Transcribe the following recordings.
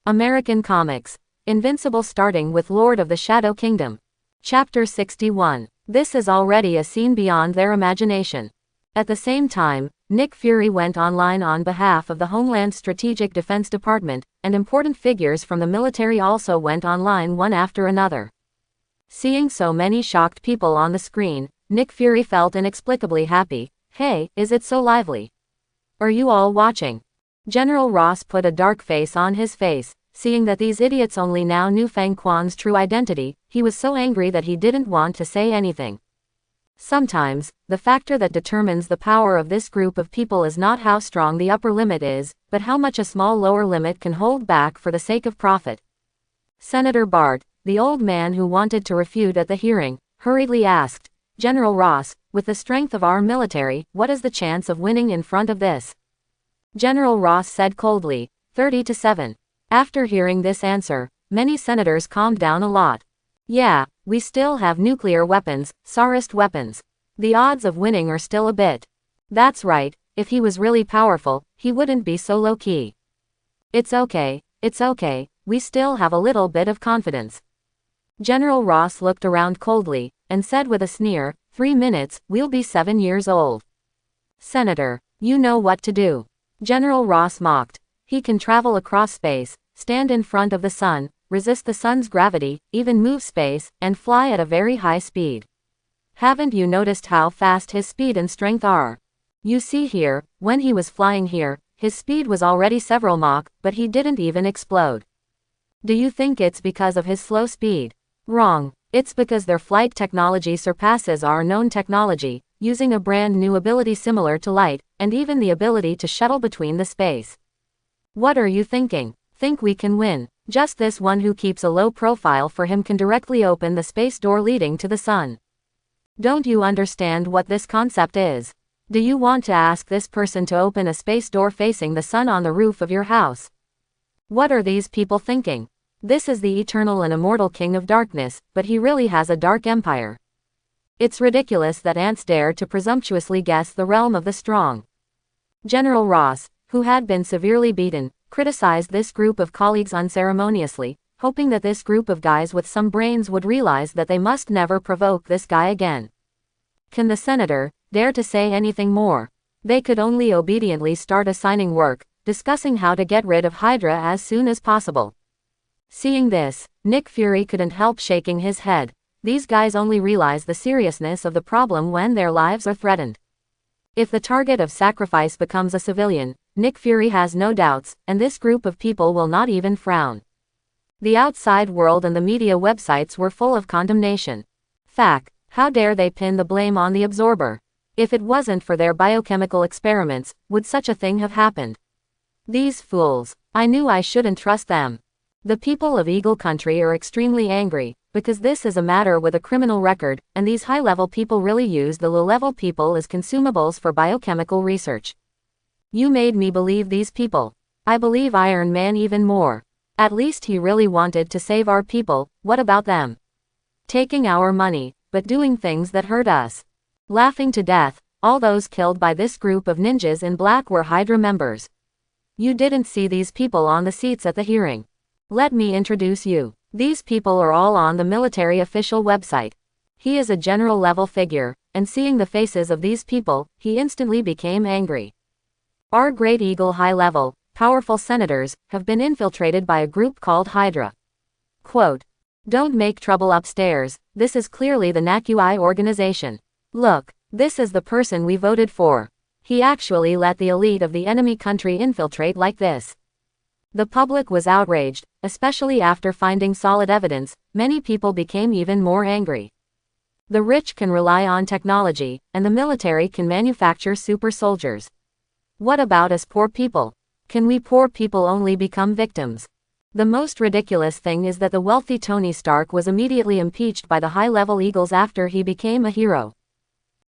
American Comics. Invincible, starting with Lord of the Shadow Kingdom. Chapter 61. This is already a scene beyond their imagination. At the same time, Nick Fury went online on behalf of the Homeland Strategic Defense Department, and important figures from the military also went online one after another. Seeing so many shocked people on the screen, Nick Fury felt inexplicably happy. Hey, is it so lively? Are you all watching? General Ross put a dark face on his face, seeing that these idiots only now knew Fang Quan's true identity. He was so angry that he didn't want to say anything. Sometimes, the factor that determines the power of this group of people is not how strong the upper limit is, but how much a small lower limit can hold back for the sake of profit. Senator Bart, the old man who wanted to refute at the hearing, hurriedly asked, General Ross, with the strength of our military, what is the chance of winning in front of this? General Ross said coldly, 30-7. After hearing this answer, many senators calmed down a lot. Yeah, we still have nuclear weapons, Tsarist weapons. The odds of winning are still a bit. That's right, if he was really powerful, he wouldn't be so low-key. It's okay, we still have a little bit of confidence. General Ross looked around coldly, and said with a sneer, 3 minutes, we'll be 7 years old. Senator, you know what to do. General Ross mocked. He can travel across space, stand in front of the sun, resist the sun's gravity, even move space, and fly at a very high speed. Haven't you noticed how fast his speed and strength are? You see here, when he was flying here, his speed was already several Mach, but he didn't even explode. Do you think it's because of his slow speed? Wrong. It's because their flight technology surpasses our known technology, using a brand new ability similar to light, and even the ability to shuttle between the space. What are you thinking? Think we can win? Just this one who keeps a low profile for him can directly open the space door leading to the sun. Don't you understand what this concept is? Do you want to ask this person to open a space door facing the sun on the roof of your house? What are these people thinking? This is the eternal and immortal King of Darkness, but he really has a dark empire. It's ridiculous that ants dare to presumptuously guess the realm of the strong. General Ross, who had been severely beaten, criticized this group of colleagues unceremoniously, hoping that this group of guys with some brains would realize that they must never provoke this guy again. Can the senator dare to say anything more? They could only obediently start assigning work, discussing how to get rid of Hydra as soon as possible. Seeing this, Nick Fury couldn't help shaking his head. These guys only realize the seriousness of the problem when their lives are threatened. If the target of sacrifice becomes a civilian, Nick Fury has no doubts, and this group of people will not even frown. The outside world and the media websites were full of condemnation. Fact, how dare they pin the blame on the absorber? If it wasn't for their biochemical experiments, would such a thing have happened? These fools. I knew I shouldn't trust them. The people of Eagle Country are extremely angry, because this is a matter with a criminal record, and these high-level people really use the low-level people as consumables for biochemical research. You made me believe these people. I believe Iron Man even more. At least he really wanted to save our people. What about them? Taking our money, but doing things that hurt us. Laughing to death. All those killed by this group of ninjas in black were Hydra members. You didn't see these people on the seats at the hearing. Let me introduce you. These people are all on the military official website. He is a general-level figure, and seeing the faces of these people, he instantly became angry. Our great Eagle high-level, powerful senators, have been infiltrated by a group called Hydra. Quote, don't make trouble upstairs, this is clearly the NAQI organization. Look, this is the person we voted for. He actually let the elite of the enemy country infiltrate like this. The public was outraged, especially after finding solid evidence. Many people became even more angry. The rich can rely on technology, and the military can manufacture super soldiers. What about us poor people? Can we poor people only become victims? The most ridiculous thing is that the wealthy Tony Stark was immediately impeached by the high-level Eagles after he became a hero.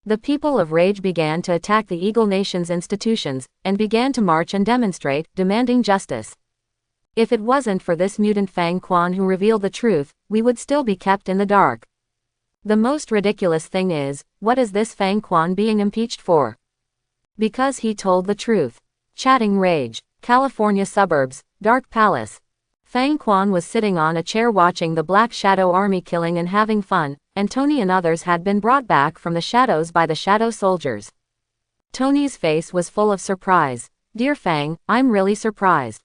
The people of Rage began to attack the Eagle Nation's institutions, and began to march and demonstrate, demanding justice. If it wasn't for this mutant Fang Quan who revealed the truth, we would still be kept in the dark. The most ridiculous thing is, what is this Fang Quan being impeached for? Because he told the truth. Chatting Rage, California suburbs, Dark Palace. Fang Quan was sitting on a chair watching the Black Shadow army killing and having fun, and Tony and others had been brought back from the shadows by the shadow soldiers. Tony's face was full of surprise. Dear Fang, I'm really surprised.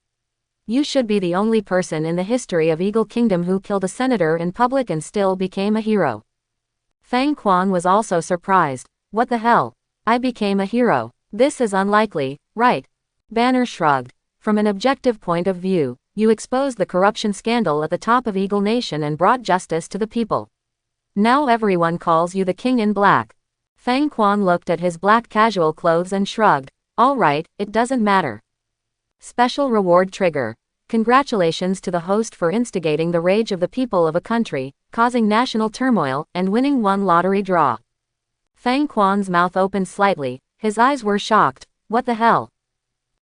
You should be the only person in the history of Eagle Kingdom who killed a senator in public and still became a hero. Fang Quan was also surprised. What the hell? I became a hero. This is unlikely, right? Banner shrugged. From an objective point of view, you exposed the corruption scandal at the top of Eagle Nation and brought justice to the people. Now everyone calls you the King in Black. Fang Quan looked at his black casual clothes and shrugged. All right, it doesn't matter. Special reward trigger. Congratulations to the host for instigating the rage of the people of a country, causing national turmoil, and winning one lottery draw. Fang Quan's mouth opened slightly, his eyes were shocked. What the hell?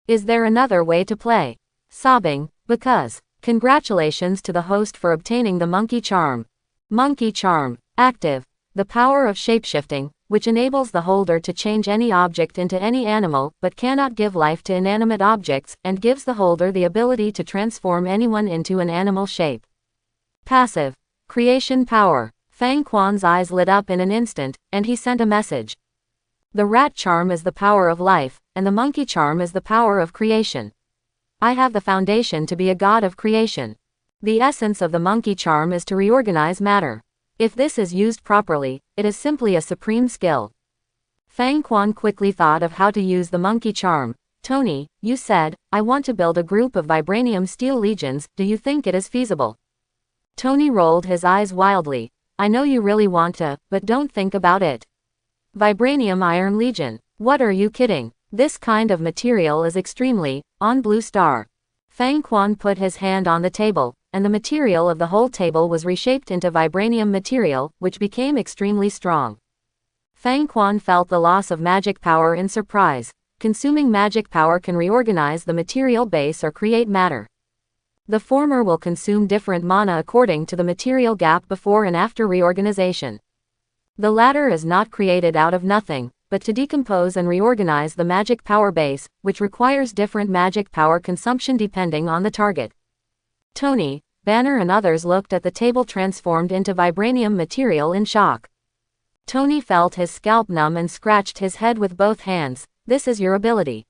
Is there another way to play? Sobbing, because. Congratulations to the host for obtaining the Monkey Charm. Monkey Charm. Active. The power of shapeshifting, which enables the holder to change any object into any animal but cannot give life to inanimate objects, and gives the holder the ability to transform anyone into an animal shape. Passive. Creation power. Fang Quan's eyes lit up in an instant, and he sent a message. The rat charm is the power of life, and the monkey charm is the power of creation. I have the foundation to be a god of creation. The essence of the monkey charm is to reorganize matter. If this is used properly, it is simply a supreme skill. Fang Quan quickly thought of how to use the monkey charm. Tony, you said, I want to build a group of vibranium steel legions, do you think it is feasible? Tony rolled his eyes wildly. I know you really want to, but don't think about it. Vibranium Iron Legion. What are you kidding? This kind of material is extremely, on Blue Star. Fang Quan put his hand on the table, and the material of the whole table was reshaped into vibranium material, which became extremely strong. Fang Quan felt the loss of magic power in surprise. Consuming magic power can reorganize the material base or create matter. The former will consume different mana according to the material gap before and after reorganization. The latter is not created out of nothing, but to decompose and reorganize the magic power base, which requires different magic power consumption depending on the target. Tony, Banner and others looked at the table transformed into vibranium material in shock. Tony felt his scalp numb and scratched his head with both hands. This is your ability.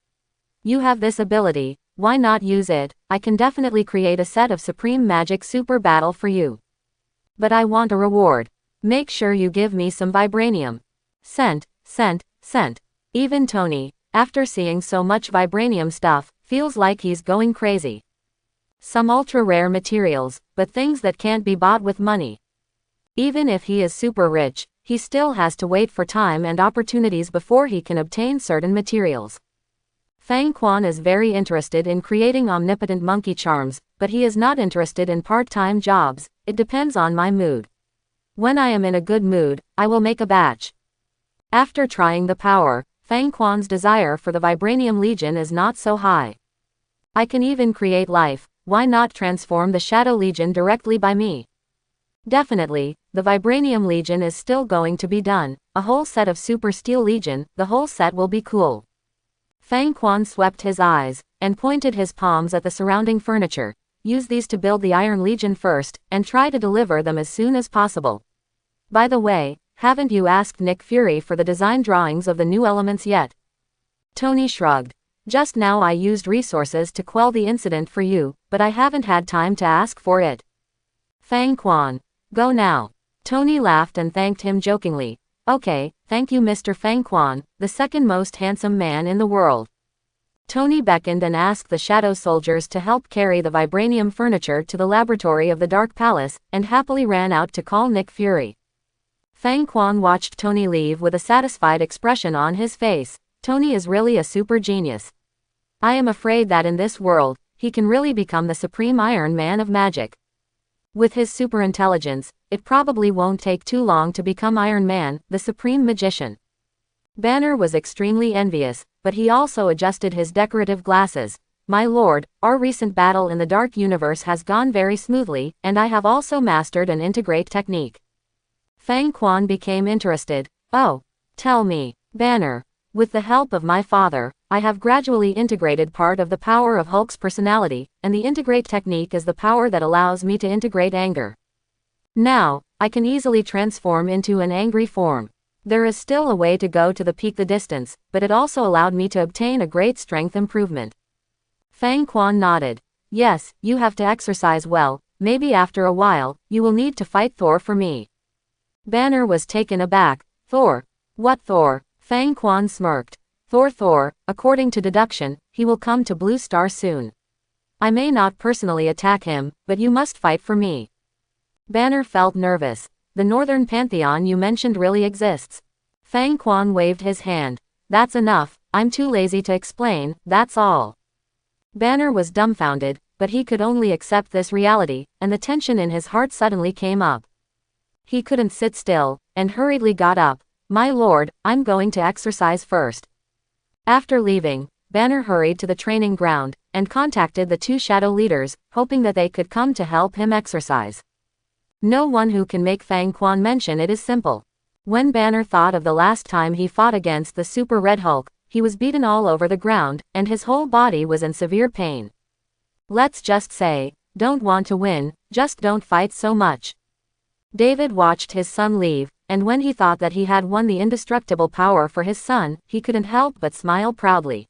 You have this ability, why not use it? I can definitely create a set of supreme magic super battle for you. But I want a reward. Make sure you give me some vibranium. Cent. Even Tony, after seeing so much vibranium stuff, feels like he's going crazy. Some ultra-rare materials, but things that can't be bought with money. Even if he is super rich, he still has to wait for time and opportunities before he can obtain certain materials. Fang Quan is very interested in creating omnipotent monkey charms, but he is not interested in part-time jobs. It depends on my mood. When I am in a good mood, I will make a batch. After trying the power, Fang Quan's desire for the Vibranium Legion is not so high. I can even create life, why not transform the Shadow Legion directly by me? Definitely, the Vibranium Legion is still going to be done, a whole set of Super Steel Legion, the whole set will be cool. Fang Quan swept his eyes, and pointed his palms at the surrounding furniture. Use these to build the Iron Legion first, and try to deliver them as soon as possible. By the way, haven't you asked Nick Fury for the design drawings of the new elements yet? Tony shrugged. Just now I used resources to quell the incident for you, but I haven't had time to ask for it. Fang Quan. Go now. Tony laughed and thanked him jokingly. Okay, thank you Mr. Fang Quan, the second most handsome man in the world. Tony beckoned and asked the Shadow Soldiers to help carry the vibranium furniture to the laboratory of the Dark Palace, and happily ran out to call Nick Fury. Fang Quan watched Tony leave with a satisfied expression on his face. Tony is really a super genius. I am afraid that in this world, he can really become the supreme Iron Man of magic. With his super intelligence, it probably won't take too long to become Iron Man, the supreme magician. Banner was extremely envious, but he also adjusted his decorative glasses. My lord, our recent battle in the Dark Universe has gone very smoothly, and I have also mastered an integrate technique. Fang Quan became interested. Oh, tell me, Banner. With the help of my father, I have gradually integrated part of the power of Hulk's personality, and the integrate technique is the power that allows me to integrate anger. Now, I can easily transform into an angry form. There is still a way to go to the peak the distance, but it also allowed me to obtain a great strength improvement. Fang Quan nodded. Yes, you have to exercise well, maybe after a while, you will need to fight Thor for me. Banner was taken aback. Thor? What Thor? Fang Quan smirked. Thor, according to deduction, he will come to Blue Star soon. I may not personally attack him, but you must fight for me. Banner felt nervous. The Northern Pantheon you mentioned really exists. Fang Quan waved his hand. That's enough, I'm too lazy to explain, that's all. Banner was dumbfounded, but he could only accept this reality, and the tension in his heart suddenly came up. He couldn't sit still, and hurriedly got up. My lord, I'm going to exercise first. After leaving, Banner hurried to the training ground, and contacted the two shadow leaders, hoping that they could come to help him exercise. No one who can make Fang Quan mention it is simple. When Banner thought of the last time he fought against the Super Red Hulk, he was beaten all over the ground, and his whole body was in severe pain. Let's just say, don't want to win, just don't fight so much. David watched his son leave, and when he thought that he had won the indestructible power for his son, he couldn't help but smile proudly.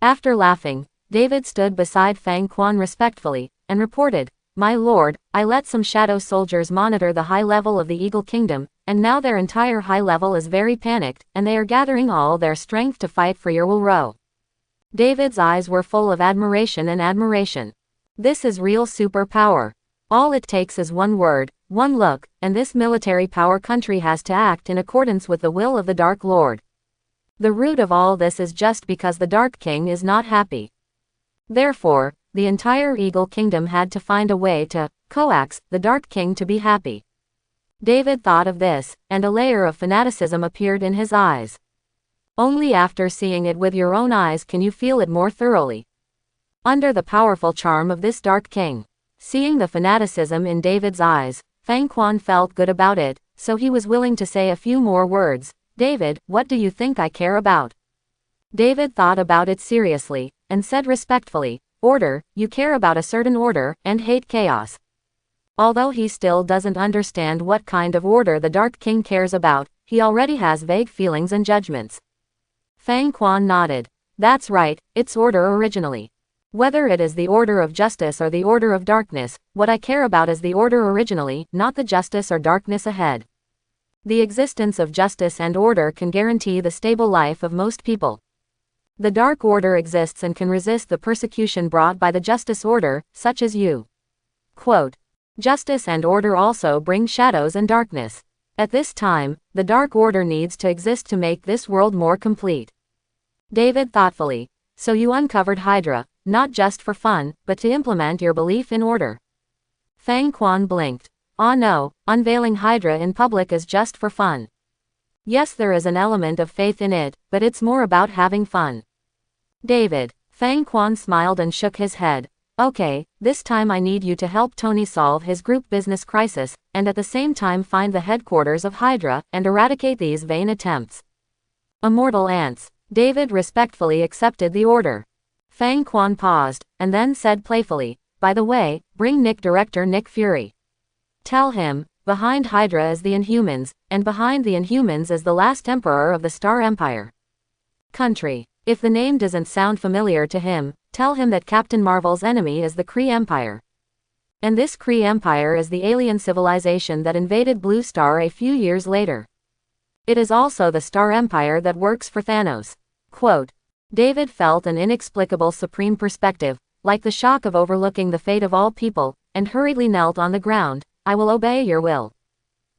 After laughing, David stood beside Fang Quan respectfully, and reported, My lord, I let some shadow soldiers monitor the high level of the Eagle Kingdom, and now their entire high level is very panicked, and they are gathering all their strength to fight for your Will. David's eyes were full of admiration and admiration. This is real super power. All it takes is one word, one look, and this military power country has to act in accordance with the will of the Dark Lord. The root of all this is just because the Dark King is not happy. Therefore, the entire Eagle Kingdom had to find a way to coax the Dark King to be happy. David thought of this, and a layer of fanaticism appeared in his eyes. Only after seeing it with your own eyes can you feel it more thoroughly. Under the powerful charm of this Dark King. Seeing the fanaticism in David's eyes, Fang Quan felt good about it, so he was willing to say a few more words. David, what do you think I care about? David thought about it seriously, and said respectfully, Order, you care about a certain order, and hate chaos. Although he still doesn't understand what kind of order the Dark King cares about, he already has vague feelings and judgments. Fang Quan nodded. That's right, it's order originally. Whether it is the order of justice or the order of darkness, what I care about is the order originally, not the justice or darkness ahead. The existence of justice and order can guarantee the stable life of most people. The Dark Order exists and can resist the persecution brought by the Justice Order, such as you. Quote, Justice and order also bring shadows and darkness. At this time, the Dark Order needs to exist to make this world more complete. David thoughtfully. So you uncovered Hydra, not just for fun, but to implement your belief in order. Fang Quan blinked. Ah no, unveiling Hydra in public is just for fun. Yes, there is an element of faith in it, but it's more about having fun. David. Fang Quan smiled and shook his head. Okay, this time I need you to help Tony solve his group business crisis, and at the same time find the headquarters of Hydra, and eradicate these vain attempts. Immortal ants. David respectfully accepted the order. Fang Quan paused, and then said playfully, By the way, bring Director Nick Fury. Tell him, behind Hydra is the Inhumans, and behind the Inhumans is the last Emperor of the Star Empire. Country. If the name doesn't sound familiar to him, tell him that Captain Marvel's enemy is the Kree Empire. And this Kree Empire is the alien civilization that invaded Blue Star a few years later. It is also the Star Empire that works for Thanos. Quote. David felt an inexplicable supreme perspective, like the shock of overlooking the fate of all people, and hurriedly knelt on the ground. I will obey your will.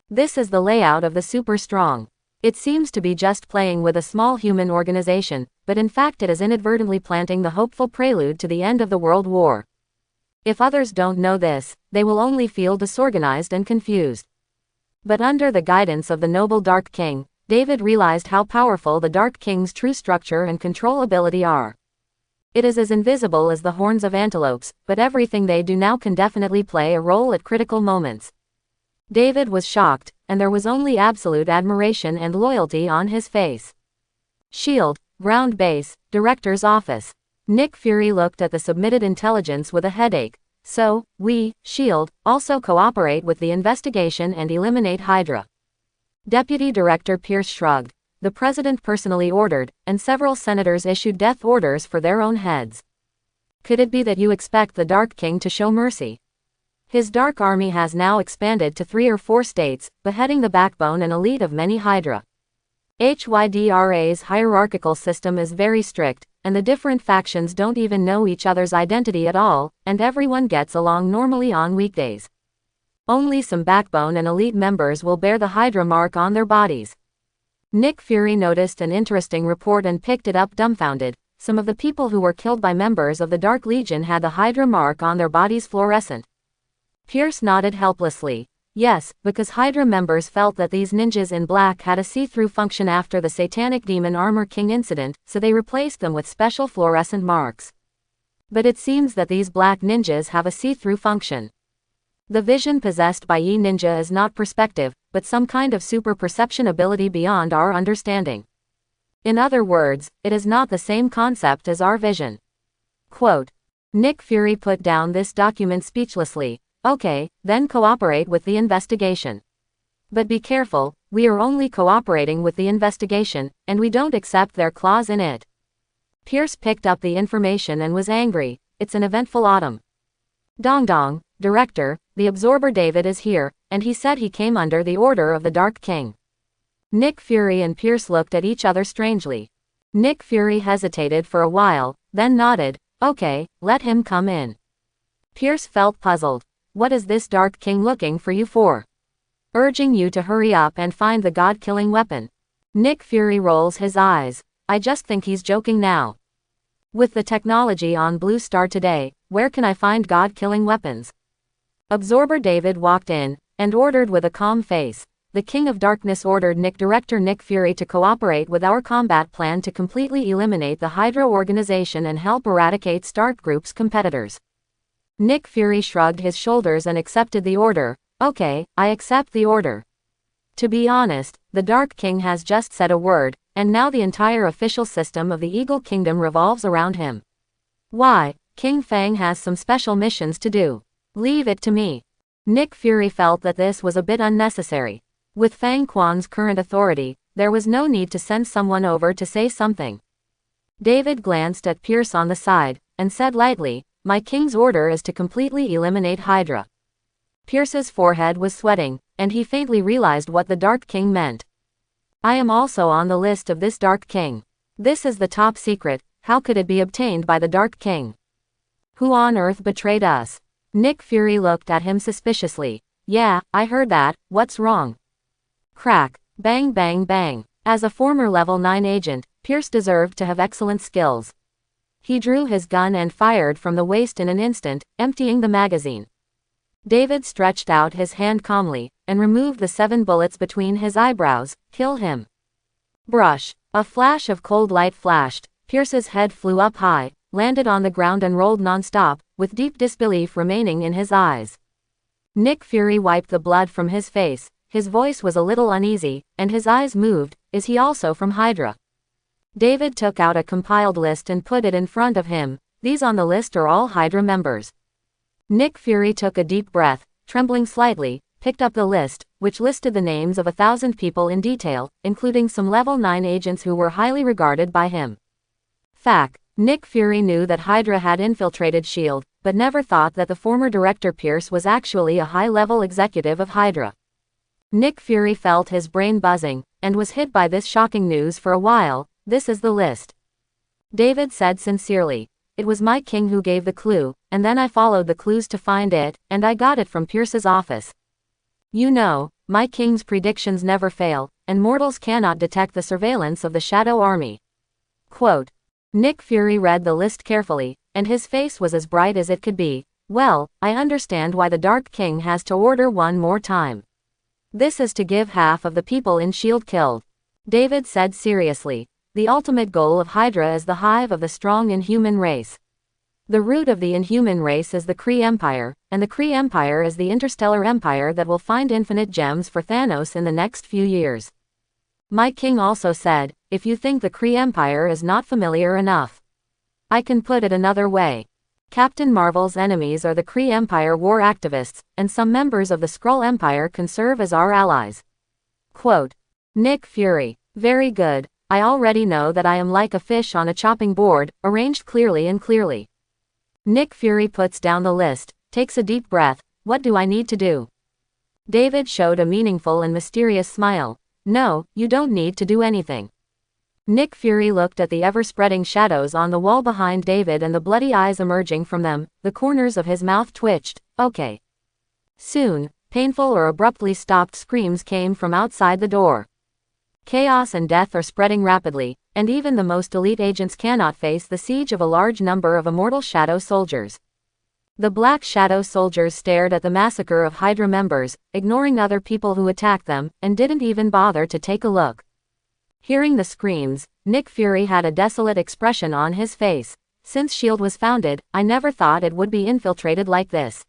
This is the layout of the super strong. It seems to be just playing with a small human organization, but in fact it is inadvertently planting the hopeful prelude to the end of the World War. If others don't know this, they will only feel disorganized and confused. But under the guidance of the noble Dark King, David realized how powerful the Dark King's true structure and control ability are. It is as invisible as the horns of antelopes, but everything they do now can definitely play a role at critical moments. David was shocked, and there was only absolute admiration and loyalty on his face. Shield, Ground Base, Director's Office. Nick Fury looked at the submitted intelligence with a headache. So, we, SHIELD, also cooperate with the investigation and eliminate Hydra. Deputy Director Pierce shrugged. The president personally ordered, and several senators issued death orders for their own heads. Could it be that you expect the Dark King to show mercy? His Dark Army has now expanded to 3 or 4 states, beheading the backbone and elite of many Hydra. HYDRA's hierarchical system is very strict, and the different factions don't even know each other's identity at all, and everyone gets along normally on weekdays. Only some backbone and elite members will bear the Hydra mark on their bodies. Nick Fury noticed an interesting report and picked it up dumbfounded. Some of the people who were killed by members of the Dark Legion had the Hydra mark on their bodies fluorescent. Pierce nodded helplessly. Yes, because Hydra members felt that these ninjas in black had a see-through function after the Satanic Demon Armor King incident, so they replaced them with special fluorescent marks. But it seems that these black ninjas have a see-through function. The vision possessed by ninja is not perspective, but some kind of super perception ability beyond our understanding. In other words, it is not the same concept as our vision. Quote. Nick Fury put down this document speechlessly. Okay, then cooperate with the investigation. But be careful, we are only cooperating with the investigation, and we don't accept their clause in it. Pierce picked up the information and was angry. It's an eventful autumn. Dong Dong, Director, the Absorber David is here, and he said he came under the order of the Dark King. Nick Fury and Pierce looked at each other strangely. Nick Fury hesitated for a while, then nodded. Okay, let him come in. Pierce felt puzzled. What is this Dark King looking for you for? Urging you to hurry up and find the god-killing weapon. Nick Fury rolls his eyes. I just think he's joking now. With the technology on Blue Star today, where can I find god-killing weapons? Absorber David walked in, and ordered with a calm face. The King of Darkness ordered Director Nick Fury to cooperate with our combat plan to completely eliminate the Hydra organization and help eradicate Stark Group's competitors. Nick Fury shrugged his shoulders and accepted the order. Okay, I accept the order. To be honest, the Dark King has just said a word, and now the entire official system of the Eagle Kingdom revolves around him. Why, King Fang has some special missions to do. Leave it to me. Nick Fury felt that this was a bit unnecessary. With Fang Quan's current authority, there was no need to send someone over to say something. David glanced at Pierce on the side, and said lightly, my king's order is to completely eliminate Hydra. Pierce's forehead was sweating, and he faintly realized what the Dark King meant. I am also on the list of this Dark King. This is the top secret, how could it be obtained by the Dark King? Who on earth betrayed us? Nick Fury looked at him suspiciously. Yeah, I heard that, what's wrong? Crack, bang bang bang. As a former level 9 agent, Pierce deserved to have excellent skills. He drew his gun and fired from the waist in an instant, emptying the magazine. David stretched out his hand calmly, and removed the 7 bullets between his eyebrows. Kill him. Brush. A flash of cold light flashed. Pierce's head flew up high, landed on the ground and rolled non-stop, with deep disbelief remaining in his eyes. Nick Fury wiped the blood from his face. His voice was a little uneasy, and his eyes moved. Is he also from Hydra? David took out a compiled list and put it in front of him. These on the list are all Hydra members. Nick Fury took a deep breath, trembling slightly, picked up the list, which listed the names of 1,000 people in detail, including some level 9 agents who were highly regarded by him. Fact. Nick Fury knew that Hydra had infiltrated S.H.I.E.L.D., but never thought that the former director Pierce was actually a high-level executive of Hydra. Nick Fury felt his brain buzzing, and was hit by this shocking news for a while. This is the list. David said sincerely. It was my king who gave the clue, and then I followed the clues to find it, and I got it from Pierce's office. You know, my king's predictions never fail, and mortals cannot detect the surveillance of the Shadow Army. Quote. Nick Fury read the list carefully, and his face was as bright as it could be. Well, I understand why the Dark King has to order one more time. This is to give half of the people in S.H.I.E.L.D. killed. David said seriously. The ultimate goal of Hydra is the hive of the strong inhuman race. The root of the inhuman race is the Kree Empire, and the Kree Empire is the interstellar empire that will find infinite gems for Thanos in the next few years. My king also said, if you think the Kree Empire is not familiar enough, I can put it another way. Captain Marvel's enemies are the Kree Empire war activists, and some members of the Skrull Empire can serve as our allies. Quote. Nick Fury. Very good. I already know that I am like a fish on a chopping board, arranged clearly and clearly. Nick Fury puts down the list, takes a deep breath. What do I need to do? David showed a meaningful and mysterious smile. No, you don't need to do anything. Nick Fury looked at the ever-spreading shadows on the wall behind David and the bloody eyes emerging from them. The corners of his mouth twitched. Okay. Soon, painful or abruptly stopped screams came from outside the door. Chaos and death are spreading rapidly, and even the most elite agents cannot face the siege of a large number of immortal Shadow soldiers. The Black Shadow soldiers stared at the massacre of Hydra members, ignoring other people who attacked them, and didn't even bother to take a look. Hearing the screams, Nick Fury had a desolate expression on his face. Since S.H.I.E.L.D. was founded, I never thought it would be infiltrated like this.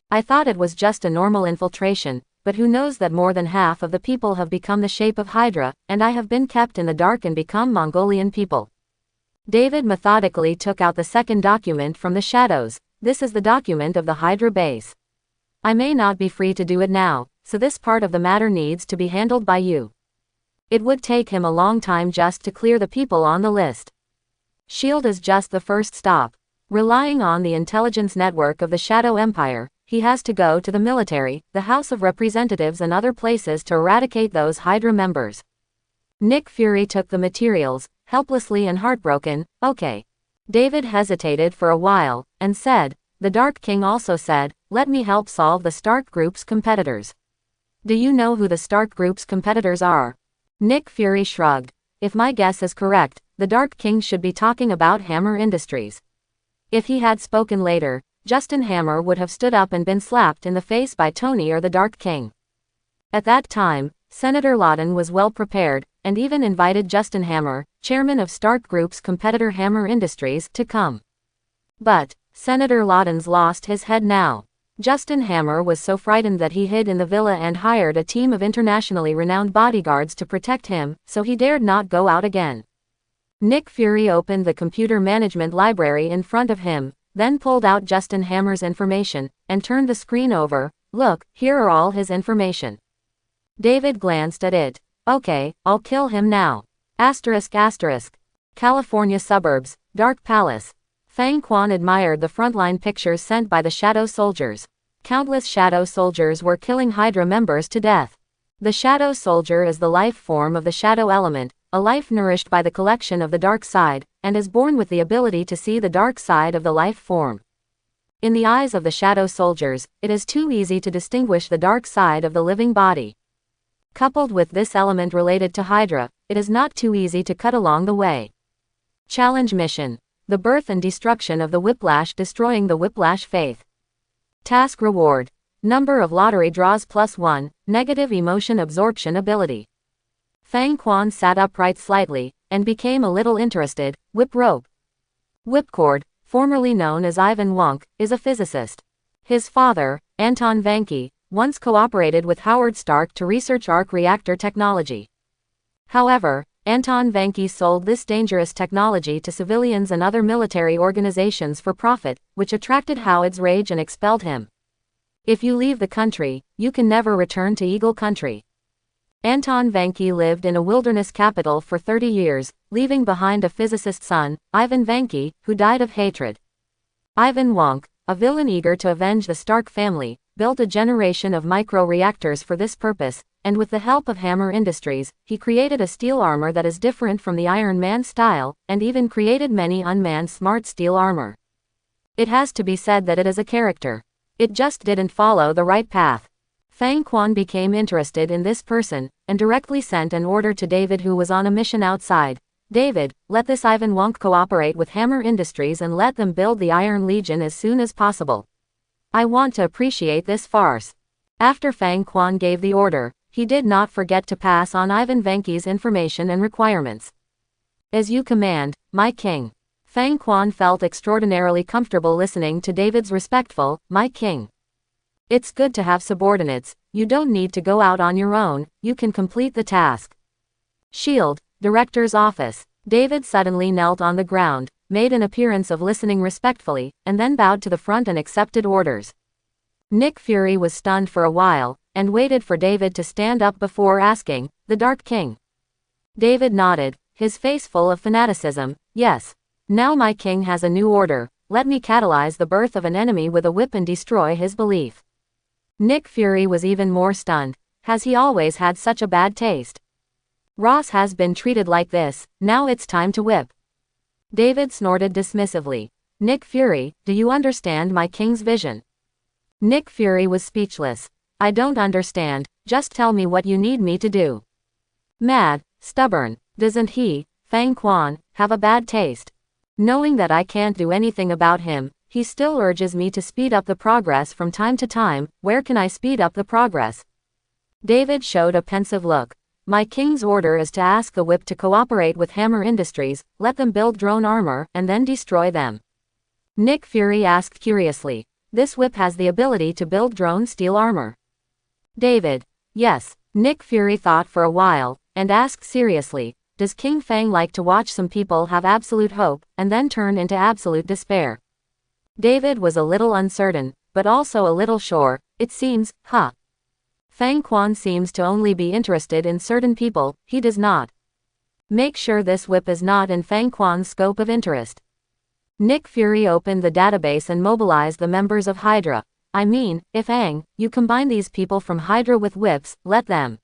I thought it was just a normal infiltration, but who knows that more than half of the people have become the shape of Hydra, and I have been kept in the dark and become Mongolian people. David methodically took out the second document from the shadows. This is the document of the Hydra base. I may not be free to do it now, so this part of the matter needs to be handled by you. It would take him a long time just to clear the people on the list. S.H.I.E.L.D. is just the first stop. Relying on the intelligence network of the Shadow Empire, he has to go to the military, the House of Representatives and other places to eradicate those Hydra members. Nick Fury took the materials, helplessly and heartbroken. Okay. David hesitated for a while, and said, the Dark King also said, let me help solve the Stark Group's competitors. Do you know who the Stark Group's competitors are? Nick Fury shrugged. If my guess is correct, the Dark King should be talking about Hammer Industries. If he had spoken later, Justin Hammer would have stood up and been slapped in the face by Tony or the Dark King. At that time, Senator Lawton was well prepared, and even invited Justin Hammer, chairman of Stark Group's competitor Hammer Industries, to come. But Senator Lawton's lost his head now. Justin Hammer was so frightened that he hid in the villa and hired a team of internationally renowned bodyguards to protect him, so he dared not go out again. Nick Fury opened the computer management library in front of him, then pulled out Justin Hammer's information, and turned the screen over. Look, here are all his information. David glanced at it. Okay, I'll kill him now. Asterisk asterisk. California suburbs, Dark Palace. Fang Quan admired the frontline pictures sent by the Shadow soldiers. Countless Shadow soldiers were killing Hydra members to death. The Shadow soldier is the life form of the Shadow element, a life nourished by the collection of the dark side, and is born with the ability to see the dark side of the life form. In the eyes of the Shadow soldiers, it is too easy to distinguish the dark side of the living body. Coupled with this element related to Hydra, it is not too easy to cut along the way. Challenge mission. The birth and destruction of the Whiplash, destroying the Whiplash faith. Task reward. Number of lottery draws +1, negative emotion absorption ability. Fang Quan sat upright slightly, and became a little interested. Whip rope. Whipcord, formerly known as Ivan Wonk, is a physicist. His father, Anton Vanke, once cooperated with Howard Stark to research arc reactor technology. However, Anton Vanke sold this dangerous technology to civilians and other military organizations for profit, which attracted Howard's rage and expelled him. If you leave the country, you can never return to Eagle Country. Anton Vanke lived in a wilderness capital for 30 years, leaving behind a physicist's son, Ivan Vanke, who died of hatred. Ivan Wonk, a villain eager to avenge the Stark family, built a generation of micro-reactors for this purpose, and with the help of Hammer Industries, he created a steel armor that is different from the Iron Man style, and even created many unmanned smart steel armor. It has to be said that it is a character. It just didn't follow the right path. Fang Quan became interested in this person, and directly sent an order to David, who was on a mission outside. David, let this Ivan Wonk cooperate with Hammer Industries and let them build the Iron Legion as soon as possible. I want to appreciate this farce. After Fang Quan gave the order, he did not forget to pass on Ivan Vanke's information and requirements. As you command, my king. Fang Quan felt extraordinarily comfortable listening to David's respectful, my king. It's good to have subordinates. You don't need to go out on your own, you can complete the task. Shield, Director's Office. David suddenly knelt on the ground, made an appearance of listening respectfully, and then bowed to the front and accepted orders. Nick Fury was stunned for a while, and waited for David to stand up before asking, "The Dark King?" David nodded, his face full of fanaticism. "Yes. Now my king has a new order. Let me catalyze the birth of an enemy with a whip and destroy his belief." Nick Fury was even more stunned. Has he always had such a bad taste? Ross has been treated like this, now it's time to whip. David snorted dismissively. "Nick Fury, do you understand my king's vision?" Nick Fury was speechless. "I don't understand, just tell me what you need me to do." "Mad, stubborn, doesn't he, Fang Quan, have a bad taste? Knowing that I can't do anything about him, he still urges me to speed up the progress from time to time. Where can I speed up the progress?" David showed a pensive look. "My king's order is to ask the whip to cooperate with Hammer Industries, let them build drone armor, and then destroy them." Nick Fury asked curiously. "This whip has the ability to build drone steel armor?" David: "Yes." Nick Fury thought for a while, and asked seriously, "Does King Fang like to watch some people have absolute hope, and then turn into absolute despair?" David was a little uncertain, but also a little sure. "It seems, huh? Fang Quan seems to only be interested in certain people, he does not. Make sure this whip is not in Fang Quan's scope of interest." Nick Fury opened the database and mobilized the members of Hydra. "I mean, if you combine these people from Hydra with whips, let them.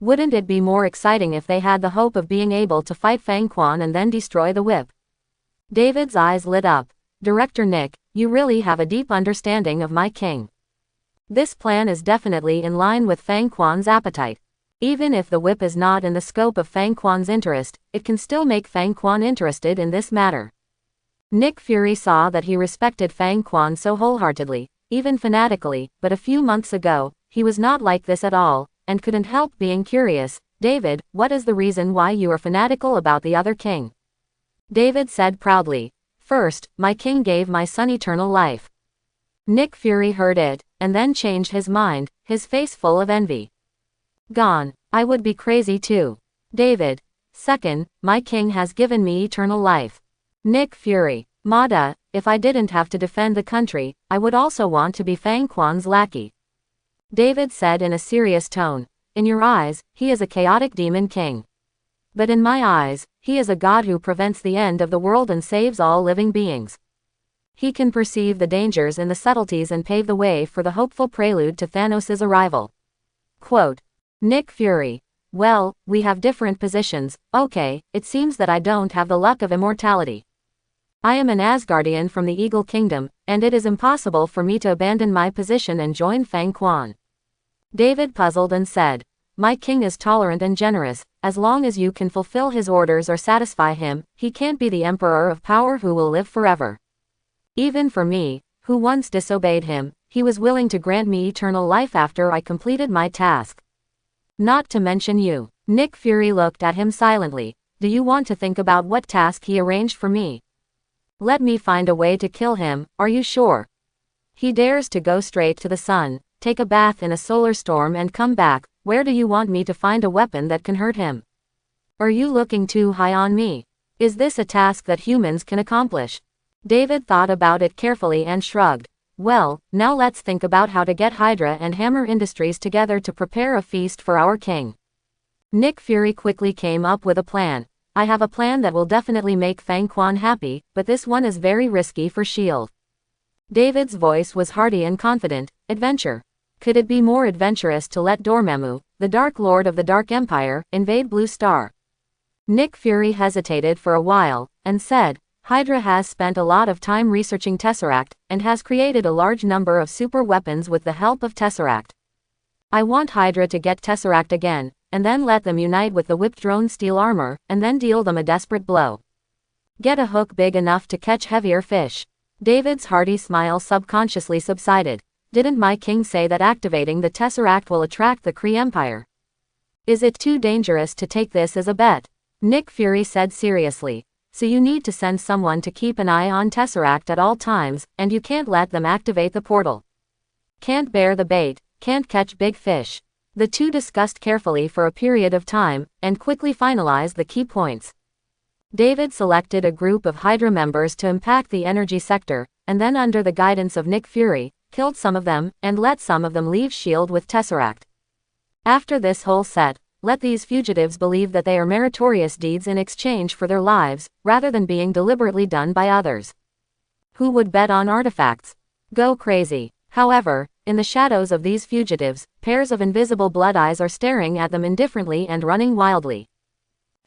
Wouldn't it be more exciting if they had the hope of being able to fight Fang Quan and then destroy the whip?" David's eyes lit up. "Director Nick, you really have a deep understanding of my king. This plan is definitely in line with Fang Quan's appetite. Even if the whip is not in the scope of Fang Quan's interest, it can still make Fang Quan interested in this matter." Nick Fury saw that he respected Fang Quan so wholeheartedly, even fanatically, but a few months ago, he was not like this at all, and couldn't help being curious. "David, what is the reason why you are fanatical about the other king?" David said proudly, "First, my king gave my son eternal life." Nick Fury heard it, and then changed his mind, his face full of envy. "Gone. I would be crazy too." David: "Second, my king has given me eternal life." Nick Fury: "Mada, if I didn't have to defend the country, I would also want to be Fang Quan's lackey." David said in a serious tone, "In your eyes, he is a chaotic demon king. But in my eyes, he is a god who prevents the end of the world and saves all living beings. He can perceive the dangers in the subtleties and pave the way for the hopeful prelude to Thanos' arrival." Quote. Nick Fury: "Well, we have different positions. Okay, it seems that I don't have the luck of immortality. I am an Asgardian from the Eagle Kingdom, and it is impossible for me to abandon my position and join Fang Quan." David puzzled and said, "My king is tolerant and generous. As long as you can fulfill his orders or satisfy him, he can't be the emperor of power who will live forever. Even for me, who once disobeyed him, he was willing to grant me eternal life after I completed my task. Not to mention you." Nick Fury looked at him silently. "Do you want to think about what task he arranged for me? Let me find a way to kill him, are you sure? He dares to go straight to the sun, take a bath in a solar storm and come back. Where do you want me to find a weapon that can hurt him? Are you looking too high on me? Is this a task that humans can accomplish?" David thought about it carefully and shrugged. "Well, now let's think about how to get Hydra and Hammer Industries together to prepare a feast for our king." Nick Fury quickly came up with a plan. "I have a plan that will definitely make Fang Quan happy, but this one is very risky for S.H.I.E.L.D. David's voice was hearty and confident. "Adventure. Could it be more adventurous to let Dormammu, the Dark Lord of the Dark Empire, invade Blue Star?" Nick Fury hesitated for a while, and said, "Hydra has spent a lot of time researching Tesseract, and has created a large number of super weapons with the help of Tesseract. I want Hydra to get Tesseract again, and then let them unite with the whipped drone steel armor, and then deal them a desperate blow. Get a hook big enough to catch heavier fish." David's hearty smile subconsciously subsided. "Didn't my king say that activating the Tesseract will attract the Kree Empire? Is it too dangerous to take this as a bet?" Nick Fury said seriously. "So you need to send someone to keep an eye on Tesseract at all times, and you can't let them activate the portal. Can't bear the bait, can't catch big fish." The two discussed carefully for a period of time, and quickly finalized the key points. David selected a group of Hydra members to impact the energy sector, and then under the guidance of Nick Fury, killed some of them, and let some of them leave S.H.I.E.L.D. with Tesseract. After this whole set, let these fugitives believe that they are meritorious deeds in exchange for their lives, rather than being deliberately done by others. Who would bet on artifacts? Go crazy. However, in the shadows of these fugitives, pairs of invisible blood eyes are staring at them indifferently and running wildly.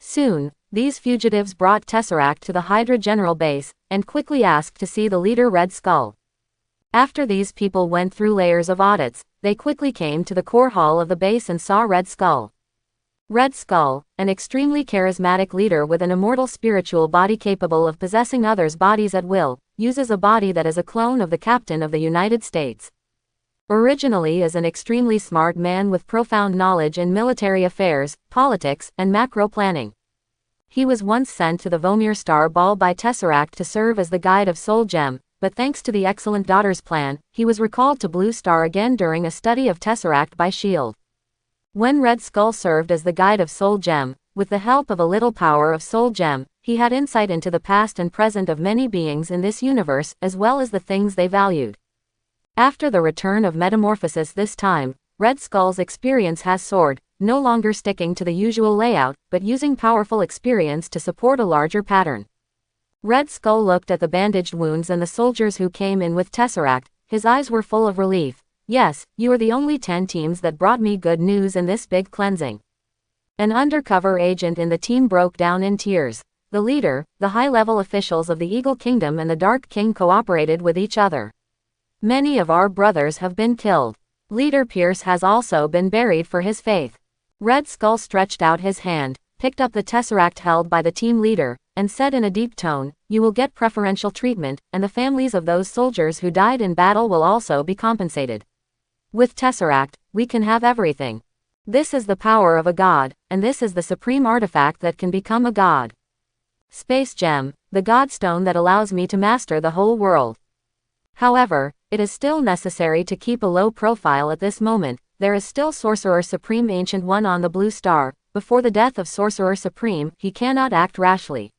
Soon, these fugitives brought Tesseract to the Hydra General Base, and quickly asked to see the leader Red Skull. After these people went through layers of audits, they quickly came to the core hall of the base and saw Red Skull. Red Skull, an extremely charismatic leader with an immortal spiritual body capable of possessing others' bodies at will, uses a body that is a clone of the Captain of the United States. Originally as an extremely smart man with profound knowledge in military affairs, politics, and macro planning. He was once sent to the Vomir Star Ball by Tesseract to serve as the guide of Soul Gem, but thanks to the excellent Daughter's plan, he was recalled to Blue Star again during a study of Tesseract by S.H.I.E.L.D. When Red Skull served as the guide of Soul Gem, with the help of a little power of Soul Gem, he had insight into the past and present of many beings in this universe as well as the things they valued. After the return of Metamorphosis this time, Red Skull's experience has soared, no longer sticking to the usual layout, but using powerful experience to support a larger pattern. Red Skull looked at the bandaged wounds and the soldiers who came in with Tesseract, his eyes were full of relief. Yes, you are the only 10 teams that brought me good news in this big cleansing. An undercover agent in the team broke down in tears. The leader, the high-level officials of the Eagle Kingdom and the Dark King cooperated with each other. Many of our brothers have been killed. Leader Pierce has also been buried for his faith. Red Skull stretched out his hand, picked up the Tesseract held by the team leader, and said in a deep tone, "You will get preferential treatment, and the families of those soldiers who died in battle will also be compensated. With Tesseract, we can have everything. This is the power of a god, and this is the supreme artifact that can become a god. Space Gem, the godstone that allows me to master the whole world. However, it is still necessary to keep a low profile at this moment. There is still Sorcerer Supreme Ancient One on the Blue Star. Before the death of Sorcerer Supreme, he cannot act rashly."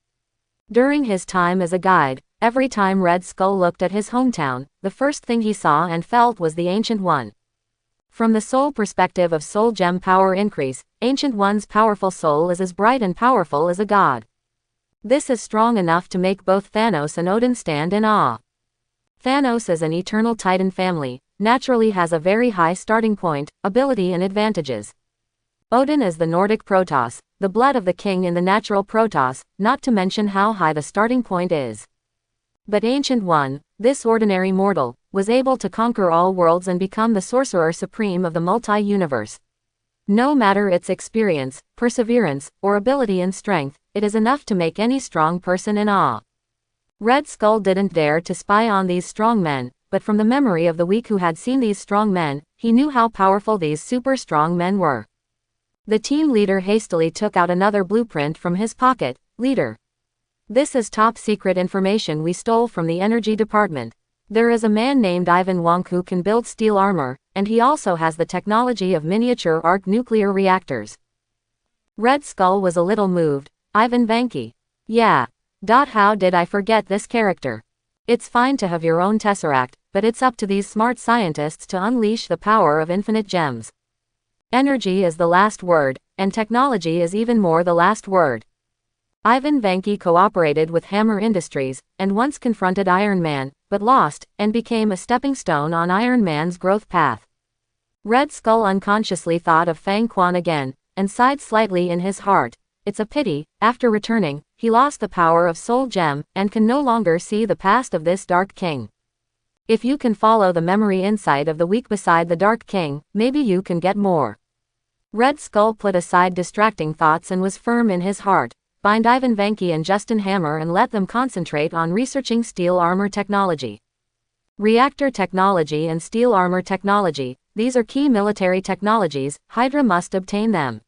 During his time as a guide, every time Red Skull looked at his hometown, the first thing he saw and felt was the Ancient One. From the soul perspective of Soul Gem power increase, Ancient One's powerful soul is as bright and powerful as a god. This is strong enough to make both Thanos and Odin stand in awe. Thanos as an eternal Titan family, naturally has a very high starting point, ability and advantages. Odin is the Nordic Protoss, the blood of the king in the natural Protoss, not to mention how high the starting point is. But Ancient One, this ordinary mortal, was able to conquer all worlds and become the Sorcerer Supreme of the multi-universe. No matter its experience, perseverance, or ability and strength, it is enough to make any strong person in awe. Red Skull didn't dare to spy on these strong men, but from the memory of the weak who had seen these strong men, he knew how powerful these super strong men were. The team leader hastily took out another blueprint from his pocket. "Leader. This is top secret information we stole from the energy department. There is a man named Ivan Wonk who can build steel armor, and he also has the technology of miniature arc nuclear reactors." Red Skull was a little moved. "Ivan Vanki. Yeah. How did I forget this character? It's fine to have your own Tesseract, but it's up to these smart scientists to unleash the power of infinite gems. Energy is the last word, and technology is even more the last word." Ivan Vanki cooperated with Hammer Industries, and once confronted Iron Man, but lost, and became a stepping stone on Iron Man's growth path. Red Skull unconsciously thought of Fang Quan again, and sighed slightly in his heart. It's a pity, after returning, he lost the power of Soul Gem, and can no longer see the past of this Dark King. If you can follow the memory insight of the weak beside the Dark King, maybe you can get more. Red Skull put aside distracting thoughts and was firm in his heart. Bind Ivan Vanki and Justin Hammer and let them concentrate on researching steel armor technology. Reactor technology and steel armor technology, these are key military technologies, Hydra must obtain them.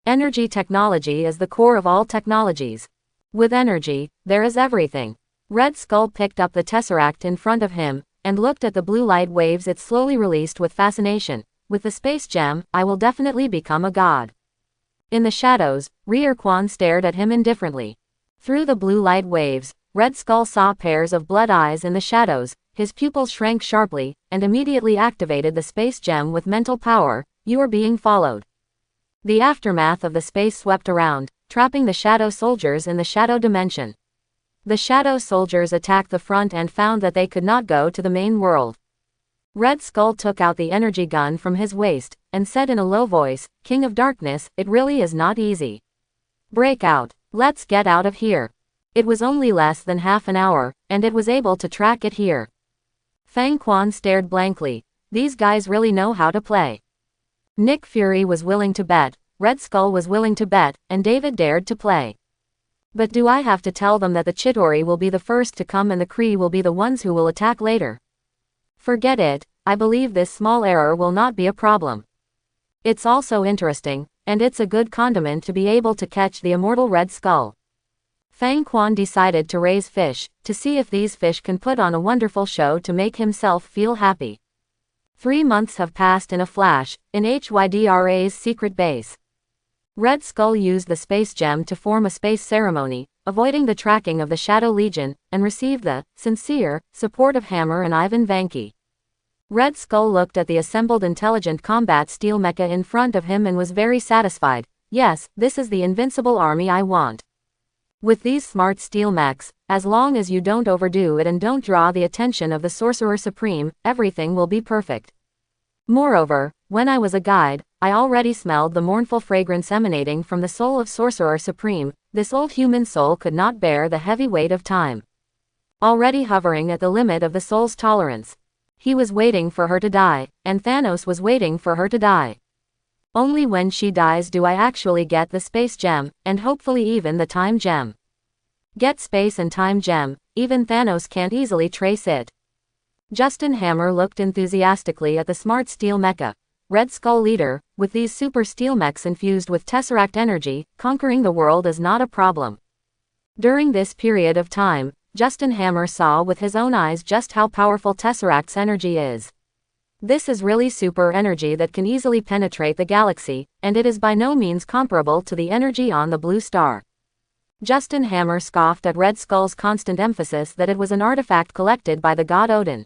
Energy technology is the core of all technologies. With energy, there is everything. Red Skull picked up the Tesseract in front of him, and looked at the blue light waves it slowly released with fascination. with the space gem, I will definitely become a god. In the shadows, Quan stared at him indifferently. Through the blue light waves, Red Skull saw pairs of blood eyes in the shadows. His pupils shrank sharply, and immediately activated the space gem with mental power. You are being followed. The aftermath of the space swept around, trapping the shadow soldiers in the shadow dimension. The shadow soldiers attacked the front and found that they could not go to the main world. Red Skull took out the energy gun from his waist, and said in a low voice, King of Darkness, it really is not easy. Break out. Let's get out of here. It was only less than half an hour, and it was able to track it here. Fang Quan stared blankly. These guys really know how to play. Nick Fury was willing to bet, Red Skull was willing to bet, and David dared to play. But do I have to tell them that the Chitauri will be the first to come and the Kree will be the ones who will attack later? Forget it, I believe this small error will not be a problem. It's also interesting, and it's a good condiment to be able to catch the immortal Red Skull. Fang Quan decided to raise fish, to see if these fish can put on a wonderful show to make himself feel happy. 3 months have passed in a flash, in HYDRA's secret base. Red Skull used the space gem to form a space ceremony, avoiding the tracking of the Shadow Legion, and received the sincere support of Hammer and Ivan Vanki. Red Skull looked at the assembled intelligent combat steel mecha in front of him and was very satisfied. Yes, this is the invincible army I want. With these smart steel mechs, as long as you don't overdo it and don't draw the attention of the Sorcerer Supreme, everything will be perfect. Moreover, when I was a guide, I already smelled the mournful fragrance emanating from the soul of Sorcerer Supreme. This old human soul could not bear the heavy weight of time. Already hovering at the limit of the soul's tolerance. He was waiting for her to die, and Thanos was waiting for her to die. Only when she dies do I actually get the space gem, and hopefully even the time gem. Get space and time gem, even Thanos can't easily trace it. Justin Hammer looked enthusiastically at the smart steel mecha. Red Skull leader, with these super steel mechs infused with Tesseract energy, conquering the world is not a problem. During this period of time, Justin Hammer saw with his own eyes just how powerful Tesseract's energy is. This is really super energy that can easily penetrate the galaxy, and it is by no means comparable to the energy on the blue star. Justin Hammer scoffed at Red Skull's constant emphasis that it was an artifact collected by the god Odin.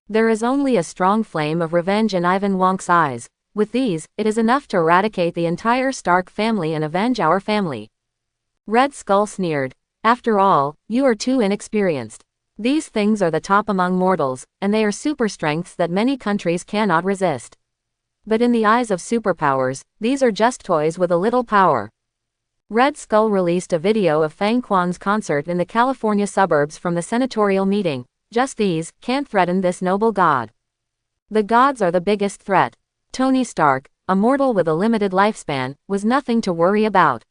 There is only a strong flame of revenge in Ivan Wonk's eyes. With these, it is enough to eradicate the entire Stark family and avenge our family. Red Skull sneered. After all, you are too inexperienced. These things are the top among mortals, and they are super strengths that many countries cannot resist. But in the eyes of superpowers, these are just toys with a little power. Red Skull released a video of Fang Quan's concert in the California suburbs from the senatorial meeting. Just these can't threaten this noble god. The gods are the biggest threat. Tony Stark, a mortal with a limited lifespan, was nothing to worry about.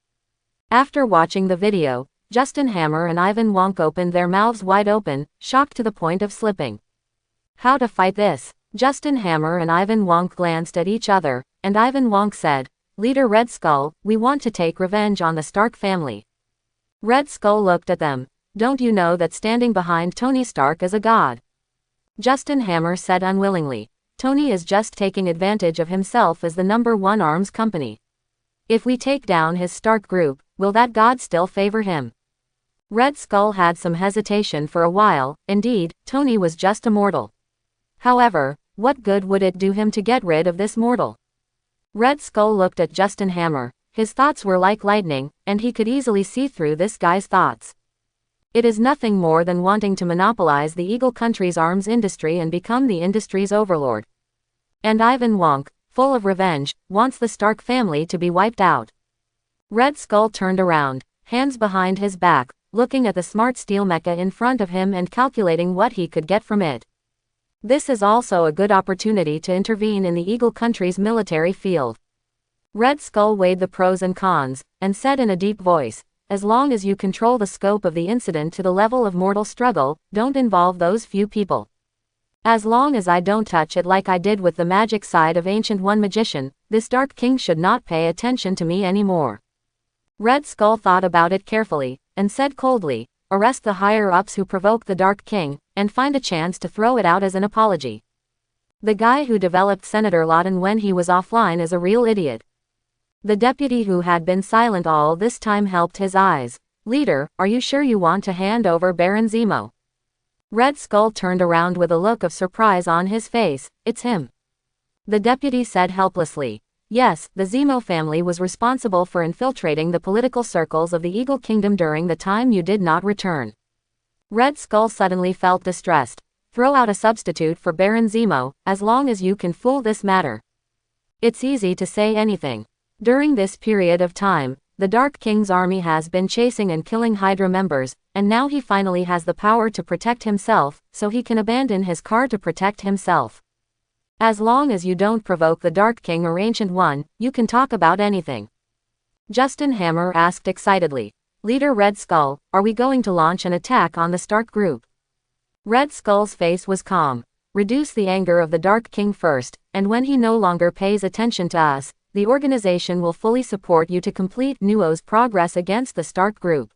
After watching the video, Justin Hammer and Ivan Wonk opened their mouths wide open, shocked to the point of slipping. How to fight this? Justin Hammer and Ivan Wonk glanced at each other, and Ivan Wonk said, Leader Red Skull, we want to take revenge on the Stark family. Red Skull looked at them. Don't you know that standing behind Tony Stark is a god? Justin Hammer said unwillingly. Tony is just taking advantage of himself as the #1 arms company. If we take down his Stark group, will that god still favor him? Red Skull had some hesitation for a while. Indeed, Tony was just a mortal. However, what good would it do him to get rid of this mortal? Red Skull looked at Justin Hammer. His thoughts were like lightning, and he could easily see through this guy's thoughts. It is nothing more than wanting to monopolize the Eagle country's arms industry and become the industry's overlord. And Ivan Wonk, full of revenge, wants the Stark family to be wiped out. Red Skull turned around, hands behind his back, looking at the smart steel mecha in front of him and calculating what he could get from it. This is also a good opportunity to intervene in the Eagle country's military field. Red Skull weighed the pros and cons, and said in a deep voice, as long as you control the scope of the incident to the level of mortal struggle, don't involve those few people. As long as I don't touch it like I did with the magic side of Ancient One Magician, this Dark King should not pay attention to me anymore. Red Skull thought about it carefully, and said coldly, arrest the higher-ups who provoke the Dark King, and find a chance to throw it out as an apology. The guy who developed Senator Lawton when he was offline is a real idiot. The deputy who had been silent all this time helped his eyes. Leader, are you sure you want to hand over Baron Zemo? Red Skull turned around with a look of surprise on his face. It's him. The deputy said helplessly. Yes, the Zemo family was responsible for infiltrating the political circles of the Eagle Kingdom during the time you did not return. Red Skull suddenly felt distressed. Throw out a substitute for Baron Zemo, as long as you can fool this matter. It's easy to say anything. During this period of time, the Dark King's army has been chasing and killing Hydra members, and now he finally has the power to protect himself, so he can abandon his car to protect himself. As long as you don't provoke the Dark King or Ancient One, you can talk about anything. Justin Hammer asked excitedly. Leader Red Skull, are we going to launch an attack on the Stark group? Red Skull's face was calm. Reduce the anger of the Dark King first, and when he no longer pays attention to us, the organization will fully support you to complete Nuo's progress against the Stark group.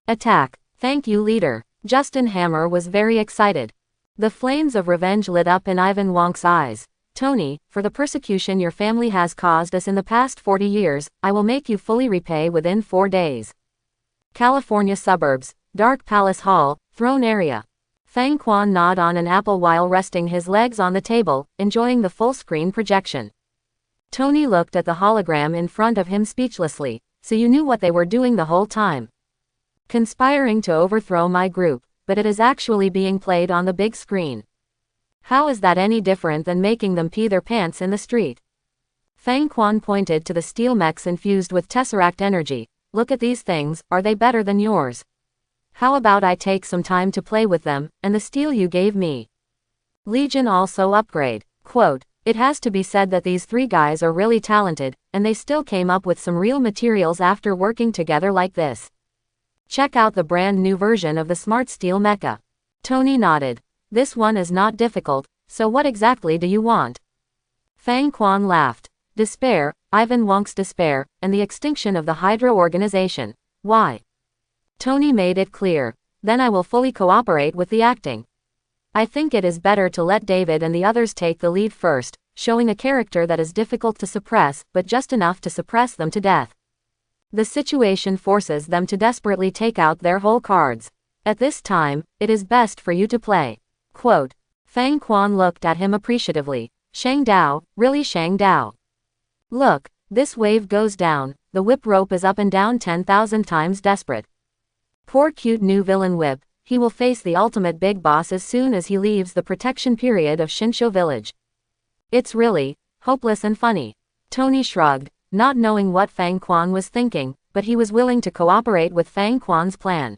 Attack. Thank you, leader. Justin Hammer was very excited. The flames of revenge lit up in Ivan Wonk's eyes. Tony, for the persecution your family has caused us in the past 40 years, I will make you fully repay within 4 days. California suburbs, Dark Palace Hall, throne area. Fang Quan gnawed on an apple while resting his legs on the table, enjoying the full-screen projection. Tony looked at the hologram in front of him speechlessly. So you knew what they were doing the whole time. Conspiring to overthrow my group, but it is actually being played on the big screen. How is that any different than making them pee their pants in the street? Fang Quan pointed to the steel mechs infused with Tesseract energy. Look at these things, are they better than yours? How about I take some time to play with them, and the steel you gave me? Legion also upgrade. Quote, it has to be said that these 3 guys are really talented, and they still came up with some real materials after working together like this. Check out the brand new version of the Smart Steel Mecha. Tony nodded. This one is not difficult, so what exactly do you want? Fang Quan laughed. Despair, Ivan Wonk's despair, and the extinction of the Hydra organization. Why? Tony made it clear. Then I will fully cooperate with the acting. I think it is better to let David and the others take the lead first, showing a character that is difficult to suppress, but just enough to suppress them to death. The situation forces them to desperately take out their whole cards. At this time, it is best for you to play. Quote. Fang Quan looked at him appreciatively. Shang Dao, really Shang Dao. Look, this wave goes down, the whip rope is up and down 10,000 times desperate. Poor cute new villain Whip, he will face the ultimate big boss as soon as he leaves the protection period of Shinsho village. It's really hopeless and funny. Tony shrugged, not knowing what Fang Quan was thinking, but he was willing to cooperate with Fang Quan's plan.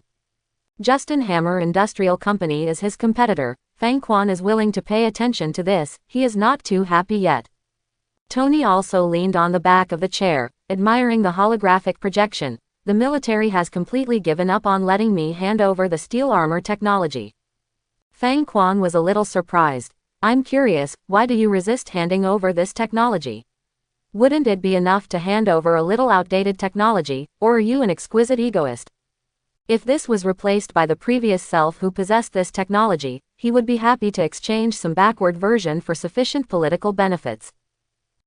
Justin Hammer Industrial Company is his competitor. Fang Quan is willing to pay attention to this, he is not too happy yet. Tony also leaned on the back of the chair, admiring the holographic projection. The military has completely given up on letting me hand over the steel armor technology. Fang Quan was a little surprised. I'm curious, why do you resist handing over this technology? Wouldn't it be enough to hand over a little outdated technology, or are you an exquisite egoist? If this was replaced by the previous self who possessed this technology, he would be happy to exchange some backward version for sufficient political benefits.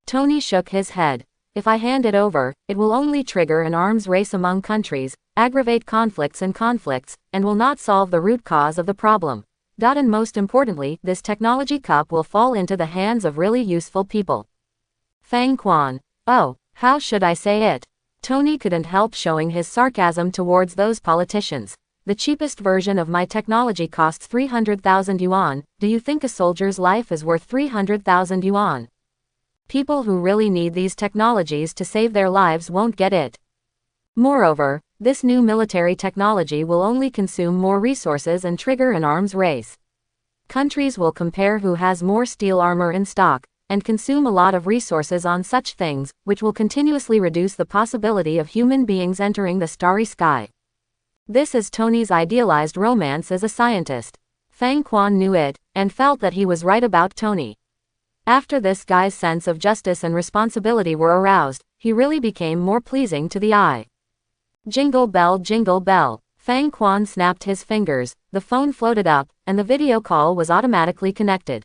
Tony shook his head. If I hand it over, it will only trigger an arms race among countries, aggravate conflicts, and will not solve the root cause of the problem. And most importantly, this technology cup will fall into the hands of really useful people. Fang Quan. Oh, how should I say it? Tony couldn't help showing his sarcasm towards those politicians. The cheapest version of my technology costs 300,000 yuan. Do you think a soldier's life is worth 300,000 yuan? People who really need these technologies to save their lives won't get it. Moreover, this new military technology will only consume more resources and trigger an arms race. Countries will compare who has more steel armor in stock, and consume a lot of resources on such things, which will continuously reduce the possibility of human beings entering the starry sky. This is Tony's idealized romance as a scientist. Fang Quan knew it, and felt that he was right about Tony. After this guy's sense of justice and responsibility were aroused, he really became more pleasing to the eye. Jingle bell, jingle bell. Fang Quan snapped his fingers, the phone floated up, and the video call was automatically connected.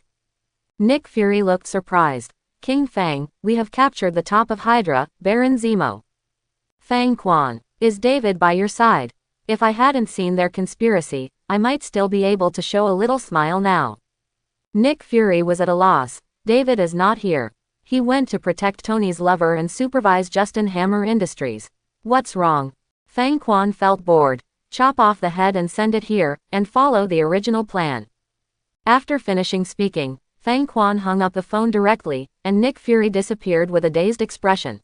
Nick Fury looked surprised. King Fang, we have captured the top of Hydra, Baron Zemo. Fang Quan, is David by your side? If I hadn't seen their conspiracy, I might still be able to show a little smile now. Nick Fury was at a loss. David is not here. He went to protect Tony's lover and supervise Justin Hammer Industries. What's wrong? Fang Quan felt bored. Chop off the head and send it here, and follow the original plan. After finishing speaking, Fang Quan hung up the phone directly, and Nick Fury disappeared with a dazed expression.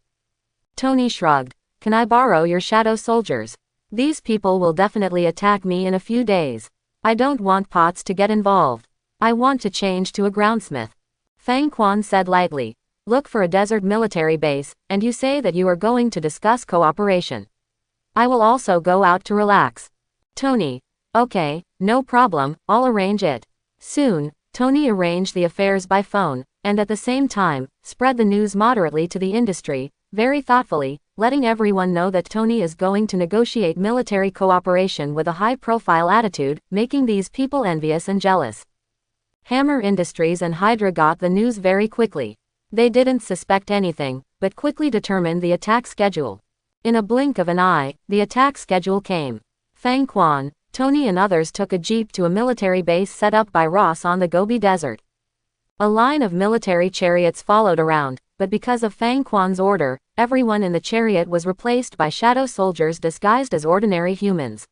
Tony shrugged. Can I borrow your shadow soldiers? These people will definitely attack me in a few days. I don't want Potts to get involved. I want to change to a groundsmith. Fang Quan said lightly. Look for a desert military base, and you say that you are going to discuss cooperation. I will also go out to relax. Tony. Okay, no problem, I'll arrange it. Soon, Tony arranged the affairs by phone, and at the same time, spread the news moderately to the industry, very thoughtfully, letting everyone know that Tony is going to negotiate military cooperation with a high-profile attitude, making these people envious and jealous. Hammer Industries and Hydra got the news very quickly. They didn't suspect anything, but quickly determined the attack schedule. In a blink of an eye, the attack schedule came. Fang Quan, Tony and others took a jeep to a military base set up by Ross on the Gobi Desert. A line of military chariots followed around, but because of Fang Quan's order, everyone in the chariot was replaced by shadow soldiers disguised as ordinary humans.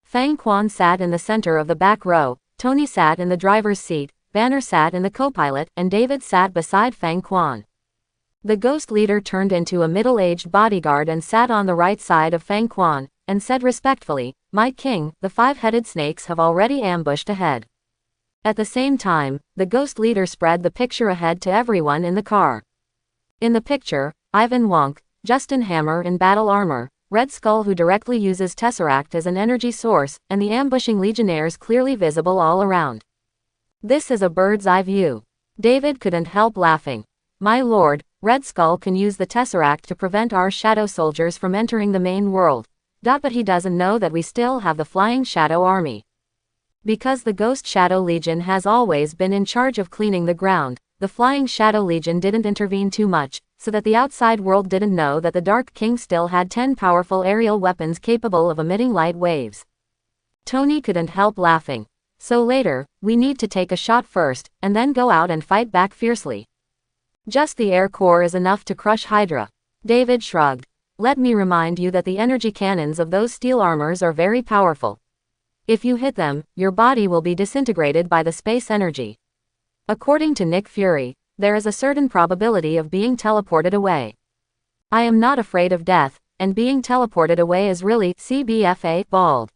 Fang Quan sat in the center of the back row, Tony sat in the driver's seat, Banner sat in the co-pilot, and David sat beside Fang Quan. The ghost leader turned into a middle-aged bodyguard and sat on the right side of Fang Quan, and said respectfully, My king, the five-headed snakes have already ambushed ahead. At the same time, the ghost leader spread the picture ahead to everyone in the car. In the picture, Ivan Wonk, Justin Hammer in battle armor, Red Skull who directly uses Tesseract as an energy source, and the ambushing legionnaires clearly visible all around. This is a bird's eye view. David couldn't help laughing. My lord, Red Skull can use the Tesseract to prevent our shadow soldiers from entering the main world. But he doesn't know that we still have the Flying Shadow Army. Because the Ghost Shadow Legion has always been in charge of cleaning the ground, the Flying Shadow Legion didn't intervene too much, so that the outside world didn't know that the Dark King still had 10 powerful aerial weapons capable of emitting light waves. Tony couldn't help laughing. So later, we need to take a shot first, and then go out and fight back fiercely. Just the Air Corps is enough to crush Hydra. David shrugged. Let me remind you that the energy cannons of those steel armors are very powerful. If you hit them, your body will be disintegrated by the space energy. According to Nick Fury, there is a certain probability of being teleported away. I am not afraid of death, and being teleported away is really CBFA bald.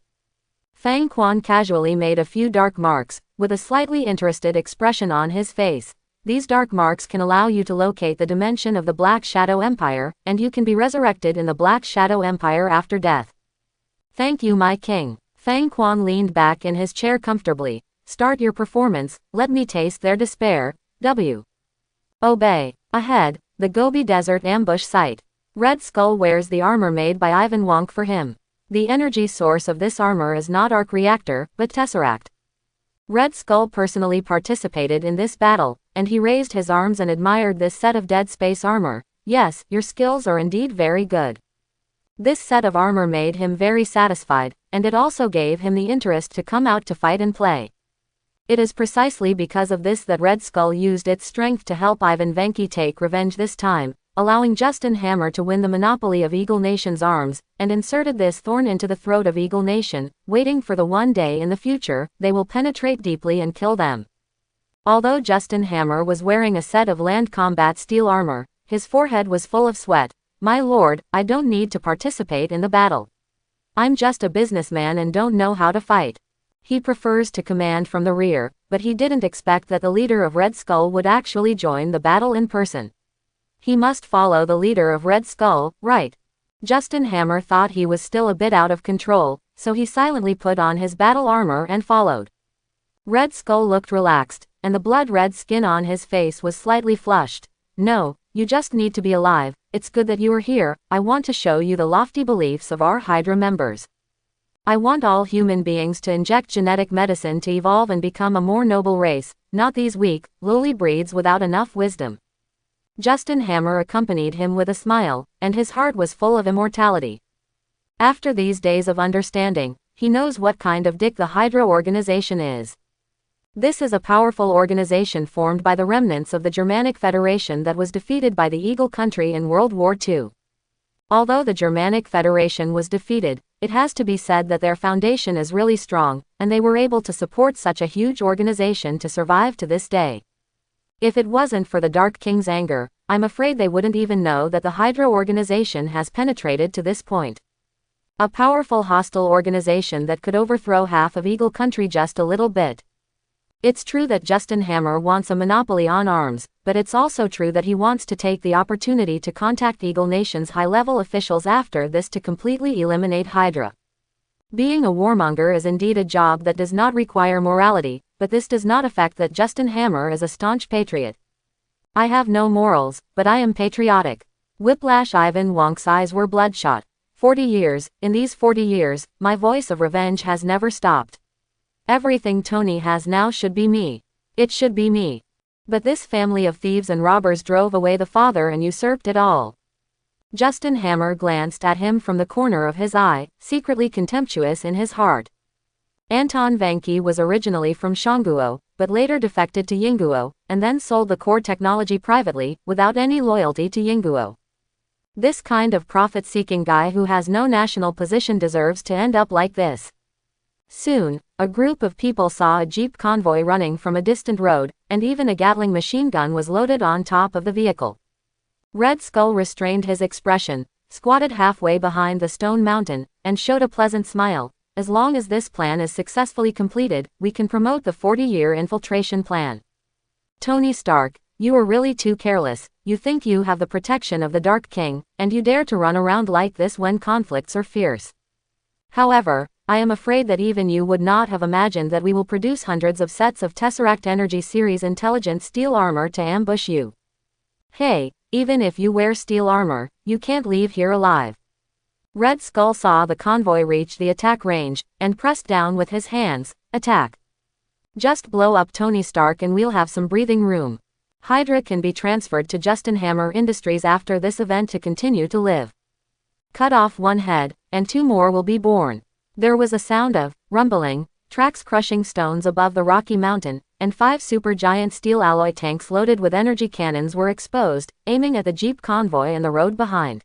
Fang Quan casually made a few dark marks, with a slightly interested expression on his face. These dark marks can allow you to locate the dimension of the Black Shadow Empire, and you can be resurrected in the Black Shadow Empire after death. Thank you, my king. Fang Quan leaned back in his chair comfortably. Start your performance, let me taste their despair. Obey. Ahead, the Gobi Desert ambush site. Red Skull wears the armor made by Ivan Wonk for him. The energy source of this armor is not arc reactor, but Tesseract. Red Skull personally participated in this battle, and he raised his arms and admired this set of Dead Space armor. Yes, your skills are indeed very good. This set of armor made him very satisfied, and it also gave him the interest to come out to fight and play. It is precisely because of this that Red Skull used its strength to help Ivan Venki take revenge this time, allowing Justin Hammer to win the monopoly of Eagle Nation's arms, and inserted this thorn into the throat of Eagle Nation, waiting for the one day in the future, they will penetrate deeply and kill them. Although Justin Hammer was wearing a set of land combat steel armor, his forehead was full of sweat. My lord, I don't need to participate in the battle. I'm just a businessman and don't know how to fight. He prefers to command from the rear, but he didn't expect that the leader of Red Skull would actually join the battle in person. He must follow the leader of Red Skull, right? Justin Hammer thought he was still a bit out of control, so he silently put on his battle armor and followed. Red Skull looked relaxed, and the blood-red skin on his face was slightly flushed. No, you just need to be alive. It's good that you are here. I want to show you the lofty beliefs of our Hydra members. I want all human beings to inject genetic medicine to evolve and become a more noble race, not these weak, lowly breeds without enough wisdom. Justin Hammer accompanied him with a smile, and his heart was full of immortality. After these days of understanding, he knows what kind of dick the Hydra organization is. This is a powerful organization formed by the remnants of the Germanic Federation that was defeated by the Eagle Country in World War II. Although the Germanic Federation was defeated, it has to be said that their foundation is really strong, and they were able to support such a huge organization to survive to this day. If it wasn't for the Dark King's anger, I'm afraid they wouldn't even know that the Hydra organization has penetrated to this point. A powerful hostile organization that could overthrow half of Eagle Country just a little bit. It's true that Justin Hammer wants a monopoly on arms, but it's also true that he wants to take the opportunity to contact Eagle Nation's high-level officials after this to completely eliminate Hydra. Being a warmonger is indeed a job that does not require morality, but this does not affect that Justin Hammer is a staunch patriot. I have no morals, but I am patriotic. Whiplash Ivan Wonk's eyes were bloodshot. 40 years, in these 40 years, my voice of revenge has never stopped. Everything Tony has now should be me. It should be me. But this family of thieves and robbers drove away the father and usurped it all. Justin Hammer glanced at him from the corner of his eye, secretly contemptuous in his heart. Anton Vanke was originally from Shonguo, but later defected to Yinguo, and then sold the core technology privately, without any loyalty to Yinguo. This kind of profit-seeking guy who has no national position deserves to end up like this. Soon, a group of people saw a jeep convoy running from a distant road, and even a Gatling machine gun was loaded on top of the vehicle. Red Skull restrained his expression, squatted halfway behind the stone mountain, and showed a pleasant smile. As long as this plan is successfully completed, we can promote the 40-year infiltration plan. Tony Stark, you are really too careless. You think you have the protection of the Dark King, and you dare to run around like this when conflicts are fierce. However, I am afraid that even you would not have imagined that we will produce hundreds of sets of Tesseract Energy Series intelligent steel armor to ambush you. Hey, even if you wear steel armor, you can't leave here alive. Red Skull saw the convoy reach the attack range, and pressed down with his hands. Attack. Just blow up Tony Stark and we'll have some breathing room. Hydra can be transferred to Justin Hammer Industries after this event to continue to live. Cut off one head, and 2 more will be born. There was a sound of rumbling, tracks crushing stones above the rocky mountain, and 5 supergiant steel alloy tanks loaded with energy cannons were exposed, aiming at the jeep convoy and the road behind.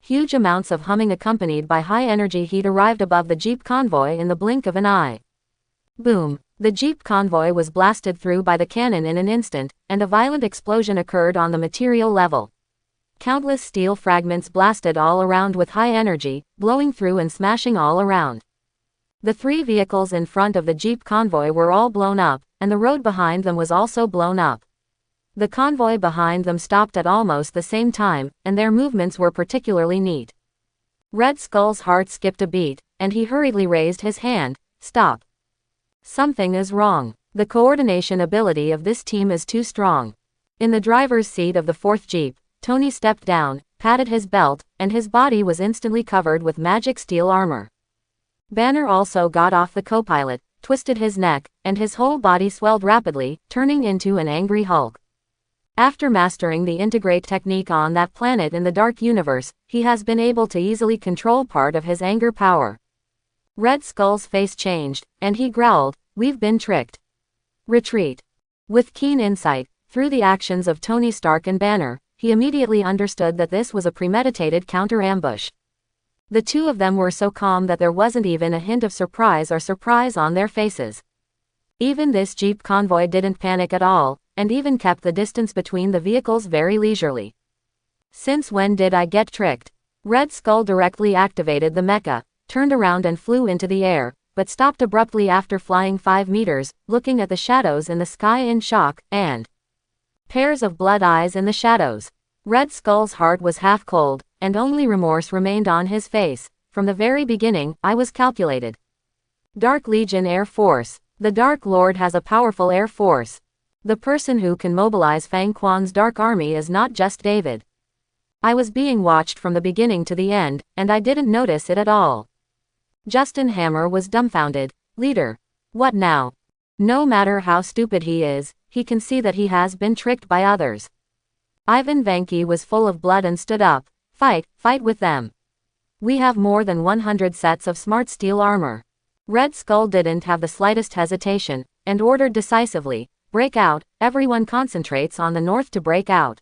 Huge amounts of humming accompanied by high-energy heat arrived above the jeep convoy in the blink of an eye. Boom! The jeep convoy was blasted through by the cannon in an instant, and a violent explosion occurred on the material level. Countless steel fragments blasted all around with high energy, blowing through and smashing all around. The 3 vehicles in front of the jeep convoy were all blown up, and the road behind them was also blown up. The convoy behind them stopped at almost the same time, and their movements were particularly neat. Red Skull's heart skipped a beat, and he hurriedly raised his hand. Stop. Something is wrong. The coordination ability of this team is too strong. In the driver's seat of the 4th jeep, Tony stepped down, patted his belt, and his body was instantly covered with magic steel armor. Banner also got off the co-pilot, twisted his neck, and his whole body swelled rapidly, turning into an angry Hulk. After mastering the integrate technique on that planet in the Dark Universe, he has been able to easily control part of his anger power. Red Skull's face changed, and he growled, "We've been tricked. Retreat." With keen insight, through the actions of Tony Stark and Banner, he immediately understood that this was a premeditated counter-ambush. The 2 of them were so calm that there wasn't even a hint of surprise on their faces. Even this jeep convoy didn't panic at all, and even kept the distance between the vehicles very leisurely. Since when did I get tricked? Red Skull directly activated the mecha, turned around and flew into the air, but stopped abruptly after flying 5 meters, looking at the shadows in the sky in shock, and pairs of blood eyes in the shadows. Red Skull's heart was half cold, and only remorse remained on his face. From the very beginning, I was calculated. Dark Legion Air Force. The Dark Lord has a powerful air force. The person who can mobilize Fang Quan's Dark Army is not just David. I was being watched from the beginning to the end, and I didn't notice it at all. Justin Hammer was dumbfounded. Leader. What now? No matter how stupid he is, he can see that he has been tricked by others. Ivan Vanki was full of blood and stood up. Fight with them. We have more than 100 sets of smart steel armor. Red Skull didn't have the slightest hesitation, and ordered decisively, break out. Everyone concentrates on the north to break out.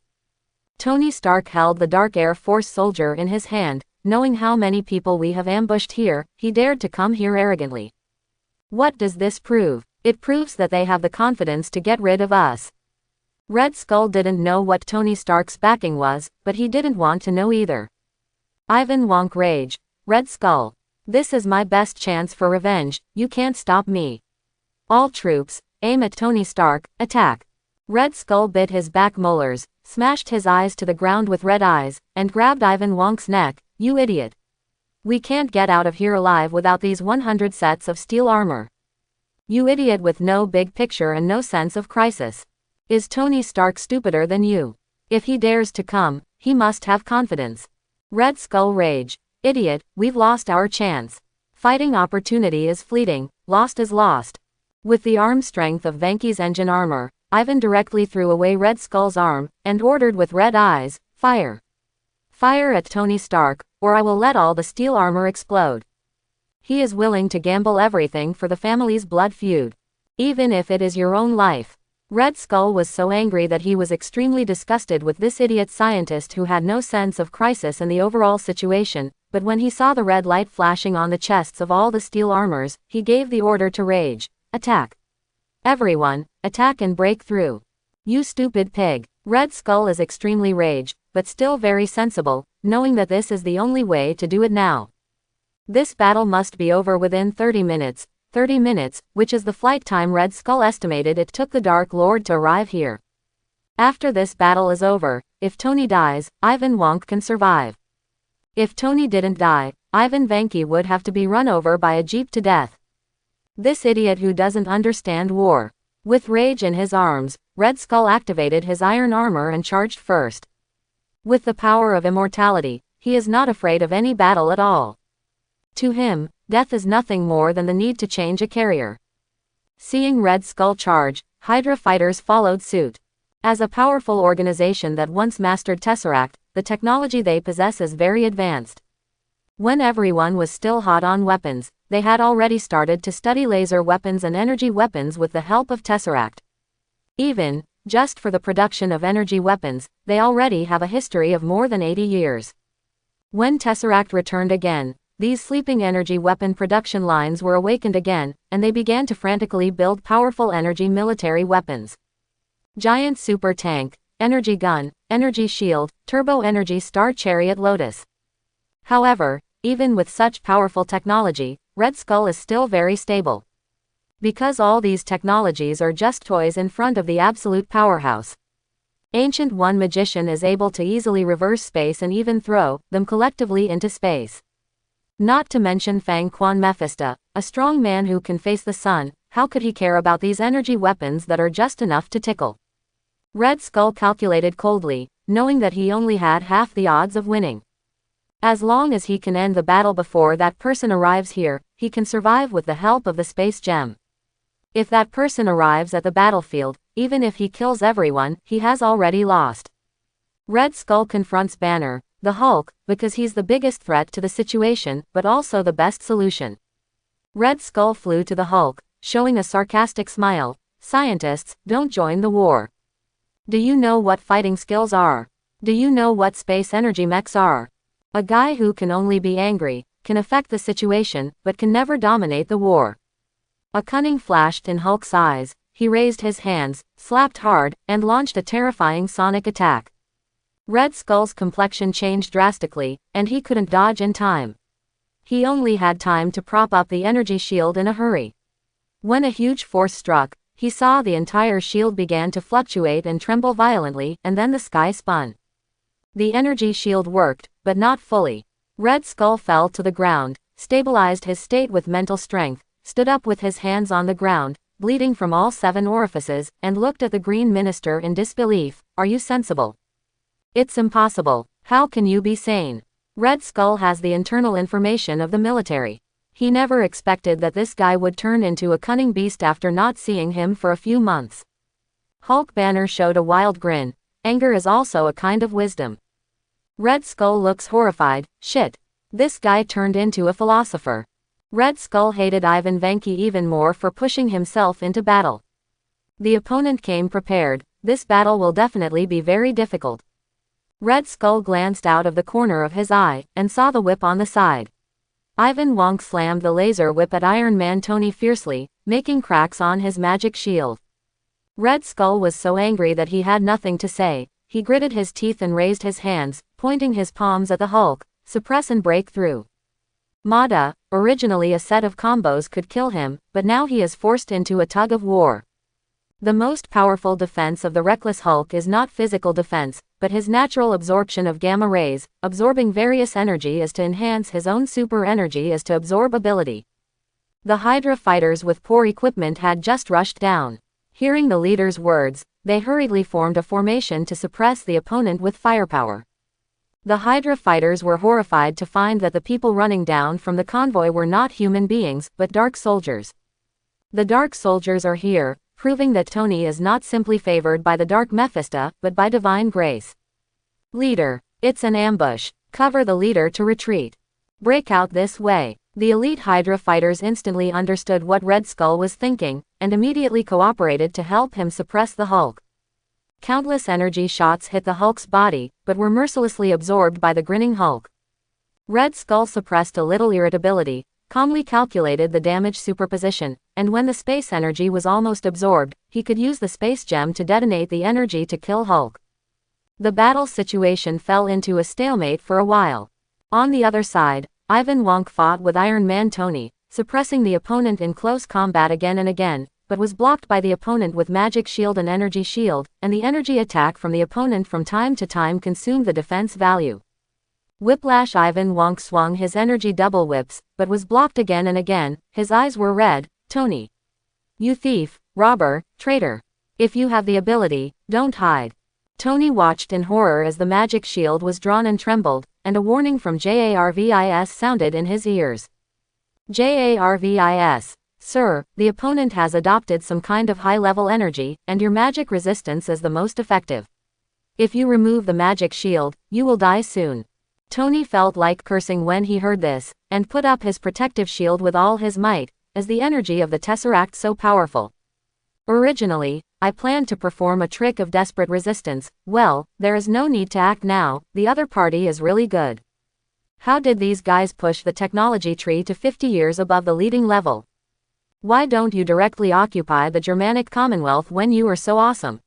Tony Stark held the Dark Air Force soldier in his hand. Knowing how many people we have ambushed here, he dared to come here arrogantly. What does this prove? It proves that they have the confidence to get rid of us. Red Skull didn't know what Tony Stark's backing was, but he didn't want to know either. Ivan Wonk rage. Red Skull. This is my best chance for revenge, you can't stop me. All troops, aim at Tony Stark, attack. Red Skull bit his back molars, smashed his eyes to the ground with red eyes, and grabbed Ivan Wonk's neck. You idiot. We can't get out of here alive without these 100 sets of steel armor. You idiot with no big picture and no sense of crisis. Is Tony Stark stupider than you? If he dares to come, he must have confidence. Red Skull rage. Idiot, we've lost our chance. Fighting opportunity is fleeting, lost is lost. With the arm strength of Vanki's engine armor, Ivan directly threw away Red Skull's arm, and ordered with red eyes, fire. Fire at Tony Stark, or I will let all the steel armor explode. He is willing to gamble everything for the family's blood feud. Even if it is your own life. Red Skull was so angry that he was extremely disgusted with this idiot scientist who had no sense of crisis in the overall situation, but when he saw the red light flashing on the chests of all the steel armors, he gave the order to rage. Attack. Everyone, attack and break through. You stupid pig. Red Skull is extremely rage, but still very sensible, knowing that this is the only way to do it now. This battle must be over within 30 minutes, which is the flight time Red Skull estimated it took the Dark Lord to arrive here. After this battle is over, if Tony dies, Ivan Wonk can survive. If Tony didn't die, Ivan Vanki would have to be run over by a jeep to death. This idiot who doesn't understand war. With rage in his arms, Red Skull activated his iron armor and charged first. With the power of immortality, he is not afraid of any battle at all. To him, death is nothing more than the need to change a carrier. Seeing Red Skull charge, Hydra fighters followed suit. As a powerful organization that once mastered Tesseract, the technology they possess is very advanced. When everyone was still hot on weapons, they had already started to study laser weapons and energy weapons with the help of Tesseract. Even, just for the production of energy weapons, they already have a history of more than 80 years. When Tesseract returned again, these sleeping energy weapon production lines were awakened again, and they began to frantically build powerful energy military weapons. Giant super tank, energy gun, energy shield, turbo energy star chariot lotus. However, even with such powerful technology, Red Skull is still very stable. Because all these technologies are just toys in front of the absolute powerhouse. Ancient One magician is able to easily reverse space and even throw them collectively into space. Not to mention Fang Quan Mephisto, a strong man who can face the sun. How could he care about these energy weapons that are just enough to tickle? Red Skull calculated coldly, knowing that he only had half the odds of winning. As long as he can end the battle before that person arrives here, he can survive with the help of the space gem. If that person arrives at the battlefield, even if he kills everyone, he has already lost. Red Skull confronts Banner, the Hulk, because he's the biggest threat to the situation, but also the best solution. Red Skull flew to the Hulk, showing a sarcastic smile. Scientists, don't join the war. Do you know what fighting skills are? Do you know what space energy mechs are? A guy who can only be angry, can affect the situation, but can never dominate the war. A cunning flashed in Hulk's eyes. He raised his hands, slapped hard, and launched a terrifying sonic attack. Red Skull's complexion changed drastically, and he couldn't dodge in time. He only had time to prop up the energy shield in a hurry. When a huge force struck, he saw the entire shield began to fluctuate and tremble violently, and then the sky spun. The energy shield worked, but not fully. Red Skull fell to the ground, stabilized his state with mental strength, stood up with his hands on the ground, bleeding from all 7 orifices, and looked at the Green Minister in disbelief. Are you sensible? It's impossible. How can you be sane? Red Skull has the internal information of the military. He never expected that this guy would turn into a cunning beast after not seeing him for a few months. Hulk Banner showed a wild grin. Anger is also a kind of wisdom. Red Skull looks horrified. Shit. This guy turned into a philosopher. Red Skull hated Ivan Vanki even more for pushing himself into battle. The opponent came prepared. This battle will definitely be very difficult. Red Skull glanced out of the corner of his eye, and saw the whip on the side. Ivan Wonk slammed the laser whip at Iron Man Tony fiercely, making cracks on his magic shield. Red Skull was so angry that he had nothing to say. He gritted his teeth and raised his hands, pointing his palms at the Hulk. Suppress and break through. Mada, originally a set of combos could kill him, but now he is forced into a tug of war. The most powerful defense of the Reckless Hulk is not physical defense, but his natural absorption of gamma rays. Absorbing various energy is to enhance his own super energy is to absorb ability. The Hydra fighters with poor equipment had just rushed down. Hearing the leader's words, they hurriedly formed a formation to suppress the opponent with firepower. The Hydra fighters were horrified to find that the people running down from the convoy were not human beings, but Dark Soldiers. The Dark Soldiers are here, proving that Tony is not simply favored by the Dark Mephisto, but by divine grace. Leader, it's an ambush. Cover the leader to retreat. Break out this way. The elite Hydra fighters instantly understood what Red Skull was thinking, and immediately cooperated to help him suppress the Hulk. Countless energy shots hit the Hulk's body, but were mercilessly absorbed by the grinning Hulk. Red Skull suppressed a little irritability, calmly calculated the damage superposition, and when the space energy was almost absorbed, he could use the space gem to detonate the energy to kill Hulk. The battle situation fell into a stalemate for a while. On the other side, Ivan Wonk fought with Iron Man Tony, suppressing the opponent in close combat again and again, but was blocked by the opponent with Magic Shield and Energy Shield, and the energy attack from the opponent from time to time consumed the defense value. Whiplash Ivan Wonk swung his energy double whips, but was blocked again and again. His eyes were red. Tony. You thief, robber, traitor. If you have the ability, don't hide. Tony watched in horror as the magic shield was drawn and trembled, and a warning from JARVIS sounded in his ears. JARVIS. Sir, the opponent has adopted some kind of high-level energy, and your magic resistance is the most effective. If you remove the magic shield, you will die soon. Tony felt like cursing when he heard this, and put up his protective shield with all his might, as the energy of the Tesseract so powerful. Originally, I planned to perform a trick of desperate resistance. Well, there is no need to act now, the other party is really good. How did these guys push the technology tree to 50 years above the leading level? Why don't you directly occupy the Germanic Commonwealth when you are so awesome?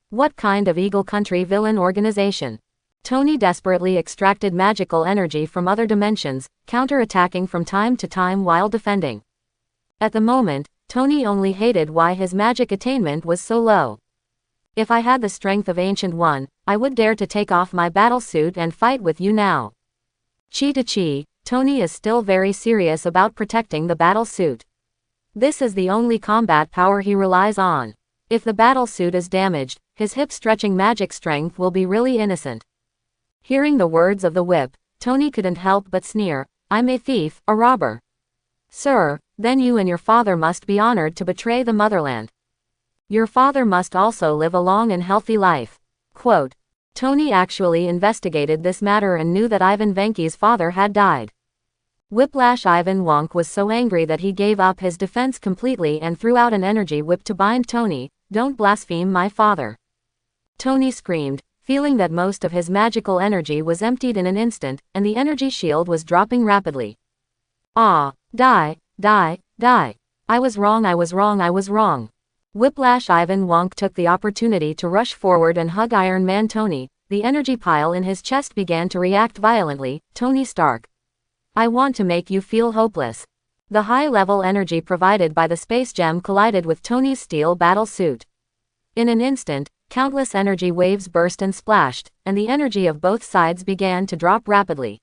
What kind of Eagle Country villain organization? Tony desperately extracted magical energy from other dimensions, counter-attacking from time to time while defending. At the moment, Tony only hated why his magic attainment was so low. If I had the strength of Ancient One, I would dare to take off my battle suit and fight with you now. Chi to chi, Tony is still very serious about protecting the battle suit. This is the only combat power he relies on. If the battle suit is damaged, his hip-stretching magic strength will be really innocent. Hearing the words of the whip, Tony couldn't help but sneer. I'm a thief, a robber. Sir, then you and your father must be honored to betray the motherland. Your father must also live a long and healthy life. Quote. Tony actually investigated this matter and knew that Ivan Vanki's father had died. Whiplash Ivan Wonk was so angry that he gave up his defense completely and threw out an energy whip to bind Tony. Don't blaspheme my father. Tony screamed, feeling that most of his magical energy was emptied in an instant, and the energy shield was dropping rapidly. Ah, die, die, die. I was wrong, I was wrong, I was wrong. Whiplash Ivan Wonk took the opportunity to rush forward and hug Iron Man Tony. The energy pile in his chest began to react violently. Tony Stark. I want to make you feel hopeless. The high-level energy provided by the space gem collided with Tony's steel battle suit. In an instant, countless energy waves burst and splashed, and the energy of both sides began to drop rapidly.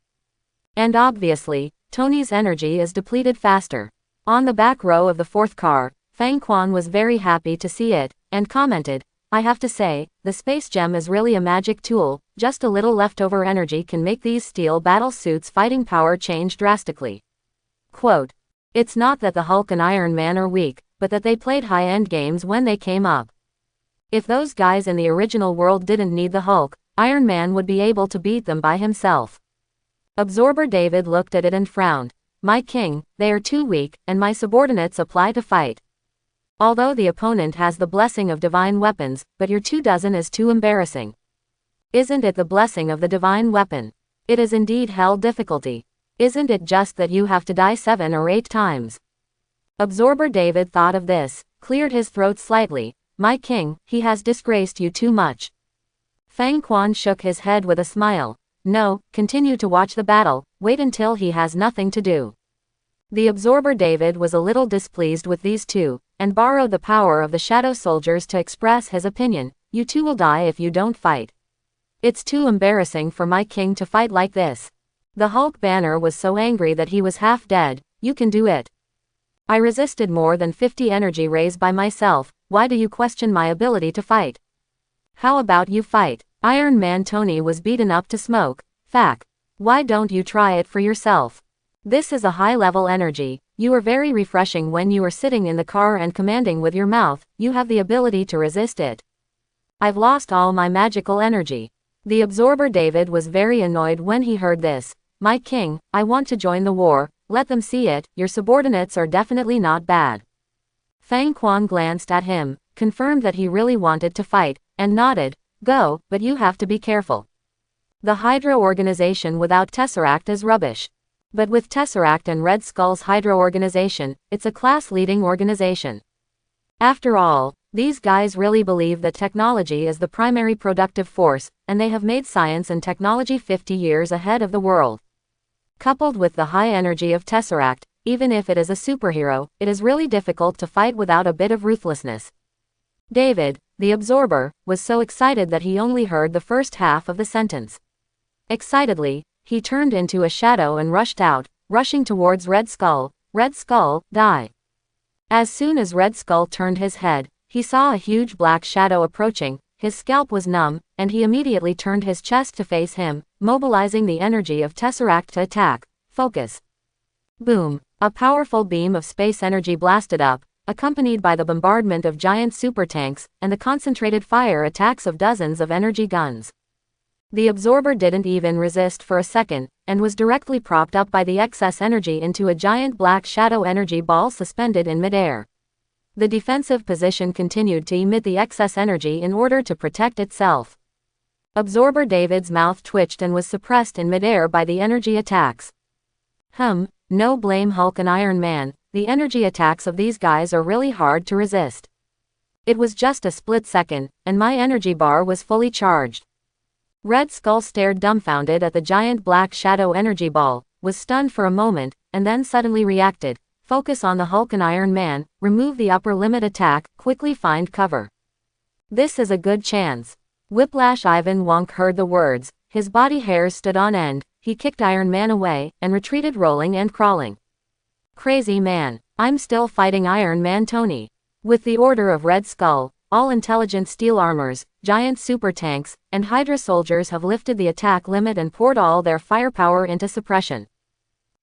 And obviously, Tony's energy is depleted faster. On the back row of the fourth car, Fang Quan was very happy to see it, and commented, I have to say, the space gem is really a magic tool. Just a little leftover energy can make these steel battle suits' fighting power change drastically. Quote. It's not that the Hulk and Iron Man are weak, but that they played high-end games when they came up. If those guys in the original world didn't need the Hulk, Iron Man would be able to beat them by himself. Absorber David looked at it and frowned. My king, they are too weak, and my subordinates apply to fight. Although the opponent has the blessing of divine weapons, but your 24 is too embarrassing. Isn't it the blessing of the divine weapon? It is indeed hell difficulty. Isn't it just that you have to die 7 or 8 times? Absorber David thought of this, cleared his throat slightly. My king, he has disgraced you too much. Fang Quan shook his head with a smile. No, continue to watch the battle, wait until he has nothing to do. The Absorber David was a little displeased with these two, and borrowed the power of the shadow soldiers to express his opinion. You two will die if you don't fight. It's too embarrassing for my king to fight like this. The Hulk banner was so angry that he was half dead. You can do it. I resisted more than 50 energy rays by myself. Why do you question my ability to fight? How about you fight? Iron Man Tony was beaten up to smoke. Fact. Why don't you try it for yourself? This is a high-level energy. You are very refreshing when you are sitting in the car and commanding with your mouth. You have the ability to resist it. I've lost all my magical energy. The Absorber David was very annoyed when he heard this. My king, I want to join the war. Let them see it. Your subordinates are definitely not bad. Fang Quan glanced at him, confirmed that he really wanted to fight, and nodded. Go, but you have to be careful. The Hydra organization without Tesseract is rubbish. But with Tesseract and Red Skull's Hydra organization, it's a class-leading organization. After all, these guys really believe that technology is the primary productive force, and they have made science and technology 50 years ahead of the world. Coupled with the high energy of Tesseract, even if it is a superhero, it is really difficult to fight without a bit of ruthlessness. David, the Absorber, was so excited that he only heard the first half of the sentence. Excitedly, he turned into a shadow and rushed out, rushing towards Red Skull. Red Skull, die. As soon as Red Skull turned his head, he saw a huge black shadow approaching. His scalp was numb, and he immediately turned his chest to face him, mobilizing the energy of Tesseract to attack. Focus. Boom. A powerful beam of space energy blasted up, accompanied by the bombardment of giant super tanks, and the concentrated fire attacks of dozens of energy guns. The Absorber didn't even resist for a second, and was directly propped up by the excess energy into a giant black shadow energy ball suspended in midair. The defensive position continued to emit the excess energy in order to protect itself. Absorber David's mouth twitched and was suppressed in midair by the energy attacks. No blame Hulk and Iron Man, the energy attacks of these guys are really hard to resist. It was just a split second, and my energy bar was fully charged. Red Skull stared dumbfounded at the giant black shadow energy ball, was stunned for a moment, and then suddenly reacted. Focus on the Hulk and Iron Man, remove the upper limit attack, quickly find cover. This is a good chance. Whiplash Ivan Wonk heard the words, his body hairs stood on end, he kicked Iron Man away, and retreated rolling and crawling. Crazy man, I'm still fighting Iron Man Tony. With the order of Red Skull, all intelligent steel armors, giant super tanks, and Hydra soldiers have lifted the attack limit and poured all their firepower into suppression.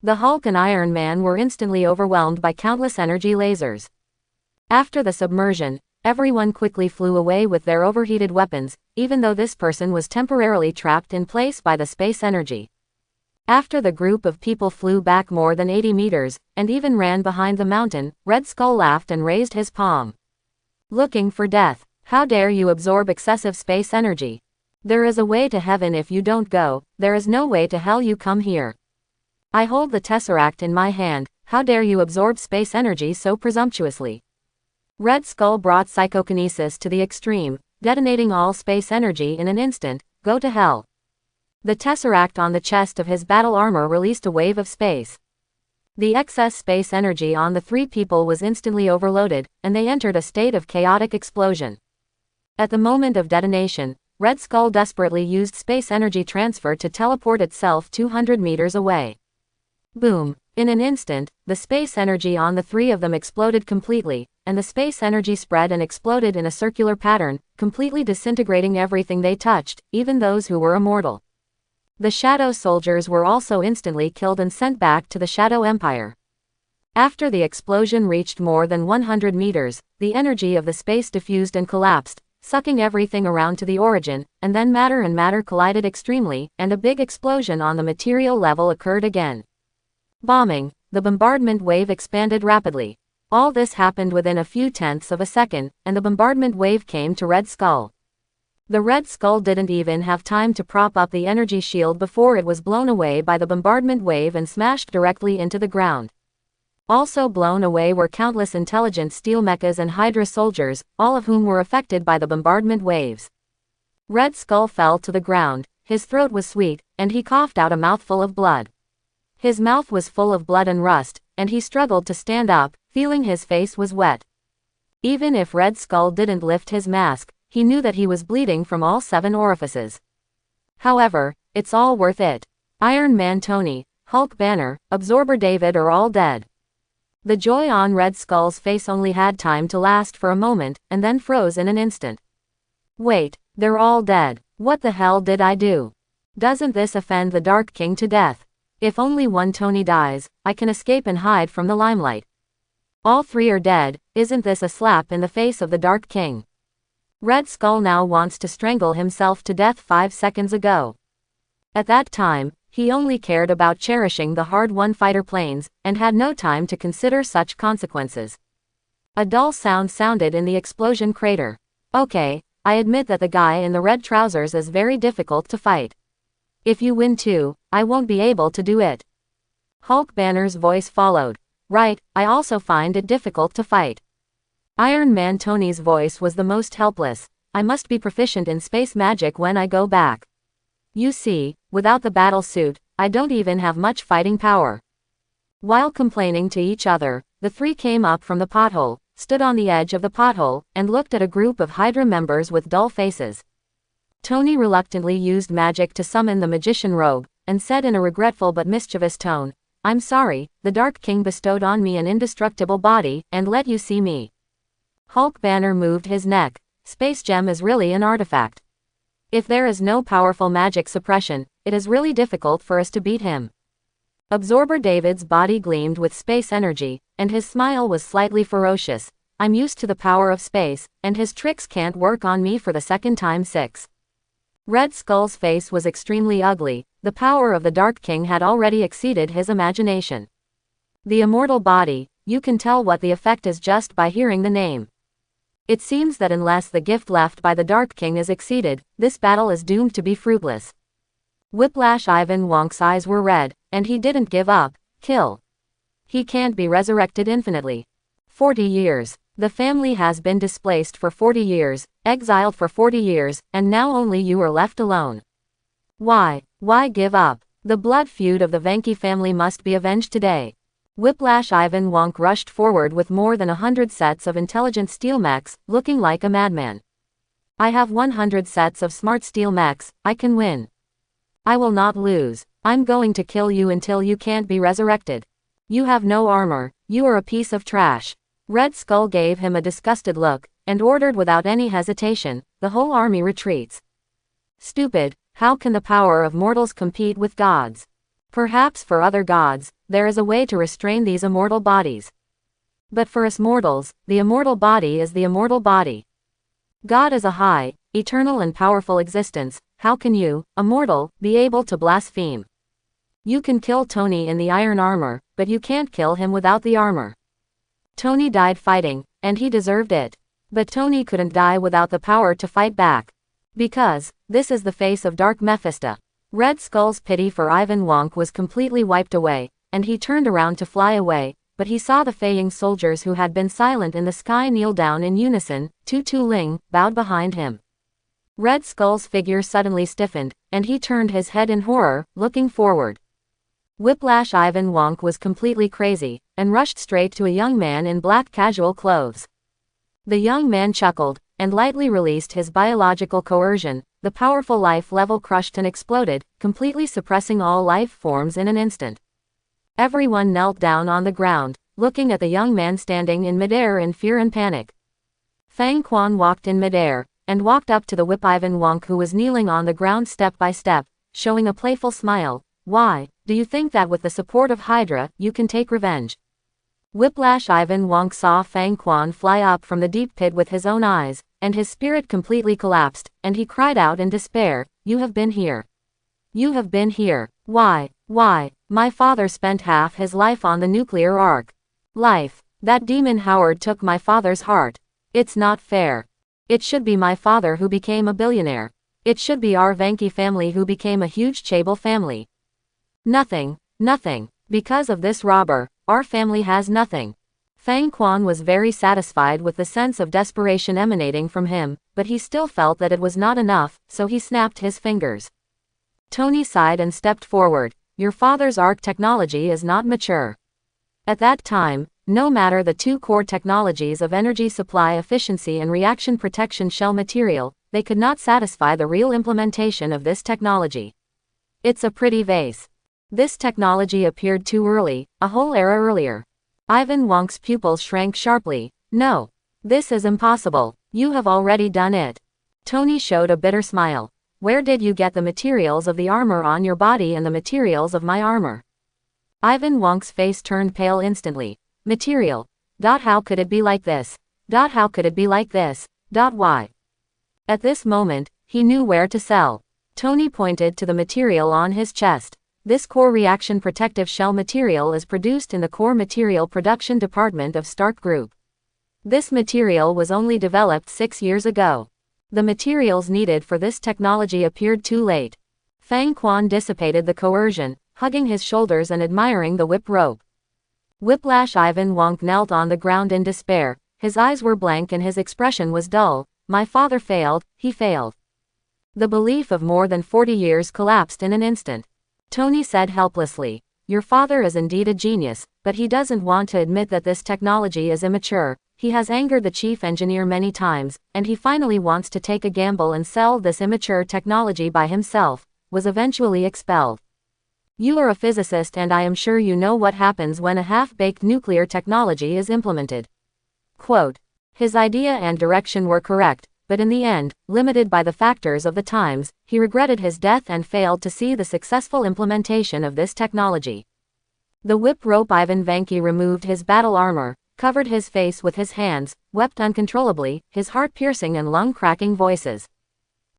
The Hulk and Iron Man were instantly overwhelmed by countless energy lasers. After the submersion, everyone quickly flew away with their overheated weapons, even though this person was temporarily trapped in place by the space energy. After the group of people flew back more than 80 meters, and even ran behind the mountain, Red Skull laughed and raised his palm. Looking for death. How dare you absorb excessive space energy? There is a way to heaven if you don't go, there is no way to hell you come here. I hold the Tesseract in my hand, how dare you absorb space energy so presumptuously? Red Skull brought psychokinesis to the extreme, detonating all space energy in an instant. Go to hell. The Tesseract on the chest of his battle armor released a wave of space. The excess space energy on the three people was instantly overloaded, and they entered a state of chaotic explosion. At the moment of detonation, Red Skull desperately used space energy transfer to teleport itself 200 meters away. Boom. In an instant, the space energy on the three of them exploded completely, and the space energy spread and exploded in a circular pattern, completely disintegrating everything they touched, even those who were immortal. The Shadow soldiers were also instantly killed and sent back to the Shadow Empire. After the explosion reached more than 100 meters, the energy of the space diffused and collapsed, sucking everything around to the origin, and then matter and matter collided extremely, and a big explosion on the material level occurred again. Bombing, the bombardment wave expanded rapidly. All this happened within a few tenths of a second, and the bombardment wave came to Red Skull. The Red Skull didn't even have time to prop up the energy shield before it was blown away by the bombardment wave and smashed directly into the ground. Also blown away were countless intelligent steel mechas and Hydra soldiers, all of whom were affected by the bombardment waves. Red Skull fell to the ground, his throat was sweet, and he coughed out a mouthful of blood. His mouth was full of blood and rust, and he struggled to stand up, feeling his face was wet. Even if Red Skull didn't lift his mask, he knew that he was bleeding from all 7 orifices. However, it's all worth it. Iron Man Tony, Hulk Banner, Absorber David are all dead. The joy on Red Skull's face only had time to last for a moment, and then froze in an instant. Wait, they're all dead. What the hell did I do? Doesn't this offend the Dark King to death? If only one Tony dies, I can escape and hide from the limelight. All 3 are dead. Isn't this a slap in the face of the Dark King? Red Skull now wants to strangle himself to death 5 seconds ago. At that time, he only cared about cherishing the hard-won fighter planes, and had no time to consider such consequences. A dull sound sounded in the explosion crater. Okay, I admit that the guy in the red trousers is very difficult to fight. If you win too, I won't be able to do it. Hulk Banner's voice followed. Right, I also find it difficult to fight. Iron Man Tony's voice was the most helpless. I must be proficient in space magic when I go back. You see, without the battle suit, I don't even have much fighting power. While complaining to each other, the 3 came up from the pothole, stood on the edge of the pothole, and looked at a group of Hydra members with dull faces. Tony reluctantly used magic to summon the magician rogue, and said in a regretful but mischievous tone, "I'm sorry, the Dark King bestowed on me an indestructible body, and let you see me." Hulk Banner moved his neck. Space Gem is really an artifact. If there is no powerful magic suppression, it is really difficult for us to beat him. Absorber David's body gleamed with space energy, and his smile was slightly ferocious. I'm used to the power of space, and his tricks can't work on me for the second time 6. Red Skull's face was extremely ugly. The power of the Dark King had already exceeded his imagination. The immortal body, you can tell what the effect is just by hearing the name. It seems that unless the gift left by the Dark King is exceeded, this battle is doomed to be fruitless. Whiplash Ivan Wonk's eyes were red, and he didn't give up. Kill. He can't be resurrected infinitely. 40 years. The family has been displaced for 40 years, exiled for 40 years, and now only you are left alone. Why give up? The blood feud of the Venki family must be avenged today. Whiplash Ivan Wonk rushed forward with more than 100 sets of intelligent steel mechs, looking like a madman. I have 100 sets of smart steel mechs, I can win. I will not lose. I'm going to kill you until you can't be resurrected. You have no armor, you are a piece of trash. Red Skull gave him a disgusted look, and ordered without any hesitation, the whole army retreats. Stupid, how can the power of mortals compete with gods? Perhaps for other gods, there is a way to restrain these immortal bodies. But for us mortals, the immortal body is the immortal body. God is a high, eternal and powerful existence. How can you, a mortal, be able to blaspheme? You can kill Tony in the iron armor, but you can't kill him without the armor. Tony died fighting, and he deserved it. But Tony couldn't die without the power to fight back. Because, this is the face of Dark Mephisto. Red Skull's pity for Ivan Wonk was completely wiped away, and he turned around to fly away, but he saw the Feiying soldiers who had been silent in the sky kneel down in unison. Tu Ling bowed behind him. Red Skull's figure suddenly stiffened, and he turned his head in horror, looking forward. Whiplash Ivan Wonk was completely crazy, and rushed straight to a young man in black casual clothes. The young man chuckled, and lightly released his biological coercion. The powerful life level crushed and exploded, completely suppressing all life forms in an instant. Everyone knelt down on the ground, looking at the young man standing in midair in fear and panic. Fang Quan walked in midair, and walked up to the Whip Ivan Wonk who was kneeling on the ground step by step, showing a playful smile. Why, do you think that with the support of Hydra, you can take revenge? Whiplash. Ivan Wonk saw Fang Quan fly up from the deep pit with his own eyes, and his spirit completely collapsed, and he cried out in despair, "You have been here. You have been here. Why? My father spent half his life on the nuclear arc. Life. That demon Howard took my father's heart. It's not fair. It should be my father who became a billionaire. It should be our Vanki family who became a huge Chable family. Nothing. Because of this robber, our family has nothing." Fang Quan was very satisfied with the sense of desperation emanating from him, but he still felt that it was not enough, so he snapped his fingers. Tony sighed and stepped forward. "Your father's arc technology is not mature." At that time, no matter the two core technologies of energy supply efficiency and reaction protection shell material, they could not satisfy the real implementation of this technology. "It's a pretty vase. This technology appeared too early, a whole era earlier." Ivan Wonk's pupils shrank sharply. "No. This is impossible. You have already done it." Tony showed a bitter smile. "Where did you get the materials of the armor on your body and the materials of my armor?" Ivan Wonk's face turned pale instantly. "Material. How could it be like this? How could it be like this? Why?" At this moment, he knew where to sell. Tony pointed to the material on his chest. "This core reaction protective shell material is produced in the core material production department of Stark Group. This material was only developed 6 years ago. The materials needed for this technology appeared too late." Fang Quan dissipated the coercion, hugging his shoulders and admiring the whip rope. Whiplash. Ivan Wonk knelt on the ground in despair. His eyes were blank and his expression was dull. "My father failed, he failed." The belief of more than 40 years collapsed in an instant. Tony said helplessly, "Your father is indeed a genius, but he doesn't want to admit that this technology is immature. He has angered the chief engineer many times, and he finally wants to take a gamble and sell this immature technology by himself," was eventually expelled. "You are a physicist and I am sure you know what happens when a half-baked nuclear technology is implemented." Quote. His idea and direction were correct, but in the end, limited by the factors of the times, he regretted his death and failed to see the successful implementation of this technology. The whip rope. Ivan Vanki removed his battle armor, covered his face with his hands, wept uncontrollably, his heart-piercing and lung-cracking voices.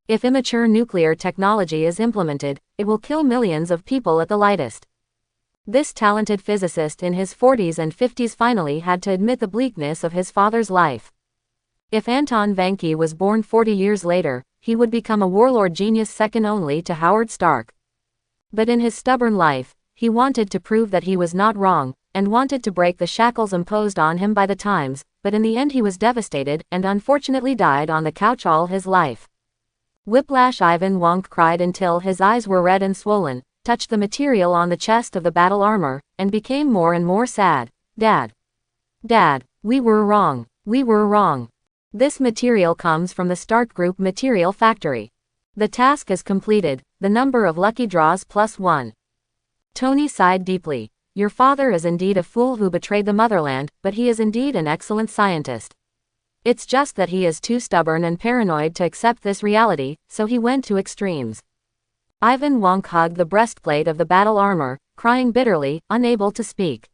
"If immature nuclear technology is implemented, it will kill millions of people at the lightest." This talented physicist in his 40s and 50s finally had to admit the bleakness of his father's life. If Anton Vanki was born 40 years later, he would become a warlord genius second only to Howard Stark. But in his stubborn life, he wanted to prove that he was not wrong, and wanted to break the shackles imposed on him by the times, but in the end he was devastated and unfortunately died on the couch all his life. Whiplash. Ivan Wonk cried until his eyes were red and swollen, touched the material on the chest of the battle armor, and became more and more sad. Dad, we were wrong. This material comes from the Stark Group material factory. The task is completed, the number of lucky draws +1. Tony sighed deeply. Your father is indeed a fool who betrayed the motherland, but he is indeed an excellent scientist. It's just that he is too stubborn and paranoid to accept this reality, so he went to extremes. Ivan Wonk hugged the breastplate of the battle armor, crying bitterly, unable to speak.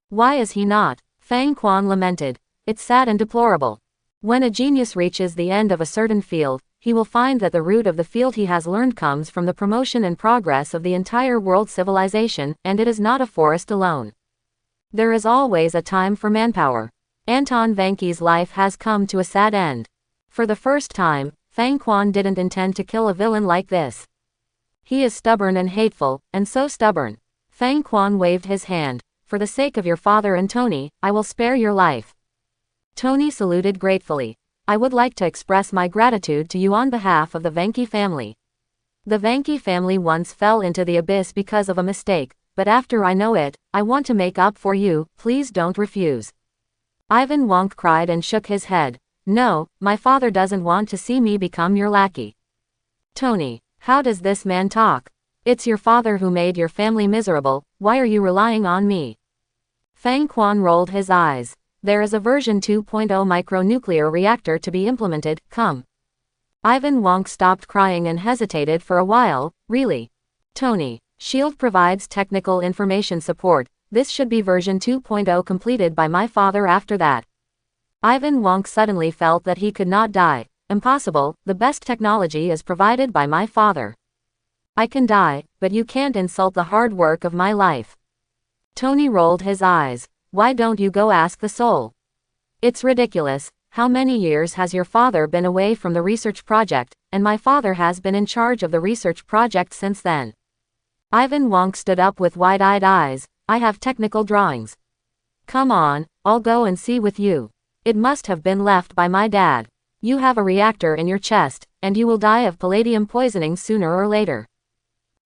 Why is he not? Fang Quan lamented. It's sad and deplorable. When a genius reaches the end of a certain field, he will find that the root of the field he has learned comes from the promotion and progress of the entire world civilization, and it is not a forest alone. There is always a time for manpower. Anton Vanki's life has come to a sad end. For the first time, Fang Quan didn't intend to kill a villain like this. He is stubborn and hateful, and so stubborn. Fang Quan waved his hand. For the sake of your father and Tony, I will spare your life. Tony saluted gratefully. I would like to express my gratitude to you on behalf of the Vanki family. The Vanki family once fell into the abyss because of a mistake, but after I know it, I want to make up for you, please don't refuse. Ivan Wonk cried and shook his head. No, my father doesn't want to see me become your lackey. Tony, how does this man talk? It's your father who made your family miserable, why are you relying on me? Fang Quan rolled his eyes. There is a version 2.0 micronuclear reactor to be implemented, come. Ivan Wonk stopped crying and hesitated for a while, really? Tony, SHIELD provides technical information support, This should be version 2.0 completed by my father after that. Ivan Wonk suddenly felt that he could not die. Impossible, the best technology is provided by my father. I can die, but you can't insult the hard work of my life. Tony rolled his eyes. Why don't you go ask the soul? It's ridiculous. How many years has your father been away from the research project, and my father has been in charge of the research project since then? Ivan Wonk stood up with wide-eyed eyes. I have technical drawings. Come on, I'll go and see with you. It must have been left by my dad. You have a reactor in your chest, and you will die of palladium poisoning sooner or later.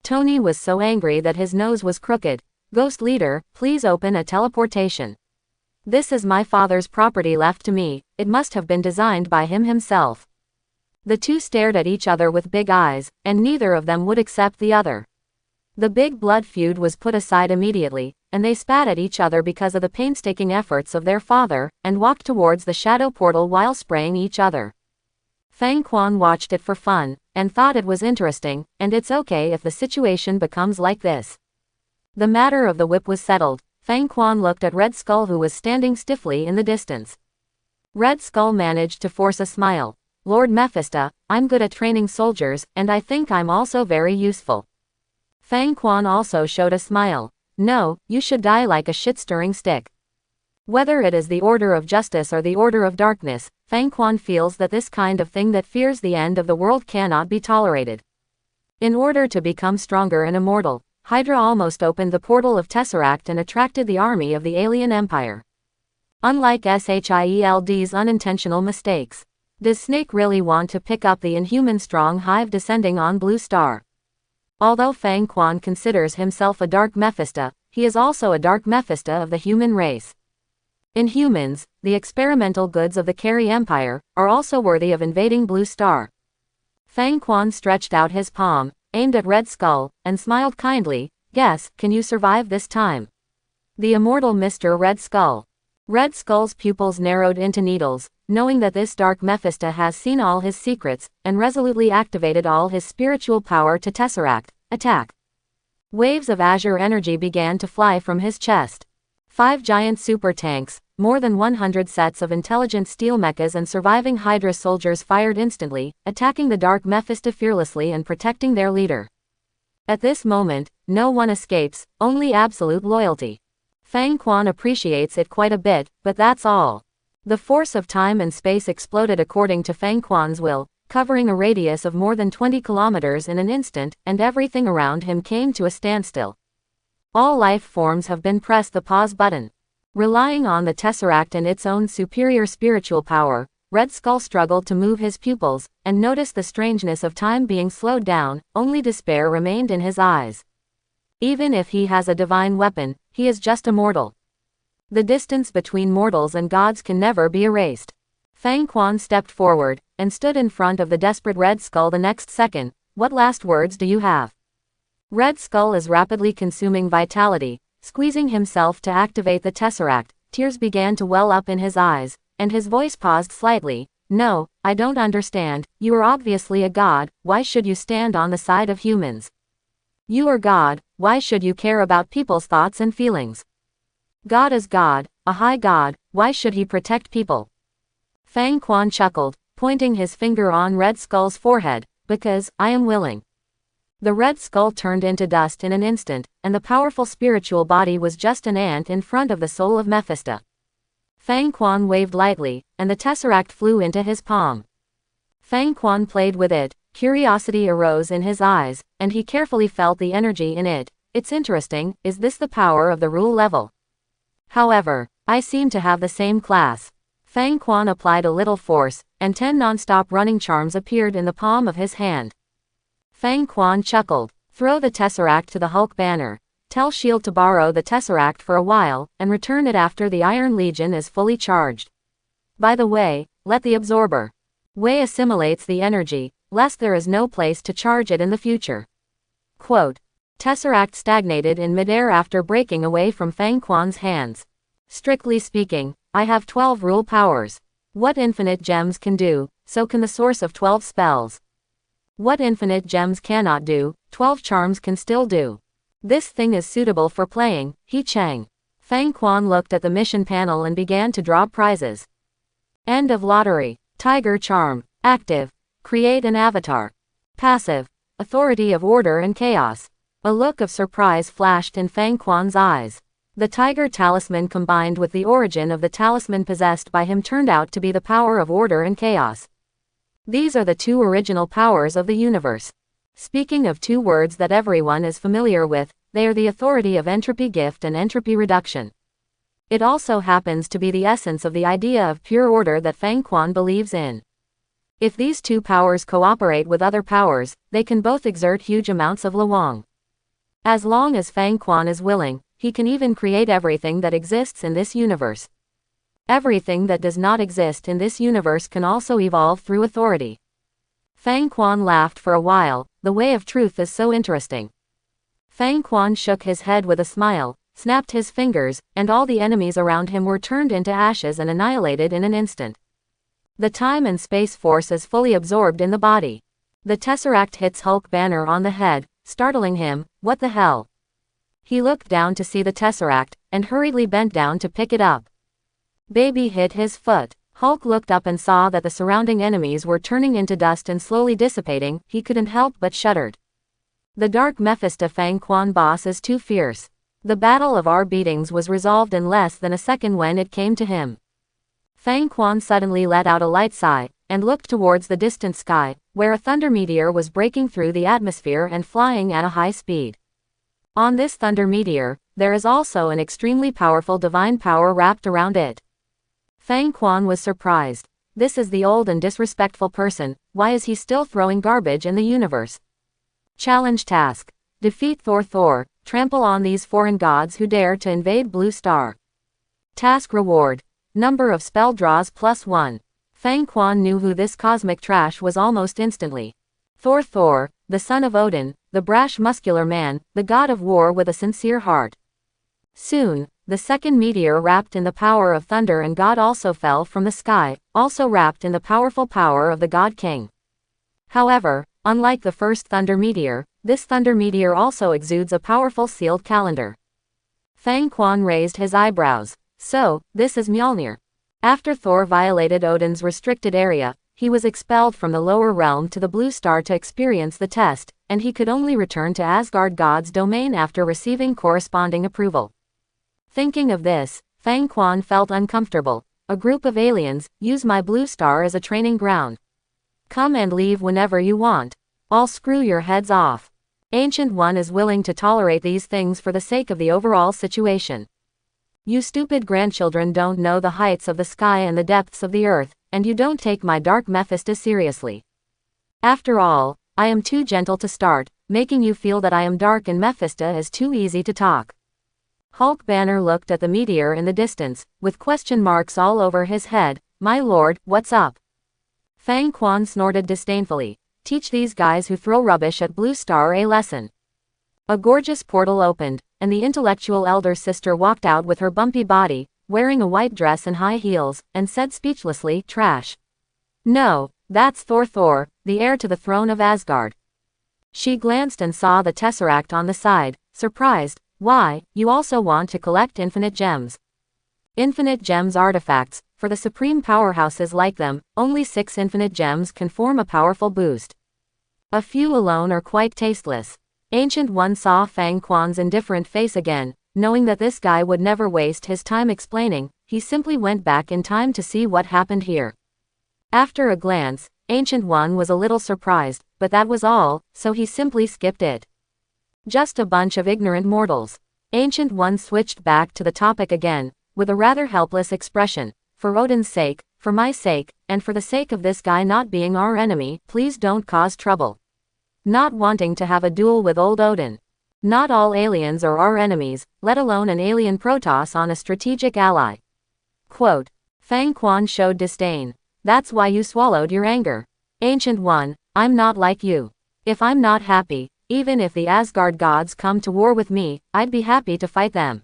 Tony was so angry that his nose was crooked. Ghost leader, please open a teleportation. This is my father's property left to me, it must have been designed by him himself. The two stared at each other with big eyes, and neither of them would accept the other. The big blood feud was put aside immediately, and they spat at each other because of the painstaking efforts of their father, and walked towards the shadow portal while spraying each other. Fang Quan watched it for fun, and thought it was interesting, and it's okay if the situation becomes like this. The matter of the whip was settled. Fang Quan looked at Red Skull, who was standing stiffly in the distance. Red Skull managed to force a smile. Lord Mephisto, I'm good at training soldiers, and I think I'm also very useful. Fang Quan also showed a smile. No, you should die like a shit-stirring stick. Whether it is the order of justice or the order of darkness, Fang Quan feels that this kind of thing that fears the end of the world cannot be tolerated. In order to become stronger and immortal, Hydra almost opened the portal of Tesseract and attracted the army of the alien empire. Unlike Shield's unintentional mistakes, does Snake really want to pick up the inhuman strong hive descending on Blue Star? Although Fang Quan considers himself a Dark Mephisto, he is also a Dark Mephisto of the human race. In humans, the experimental goods of the Carey Empire are also worthy of invading Blue Star. Fang Quan stretched out his palm, aimed at Red Skull, and smiled kindly. Guess, can you survive this time? The immortal Mr. Red Skull. Red Skull's pupils narrowed into needles, knowing that this Dark Mephisto has seen all his secrets, and resolutely activated all his spiritual power to Tesseract. Attack! Waves of azure energy began to fly from his chest. 5 giant super tanks, more than 100 sets of intelligent steel mechas and surviving Hydra soldiers fired instantly, attacking the Dark Mephisto fearlessly and protecting their leader. At this moment, no one escapes, only absolute loyalty. Fang Quan appreciates it quite a bit, but that's all. The force of time and space exploded according to Fang Quan's will, covering a radius of more than 20 kilometers in an instant, and everything around him came to a standstill. All life forms have been pressed the pause button. Relying on the Tesseract and its own superior spiritual power, Red Skull struggled to move his pupils, and noticed the strangeness of time being slowed down. Only despair remained in his eyes. Even if he has a divine weapon, he is just a mortal. The distance between mortals and gods can never be erased. Fang Quan stepped forward, and stood in front of the desperate Red Skull the next second. What last words do you have? Red Skull is rapidly consuming vitality, squeezing himself to activate the Tesseract. Tears began to well up in his eyes, and his voice paused slightly. No, I don't understand. You are obviously a god, why should you stand on the side of humans? You are God, why should you care about people's thoughts and feelings? God is God, a high god, why should he protect people? Fang Quan chuckled, pointing his finger on Red Skull's forehead. Because, I am willing. The Red Skull turned into dust in an instant, and the powerful spiritual body was just an ant in front of the soul of Mephisto. Fang Quan waved lightly, and the Tesseract flew into his palm. Fang Quan played with it. Curiosity arose in his eyes, and he carefully felt the energy in it. It's interesting, is this the power of the rule level? However, I seem to have the same class. Fang Quan applied a little force, and 10 non-stop running charms appeared in the palm of his hand. Fang Quan chuckled. Throw the Tesseract to the Hulk banner. Tell S.H.I.E.L.D. to borrow the Tesseract for a while, and return it after the Iron Legion is fully charged. By the way, let the Absorber Way assimilates the energy, lest there is no place to charge it in the future. Quote. Tesseract stagnated in midair after breaking away from Fang Quan's hands. Strictly speaking, I have 12 rule powers. What infinite gems can do, so can the source of 12 spells. What infinite gems cannot do, 12 charms can still do. This thing is suitable for playing, He Chang. Fang Quan looked at the mission panel and began to draw prizes. End of lottery. Tiger charm. Active. Create an avatar. Passive. Authority of order and chaos. A look of surprise flashed in Fang Quan's eyes. The tiger talisman combined with the origin of the talisman possessed by him turned out to be the power of order and chaos. These are the two original powers of the universe. Speaking of two words that everyone is familiar with, they are the authority of entropy gift and entropy reduction. It also happens to be the essence of the idea of pure order that Fang Quan believes in. If these two powers cooperate with other powers, they can both exert huge amounts of luang. As long as Fang Quan is willing, he can even create everything that exists in this universe. Everything that does not exist in this universe can also evolve through authority. Fang Quan laughed for a while. The way of truth is so interesting. Fang Quan shook his head with a smile, snapped his fingers, and all the enemies around him were turned into ashes and annihilated in an instant. The time and space force is fully absorbed in the body. The Tesseract hits Hulk Banner on the head, startling him. What the hell? He looked down to see the Tesseract, and hurriedly bent down to pick it up. Baby hit his foot. Hulk looked up and saw that the surrounding enemies were turning into dust and slowly dissipating. He couldn't help but shuddered. The dark Mephisto Fang Quan boss is too fierce. The battle of our beatings was resolved in less than a second when it came to him. Fang Quan suddenly let out a light sigh, and looked towards the distant sky, where a thunder meteor was breaking through the atmosphere and flying at a high speed. On this thunder meteor, there is also an extremely powerful divine power wrapped around it. Fang Quan was surprised. This is the old and disrespectful person. Why is he still throwing garbage in the universe? Challenge task. Defeat Thor. Trample on these foreign gods who dare to invade Blue Star. Task reward. Number of spell draws +1. Fang Quan knew who this cosmic trash was almost instantly. Thor, the son of Odin, the brash muscular man, the god of war with a sincere heart. Soon, the second meteor wrapped in the power of thunder and God also fell from the sky, also wrapped in the powerful power of the God King. However, unlike the first thunder meteor, this thunder meteor also exudes a powerful sealed calendar. Fang Quan raised his eyebrows. So, this is Mjolnir. After Thor violated Odin's restricted area, he was expelled from the lower realm to the Blue Star to experience the test, and he could only return to Asgard God's domain after receiving corresponding approval. Thinking of this, Fang Quan felt uncomfortable. A group of aliens use my Blue Star as a training ground. Come and leave whenever you want. I'll screw your heads off. Ancient One is willing to tolerate these things for the sake of the overall situation. You stupid grandchildren don't know the heights of the sky and the depths of the earth, and you don't take my dark Mephisto seriously. After all, I am too gentle to start, making you feel that I am dark and Mephisto is too easy to talk. Hulk Banner looked at the meteor in the distance, with question marks all over his head. My lord, what's up? Fang Quan snorted disdainfully. Teach these guys who throw rubbish at Blue Star a lesson. A gorgeous portal opened, and the intellectual elder sister walked out with her bumpy body, wearing a white dress and high heels, and said speechlessly, trash. No, that's Thor, the heir to the throne of Asgard. She glanced and saw the Tesseract on the side, surprised. Why, you also want to collect infinite gems? Infinite gems artifacts, for the supreme powerhouses like them, only 6 infinite gems can form a powerful boost. A few alone are quite tasteless. Ancient One saw Fang Quan's indifferent face again. Knowing that this guy would never waste his time explaining, he simply went back in time to see what happened here. After a glance, Ancient One was a little surprised, but that was all, so he simply skipped it. Just a bunch of ignorant mortals. Ancient One switched back to the topic again, with a rather helpless expression. For Odin's sake, for my sake, and for the sake of this guy not being our enemy, please don't cause trouble. Not wanting to have a duel with old Odin. Not all aliens are our enemies, let alone an alien Protoss on a strategic ally. Quote. Fang Quan showed disdain. That's why you swallowed your anger. Ancient One, I'm not like you. If I'm not happy, even if the Asgard gods come to war with me, I'd be happy to fight them.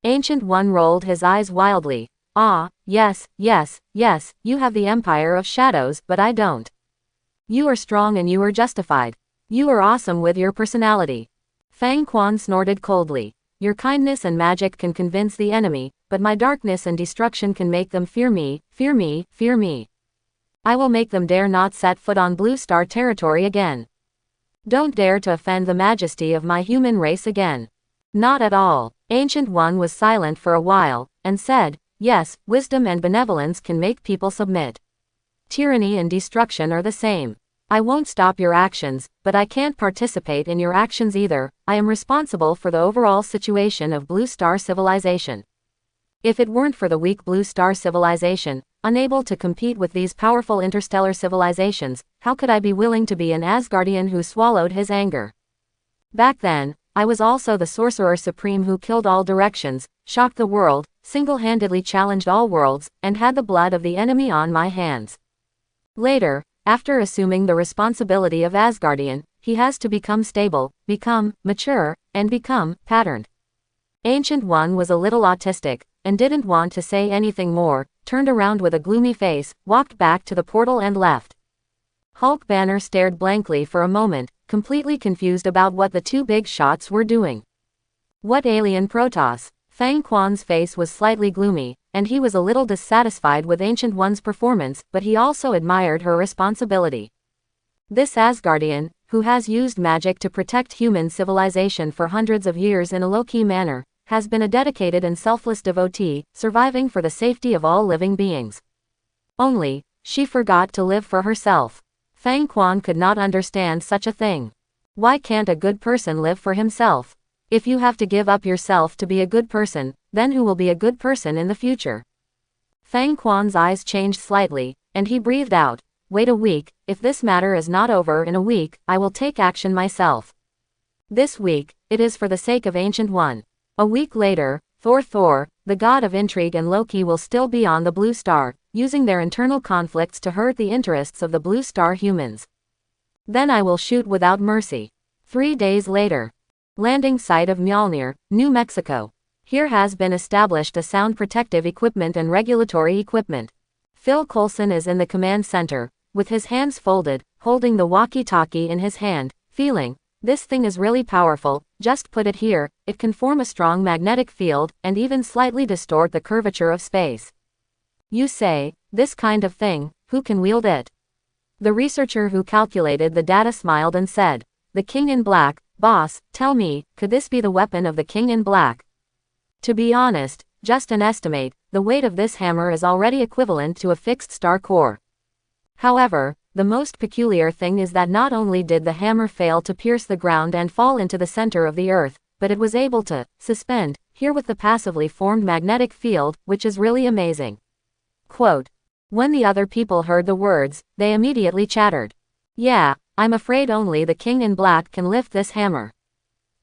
Ancient One rolled his eyes wildly. Ah, yes, you have the Empire of Shadows, but I don't. You are strong and you are justified. You are awesome with your personality. Fang Quan snorted coldly. your kindness and magic can convince the enemy, but my darkness and destruction can make them fear me, fear me, fear me. I will make them dare not set foot on Blue Star territory again. Don't dare to offend the majesty of my human race again. Not at all. Ancient One was silent for a while, and said, yes, wisdom and benevolence can make people submit. Tyranny and destruction are the same. I won't stop your actions, but I can't participate in your actions either. I am responsible for the overall situation of Blue Star civilization. If it weren't for the weak Blue Star civilization, unable to compete with these powerful interstellar civilizations, how could I be willing to be an Asgardian who swallowed his anger? Back then, I was also the Sorcerer Supreme who killed all directions, shocked the world, single-handedly challenged all worlds, and had the blood of the enemy on my hands. Later, after assuming the responsibility of Asgardian, he has to become stable, become mature, and become patterned. Ancient One was a little autistic, and didn't want to say anything more, turned around with a gloomy face, walked back to the portal and left. Hulk Banner stared blankly for a moment, completely confused about what the two big shots were doing. What alien Protoss? Fang Quan's face was slightly gloomy, and he was a little dissatisfied with Ancient One's performance, but he also admired her responsibility. This Asgardian, who has used magic to protect human civilization for hundreds of years in a low-key manner, has been a dedicated and selfless devotee, surviving for the safety of all living beings. Only, she forgot to live for herself. Fang Quan could not understand such a thing. Why can't a good person live for himself? If you have to give up yourself to be a good person, then who will be a good person in the future? Fang Quan's eyes changed slightly, and he breathed out, wait a week, if this matter is not over in a week, I will take action myself. This week, it is for the sake of Ancient One. A week later, Thor, the god of intrigue and Loki will still be on the Blue Star, using their internal conflicts to hurt the interests of the Blue Star humans. Then I will shoot without mercy. 3 days later. Landing site of Mjolnir, New Mexico. Here has been established a sound protective equipment and regulatory equipment. Phil Coulson is in the command center, with his hands folded, holding the walkie-talkie in his hand, feeling, this thing is really powerful, just put it here, it can form a strong magnetic field, and even slightly distort the curvature of space. You say, this kind of thing, who can wield it? The researcher who calculated the data smiled and said, the King in Black. Boss, tell me, could this be the weapon of the King in Black? To be honest, just an estimate, the weight of this hammer is already equivalent to a fixed star core. However, the most peculiar thing is that not only did the hammer fail to pierce the ground and fall into the center of the earth, but it was able to suspend here with the passively formed magnetic field, which is really amazing. Quote. When the other people heard the words, they immediately chattered. Yeah, I'm afraid only the King in Black can lift this hammer.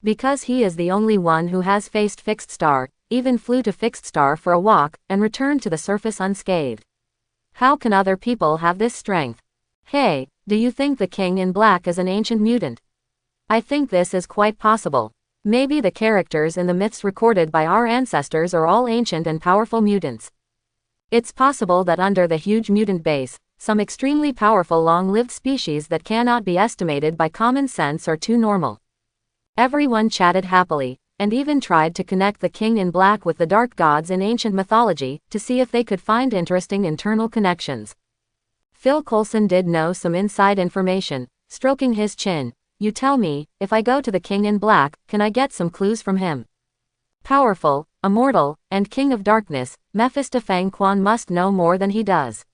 Because he is the only one who has faced Fixed Star, even flew to Fixed Star for a walk, and returned to the surface unscathed. How can other people have this strength? Hey, do you think the King in Black is an ancient mutant? I think this is quite possible. Maybe the characters in the myths recorded by our ancestors are all ancient and powerful mutants. It's possible that under the huge mutant base, some extremely powerful long-lived species that cannot be estimated by common sense are too normal. Everyone chatted happily, and even tried to connect the King in Black with the dark gods in ancient mythology, to see if they could find interesting internal connections. Phil Coulson did know some inside information, stroking his chin. You tell me, if I go to the King in Black, can I get some clues from him? Powerful, immortal, and King of Darkness, Mephisto Fang Quan must know more than he does.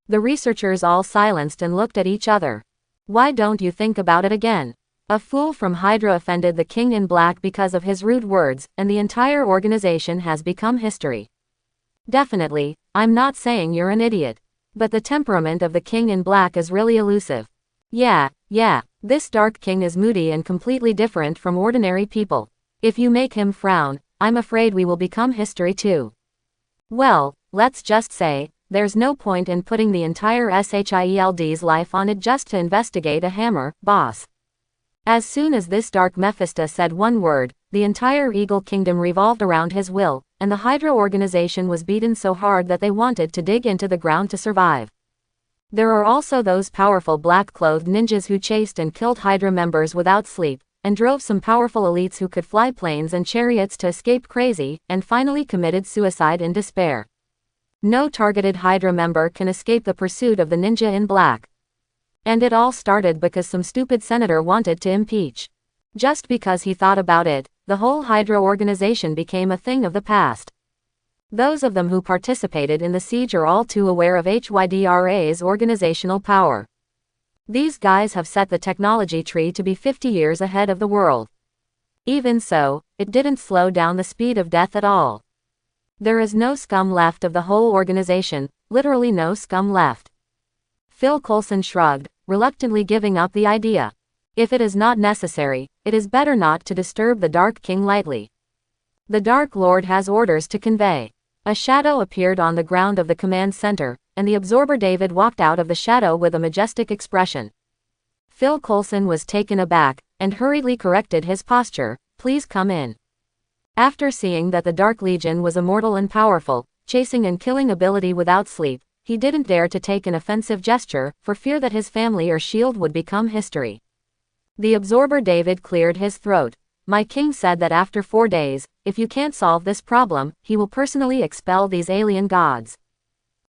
The researchers all silenced and looked at each other. Why don't you think about it again? A fool from Hydra offended the King in Black because of his rude words, and the entire organization has become history. Definitely, I'm not saying you're an idiot. But the temperament of the King in Black is really elusive. Yeah, this Dark King is moody and completely different from ordinary people. If you make him frown, I'm afraid we will become history too. Well, let's just say, there's no point in putting the entire SHIELD's life on it just to investigate a hammer, boss. As soon as this dark Mephisto said one word, the entire Eagle Kingdom revolved around his will, and the Hydra organization was beaten so hard that they wanted to dig into the ground to survive. There are also those powerful black-clothed ninjas who chased and killed Hydra members without sleep, and drove some powerful elites who could fly planes and chariots to escape crazy, and finally committed suicide in despair. No targeted Hydra member can escape the pursuit of the ninja in black. And it all started because some stupid senator wanted to impeach. Just because he thought about it, the whole Hydra organization became a thing of the past. Those of them who participated in the siege are all too aware of HYDRA's organizational power. These guys have set the technology tree to be 50 years ahead of the world. Even so, it didn't slow down the speed of death at all. There is no scum left of the whole organization, literally no scum left. Phil Coulson shrugged, reluctantly giving up the idea. If it is not necessary, it is better not to disturb the Dark King lightly. The Dark Lord has orders to convey. A shadow appeared on the ground of the command center, and the Absorber David walked out of the shadow with a majestic expression. Phil Coulson was taken aback, and hurriedly corrected his posture. Please come in. After seeing that the Dark Legion was immortal and powerful, chasing and killing ability without sleep, he didn't dare to take an offensive gesture, for fear that his family or shield would become history. The Absorber David cleared his throat. My king said that after 4 days, if you can't solve this problem, he will personally expel these alien gods.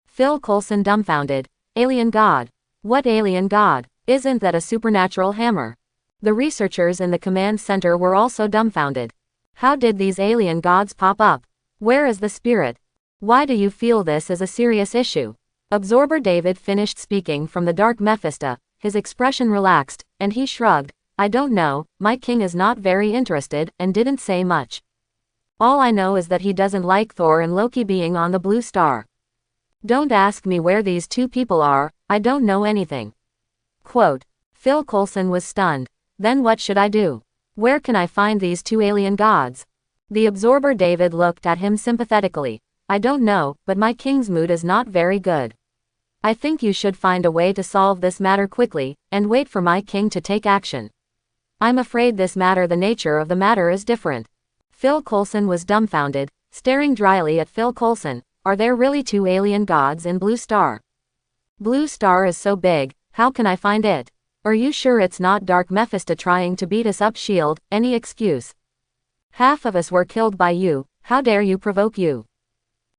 Phil Coulson dumbfounded. Alien god? What alien god? Isn't that a supernatural hammer? The researchers in the command center were also dumbfounded. How did these alien gods pop up? Where is the spirit? Why do you feel this is a serious issue? Absorber David finished speaking from the Dark Mephisto, his expression relaxed, and he shrugged. I don't know, my king is not very interested, and didn't say much. All I know is that he doesn't like Thor and Loki being on the Blue Star. Don't ask me where these two people are, I don't know anything. Quote. Phil Coulson was stunned. Then what should I do? Where can I find these two alien gods? The Absorber David looked at him sympathetically. I don't know, but my king's mood is not very good. I think you should find a way to solve this matter quickly, and wait for my king to take action. I'm afraid the nature of the matter is different. Phil Coulson was dumbfounded, staring dryly at Phil Coulson. Are there really two alien gods in Blue Star? Blue Star is so big, how can I find it? Are you sure it's not Dark Mephisto trying to beat us up? Shield, any excuse? Half of us were killed by you, how dare you provoke you?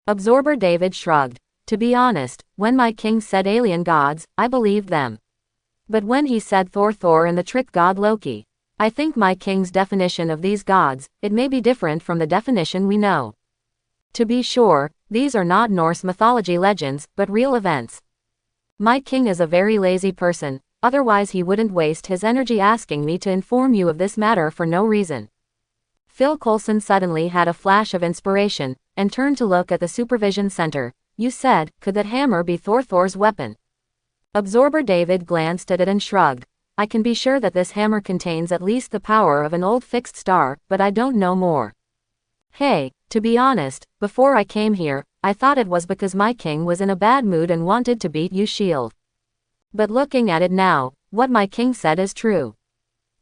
Absorber David shrugged. To be honest, when my king said alien gods, I believed them. But when he said Thor and the trick god Loki, I think my king's definition of these gods, it may be different from the definition we know. To be sure, these are not Norse mythology legends, but real events. My king is a very lazy person, otherwise he wouldn't waste his energy asking me to inform you of this matter for no reason. Phil Coulson suddenly had a flash of inspiration, and turned to look at the supervision center. You said, could that hammer be Thor's weapon? Absorber David glanced at it and shrugged. I can be sure that this hammer contains at least the power of an old fixed star, but I don't know more. Hey, to be honest, before I came here, I thought it was because my king was in a bad mood and wanted to beat you Shield. But looking at it now, what my king said is true.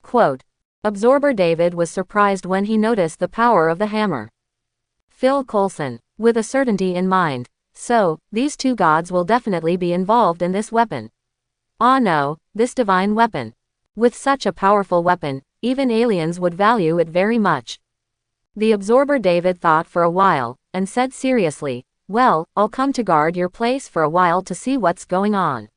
Quote. Absorber David was surprised when he noticed the power of the hammer. Phil Coulson, with a certainty in mind. So, these two gods will definitely be involved in this weapon. Ah no, this divine weapon. With such a powerful weapon, even aliens would value it very much. The Absorber David thought for a while, and said seriously, well, I'll come to guard your place for a while to see what's going on.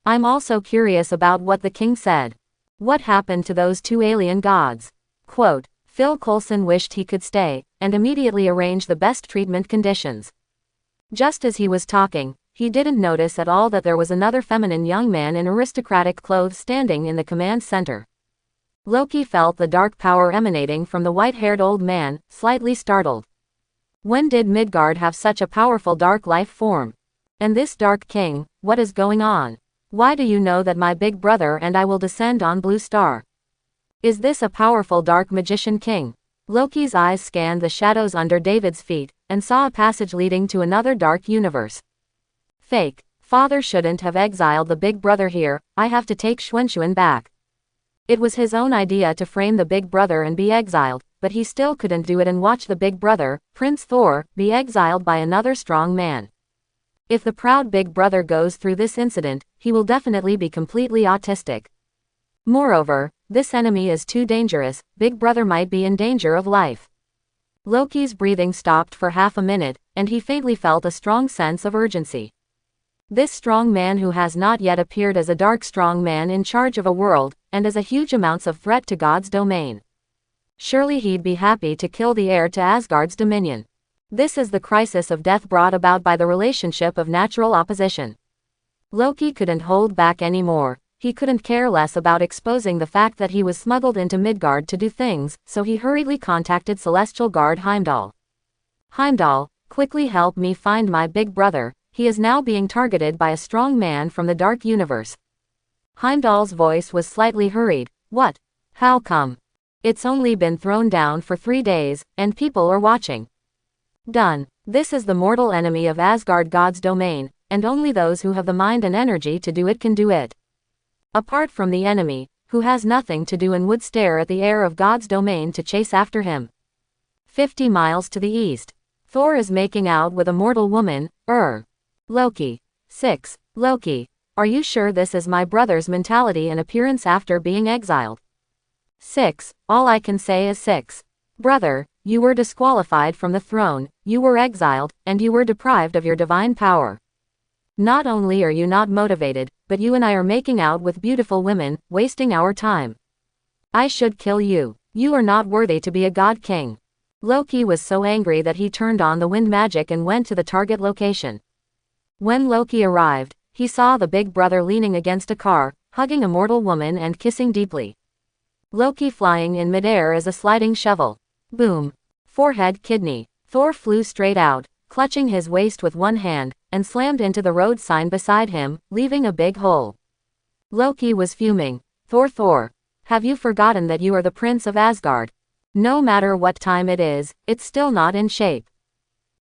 I'm also curious about what the king said. What happened to those two alien gods? Quote, Phil Coulson wished he could stay, and immediately arrange the best treatment conditions. Just as he was talking, he didn't notice at all that there was another feminine young man in aristocratic clothes standing in the command center. Loki felt the dark power emanating from the white-haired old man, slightly startled. When did Midgard have such a powerful dark life form? And this Dark King, what is going on? Why do you know that my big brother and I will descend on Blue Star? Is this a powerful dark magician king? Loki's eyes scanned the shadows under David's feet, and saw a passage leading to another dark universe. Fake. Father shouldn't have exiled the big brother here, I have to take Schwenschuan back. It was his own idea to frame the big brother and be exiled, but he still couldn't do it and watch the big brother, Prince Thor, be exiled by another strong man. If the proud big brother goes through this incident, he will definitely be completely autistic. Moreover, This enemy is too dangerous, Big Brother might be in danger of life. Loki's breathing stopped for half a minute, and he faintly felt a strong sense of urgency. This strong man who has not yet appeared as a dark strong man in charge of a world, and as a huge amounts of threat to God's domain. Surely he'd be happy to kill the heir to Asgard's dominion. This is the crisis of death brought about by the relationship of natural opposition. Loki couldn't hold back anymore. He couldn't care less about exposing the fact that he was smuggled into Midgard to do things, so he hurriedly contacted Celestial Guard Heimdall. Heimdall, quickly help me find my big brother. He is now being targeted by a strong man from the Dark Universe. Heimdall's voice was slightly hurried. What? How come? It's only been thrown down for 3 days, and people are watching. Done. This is the mortal enemy of Asgard, God's domain, and only those who have the mind and energy to do it can do it. Apart from the enemy, who has nothing to do and would stare at the heir of God's domain to chase after him. 50 miles to the east. Thor is making out with a mortal woman, Loki. 6. Loki. Are you sure this is my brother's mentality and appearance after being exiled? 6. All I can say is 6. Brother, you were disqualified from the throne, you were exiled, and you were deprived of your divine power. Not only are you not motivated, but you and I are making out with beautiful women, wasting our time. I should kill you. You are not worthy to be a god king. Loki was so angry that he turned on the wind magic and went to the target location. When Loki arrived, he saw the big brother leaning against a car, hugging a mortal woman and kissing deeply. Loki flying in midair as a sliding shovel. Boom. Forehead kidney. Thor flew straight out, clutching his waist with one hand, and slammed into the road sign beside him, leaving a big hole. Loki was fuming. Thor, have you forgotten that you are the prince of Asgard? No matter what time it is, it's still not in shape.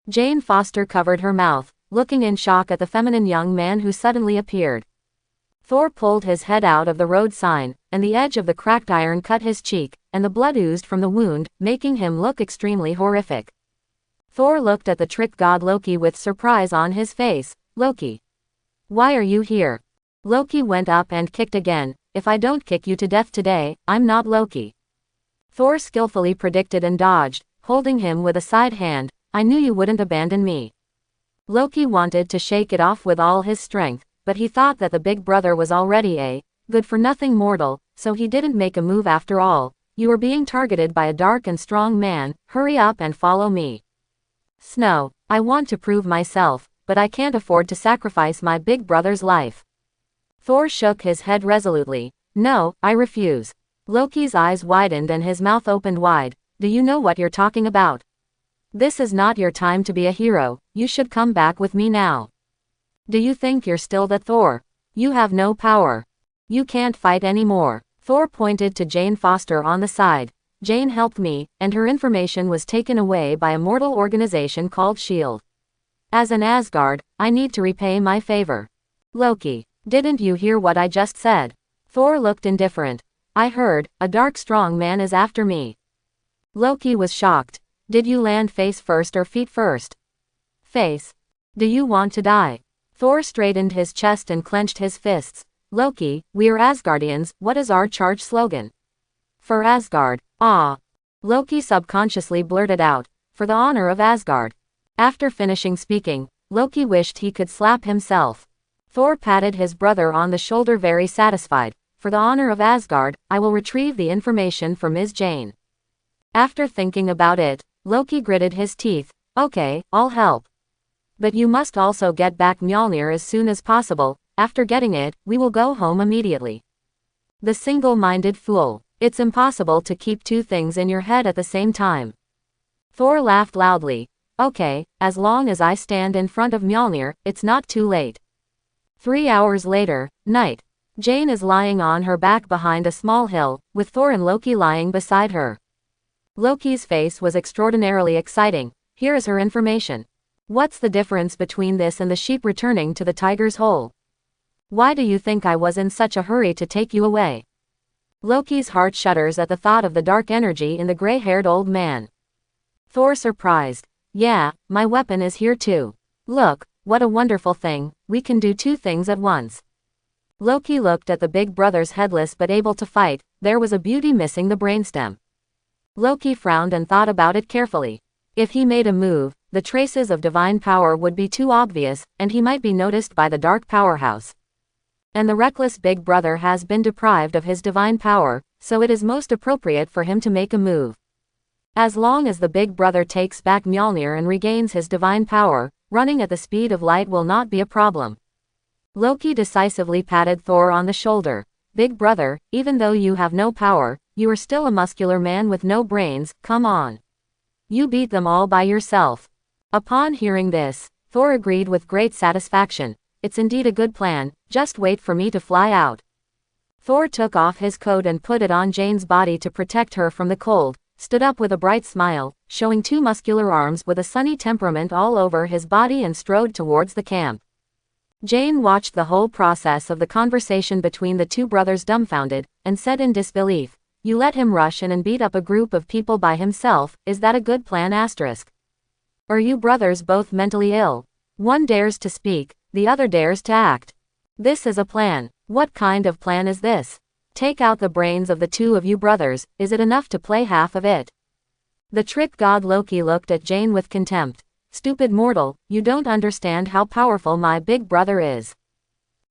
Jane Foster covered her mouth, looking in shock at the feminine young man who suddenly appeared. Thor pulled his head out of the road sign, and the edge of the cracked iron cut his cheek, and the blood oozed from the wound, making him look extremely horrific. Thor looked at the trick god Loki with surprise on his face. Loki. Why are you here? Loki went up and kicked again. If I don't kick you to death today, I'm not Loki. Thor skillfully predicted and dodged, holding him with a side hand. I knew you wouldn't abandon me. Loki wanted to shake it off with all his strength, but he thought that the big brother was already a good-for-nothing mortal, so he didn't make a move after all. You are being targeted by a dark and strong man, hurry up and follow me. Snow, I want to prove myself, but I can't afford to sacrifice my big brother's life. Thor shook his head resolutely. No, I refuse. Loki's eyes widened and his mouth opened wide. Do you know what you're talking about? This is not your time to be a hero, you should come back with me now. Do you think you're still that Thor? You have no power. You can't fight anymore. Thor pointed to Jane Foster on the side. Jane helped me, and her information was taken away by a mortal organization called S.H.I.E.L.D. As an Asgard, I need to repay my favor. Loki, didn't you hear what I just said? Thor looked indifferent. I heard, a dark strong man is after me. Loki was shocked. Did you land face first or feet first? Face. Do you want to die? Thor straightened his chest and clenched his fists. Loki, we are Asgardians, what is our charge slogan? For Asgard, ah. Loki subconsciously blurted out, for the honor of Asgard. After finishing speaking, Loki wished he could slap himself. Thor patted his brother on the shoulder very satisfied. For the honor of Asgard, I will retrieve the information for Ms. Jane. After thinking about it, Loki gritted his teeth. Okay, I'll help. But you must also get back Mjolnir as soon as possible. After getting it, we will go home immediately. The single-minded fool. It's impossible to keep two things in your head at the same time. Thor laughed loudly. Okay, as long as I stand in front of Mjolnir, it's not too late. 3 hours later, night. Jane is lying on her back behind a small hill, with Thor and Loki lying beside her. Loki's face was extraordinarily exciting. Here is her information. What's the difference between this and the sheep returning to the tiger's hole? Why do you think I was in such a hurry to take you away? Loki's heart shudders at the thought of the dark energy in the gray-haired old man. Thor surprised. Yeah, my weapon is here too. Look, what a wonderful thing, we can do two things at once. Loki looked at the big brother's headless but able to fight. There was a beauty missing the brainstem. Loki frowned and thought about it carefully. If he made a move, the traces of divine power would be too obvious, and he might be noticed by the dark powerhouse. And the reckless big brother has been deprived of his divine power, so it is most appropriate for him to make a move. As long as the big brother takes back Mjolnir and regains his divine power, running at the speed of light will not be a problem. Loki decisively patted Thor on the shoulder. Big brother, even though you have no power, you are still a muscular man with no brains, come on. You beat them all by yourself. Upon hearing this, Thor agreed with great satisfaction. It's indeed a good plan, just wait for me to fly out. Thor took off his coat and put it on Jane's body to protect her from the cold, stood up with a bright smile, showing two muscular arms with a sunny temperament all over his body and strode towards the camp. Jane watched the whole process of the conversation between the two brothers dumbfounded, and said in disbelief, "You let him rush in and beat up a group of people by himself, is that a good plan? Are you brothers both mentally ill? One dares to speak, the other dares to act. This is a plan. What kind of plan is this? Take out the brains of the two of you brothers, is it enough to play half of it?" The trick god Loki looked at Jane with contempt. "Stupid mortal, you don't understand how powerful my big brother is."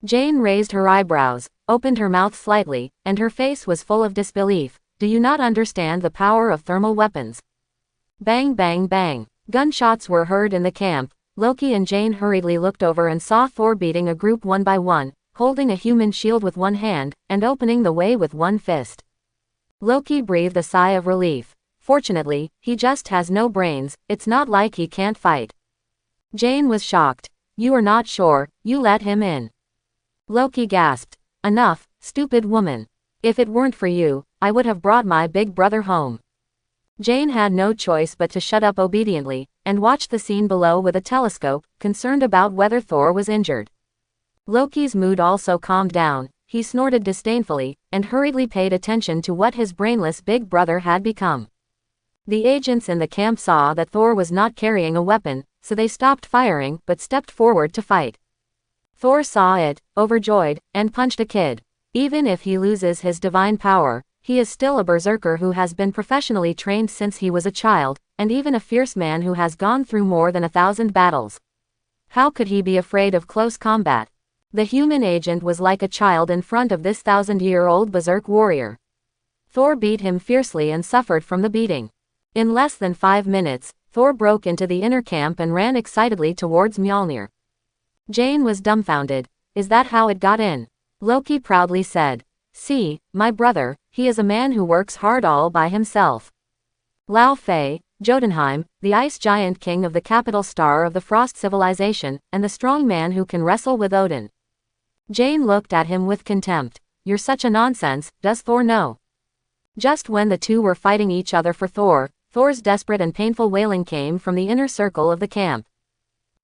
Jane raised her eyebrows, opened her mouth slightly, and her face was full of disbelief. "Do you not understand the power of thermal weapons?" Bang bang bang. Gunshots were heard in the camp. Loki and Jane hurriedly looked over and saw Thor beating a group one by one, holding a human shield with one hand, and opening the way with one fist. Loki breathed a sigh of relief. Fortunately, he just has no brains, it's not like he can't fight. Jane was shocked. "You are not sure, you let him in?" Loki gasped. "Enough, stupid woman. If it weren't for you, I would have brought my big brother home." Jane had no choice but to shut up obediently, and watch the scene below with a telescope, concerned about whether Thor was injured. Loki's mood also calmed down. He snorted disdainfully, and hurriedly paid attention to what his brainless big brother had become. The agents in the camp saw that Thor was not carrying a weapon, so they stopped firing but stepped forward to fight. Thor saw it, overjoyed, and punched a kid. Even if he loses his divine power, he is still a berserker who has been professionally trained since he was a child, and even a fierce man who has gone through more than 1,000 battles. How could he be afraid of close combat? The human agent was like a child in front of this 1,000-year-old berserk warrior. Thor beat him fiercely and suffered from the beating. In less than 5 minutes, Thor broke into the inner camp and ran excitedly towards Mjolnir. Jane was dumbfounded. "Is that how it got in?" Loki proudly said. "See, my brother, he is a man who works hard all by himself." Lao Fei, Jotunheim, the ice giant king of the capital star of the Frost civilization, and the strong man who can wrestle with Odin. Jane looked at him with contempt. "You're such a nonsense, does Thor know?" Just when the two were fighting each other for Thor's desperate and painful wailing came from the inner circle of the camp.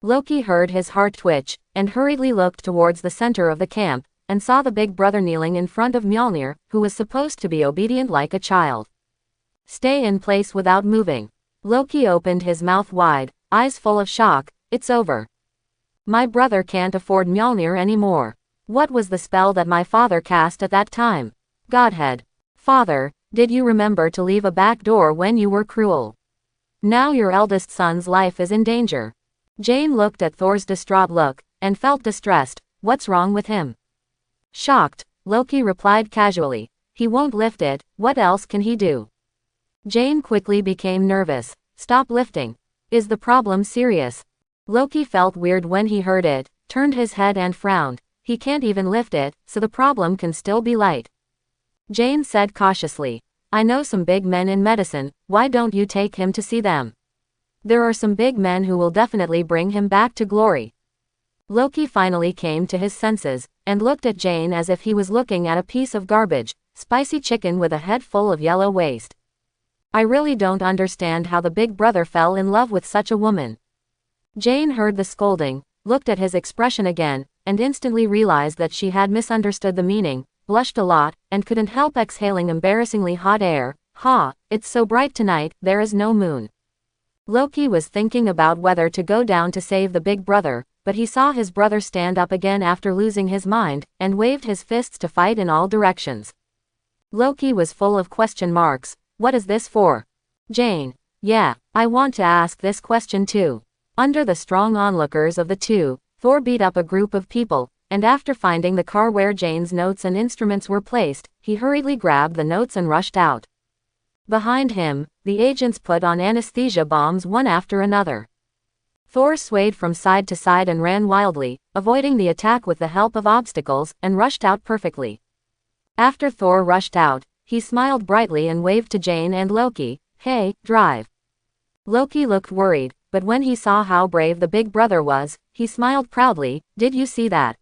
Loki heard his heart twitch, and hurriedly looked towards the center of the camp, and saw the big brother kneeling in front of Mjolnir, who was supposed to be obedient like a child. "Stay in place without moving." Loki opened his mouth wide, eyes full of shock. "It's over. My brother can't afford Mjolnir anymore. What was the spell that my father cast at that time? Godhead. Father, did you remember to leave a back door when you were cruel? Now your eldest son's life is in danger." Jane looked at Thor's distraught look, and felt distressed. "What's wrong with him?" Shocked, Loki replied casually. "He won't lift it, what else can he do?" Jane quickly became nervous. "Stop lifting. Is the problem serious?" Loki felt weird when he heard it, turned his head and frowned. "He can't even lift it, so the problem can still be light." Jane said cautiously. "I know some big men in medicine, why don't you take him to see them? There are some big men who will definitely bring him back to glory." Loki finally came to his senses, and looked at Jane as if he was looking at a piece of garbage, spicy chicken with a head full of yellow waste. "I really don't understand how the big brother fell in love with such a woman." Jane heard the scolding, looked at his expression again, and instantly realized that she had misunderstood the meaning, blushed a lot, and couldn't help exhaling embarrassingly hot air. "Ha, it's so bright tonight, there is no moon." Loki was thinking about whether to go down to save the big brother, but he saw his brother stand up again after losing his mind, and waved his fists to fight in all directions. Loki was full of question marks. What is this for? Jane. Yeah, I want to ask this question too. Under the strong onlookers of the two, Thor beat up a group of people, and after finding the car where Jane's notes and instruments were placed, he hurriedly grabbed the notes and rushed out. Behind him, the agents put on anesthesia bombs one after another. Thor swayed from side to side and ran wildly, avoiding the attack with the help of obstacles, and rushed out perfectly. After Thor rushed out, he smiled brightly and waved to Jane and Loki. Hey, drive. Loki looked worried, but when he saw how brave the big brother was, he smiled proudly. Did you see that?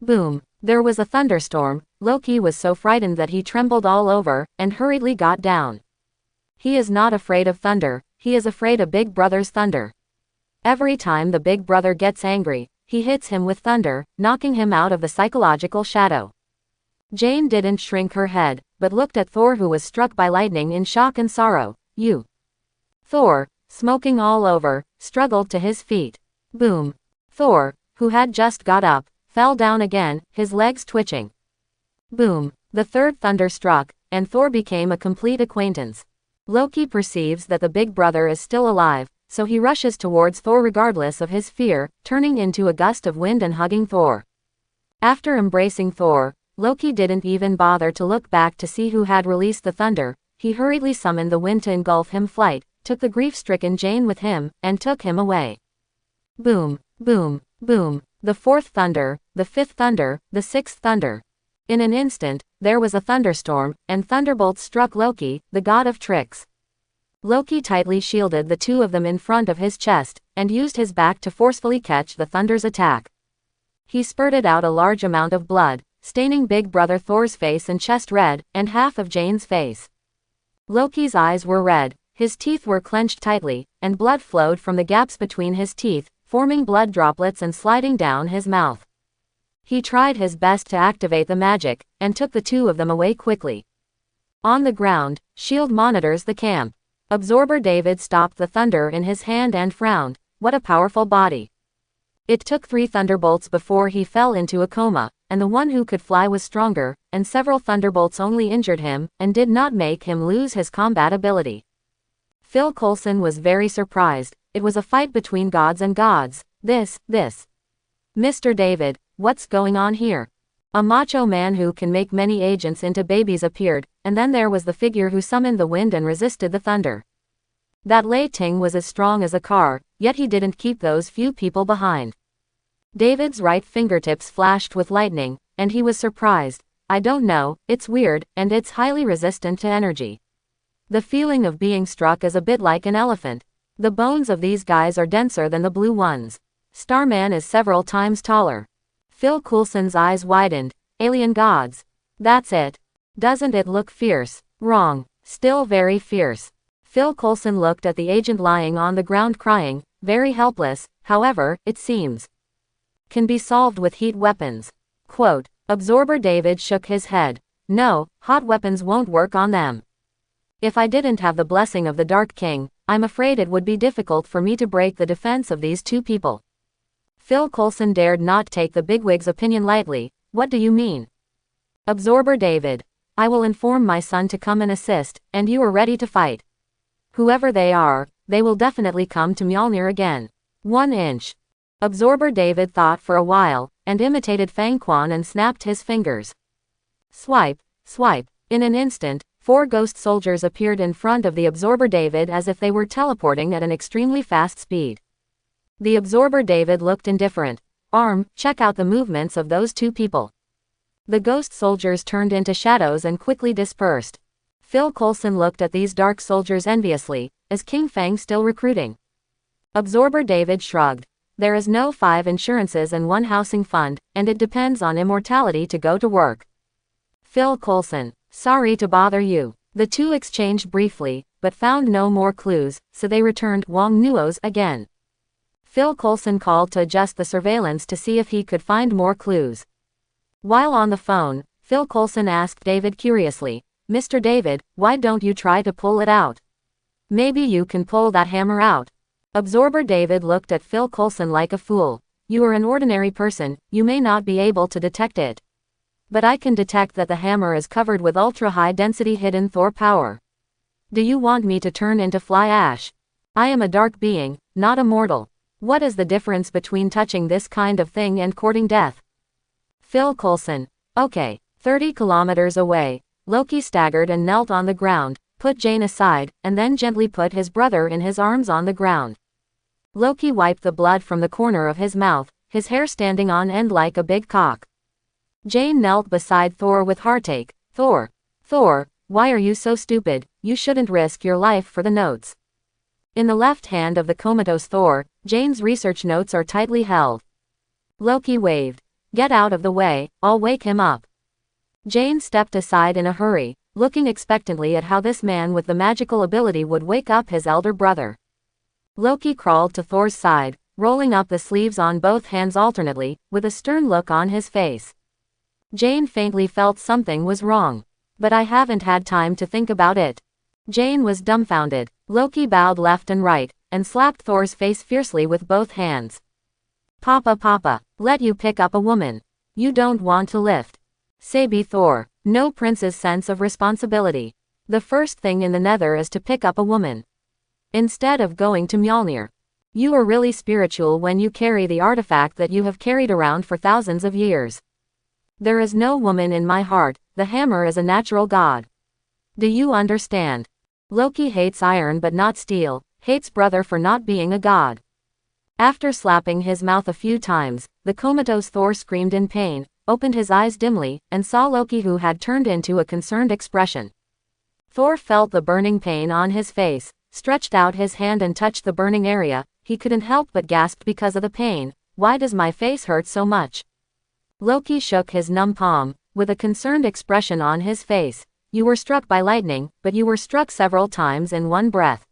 Boom. There was a thunderstorm. Loki was so frightened that he trembled all over, and hurriedly got down. He is not afraid of thunder, he is afraid of Big Brother's thunder. Every time the Big Brother gets angry, he hits him with thunder, knocking him out of the psychological shadow. Jane didn't shrink her head, but looked at Thor, who was struck by lightning in shock and sorrow. You. Thor, smoking all over, struggled to his feet. Boom. Thor, who had just got up, fell down again, his legs twitching. Boom. The third thunder struck, and Thor became a complete acquaintance. Loki perceives that the Big Brother is still alive, so he rushes towards Thor regardless of his fear, turning into a gust of wind and hugging Thor. After embracing Thor, Loki didn't even bother to look back to see who had released the thunder. He hurriedly summoned the wind to engulf him flight, took the grief-stricken Jane with him, and took him away. Boom, boom, boom. The fourth thunder, the fifth thunder, the sixth thunder. In an instant, there was a thunderstorm, and thunderbolts struck Loki, the god of tricks. Loki tightly shielded the two of them in front of his chest, and used his back to forcefully catch the thunder's attack. He spurted out a large amount of blood, staining Big Brother Thor's face and chest red, and half of Jane's face. Loki's eyes were red, his teeth were clenched tightly, and blood flowed from the gaps between his teeth, forming blood droplets and sliding down his mouth. He tried his best to activate the magic, and took the two of them away quickly. On the ground, S.H.I.E.L.D. monitors the camp. Absorber David stopped the thunder in his hand and frowned. What a powerful body. It took 3 thunderbolts before he fell into a coma, and the one who could fly was stronger, and several thunderbolts only injured him, and did not make him lose his combat ability. Phil Coulson was very surprised. It was a fight between gods and gods. This. Mr. David, what's going on here? A macho man who can make many agents into babies appeared, and then there was the figure who summoned the wind and resisted the thunder. That Lei Ting was as strong as a car, yet he didn't keep those few people behind. David's right fingertips flashed with lightning, and he was surprised. I don't know, it's weird, and it's highly resistant to energy. The feeling of being struck is a bit like an elephant. The bones of these guys are denser than the blue ones. Starman is several times taller. Phil Coulson's eyes widened. Alien gods. That's it. Doesn't it look fierce? Wrong. Still very fierce. Phil Coulson looked at the agent lying on the ground crying, very helpless. However, it seems can be solved with heat weapons. Quote. Absorber David shook his head. No, hot weapons won't work on them. If I didn't have the blessing of the Dark King, I'm afraid it would be difficult for me to break the defense of these two people. Phil Coulson dared not take the bigwig's opinion lightly. What do you mean? Absorber David. I will inform my son to come and assist, and you are ready to fight. Whoever they are, they will definitely come to Mjolnir again. 1 inch. Absorber David thought for a while, and imitated Fang Quan and snapped his fingers. Swipe, swipe. In an instant, 4 ghost soldiers appeared in front of the Absorber David as if they were teleporting at an extremely fast speed. The Absorber David looked indifferent. Check out the movements of those 2 people. The ghost soldiers turned into shadows and quickly dispersed. Phil Coulson looked at these dark soldiers enviously. Is King Fang still recruiting? Absorber David shrugged. There is no 5 insurances and 1 housing fund, and it depends on immortality to go to work. Phil Coulson. Sorry to bother you. The 2 exchanged briefly, but found no more clues, so they returned Wong Nuo's again. Phil Coulson called to adjust the surveillance to see if he could find more clues. While on the phone, Phil Coulson asked David curiously, Mr. David, why don't you try to pull it out? Maybe you can pull that hammer out. Absorber David looked at Phil Coulson like a fool. You are an ordinary person, you may not be able to detect it. But I can detect that the hammer is covered with ultra-high density hidden Thor power. Do you want me to turn into fly ash? I am a dark being, not a mortal. What is the difference between touching this kind of thing and courting death? Phil Coulson. Okay. 30 kilometers away, Loki staggered and knelt on the ground, put Jane aside, and then gently put his brother in his arms on the ground. Loki wiped the blood from the corner of his mouth, his hair standing on end like a big cock. Jane knelt beside Thor with heartache. Thor, why are you so stupid? You shouldn't risk your life for the notes. In the left hand of the comatose Thor, Jane's research notes are tightly held. Loki waved. Get out of the way, I'll wake him up. Jane stepped aside in a hurry, looking expectantly at how this man with the magical ability would wake up his elder brother. Loki crawled to Thor's side, rolling up the sleeves on both hands alternately, with a stern look on his face. Jane faintly felt something was wrong. But I haven't had time to think about it. Jane was dumbfounded. Loki bowed left and right, and slapped Thor's face fiercely with both hands. Papa, let you pick up a woman. You don't want to lift. Sabi Thor, no prince's sense of responsibility. The first thing in the nether is to pick up a woman. Instead of going to Mjolnir. You are really spiritual when you carry the artifact that you have carried around for thousands of years. There is no woman in my heart, the hammer is a natural god. Do you understand? Loki hates iron but not steel, hates brother for not being a god. After slapping his mouth a few times, the comatose Thor screamed in pain, opened his eyes dimly, and saw Loki, who had turned into a concerned expression. Thor felt the burning pain on his face, stretched out his hand and touched the burning area. He couldn't help but gasp because of the pain. Why does my face hurt so much? Loki shook his numb palm, with a concerned expression on his face. You were struck by lightning, but you were struck several times in one breath.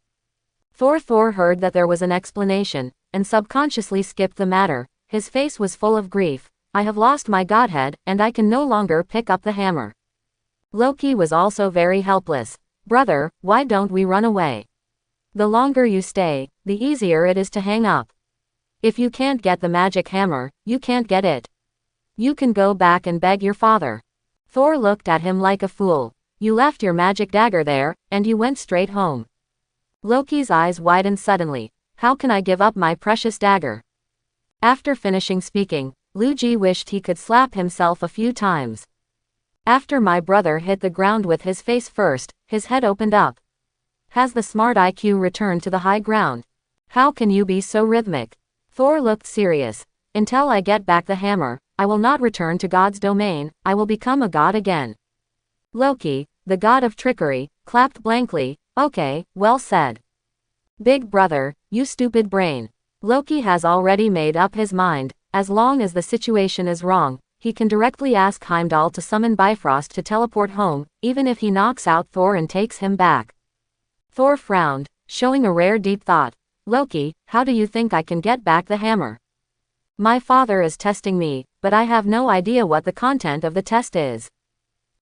Thor heard that there was an explanation, and subconsciously skipped the matter. His face was full of grief. I have lost my godhead, and I can no longer pick up the hammer. Loki was also very helpless. Brother, why don't we run away? The longer you stay, the easier it is to hang up. If you can't get the magic hammer, you can't get it. You can go back and beg your father. Thor looked at him like a fool. You left your magic dagger there, and you went straight home. Loki's eyes widened suddenly. How can I give up my precious dagger? After finishing speaking, Luigi wished he could slap himself a few times. After my brother hit the ground with his face first, his head opened up. Has the smart IQ returned to the high ground? How can you be so rhythmic? Thor looked serious. Until I get back the hammer, I will not return to God's domain, I will become a god again. Loki, the god of trickery, clapped blankly. Okay, well said. Big brother, you stupid brain. Loki has already made up his mind. As long as the situation is wrong, he can directly ask Heimdall to summon Bifrost to teleport home, even if he knocks out Thor and takes him back. Thor frowned, showing a rare deep thought. Loki, how do you think I can get back the hammer? My father is testing me, but I have no idea what the content of the test is.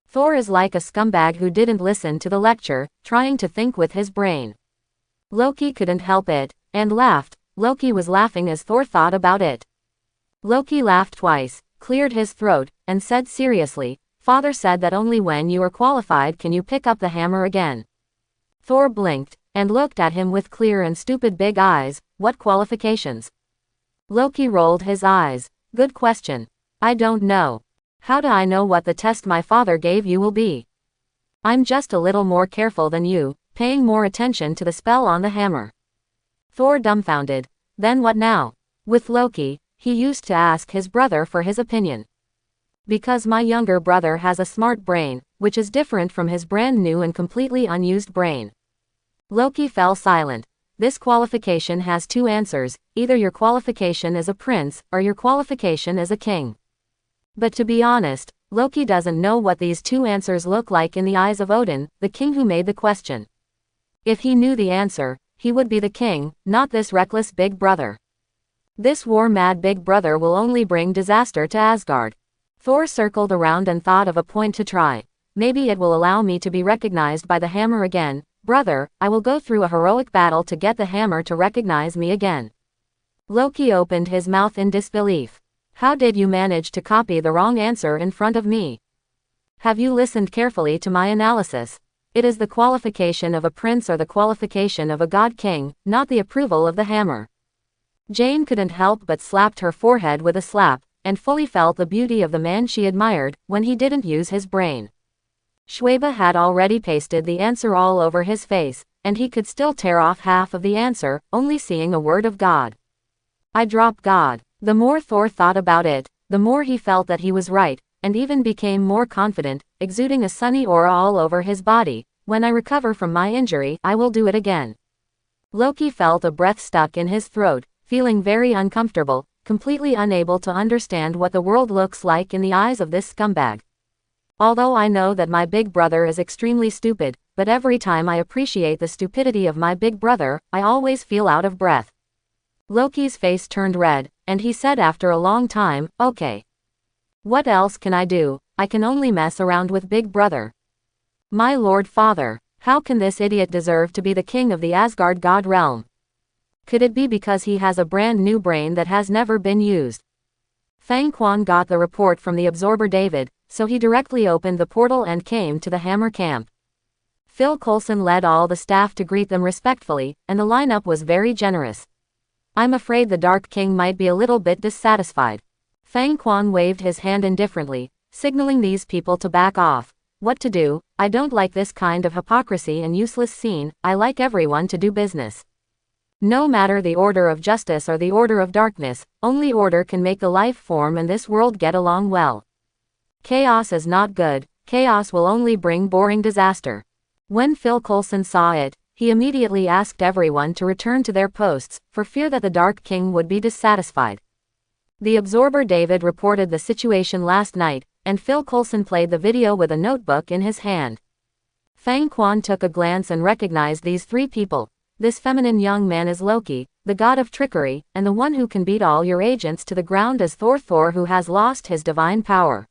Thor is like a scumbag who didn't listen to the lecture, trying to think with his brain. Loki couldn't help it, and laughed. Loki was laughing as Thor thought about it. Loki laughed twice, cleared his throat, and said seriously, Father said that only when you are qualified can you pick up the hammer again. Thor blinked, and looked at him with clear and stupid big eyes. What qualifications? Loki rolled his eyes. Good question. I don't know. How do I know what the test my father gave you will be? I'm just a little more careful than you, paying more attention to the spell on the hammer. Thor dumbfounded. Then what now? With Loki, he used to ask his brother for his opinion. Because my younger brother has a smart brain, which is different from his brand new and completely unused brain. Loki fell silent. This qualification has two answers, either your qualification is a prince, or your qualification is a king. But to be honest, Loki doesn't know what these two answers look like in the eyes of Odin, the king who made the question. If he knew the answer, he would be the king, not this reckless big brother. This war-mad big brother will only bring disaster to Asgard. Thor circled around and thought of a point to try. Maybe it will allow me to be recognized by the hammer again. Brother, I will go through a heroic battle to get the hammer to recognize me again. Loki opened his mouth in disbelief. How did you manage to copy the wrong answer in front of me? Have you listened carefully to my analysis? It is the qualification of a prince or the qualification of a god king, not the approval of the hammer. Jane couldn't help but slapped her forehead with a slap, and fully felt the beauty of the man she admired, when he didn't use his brain. Schwebe had already pasted the answer all over his face, and he could still tear off half of the answer, only seeing a word of God. I drop God. The more Thor thought about it, the more he felt that he was right, and even became more confident, exuding a sunny aura all over his body. When I recover from my injury, I will do it again. Loki felt a breath stuck in his throat, feeling very uncomfortable, completely unable to understand what the world looks like in the eyes of this scumbag. Although I know that my big brother is extremely stupid, but every time I appreciate the stupidity of my big brother, I always feel out of breath. Loki's face turned red, and he said after a long time, okay. What else can I do? I can only mess around with Big Brother. My Lord Father, how can this idiot deserve to be the king of the Asgard god realm? Could it be because he has a brand new brain that has never been used? Fang Quan got the report from the Absorber David, so he directly opened the portal and came to the Hammer camp. Phil Coulson led all the staff to greet them respectfully, and the lineup was very generous. I'm afraid the Dark King might be a little bit dissatisfied. Fang Quan waved his hand indifferently, signaling these people to back off. What to do? I don't like this kind of hypocrisy and useless scene. I like everyone to do business. No matter the order of justice or the order of darkness, only order can make the life form and this world get along well. Chaos is not good. Chaos will only bring boring disaster. When Phil Coulson saw it, he immediately asked everyone to return to their posts, for fear that the Dark King would be dissatisfied. The Absorber David reported the situation last night, and Phil Coulson played the video with a notebook in his hand. Fang Quan took a glance and recognized these three people. This feminine young man is Loki, the god of trickery, and the one who can beat all your agents to the ground is Thor who has lost his divine power.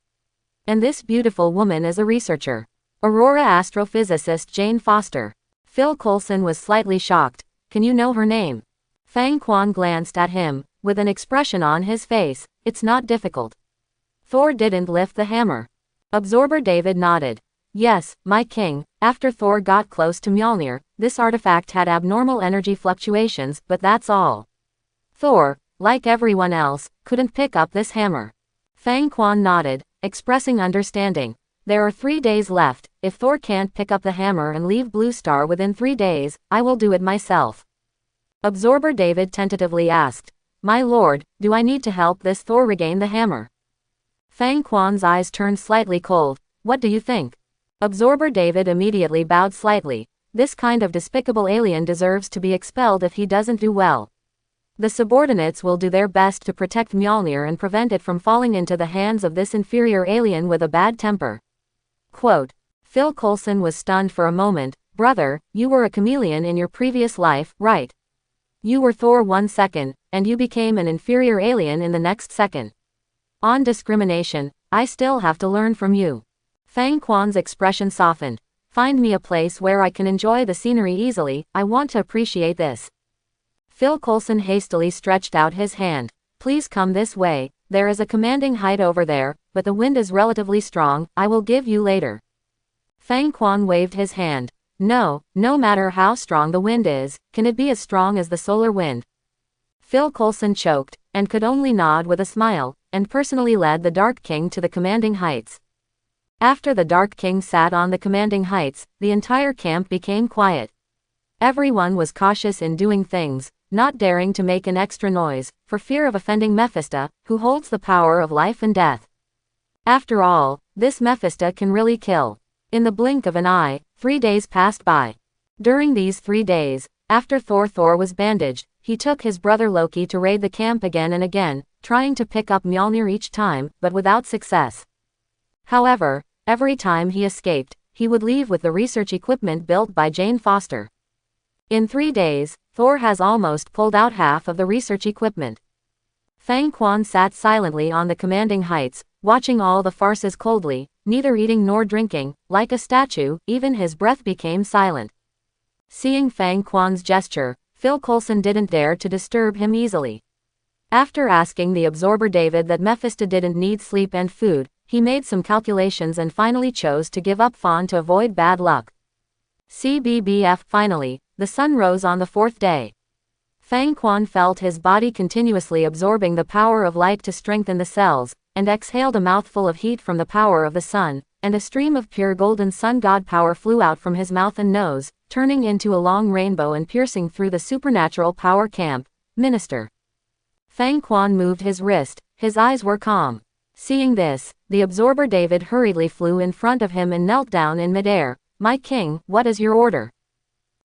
And this beautiful woman is a researcher. Aurora astrophysicist Jane Foster. Phil Coulson was slightly shocked. Can you know her name? Fang Quan glanced at him, with an expression on his face. It's not difficult. Thor didn't lift the hammer. Absorber David nodded. Yes, my king, after Thor got close to Mjolnir, this artifact had abnormal energy fluctuations, but that's all. Thor, like everyone else, couldn't pick up this hammer. Fang Quan nodded, expressing understanding. There are 3 days left. If Thor can't pick up the hammer and leave Blue Star within 3 days, I will do it myself. Absorber David tentatively asked, My lord, do I need to help this Thor regain the hammer? Fang Quan's eyes turned slightly cold. What do you think? Absorber David immediately bowed slightly. This kind of despicable alien deserves to be expelled if he doesn't do well. The subordinates will do their best to protect Mjolnir and prevent it from falling into the hands of this inferior alien with a bad temper. Quote. Phil Coulson was stunned for a moment. Brother, you were a chameleon in your previous life, right? You were Thor 1 second, and you became an inferior alien in the next second. On discrimination, I still have to learn from you. Fang Quan's expression softened. Find me a place where I can enjoy the scenery easily. I want to appreciate this. Phil Coulson hastily stretched out his hand. Please come this way. There is a commanding height over there, but the wind is relatively strong. I will give you later. Fang Quan waved his hand. No matter how strong the wind is, can it be as strong as the solar wind? Phil Coulson choked, and could only nod with a smile, and personally led the Dark King to the commanding heights. After the Dark King sat on the commanding heights, the entire camp became quiet. Everyone was cautious in doing things, not daring to make an extra noise, for fear of offending Mephisto, who holds the power of life and death. After all, this Mephisto can really kill. In the blink of an eye, 3 days passed by. During these 3 days, after Thor was bandaged, he took his brother Loki to raid the camp again and again, trying to pick up Mjolnir each time, but without success. However, every time he escaped, he would leave with the research equipment built by Jane Foster. In 3 days, Thor has almost pulled out half of the research equipment. Fang Quan sat silently on the commanding heights, watching all the farces coldly, neither eating nor drinking. Like a statue, even his breath became silent. Seeing Fang Quan's gesture, Phil Coulson didn't dare to disturb him easily. After asking the absorber David that Mephisto didn't need sleep and food, he made some calculations and finally chose to give up Fawn to avoid bad luck. CBBF. Finally, the sun rose on the fourth day. Fang Quan felt his body continuously absorbing the power of light to strengthen the cells, and exhaled a mouthful of heat from the power of the sun, and a stream of pure golden sun god power flew out from his mouth and nose, turning into a long rainbow and piercing through the supernatural power camp. Minister. Fang Quan moved his wrist, his eyes were calm. Seeing this, the absorber David hurriedly flew in front of him and knelt down in midair. My king, what is your order?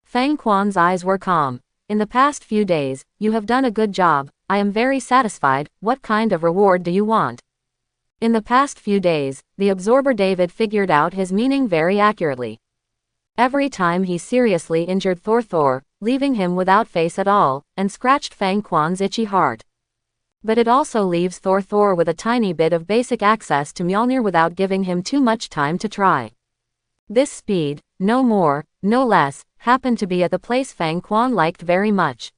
Fang Quan's eyes were calm. In the past few days, you have done a good job. I am very satisfied. What kind of reward do you want? In the past few days, the absorber David figured out his meaning very accurately. Every time he seriously injured Thor, leaving him without face at all, and scratched Fang Quan's itchy heart. But it also leaves Thor with a tiny bit of basic access to Mjolnir without giving him too much time to try. This speed, no more, no less, happened to be at the place Fang Quan liked very much.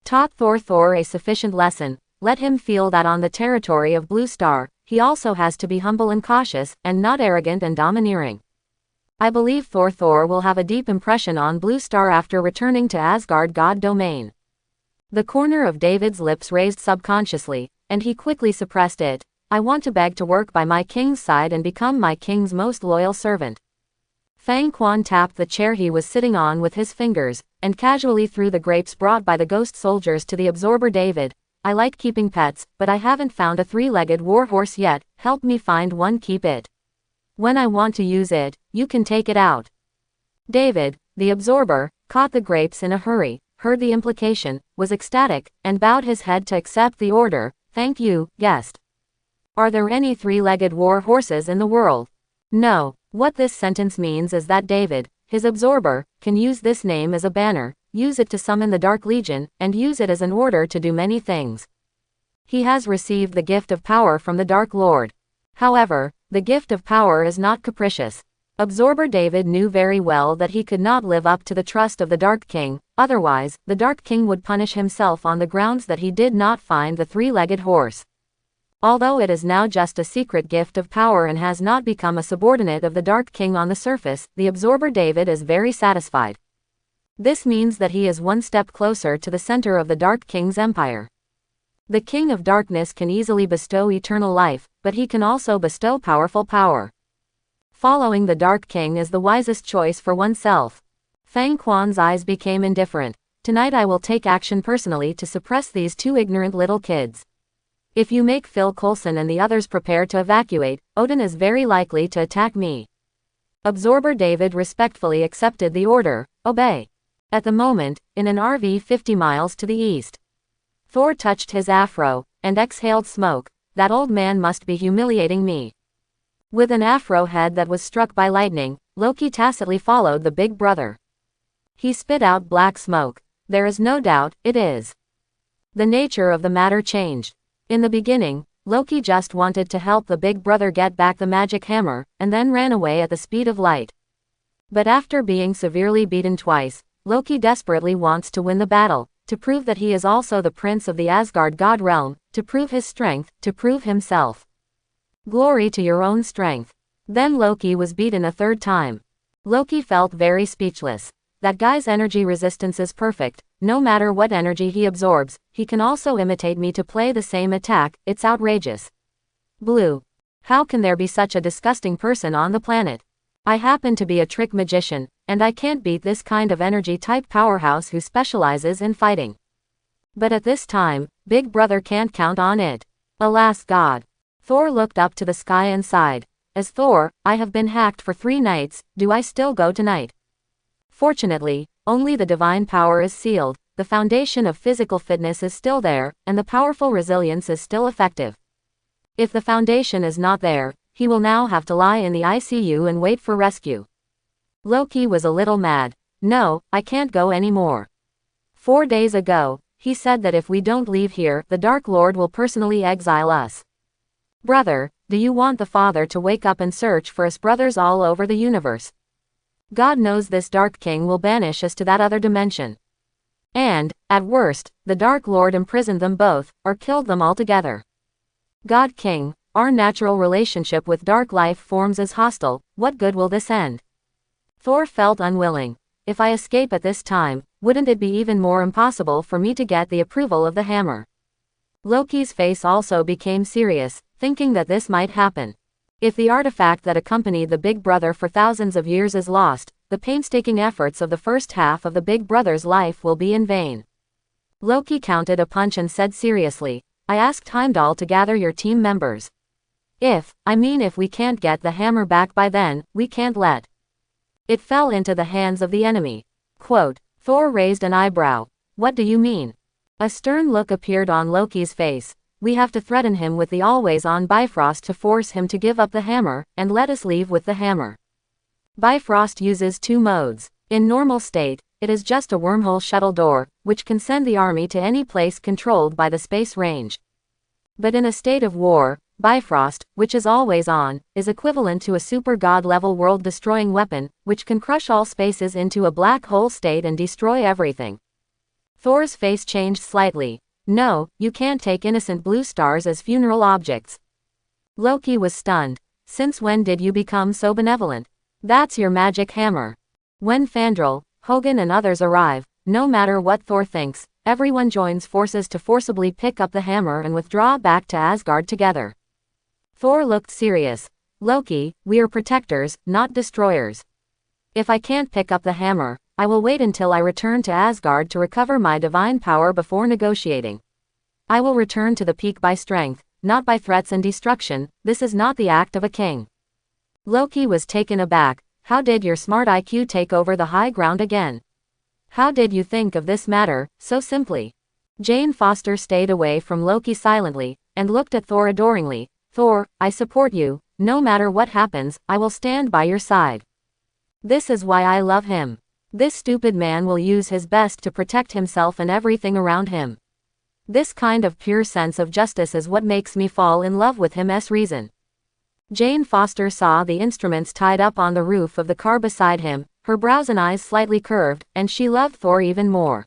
Taught Thor a sufficient lesson, let him feel that on the territory of Blue Star, he also has to be humble and cautious, and not arrogant and domineering. I believe Thor will have a deep impression on Blue Star after returning to Asgard God domain. The corner of David's lips raised subconsciously, and he quickly suppressed it. I want to beg to work by my king's side and become my king's most loyal servant. Fang Quan tapped the chair he was sitting on with his fingers, and casually threw the grapes brought by the ghost soldiers to the absorber David. I like keeping pets, but I haven't found a three-legged warhorse yet. Help me find one. Keep it. When I want to use it, you can take it out. David, the absorber, caught the grapes in a hurry, heard the implication, was ecstatic, and bowed his head to accept the order. Thank you, guest. Are there any three-legged war horses in the world? No. What this sentence means is that David, his absorber, can use this name as a banner, use it to summon the Dark Legion, and use it as an order to do many things. He has received the gift of power from the Dark Lord. However, the gift of power is not capricious. Absorber David knew very well that he could not live up to the trust of the Dark King, otherwise, the Dark King would punish himself on the grounds that he did not find the three-legged horse. Although it is now just a secret gift of power and has not become a subordinate of the Dark King on the surface, the absorber David is very satisfied. This means that he is one step closer to the center of the Dark King's empire. The King of Darkness can easily bestow eternal life, but he can also bestow powerful power. Following the Dark King is the wisest choice for oneself. Fang Quan's eyes became indifferent. Tonight I will take action personally to suppress these two ignorant little kids. If you make Phil Coulson and the others prepare to evacuate, Odin is very likely to attack me. Absorber David respectfully accepted the order. Obey. At the moment, in an RV 50 miles to the east. Thor touched his afro, and exhaled smoke. That old man must be humiliating me. With an afro head that was struck by lightning, Loki tacitly followed the big brother. He spit out black smoke. There is no doubt, it is. The nature of the matter changed. In the beginning, Loki just wanted to help the big brother get back the magic hammer, and then ran away at the speed of light. But after being severely beaten twice, Loki desperately wants to win the battle, to prove that he is also the prince of the Asgard god realm, to prove his strength, to prove himself. Glory to your own strength. Then Loki was beaten a third time. Loki felt very speechless. That guy's energy resistance is perfect. No matter what energy he absorbs, he can also imitate me to play the same attack. It's outrageous. Blue. How can there be such a disgusting person on the planet? I happen to be a trick magician, and I can't beat this kind of energy-type powerhouse who specializes in fighting. But at this time, Big Brother can't count on it. Alas God. Thor looked up to the sky and sighed. As Thor, I have been hacked for 3 nights, do I still go tonight? Fortunately, only the divine power is sealed, the foundation of physical fitness is still there, and the powerful resilience is still effective. If the foundation is not there, he will now have to lie in the ICU and wait for rescue. Loki was a little mad. No, I can't go anymore. 4 days ago, he said that if we don't leave here, the Dark Lord will personally exile us. Brother, do you want the Father to wake up and search for us brothers all over the universe? God knows this Dark King will banish us to that other dimension. And, at worst, the Dark Lord imprisoned them both, or killed them altogether. God King, our natural relationship with dark life forms is hostile, what good will this end? Thor felt unwilling. If I escape at this time, wouldn't it be even more impossible for me to get the approval of the hammer? Loki's face also became serious, thinking that this might happen. If the artifact that accompanied the Big Brother for thousands of years is lost, the painstaking efforts of the first half of the Big Brother's life will be in vain. Loki counted a punch and said seriously, I asked Heimdall to gather your team members. If we can't get the hammer back by then, we can't let it fell into the hands of the enemy. Quote, Thor raised an eyebrow. What do you mean? A stern look appeared on Loki's face. We have to threaten him with the always-on Bifrost to force him to give up the hammer, and let us leave with the hammer. Bifrost uses two modes. In normal state, it is just a wormhole shuttle door, which can send the army to any place controlled by the space range. But in a state of war, Bifrost, which is always on, is equivalent to a super god-level world-destroying weapon, which can crush all spaces into a black hole state and destroy everything. Thor's face changed slightly. No, you can't take innocent blue stars as funeral objects. Loki was stunned. Since when did you become so benevolent? That's your magic hammer. When Fandral, Hogun and others arrive, no matter what Thor thinks, everyone joins forces to forcibly pick up the hammer and withdraw back to Asgard together. Thor looked serious. Loki, we are protectors, not destroyers. If I can't pick up the hammer, I will wait until I return to Asgard to recover my divine power before negotiating. I will return to the peak by strength, not by threats and destruction. This is not the act of a king. Loki was taken aback. How did your smart IQ take over the high ground again? How did you think of this matter, so simply? Jane Foster stayed away from Loki silently, and looked at Thor adoringly. Thor, I support you. No matter what happens, I will stand by your side. This is why I love him. This stupid man will use his best to protect himself and everything around him. This kind of pure sense of justice is what makes me fall in love with him's reason. Jane Foster saw the instruments tied up on the roof of the car beside him, her brows and eyes slightly curved, and she loved Thor even more.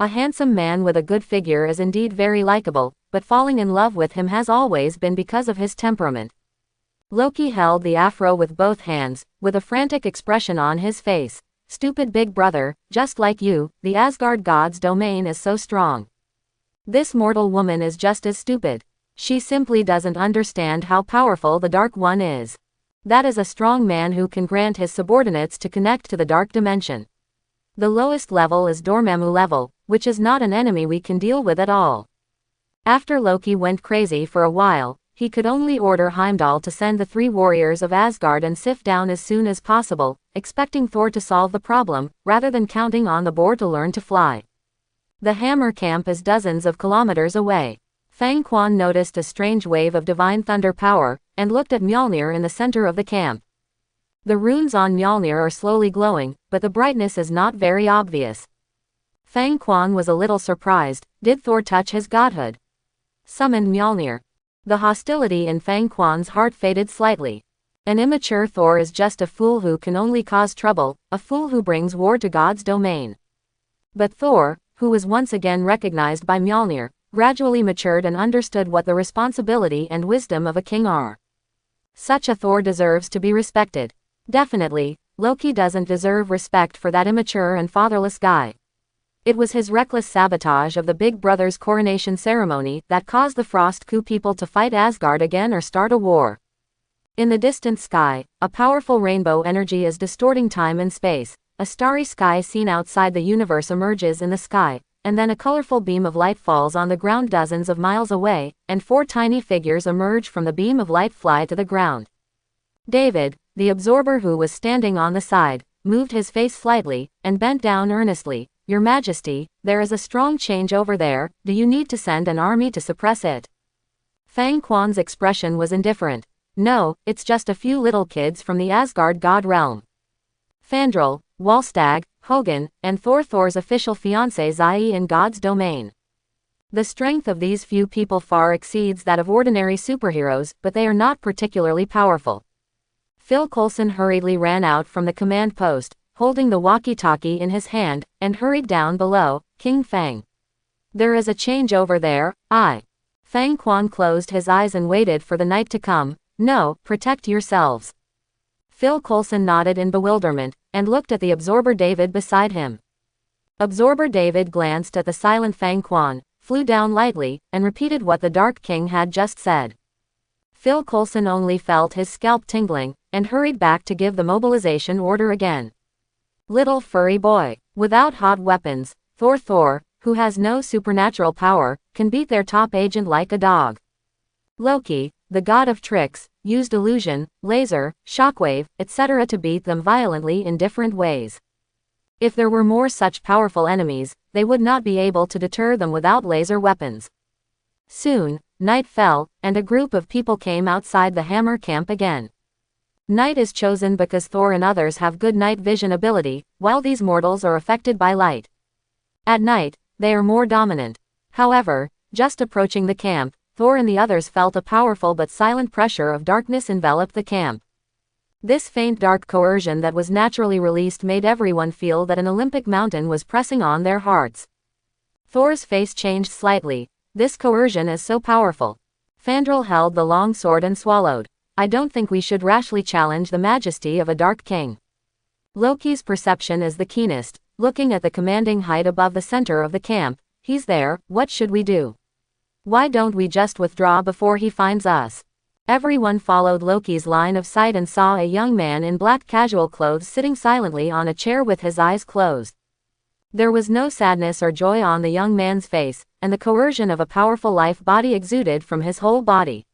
A handsome man with a good figure is indeed very likable, but falling in love with him has always been because of his temperament. Loki held the afro with both hands, with a frantic expression on his face. Stupid Big Brother, just like you, the Asgard god's domain is so strong. This mortal woman is just as stupid. She simply doesn't understand how powerful the Dark One is. That is a strong man who can grant his subordinates to connect to the dark dimension. The lowest level is Dormammu level, which is not an enemy we can deal with at all. After Loki went crazy for a while, he could only order Heimdall to send the 3 warriors of Asgard and Sif down as soon as possible, expecting Thor to solve the problem, rather than counting on the boar to learn to fly. The hammer camp is dozens of kilometers away. Fang Quan noticed a strange wave of divine thunder power, and looked at Mjolnir in the center of the camp. The runes on Mjolnir are slowly glowing, but the brightness is not very obvious. Fang Quan was a little surprised. Did Thor touch his godhood? Summoned Mjolnir. The hostility in Fang Quan's heart faded slightly. An immature Thor is just a fool who can only cause trouble, a fool who brings war to God's domain. But Thor, who was once again recognized by Mjolnir, gradually matured and understood what the responsibility and wisdom of a king are. Such a Thor deserves to be respected. Definitely, Loki doesn't deserve respect for that immature and fatherless guy. It was his reckless sabotage of the Big Brother's coronation ceremony that caused the Frost Coup people to fight Asgard again or start a war. In the distant sky, a powerful rainbow energy is distorting time and space. A starry sky seen outside the universe emerges in the sky, and then a colorful beam of light falls on the ground dozens of miles away, and 4 tiny figures emerge from the beam of light fly to the ground. David, the absorber who was standing on the side, moved his face slightly, and bent down earnestly. Your Majesty, there is a strong change over there. Do you need to send an army to suppress it? Fang Quan's expression was indifferent. No, it's just a few little kids from the Asgard god realm. Fandral, Wallstag, Hogun, and Thor's official fiancé Zai in God's domain. The strength of these few people far exceeds that of ordinary superheroes, but they are not particularly powerful. Phil Coulson hurriedly ran out from the command post. holding the walkie-talkie in his hand, and hurried down below. King Fang. There is a change over there, Fang Quan closed his eyes and waited for the night to come. No, protect yourselves. Phil Coulson nodded in bewilderment, and looked at the Absorber David beside him. Absorber David glanced at the silent Fang Quan, flew down lightly, and repeated what the Dark King had just said. Phil Coulson only felt his scalp tingling, and hurried back to give the mobilization order again. Little furry boy. Without hot weapons, Thor, who has no supernatural power, can beat their top agent like a dog. Loki, the god of tricks, used illusion, laser, shockwave, etc. to beat them violently in different ways. If there were more such powerful enemies, they would not be able to deter them without laser weapons. Soon, night fell, and a group of people came outside the Hammer camp again. Night is chosen because Thor and others have good night vision ability, while these mortals are affected by light. At night, they are more dominant. However, just approaching the camp, Thor and the others felt a powerful but silent pressure of darkness envelop the camp. This faint dark coercion that was naturally released made everyone feel that an Olympic mountain was pressing on their hearts. Thor's face changed slightly. This coercion is so powerful. Fandral held the long sword and swallowed. I don't think we should rashly challenge the majesty of a Dark King. Loki's perception is the keenest. Looking at the commanding height above the center of the camp, he's there. What should we do? Why don't we just withdraw before he finds us? Everyone followed Loki's line of sight and saw a young man in black casual clothes sitting silently on a chair with his eyes closed. There was no sadness or joy on the young man's face, and the coercion of a powerful life body exuded from his whole body.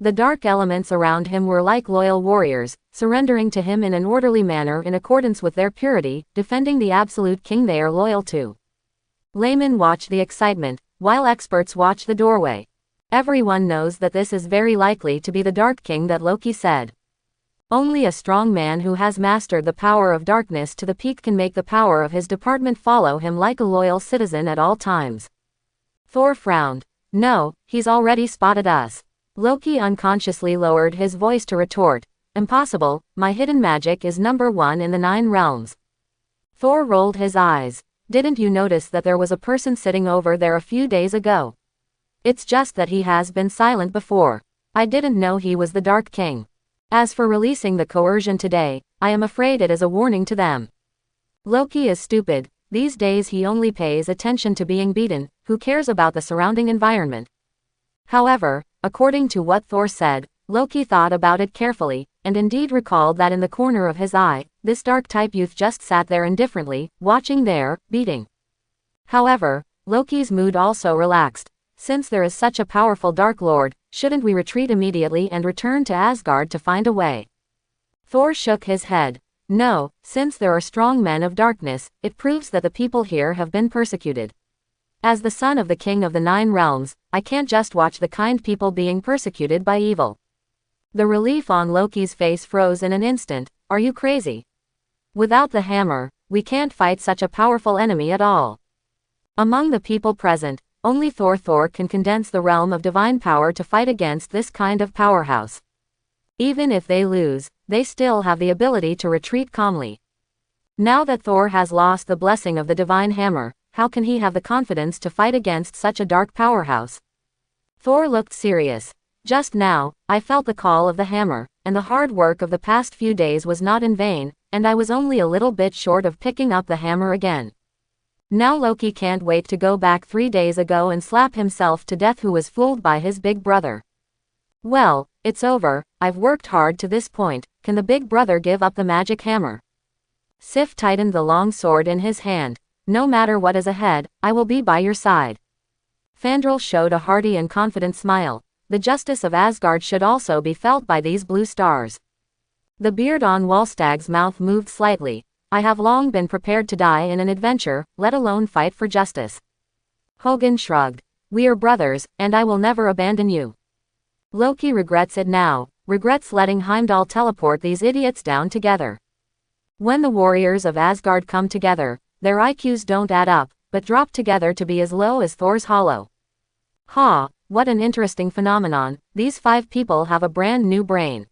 The dark elements around him were like loyal warriors, surrendering to him in an orderly manner in accordance with their purity, defending the absolute king they are loyal to. Laymen watch the excitement, while experts watch the doorway. Everyone knows that this is very likely to be the Dark King that Loki said. Only a strong man who has mastered the power of darkness to the peak can make the power of his department follow him like a loyal citizen at all times. Thor frowned. No, he's already spotted us. Loki unconsciously lowered his voice to retort. Impossible, my hidden magic is number 1 in the 9 realms. Thor rolled his eyes. Didn't you notice that there was a person sitting over there a few days ago? It's just that he has been silent before. I didn't know he was the Dark King. As for releasing the coercion today, I am afraid it is a warning to them. Loki is stupid. These days he only pays attention to being beaten. Who cares about the surrounding environment? However, according to what Thor said, Loki thought about it carefully, and indeed recalled that in the corner of his eye, this dark-type youth just sat there indifferently, watching their beating. However, Loki's mood also relaxed. Since there is such a powerful Dark Lord, shouldn't we retreat immediately and return to Asgard to find a way? Thor shook his head. No, since there are strong men of darkness, it proves that the people here have been persecuted. As the son of the king of the 9 realms, I can't just watch the kind people being persecuted by evil. The relief on Loki's face froze in an instant. Are you crazy? Without the hammer, we can't fight such a powerful enemy at all. Among the people present, only Thor can condense the realm of divine power to fight against this kind of powerhouse. Even if they lose, they still have the ability to retreat calmly. Now that Thor has lost the blessing of the divine hammer, how can he have the confidence to fight against such a dark powerhouse? Thor looked serious. Just now, I felt the call of the hammer, and the hard work of the past few days was not in vain, and I was only a little bit short of picking up the hammer again. Now Loki can't wait to go back 3 days ago and slap himself to death who was fooled by his big brother. Well, it's over, I've worked hard to this point, can the big brother give up the magic hammer? Sif tightened the long sword in his hand. No matter what is ahead, I will be by your side. Fandral showed a hearty and confident smile. The justice of Asgard should also be felt by these blue stars. The beard on Wallstag's mouth moved slightly. I have long been prepared to die in an adventure, let alone fight for justice. Hogun shrugged. We are brothers, and I will never abandon you. Loki regrets it now, regrets letting Heimdall teleport these idiots down together. When the warriors of Asgard come together, their IQs don't add up, but drop together to be as low as Thor's hollow. Ha, what an interesting phenomenon, these 5 people have a brand new brain.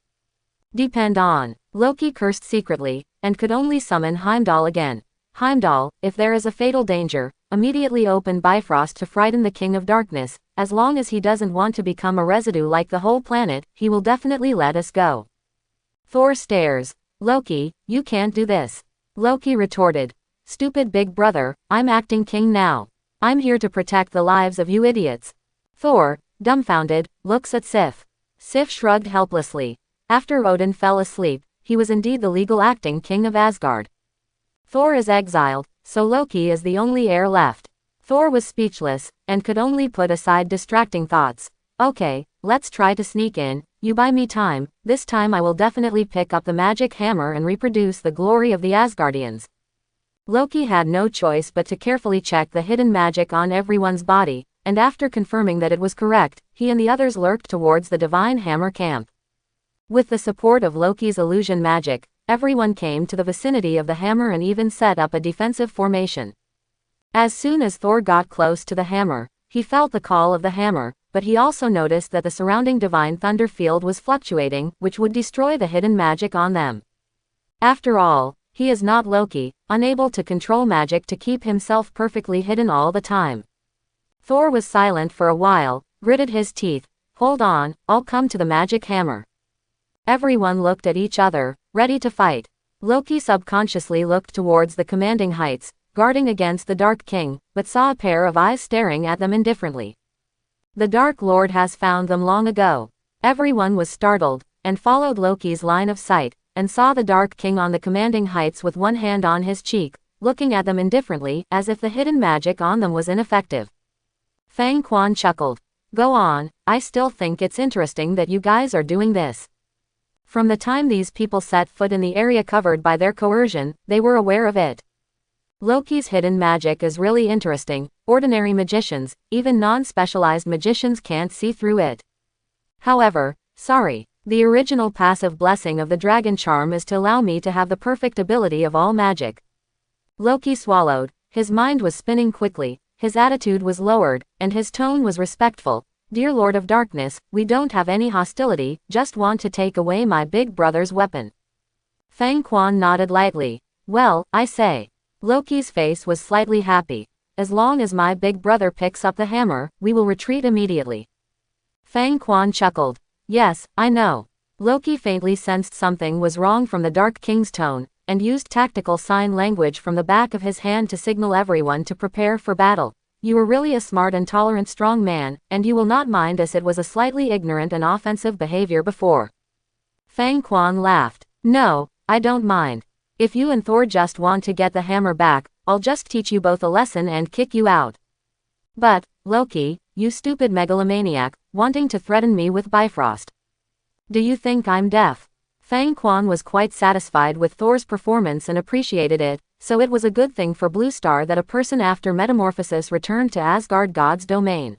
Depend on. Loki cursed secretly, and could only summon Heimdall again. Heimdall, if there is a fatal danger, immediately open Bifrost to frighten the King of Darkness. As long as he doesn't want to become a residue like the whole planet, he will definitely let us go. Thor stares. Loki, you can't do this. Loki retorted. Stupid big brother, I'm acting king now. I'm here to protect the lives of you idiots. Thor, dumbfounded, looks at Sif. Sif shrugged helplessly. After Odin fell asleep, he was indeed the legal acting king of Asgard. Thor is exiled, so Loki is the only heir left. Thor was speechless, and could only put aside distracting thoughts. Okay, let's try to sneak in, you buy me time, this time I will definitely pick up the magic hammer and reproduce the glory of the Asgardians. Loki had no choice but to carefully check the hidden magic on everyone's body, and after confirming that it was correct, he and the others lurked towards the divine hammer camp. With the support of Loki's illusion magic, everyone came to the vicinity of the hammer and even set up a defensive formation. As soon as Thor got close to the hammer, he felt the call of the hammer, but he also noticed that the surrounding divine thunder field was fluctuating, which would destroy the hidden magic on them. After all, he is not Loki, unable to control magic to keep himself perfectly hidden all the time. Thor was silent for a while, gritted his teeth. Hold on, I'll come to the magic hammer. Everyone looked at each other, ready to fight. Loki subconsciously looked towards the commanding heights, guarding against the Dark King, but saw a pair of eyes staring at them indifferently. The Dark Lord has found them long ago. Everyone was startled, and followed Loki's line of sight, and saw the Dark King on the commanding heights with one hand on his cheek, looking at them indifferently, as if the hidden magic on them was ineffective. Fang Quan chuckled. Go on, I still think it's interesting that you guys are doing this. From the time these people set foot in the area covered by their coercion, they were aware of it. Loki's hidden magic is really interesting. Ordinary magicians, even non-specialized magicians can't see through it. However, sorry, the original passive blessing of the dragon charm is to allow me to have the perfect ability of all magic. Loki swallowed, his mind was spinning quickly, his attitude was lowered, and his tone was respectful. Dear Lord of Darkness, we don't have any hostility, just want to take away my big brother's weapon. Fang Quan nodded lightly. Well, I say. Loki's face was slightly happy. As long as my big brother picks up the hammer, we will retreat immediately. Fang Quan chuckled. Yes, I know. Loki faintly sensed something was wrong from the Dark King's tone, and used tactical sign language from the back of his hand to signal everyone to prepare for battle. You were really a smart and tolerant strong man, and you will not mind as it was a slightly ignorant and offensive behavior before. Fang Quan laughed. No, I don't mind. If you and Thor just want to get the hammer back, I'll just teach you both a lesson and kick you out. But, Loki, you stupid megalomaniac, wanting to threaten me with Bifrost. Do you think I'm deaf? Fang Quan was quite satisfied with Thor's performance and appreciated it, so it was a good thing for Blue Star that a person after metamorphosis returned to Asgard God's domain.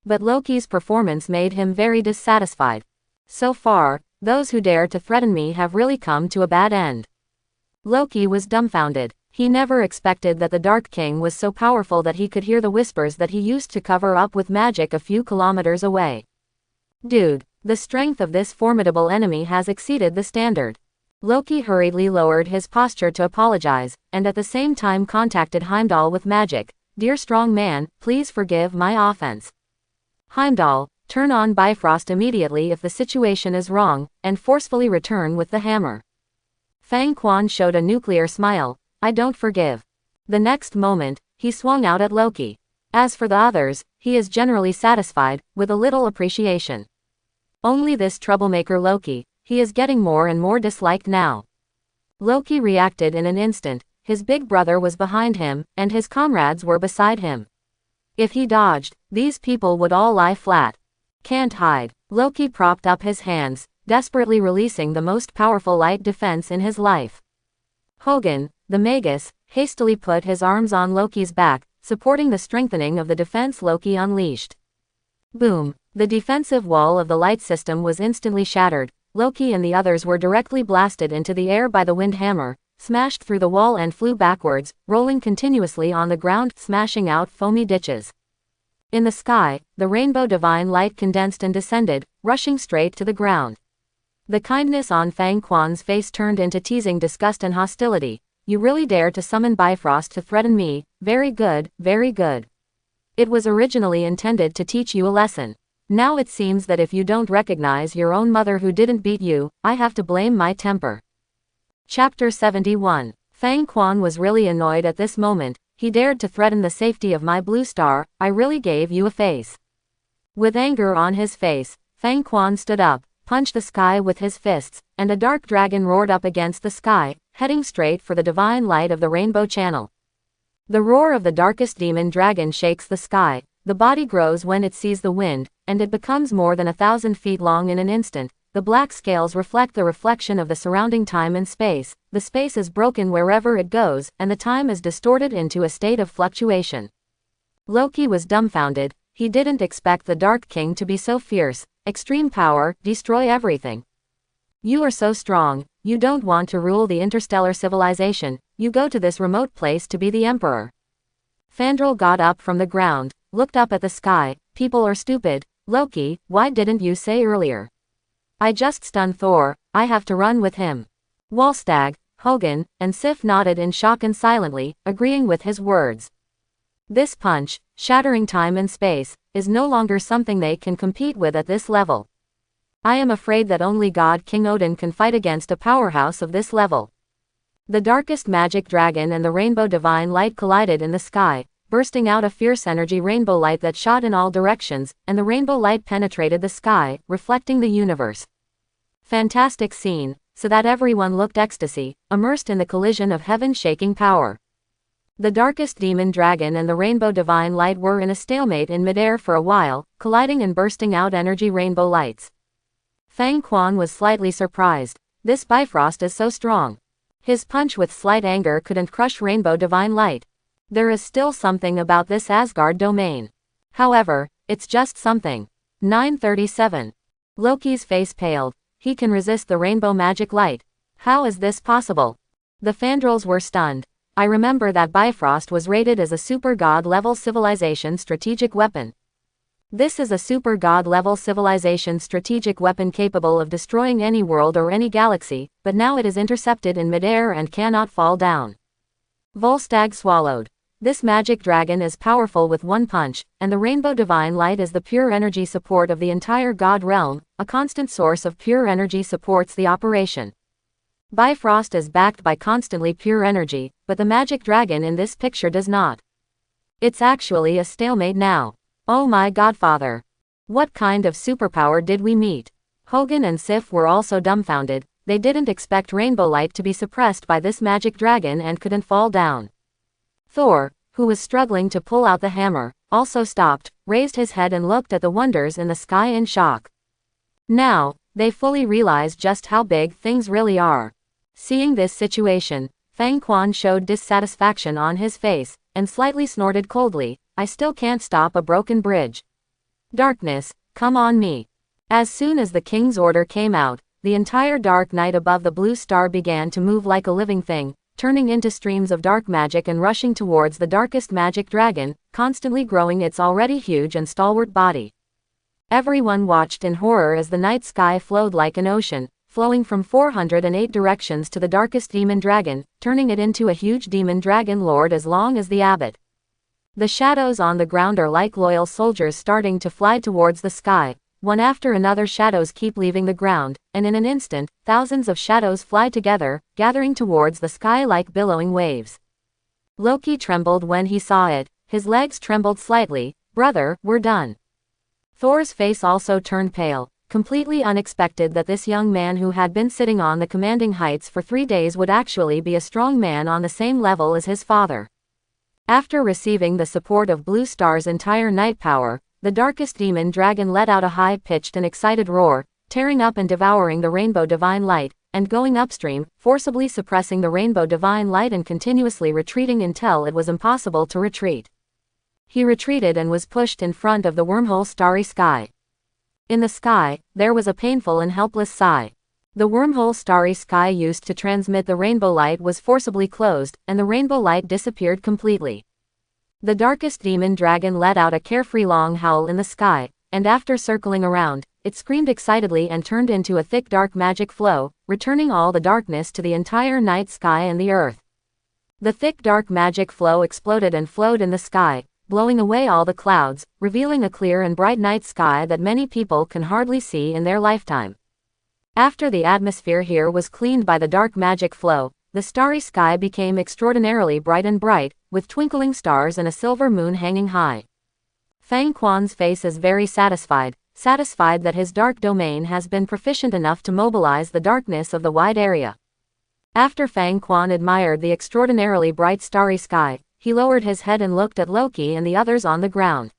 But Loki's performance made him very dissatisfied. So far, those who dare to threaten me have really come to a bad end. Loki was dumbfounded. He never expected that the Dark King was so powerful that he could hear the whispers that he used to cover up with magic a few kilometers away. Dude, the strength of this formidable enemy has exceeded the standard. Loki hurriedly lowered his posture to apologize, and at the same time contacted Heimdall with magic. Dear strong man, please forgive my offense. Heimdall, turn on Bifrost immediately if the situation is wrong, and forcefully return with the hammer. Fang Quan showed a nuclear smile. I don't forgive. The next moment, he swung out at Loki. As for the others, he is generally satisfied, with a little appreciation. Only this troublemaker Loki, he is getting more and more disliked now. Loki reacted in an instant. His big brother was behind him, and his comrades were beside him. If he dodged, these people would all lie flat. Can't hide. Loki propped up his hands, desperately releasing the most powerful light defense in his life. Hogun, the Magus, hastily put his arms on Loki's back, supporting the strengthening of the defense Loki unleashed. Boom! The defensive wall of the light system was instantly shattered. Loki and the others were directly blasted into the air by the wind hammer, smashed through the wall and flew backwards, rolling continuously on the ground, smashing out foamy ditches. In the sky, the rainbow divine light condensed and descended, rushing straight to the ground. The kindness on Fang Quan's face turned into teasing disgust and hostility. You really dare to summon Bifrost to threaten me? Very good, very good. It was originally intended to teach you a lesson. Now it seems that if you don't recognize your own mother who didn't beat you, I have to blame my temper. Chapter 71. Fang Quan was really annoyed at this moment. He dared to threaten the safety of my blue star. I really gave you a face. With anger on his face, Fang Quan stood up, punched the sky with his fists, and a dark dragon roared up against the sky, heading straight for the divine light of the rainbow channel. The roar of the darkest demon dragon shakes the sky. The body grows when it sees the wind, and it becomes more than 1,000 feet long in an instant. The black scales reflect the reflection of the surrounding time and space. The space is broken wherever it goes, and the time is distorted into a state of fluctuation. Loki was dumbfounded. He didn't expect the Dark King to be so fierce. Extreme power, destroy everything. You are so strong. You don't want to rule the interstellar civilization. You go to this remote place to be the emperor. Fandral got up from the ground, looked up at the sky. People are stupid. Loki, why didn't you say earlier? I just stunned Thor. I have to run with him. Wallstag, Hogan, and Sif nodded in shock and silently, agreeing with his words. This punch, shattering time and space, is no longer something they can compete with at this level. I am afraid that only God King Odin can fight against a powerhouse of this level. The darkest magic dragon and the rainbow divine light collided in the sky, bursting out a fierce energy rainbow light that shot in all directions, and the rainbow light penetrated the sky, reflecting the universe. Fantastic scene, so that everyone looked ecstasy, immersed in the collision of heaven-shaking power. The darkest demon dragon and the rainbow divine light were in a stalemate in midair for a while, colliding and bursting out energy rainbow lights. Fang Quan was slightly surprised. This Bifrost is so strong. His punch with slight anger couldn't crush rainbow divine light. There is still something about this Asgard domain. However, it's just something. 937. Loki's face paled. He can resist the rainbow magic light. How is this possible? The Fandrals were stunned. I remember that Bifrost was rated as a super god level civilization strategic weapon. This is a super god level civilization strategic weapon capable of destroying any world or any galaxy, but now it is intercepted in midair and cannot fall down. Volstagg swallowed. This magic dragon is powerful with one punch, and the rainbow divine light is the pure energy support of the entire god realm. A constant source of pure energy supports the operation. Bifrost is backed by constantly pure energy, but the magic dragon in this picture does not. It's actually a stalemate now. Oh my godfather. What kind of superpower did we meet? Hogan and Sif were also dumbfounded. They didn't expect rainbow light to be suppressed by this magic dragon and couldn't fall down. Thor, who was struggling to pull out the hammer, also stopped, raised his head and looked at the wonders in the sky in shock. Now, they fully realized just how big things really are. Seeing this situation, Fang Quan showed dissatisfaction on his face, and slightly snorted coldly. I still can't stop a broken bridge. Darkness, come on me. As soon as the king's order came out, the entire dark night above the blue star began to move like a living thing, turning into streams of dark magic and rushing towards the darkest magic dragon, constantly growing its already huge and stalwart body. Everyone watched in horror as the night sky flowed like an ocean, flowing from 408 directions to the darkest demon dragon, turning it into a huge demon dragon lord as long as the abbot. The shadows on the ground are like loyal soldiers starting to fly towards the sky. One after another shadows keep leaving the ground, and in an instant, thousands of shadows fly together, gathering towards the sky like billowing waves. Loki trembled when he saw it. His legs trembled slightly. Brother, we're done. Thor's face also turned pale. Completely unexpected that this young man who had been sitting on the commanding heights for 3 days would actually be a strong man on the same level as his father. After receiving the support of Blue Star's entire night power, the darkest demon dragon let out a high-pitched and excited roar, tearing up and devouring the rainbow divine light, and going upstream, forcibly suppressing the rainbow divine light and continuously retreating until it was impossible to retreat. He retreated and was pushed in front of the wormhole starry sky. In the sky, there was a painful and helpless sigh. The wormhole starry sky used to transmit the rainbow light was forcibly closed, and the rainbow light disappeared completely. The darkest demon dragon let out a carefree long howl in the sky, and after circling around, it screamed excitedly and turned into a thick dark magic flow, returning all the darkness to the entire night sky and the earth. The thick dark magic flow exploded and flowed in the sky, blowing away all the clouds, revealing a clear and bright night sky that many people can hardly see in their lifetime. After the atmosphere here was cleaned by the dark magic flow, the starry sky became extraordinarily bright and bright, with twinkling stars and a silver moon hanging high. Fang Quan's face is very satisfied that his dark domain has been proficient enough to mobilize the darkness of the wide area. After Fang Quan admired the extraordinarily bright starry sky, he lowered his head and looked at Loki and the others on the ground.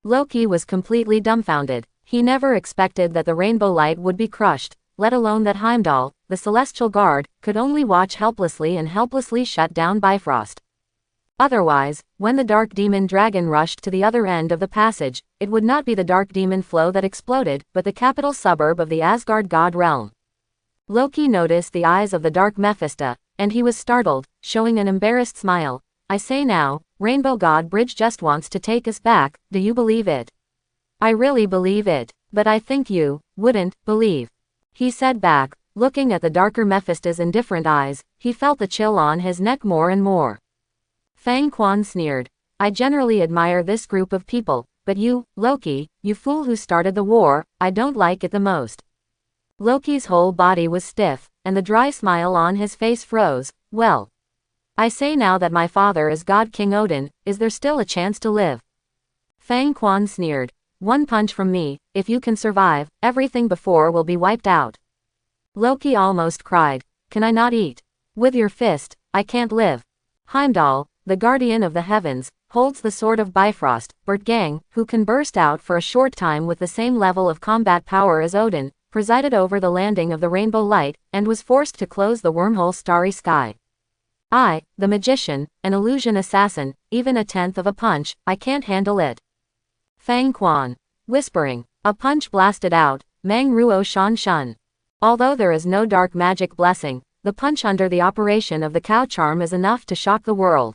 Loki was completely dumbfounded. He never expected that the rainbow light would be crushed, let alone that Heimdall, the celestial guard, could only watch helplessly and helplessly shut down Bifrost. Otherwise, when the dark demon dragon rushed to the other end of the passage, it would not be the dark demon flow that exploded, but the capital suburb of the Asgard god realm. Loki noticed the eyes of the dark Mephisto, and he was startled, showing an embarrassed smile. I say now, Rainbow God Bridge just wants to take us back, do you believe it? I really believe it, but I think you wouldn't believe. He said back, looking at the darker Mephisto's indifferent eyes. He felt the chill on his neck more and more. Fang Quan sneered. I generally admire this group of people, but you, Loki, you fool who started the war, I don't like it the most. Loki's whole body was stiff, and the dry smile on his face froze. Well, I say now that my father is God King Odin, is there still a chance to live? Fang Quan sneered. One punch from me, if you can survive, everything before will be wiped out. Loki almost cried. Can I not eat? With your fist, I can't live. Heimdall, the guardian of the heavens, holds the sword of Bifrost. Bertgang, who can burst out for a short time with the same level of combat power as Odin, presided over the landing of the rainbow light, and was forced to close the wormhole starry sky. I, the magician, an illusion assassin, even a tenth of a punch, I can't handle it. Fang Quan. Whispering. A punch blasted out, Mang Ruo Shan Shun. Although there is no dark magic blessing, the punch under the operation of the cow charm is enough to shock the world.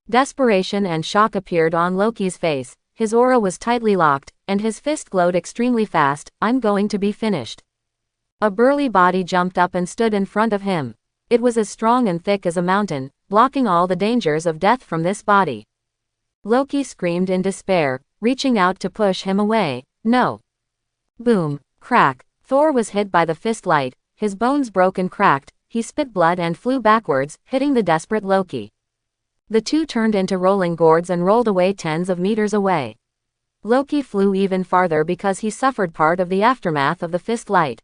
Desperation and shock appeared on Loki's face, his aura was tightly locked, and his fist glowed extremely fast. I'm going to be finished. A burly body jumped up and stood in front of him. It was as strong and thick as a mountain, blocking all the dangers of death from this body. Loki screamed in despair, reaching out to push him away. No. Boom. Crack. Thor was hit by the fist light, his bones broke and cracked, he spit blood and flew backwards, hitting the desperate Loki. The two turned into rolling gourds and rolled away tens of meters away. Loki flew even farther because he suffered part of the aftermath of the fist light.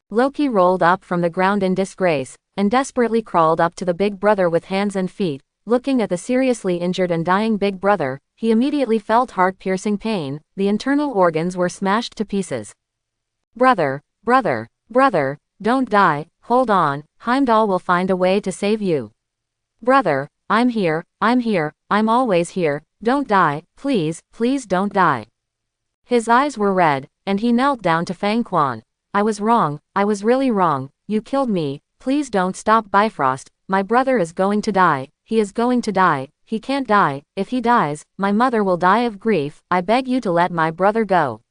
Loki rolled up from the ground in disgrace, and desperately crawled up to the big brother with hands and feet. Looking at the seriously injured and dying big brother, he immediately felt heart-piercing pain. The internal organs were smashed to pieces. Brother, brother, brother, don't die, hold on, Heimdall will find a way to save you. Brother, I'm here, I'm always here, don't die, please, please don't die. His eyes were red, and he knelt down to Fang Quan. I was wrong, I was really wrong, you killed me, please don't stop Bifrost, my brother is going to die, he is going to die, he can't die, if he dies, my mother will die of grief, I beg you to let my brother go.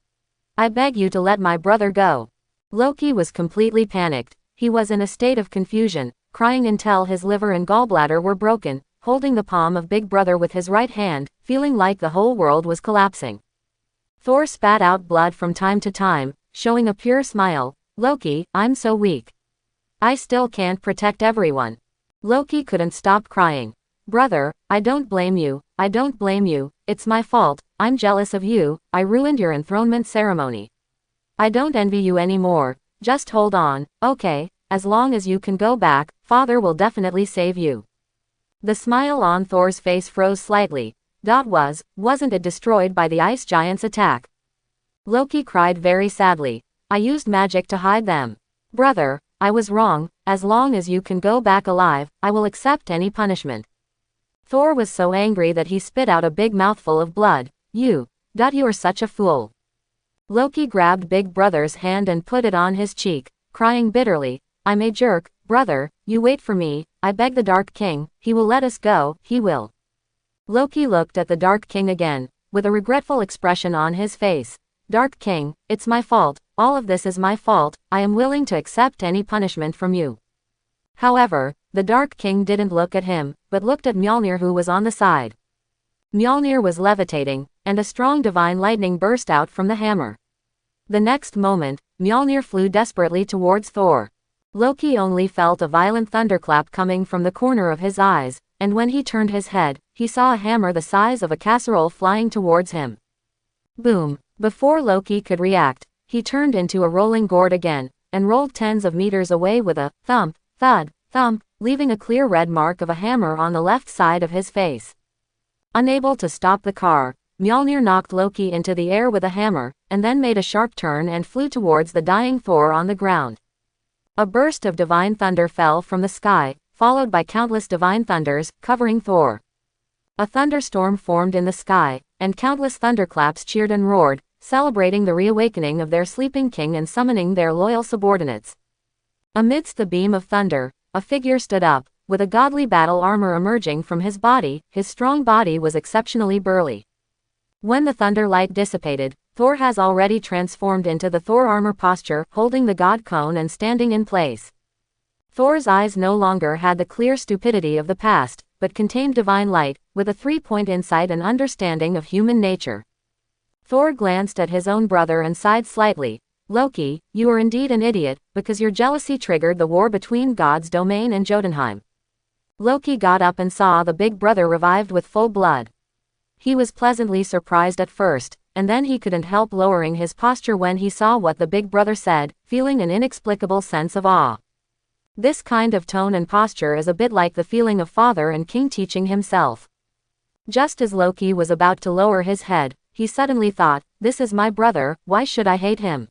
I beg you to let my brother go. Loki was completely panicked, he was in a state of confusion, crying until his liver and gallbladder were broken, holding the palm of Big Brother with his right hand, feeling like the whole world was collapsing. Thor spat out blood from time to time, showing a pure smile. Loki, I'm so weak. I still can't protect everyone. Loki couldn't stop crying. Brother, I don't blame you, I don't blame you, it's my fault, I'm jealous of you, I ruined your enthronement ceremony. I don't envy you anymore, just hold on, okay, as long as you can go back, Father will definitely save you. The smile on Thor's face froze slightly. Wasn't it destroyed by the ice giant's attack? Loki cried very sadly. I used magic to hide them. Brother, I was wrong, as long as you can go back alive, I will accept any punishment. Thor was so angry that he spit out a big mouthful of blood. You're such a fool. Loki grabbed Big Brother's hand and put it on his cheek, crying bitterly. I'm a jerk, brother, you wait for me, I beg the Dark King, he will let us go, he will. Loki looked at the Dark King again, with a regretful expression on his face. Dark King, it's my fault, all of this is my fault, I am willing to accept any punishment from you. However, the Dark King didn't look at him, but looked at Mjolnir, who was on the side. Mjolnir was levitating, and a strong divine lightning burst out from the hammer. The next moment, Mjolnir flew desperately towards Thor. Loki only felt a violent thunderclap coming from the corner of his eyes, and when he turned his head, he saw a hammer the size of a casserole flying towards him. Boom! Before Loki could react, he turned into a rolling gourd again, and rolled tens of meters away with a thump, thud, thump, leaving a clear red mark of a hammer on the left side of his face. Unable to stop the car, Mjolnir knocked Loki into the air with a hammer, and then made a sharp turn and flew towards the dying Thor on the ground. A burst of divine thunder fell from the sky, followed by countless divine thunders, covering Thor. A thunderstorm formed in the sky, and countless thunderclaps cheered and roared, celebrating the reawakening of their sleeping king and summoning their loyal subordinates. Amidst the beam of thunder, a figure stood up, with a godly battle armor emerging from his body. His strong body was exceptionally burly. When the thunder light dissipated, Thor has already transformed into the Thor armor posture, holding the god cone and standing in place. Thor's eyes no longer had the clear stupidity of the past, but contained divine light, with a 3-point insight and understanding of human nature. Thor glanced at his own brother and sighed slightly. Loki, you are indeed an idiot, because your jealousy triggered the war between God's domain and Jotunheim. Loki got up and saw the big brother revived with full blood. He was pleasantly surprised at first, and then he couldn't help lowering his posture when he saw what the big brother said, feeling an inexplicable sense of awe. This kind of tone and posture is a bit like the feeling of father and king teaching himself. Just as Loki was about to lower his head, he suddenly thought, this is my brother, why should I hate him?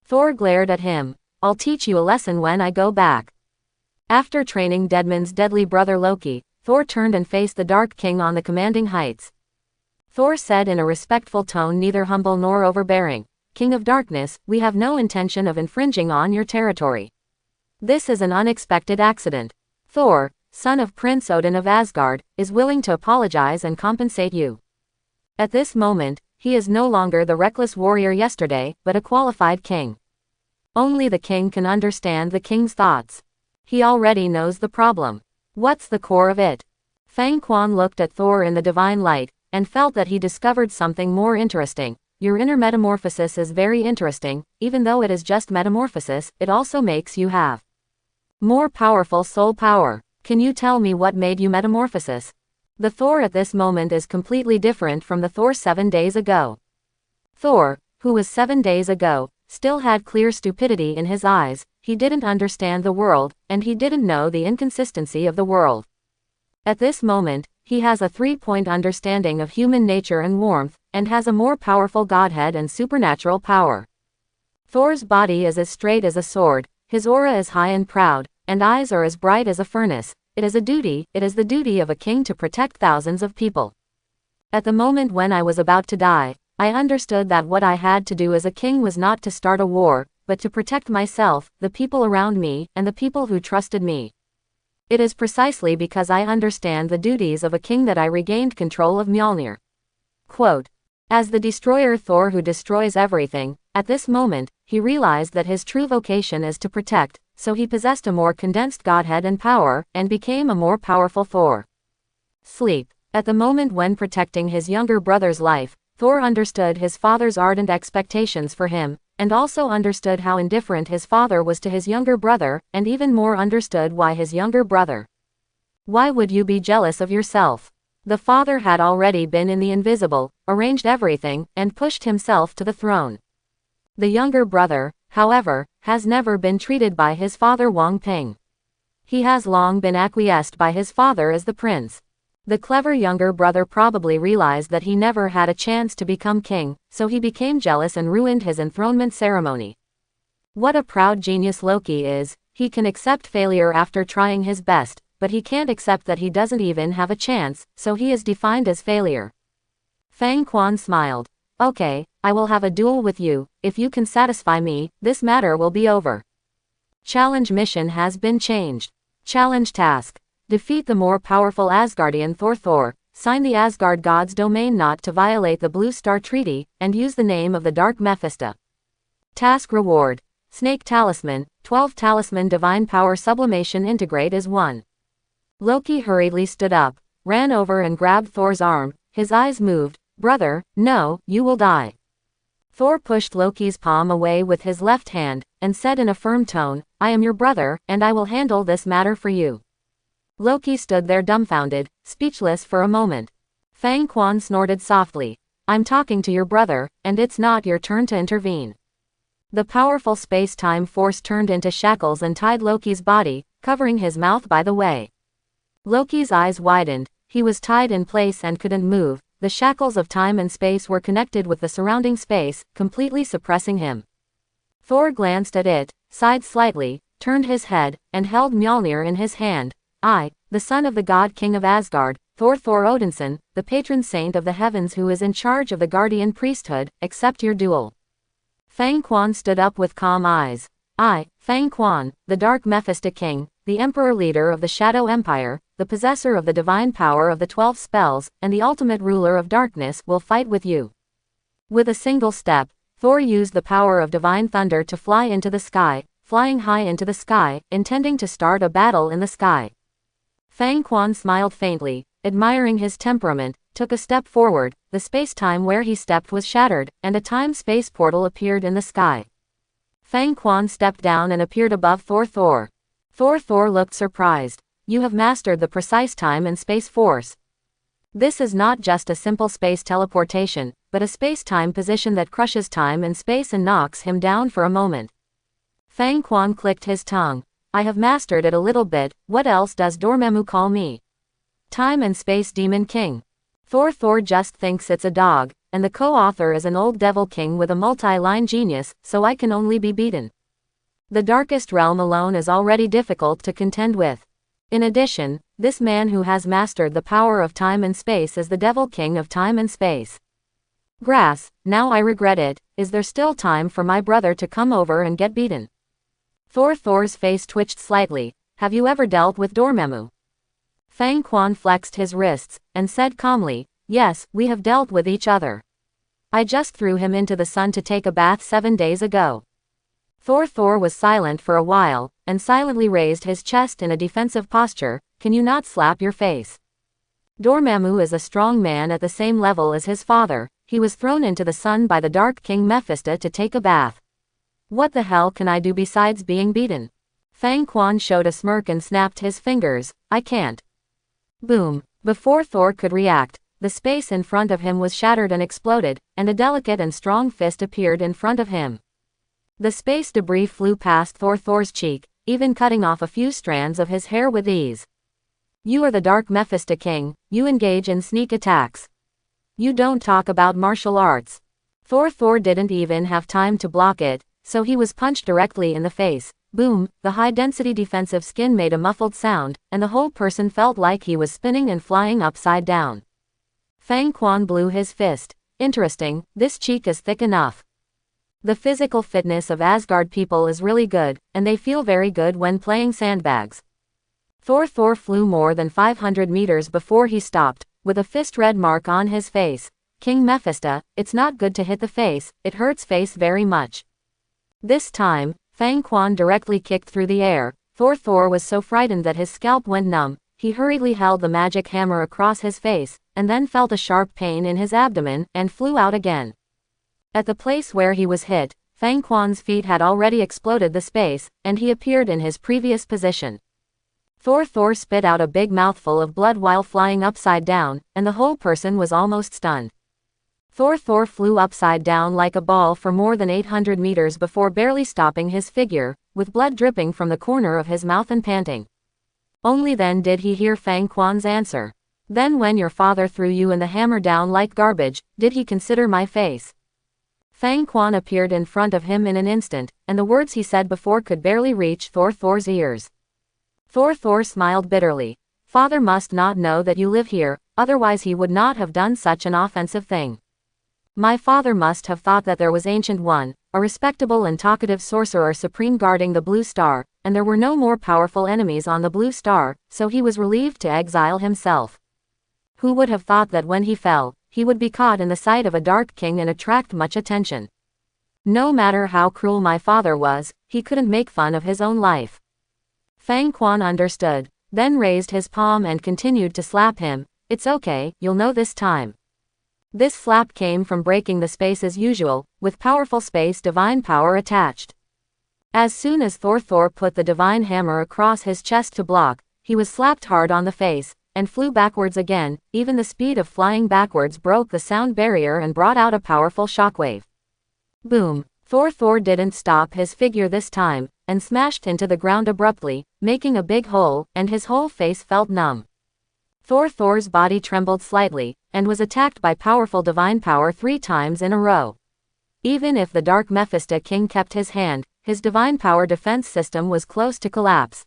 Thor glared at him. I'll teach you a lesson when I go back. After training Deadman's deadly brother Loki, Thor turned and faced the Dark King on the commanding heights. Thor said in a respectful tone, neither humble nor overbearing, King of Darkness, we have no intention of infringing on your territory. This is an unexpected accident. Thor, son of Prince Odin of Asgard, is willing to apologize and compensate you. At this moment, he is no longer the reckless warrior yesterday, but a qualified king. Only the king can understand the king's thoughts. He already knows the problem. What's the core of it? Fang Quan looked at Thor in the divine light, and felt that he discovered something more interesting. Your inner metamorphosis is very interesting, even though it is just metamorphosis, it also makes you have more powerful soul power. Can you tell me what made you metamorphosis? The Thor at this moment is completely different from the Thor 7 days ago. Thor, who was 7 days ago, still had clear stupidity in his eyes, he didn't understand the world, and he didn't know the inconsistency of the world. At this moment, he has a 3-point understanding of human nature and warmth, and has a more powerful godhead and supernatural power. Thor's body is as straight as a sword, his aura is high and proud, and eyes are as bright as a furnace. It is the duty of a king to protect thousands of people. At the moment when I was about to die, I understood that what I had to do as a king was not to start a war, but to protect myself, the people around me, and the people who trusted me. It is precisely because I understand the duties of a king that I regained control of Mjolnir. Quote, as the destroyer Thor who destroys everything, at this moment, he realized that his true vocation is to protect, so he possessed a more condensed godhead and power, and became a more powerful Thor. Sleep. At the moment when protecting his younger brother's life, Thor understood his father's ardent expectations for him, and also understood how indifferent his father was to his younger brother, and even more understood why his younger brother. Why would you be jealous of yourself? The father had already been in the Invisible, arranged everything, and pushed himself to the throne. The younger brother, however, has never been treated by his father Wang Ping. He has long been acquiesced by his father as the prince. The clever younger brother probably realized that he never had a chance to become king, so he became jealous and ruined his enthronement ceremony. What a proud genius Loki is, he can accept failure after trying his best, but he can't accept that he doesn't even have a chance, so he is defined as failure. Fang Quan smiled. Okay, I will have a duel with you, if you can satisfy me, this matter will be over. Challenge mission has been changed. Challenge task. Defeat the more powerful Asgardian Thor. sign the Asgard god's domain not to violate the Blue Star Treaty, and use the name of the Dark Mephisto. Task Reward. Snake Talisman, 12 Talisman Divine Power Sublimation Integrate is 1. Loki hurriedly stood up, ran over and grabbed Thor's arm, his eyes moved. Brother, no, you will die. Thor pushed Loki's palm away with his left hand, and said in a firm tone, I am your brother, and I will handle this matter for you. Loki stood there dumbfounded, speechless for a moment. Fang Quan snorted softly. I'm talking to your brother, and it's not your turn to intervene. The powerful space-time force turned into shackles and tied Loki's body, covering his mouth by the way. Loki's eyes widened, he was tied in place and couldn't move. The shackles of time and space were connected with the surrounding space, completely suppressing him. Thor glanced at it, sighed slightly, turned his head, and held Mjolnir in his hand. I, the son of the god king of Asgard, Thor Odinson, the patron saint of the heavens who is in charge of the guardian priesthood, accept your duel. Fang Quan stood up with calm eyes. I, Fang Quan, the Dark Mephisto King, the Emperor leader of the Shadow Empire, the possessor of the divine power of the 12 spells, and the ultimate ruler of darkness, will fight with you. With a single step, Thor used the power of divine thunder to fly into the sky, flying high into the sky, intending to start a battle in the sky. Fang Quan smiled faintly, admiring his temperament, took a step forward, the space-time where he stepped was shattered, and a time-space portal appeared in the sky. Fang Quan stepped down and appeared above Thor. Thor looked surprised. You have mastered the precise time and space force. This is not just a simple space teleportation, but a space-time position that crushes time and space and knocks him down for a moment. Fang Quan clicked his tongue. I have mastered it a little bit, what else does Dormammu call me? Time and Space Demon King. Thor just thinks it's a dog, and the co-author is an old devil king with a multi-line genius, so I can only be beaten. The darkest realm alone is already difficult to contend with. In addition, this man who has mastered the power of time and space is the devil king of time and space. Grass, now I regret it, is there still time for my brother to come over and get beaten? Thor's face twitched slightly. Have you ever dealt with Dormammu? Fang Quan flexed his wrists, and said calmly, yes, we have dealt with each other. I just threw him into the sun to take a bath 7 days ago. Thor was silent for a while, and silently raised his chest in a defensive posture. Can you not slap your face? Dormammu is a strong man at the same level as his father. He was thrown into the sun by the Dark King Mephisto to take a bath. What the hell can I do besides being beaten? Fang Quan showed a smirk and snapped his fingers. I can't. Boom. Before Thor could react, the space in front of him was shattered and exploded, and a delicate and strong fist appeared in front of him. The space debris flew past Thor's cheek, even cutting off a few strands of his hair with ease. You are the Dark Mephisto King, you engage in sneak attacks. You don't talk about martial arts. Thor didn't even have time to block it, so he was punched directly in the face. Boom, the high-density defensive skin made a muffled sound, and the whole person felt like he was spinning and flying upside down. Fang Quan blew his fist. Interesting, this cheek is thick enough. The physical fitness of Asgard people is really good, and they feel very good when playing sandbags. Thor flew more than 500 meters before he stopped, with a fist red mark on his face. King Mephisto, it's not good to hit the face, it hurts face very much. This time, Fang Quan directly kicked through the air. Thor was so frightened that his scalp went numb. He hurriedly held the magic hammer across his face, and then felt a sharp pain in his abdomen, and flew out again. At the place where he was hit, Fang Quan's feet had already exploded the space, and he appeared in his previous position. Thor spit out a big mouthful of blood while flying upside down, and the whole person was almost stunned. Thor flew upside down like a ball for more than 800 meters before barely stopping his figure, with blood dripping from the corner of his mouth and panting. Only then did he hear Fang Quan's answer. Then when your father threw you and the hammer down like garbage, did he consider my face? Fang Quan appeared in front of him in an instant, and the words he said before could barely reach Thor's ears. Thor smiled bitterly. Father must not know that you live here, otherwise he would not have done such an offensive thing. My father must have thought that there was Ancient One, a respectable and talkative sorcerer supreme guarding the Blue Star, and there were no more powerful enemies on the Blue Star, so he was relieved to exile himself. Who would have thought that when he fell, he would be caught in the sight of a dark king and attract much attention. No matter how cruel my father was, he couldn't make fun of his own life. Fang Quan understood, then raised his palm and continued to slap him. It's okay, you'll know this time. This slap came from breaking the space as usual, with powerful space divine power attached. As soon as Thor put the divine hammer across his chest to block, he was slapped hard on the face, and flew backwards again. Even the speed of flying backwards broke the sound barrier and brought out a powerful shockwave. Boom! Thor didn't stop his figure this time, and smashed into the ground abruptly, making a big hole, and his whole face felt numb. Thor's body trembled slightly, and was attacked by powerful divine power 3 times in a row. Even if the Dark Mephisto King kept his hand, his divine power defense system was close to collapse.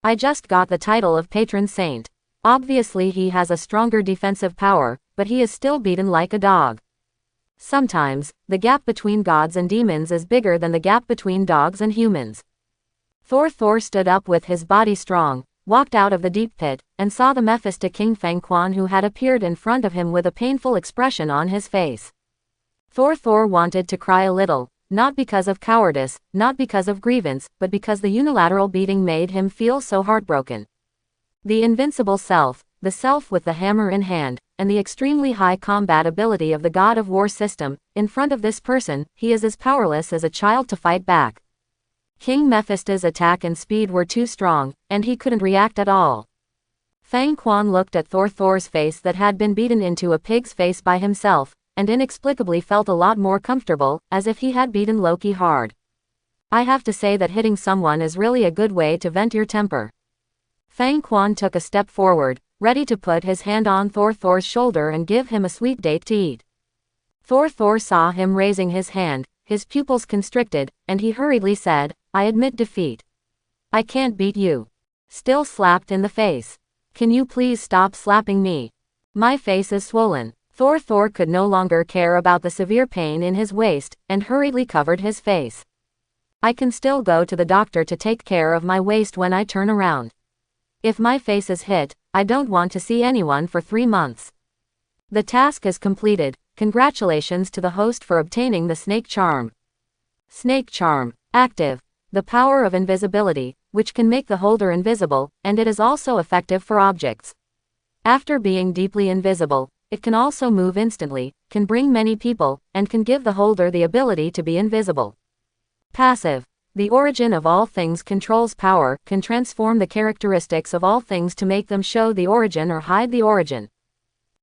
I just got the title of patron saint. Obviously he has a stronger defensive power, but he is still beaten like a dog. Sometimes, the gap between gods and demons is bigger than the gap between dogs and humans. Thor stood up with his body strong, walked out of the deep pit, and saw the Mephisto King Fang Quan, who had appeared in front of him with a painful expression on his face. Thor wanted to cry a little, not because of cowardice, not because of grievance, but because the unilateral beating made him feel so heartbroken. The invincible self, the self with the hammer in hand, and the extremely high combat ability of the God of War system, in front of this person, he is as powerless as a child to fight back. King Mephisto's attack and speed were too strong, and he couldn't react at all. Fang Quan looked at Thor's face that had been beaten into a pig's face by himself, and inexplicably felt a lot more comfortable, as if he had beaten Loki hard. I have to say that hitting someone is really a good way to vent your temper. Fang Quan took a step forward, ready to put his hand on Thor's shoulder and give him a sweet date to eat. Thor saw him raising his hand, his pupils constricted, and he hurriedly said, I admit defeat. I can't beat you. Still slapped in the face. Can you please stop slapping me? My face is swollen. Thor could no longer care about the severe pain in his waist, and hurriedly covered his face. I can still go to the doctor to take care of my waist when I turn around. If my face is hit, I don't want to see anyone for 3 months. The task is completed. Congratulations to the host for obtaining the snake charm. Snake charm. Active. The power of invisibility, which can make the holder invisible, and it is also effective for objects. After being deeply invisible, it can also move instantly, can bring many people, and can give the holder the ability to be invisible. Passive. The origin of all things controls power, can transform the characteristics of all things to make them show the origin or hide the origin.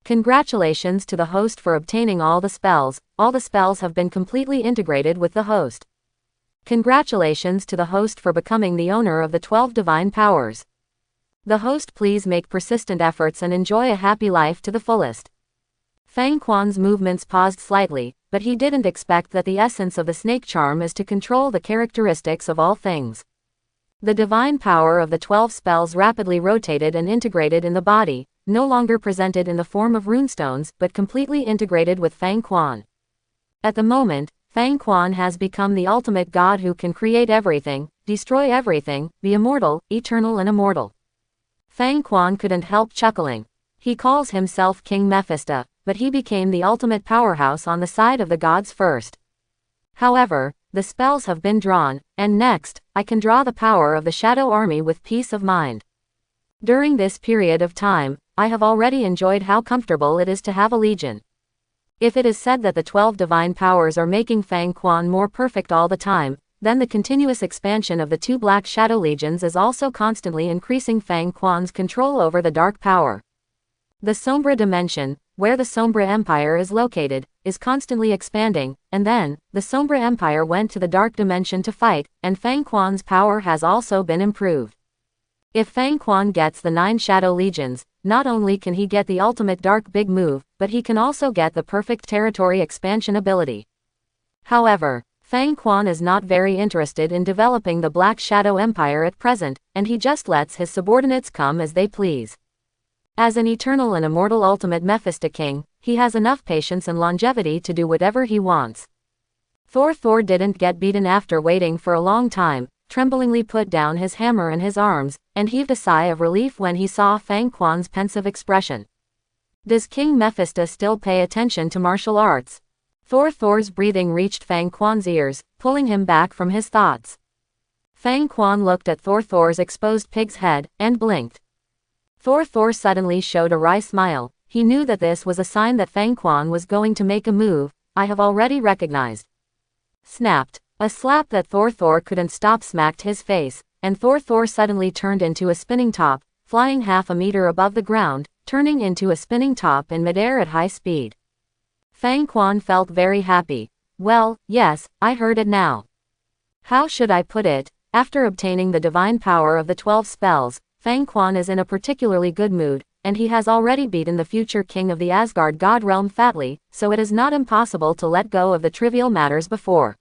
Congratulations to the host for obtaining all the spells have been completely integrated with the host. Congratulations to the host for becoming the owner of the 12 divine powers. The host please make persistent efforts and enjoy a happy life to the fullest. Fang Quan's movements paused slightly, but he didn't expect that the essence of the snake charm is to control the characteristics of all things. The divine power of the 12 spells rapidly rotated and integrated in the body, no longer presented in the form of runestones, but completely integrated with Fang Quan. At the moment, Fang Quan has become the ultimate god who can create everything, destroy everything, be immortal, eternal and immortal. Fang Quan couldn't help chuckling. He calls himself King Mephisto, but he became the ultimate powerhouse on the side of the gods first. However, the spells have been drawn, and next, I can draw the power of the Shadow Army with peace of mind. During this period of time, I have already enjoyed how comfortable it is to have a legion. If it is said that the 12 divine powers are making Fang Quan more perfect all the time, then the continuous expansion of the 2 Black Shadow Legions is also constantly increasing Fang Quan's control over the dark power. The Sombra dimension, where the Sombra Empire is located, is constantly expanding, and then, the Sombra Empire went to the Dark Dimension to fight, and Fang Quan's power has also been improved. If Fang Quan gets the 9 Shadow Legions, not only can he get the ultimate dark big move, but he can also get the perfect territory expansion ability. However, Fang Quan is not very interested in developing the Black Shadow Empire at present, and he just lets his subordinates come as they please. As an eternal and immortal ultimate Mephisto King, he has enough patience and longevity to do whatever he wants. Thor didn't get beaten after waiting for a long time, tremblingly put down his hammer in his arms, and heaved a sigh of relief when he saw Fang Quan's pensive expression. Does King Mephisto still pay attention to martial arts? Thor's breathing reached Fang Quan's ears, pulling him back from his thoughts. Fang Quan looked at Thor's exposed pig's head, and blinked. Thor suddenly showed a wry smile. He knew that this was a sign that Fang Quan was going to make a move. I have already recognized. Snapped. A slap that Thor couldn't stop smacked his face, and Thor suddenly turned into a spinning top, flying half a meter above the ground, turning into a spinning top in midair at high speed. Fang Quan felt very happy. Well, yes, I heard it now. How should I put it? After obtaining the divine power of the 12 spells, Fang Quan is in a particularly good mood, and he has already beaten the future king of the Asgard god realm fatly, so it is not impossible to let go of the trivial matters before.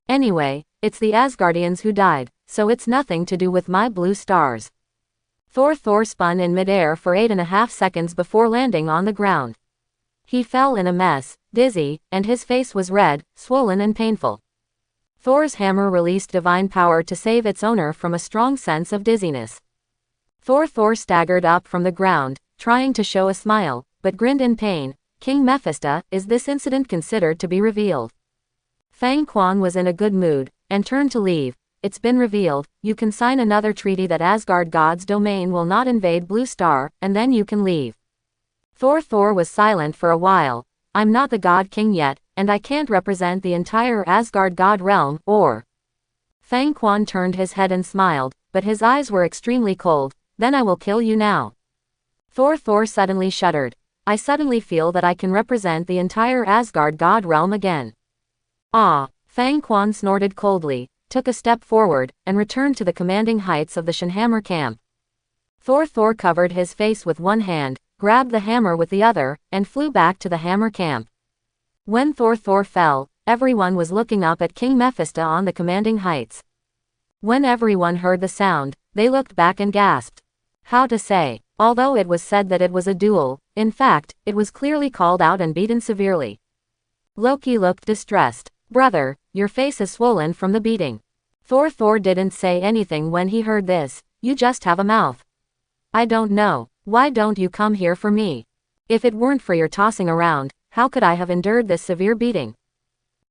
Anyway, it's the Asgardians who died, so it's nothing to do with my blue stars. Thor spun in midair for 8.5 seconds before landing on the ground. He fell in a mess, dizzy, and his face was red, swollen and painful. Thor's hammer released divine power to save its owner from a strong sense of dizziness. Thor staggered up from the ground, trying to show a smile, but grinned in pain. King Mephisto, is this incident considered to be revealed? Fang Quan was in a good mood, and turned to leave. It's been revealed. You can sign another treaty that Asgard God's domain will not invade Blue Star, and then you can leave. Thor was silent for a while. I'm not the God King yet, and I can't represent the entire Asgard God realm, or... Fang Quan turned his head and smiled, but his eyes were extremely cold. Then I will kill you now. Thor suddenly shuddered. I suddenly feel that I can represent the entire Asgard God realm again. Ah! Fang Quan snorted coldly, took a step forward, and returned to the commanding heights of the Shinhammer camp. Thor covered his face with one hand, grabbed the hammer with the other, and flew back to the hammer camp. When Thor fell, everyone was looking up at King Mephisto on the commanding heights. When everyone heard the sound, they looked back and gasped. How to say? Although it was said that it was a duel, in fact, it was clearly called out and beaten severely. Loki looked distressed. Brother, your face is swollen from the beating. Thor didn't say anything when he heard this. You just have a mouth. I don't know. Why don't you come here for me? If it weren't for your tossing around, how could I have endured this severe beating?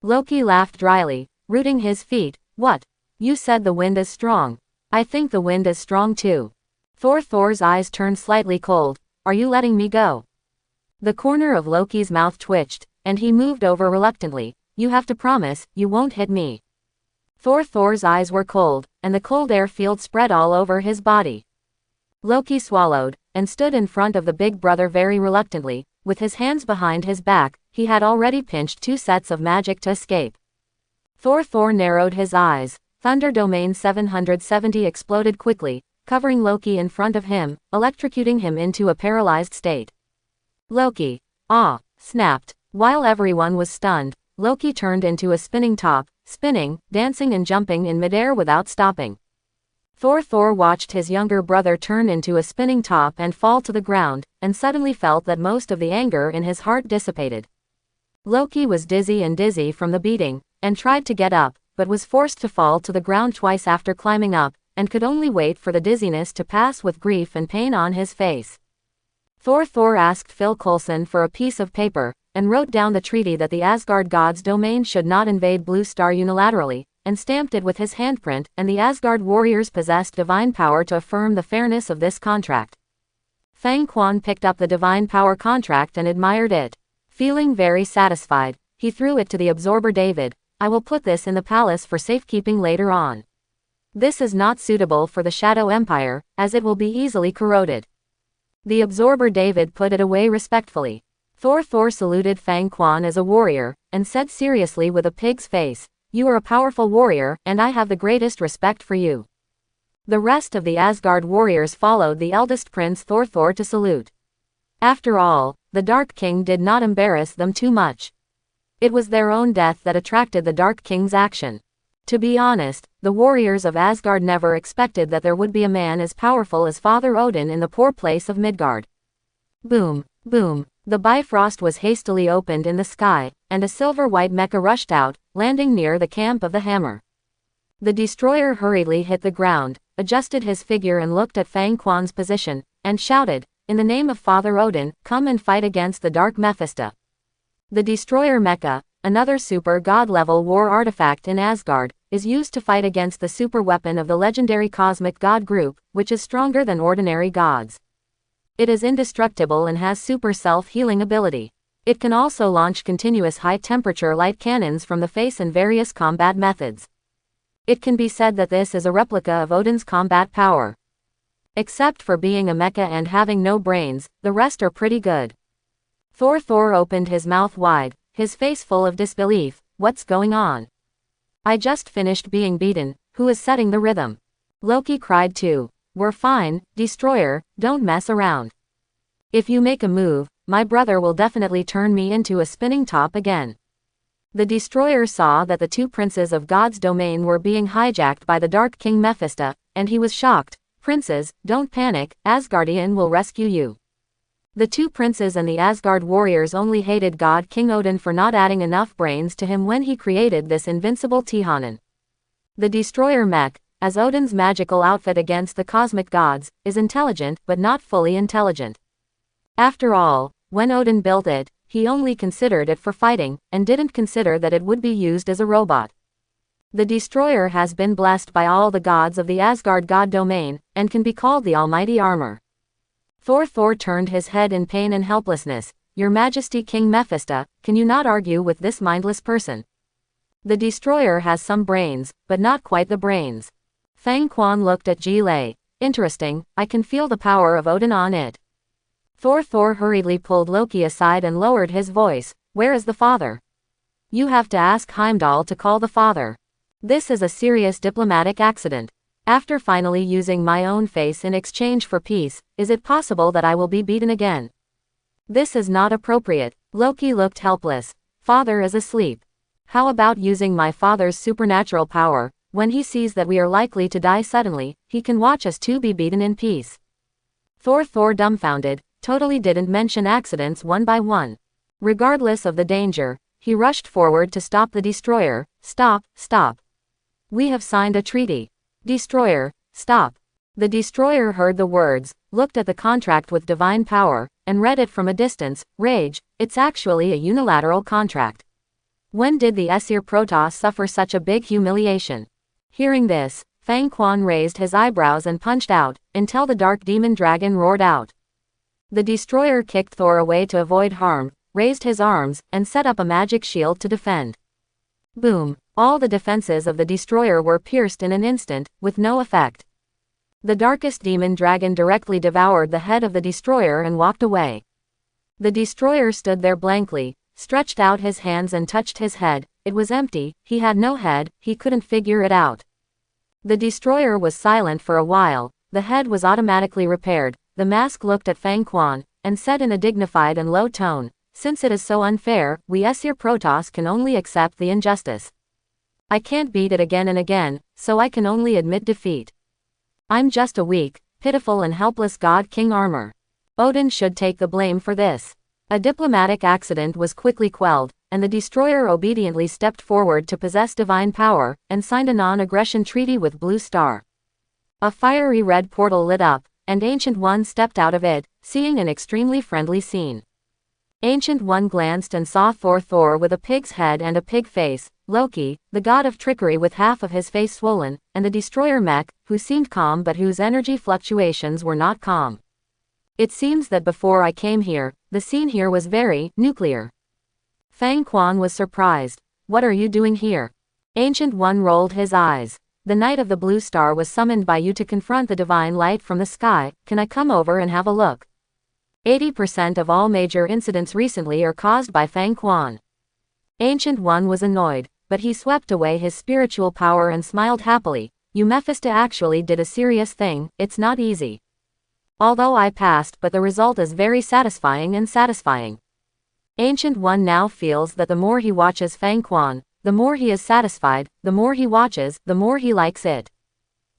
Loki laughed dryly, rooting his feet. What? You said the wind is strong. I think the wind is strong too. Thor's eyes turned slightly cold. Are you letting me go? The corner of Loki's mouth twitched, and he moved over reluctantly. You have to promise, you won't hit me. Thor's eyes were cold, and the cold air field spread all over his body. Loki swallowed, and stood in front of the big brother very reluctantly, with his hands behind his back. He had already pinched 2 sets of magic to escape. Thor narrowed his eyes. Thunder Domain 770 exploded quickly, covering Loki in front of him, electrocuting him into a paralyzed state. Loki! Ah! Snapped. While everyone was stunned, Loki turned into a spinning top, spinning, dancing and jumping in midair without stopping. Thor watched his younger brother turn into a spinning top and fall to the ground, and suddenly felt that most of the anger in his heart dissipated. Loki was dizzy from the beating, and tried to get up, but was forced to fall to the ground twice after climbing up, and could only wait for the dizziness to pass with grief and pain on his face. Thor asked Phil Coulson for a piece of paper, and wrote down the treaty that the Asgard God's domain should not invade Blue Star unilaterally, and stamped it with his handprint, and the Asgard warriors possessed divine power to affirm the fairness of this contract. Fang Quan picked up the divine power contract and admired it. Feeling very satisfied, he threw it to the absorber David. I will put this in the palace for safekeeping later on. This is not suitable for the Shadow Empire, as it will be easily corroded. The absorber David put it away respectfully. Thor saluted Fang Quan as a warrior, and said seriously with a pig's face, you are a powerful warrior, and I have the greatest respect for you. The rest of the Asgard warriors followed the eldest prince Thor to salute. After all, the Dark King did not embarrass them too much. It was their own death that attracted the Dark King's action. To be honest, the warriors of Asgard never expected that there would be a man as powerful as Father Odin in the poor place of Midgard. Boom, boom. The Bifrost was hastily opened in the sky, and a silver-white mecha rushed out, landing near the camp of the Hammer. The destroyer hurriedly hit the ground, adjusted his figure and looked at Fang Quan's position, and shouted, in the name of Father Odin, come and fight against the Dark Mephisto. The Destroyer Mecha, another super god-level war artifact in Asgard, is used to fight against the super weapon of the legendary cosmic god group, which is stronger than ordinary gods. It is indestructible and has super self-healing ability. It can also launch continuous high-temperature light cannons from the face and various combat methods. It can be said that this is a replica of Odin's combat power. Except for being a mecha and having no brains, the rest are pretty good. Thor opened his mouth wide, his face full of disbelief. What's going on? I just finished being beaten. Who is setting the rhythm? Loki cried too. We're fine, Destroyer, don't mess around. If you make a move, my brother will definitely turn me into a spinning top again. The Destroyer saw that the two princes of God's domain were being hijacked by the Dark King Mephisto, and he was shocked. Princes, don't panic, Asgardian will rescue you. The two princes and the Asgard warriors only hated God King Odin for not adding enough brains to him when he created this invincible Tihanan. The Destroyer mech, as Odin's magical outfit against the cosmic gods, is intelligent but not fully intelligent. After all, when Odin built it, he only considered it for fighting, and didn't consider that it would be used as a robot. The Destroyer has been blessed by all the gods of the Asgard god domain, and can be called the Almighty Armor. Thor turned his head in pain and helplessness. Your Majesty King Mephisto, can you not argue with this mindless person? The Destroyer has some brains, but not quite the brains. Fang Quan looked at Ji Lei. Interesting, I can feel the power of Odin on it. Thor hurriedly pulled Loki aside and lowered his voice. Where is the father? You have to ask Heimdall to call the father. This is a serious diplomatic accident. After finally using my own face in exchange for peace, is it possible that I will be beaten again? This is not appropriate. Loki looked helpless. Father is asleep. How about using my father's supernatural power? When he sees that we are likely to die suddenly, he can watch us two be beaten in peace. Thor dumbfounded, totally didn't mention accidents one by one. Regardless of the danger, he rushed forward to stop the Destroyer. Stop. We have signed a treaty. Destroyer, stop. The Destroyer heard the words, looked at the contract with divine power, and read it from a distance. Rage, it's actually a unilateral contract. When did the Aesir Protoss suffer such a big humiliation? Hearing this, Fang Quan raised his eyebrows and punched out, until the dark demon dragon roared out. The Destroyer kicked Thor away to avoid harm, raised his arms, and set up a magic shield to defend. Boom! All the defenses of the Destroyer were pierced in an instant, with no effect. The darkest demon dragon directly devoured the head of the Destroyer and walked away. The Destroyer stood there blankly, stretched out his hands and touched his head. It was empty, he had no head, he couldn't figure it out. The Destroyer was silent for a while, the head was automatically repaired. The mask looked at Fang Quan, and said in a dignified and low tone, since it is so unfair, we Aesir Protoss can only accept the injustice. I can't beat it again and again, so I can only admit defeat. I'm just a weak, pitiful and helpless God King Armor. Odin should take the blame for this. A diplomatic accident was quickly quelled, and the Destroyer obediently stepped forward to possess divine power, and signed a non-aggression treaty with Blue Star. A fiery red portal lit up, and Ancient One stepped out of it, seeing an extremely friendly scene. Ancient One glanced and saw Thor with a pig's head and a pig face, Loki, the god of trickery with half of his face swollen, and the Destroyer mech, who seemed calm but whose energy fluctuations were not calm. It seems that before I came here, the scene here was very nuclear. Fang Quan was surprised. What are you doing here? Ancient One rolled his eyes. The Knight of the Blue Star was summoned by you to confront the divine light from the sky. Can I come over and have a look? 80% of all major incidents recently are caused by Fang Quan. Ancient One was annoyed, but he swept away his spiritual power and smiled happily. You Mephisto actually did a serious thing, it's not easy. Although I passed, but the result is very satisfying and satisfying. Ancient One now feels that the more he watches Fang Quan, the more he is satisfied, the more he watches, the more he likes it.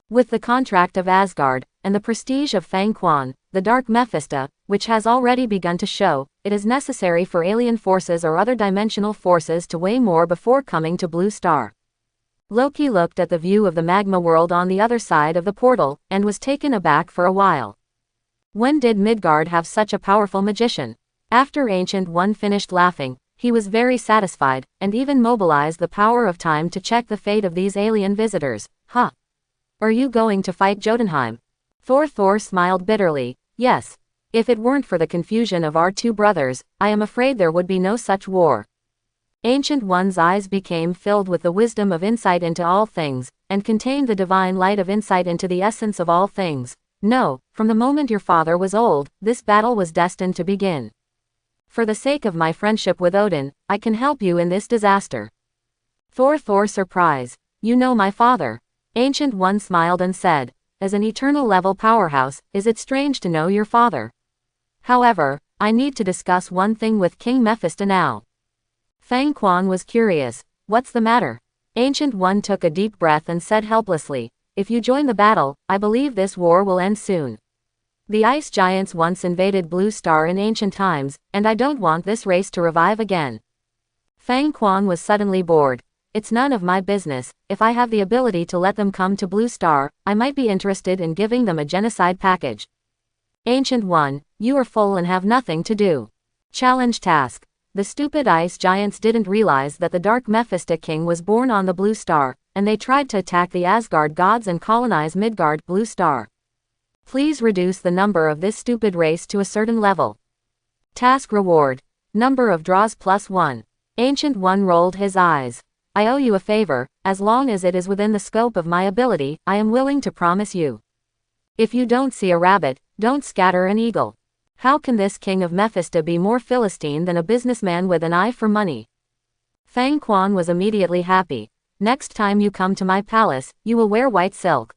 With the contract of Asgard, and the prestige of Fang Quan, the Dark Mephisto, which has already begun to show, it is necessary for alien forces or other dimensional forces to weigh more before coming to Blue Star. Loki looked at the view of the magma world on the other side of the portal, and was taken aback for a while. When did Midgard have such a powerful magician? After Ancient One finished laughing, he was very satisfied, and even mobilized the power of time to check the fate of these alien visitors. Huh. Are you going to fight Jotunheim? Thor smiled bitterly. Yes. If it weren't for the confusion of our two brothers, I am afraid there would be no such war. Ancient One's eyes became filled with the wisdom of insight into all things, and contained the divine light of insight into the essence of all things. No, from the moment your father was old, this battle was destined to begin. For the sake of my friendship with Odin, I can help you in this disaster. Thor surprise. You know my father. Ancient One smiled and said, as an eternal level powerhouse, is it strange to know your father? However, I need to discuss one thing with King Mephisto now. Fang Quan was curious. What's the matter? Ancient One took a deep breath and said helplessly, if you join the battle, I believe this war will end soon. The ice giants once invaded Blue Star in ancient times, and I don't want this race to revive again. Fang Quan was suddenly bored. It's none of my business. If I have the ability to let them come to Blue Star, I might be interested in giving them a genocide package. Ancient One, you are full and have nothing to do. Challenge task. The stupid ice giants didn't realize that the Dark Mephisto King was born on the Blue Star, and they tried to attack the Asgard gods and colonize Midgard Blue Star. Please reduce the number of this stupid race to a certain level. Task reward. Number of draws +1. Ancient One rolled his eyes. I owe you a favor, as long as it is within the scope of my ability, I am willing to promise you. If you don't see a rabbit, don't scatter an eagle. How can this king of Mephisto be more Philistine than a businessman with an eye for money? Fang Quan was immediately happy. Next time you come to my palace, you will wear white silk.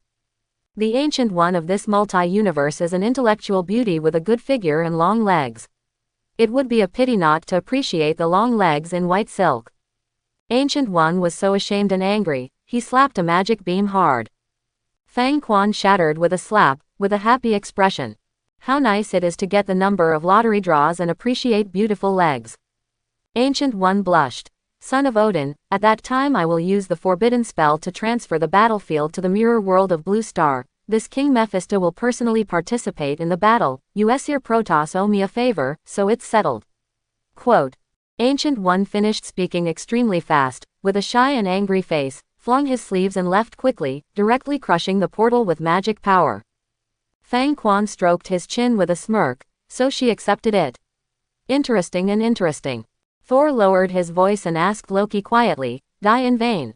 The Ancient One of this multi-universe is an intellectual beauty with a good figure and long legs. It would be a pity not to appreciate the long legs in white silk. Ancient One was so ashamed and angry, he slapped a magic beam hard. Fang Quan shattered with a slap, with a happy expression. How nice it is to get the number of lottery draws and appreciate beautiful legs. Ancient One blushed. Son of Odin, at that time I will use the forbidden spell to transfer the battlefield to the mirror world of Blue Star. This King Mephisto will personally participate in the battle. You Aesir Protoss owe me a favor, so it's settled. Quote. Ancient One finished speaking extremely fast, with a shy and angry face, flung his sleeves and left quickly, directly crushing the portal with magic power. Fang Quan stroked his chin with a smirk, so she accepted it. Interesting and interesting. Thor lowered his voice and asked Loki quietly, die in vain.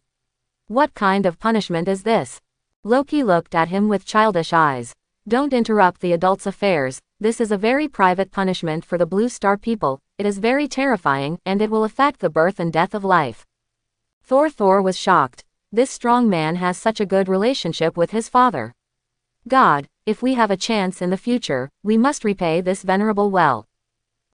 What kind of punishment is this? Loki looked at him with childish eyes. Don't interrupt the adults' affairs, this is a very private punishment for the Blue Star people, it is very terrifying, and it will affect the birth and death of life. Thor was shocked. This strong man has such a good relationship with his father. God, if we have a chance in the future, we must repay this venerable well.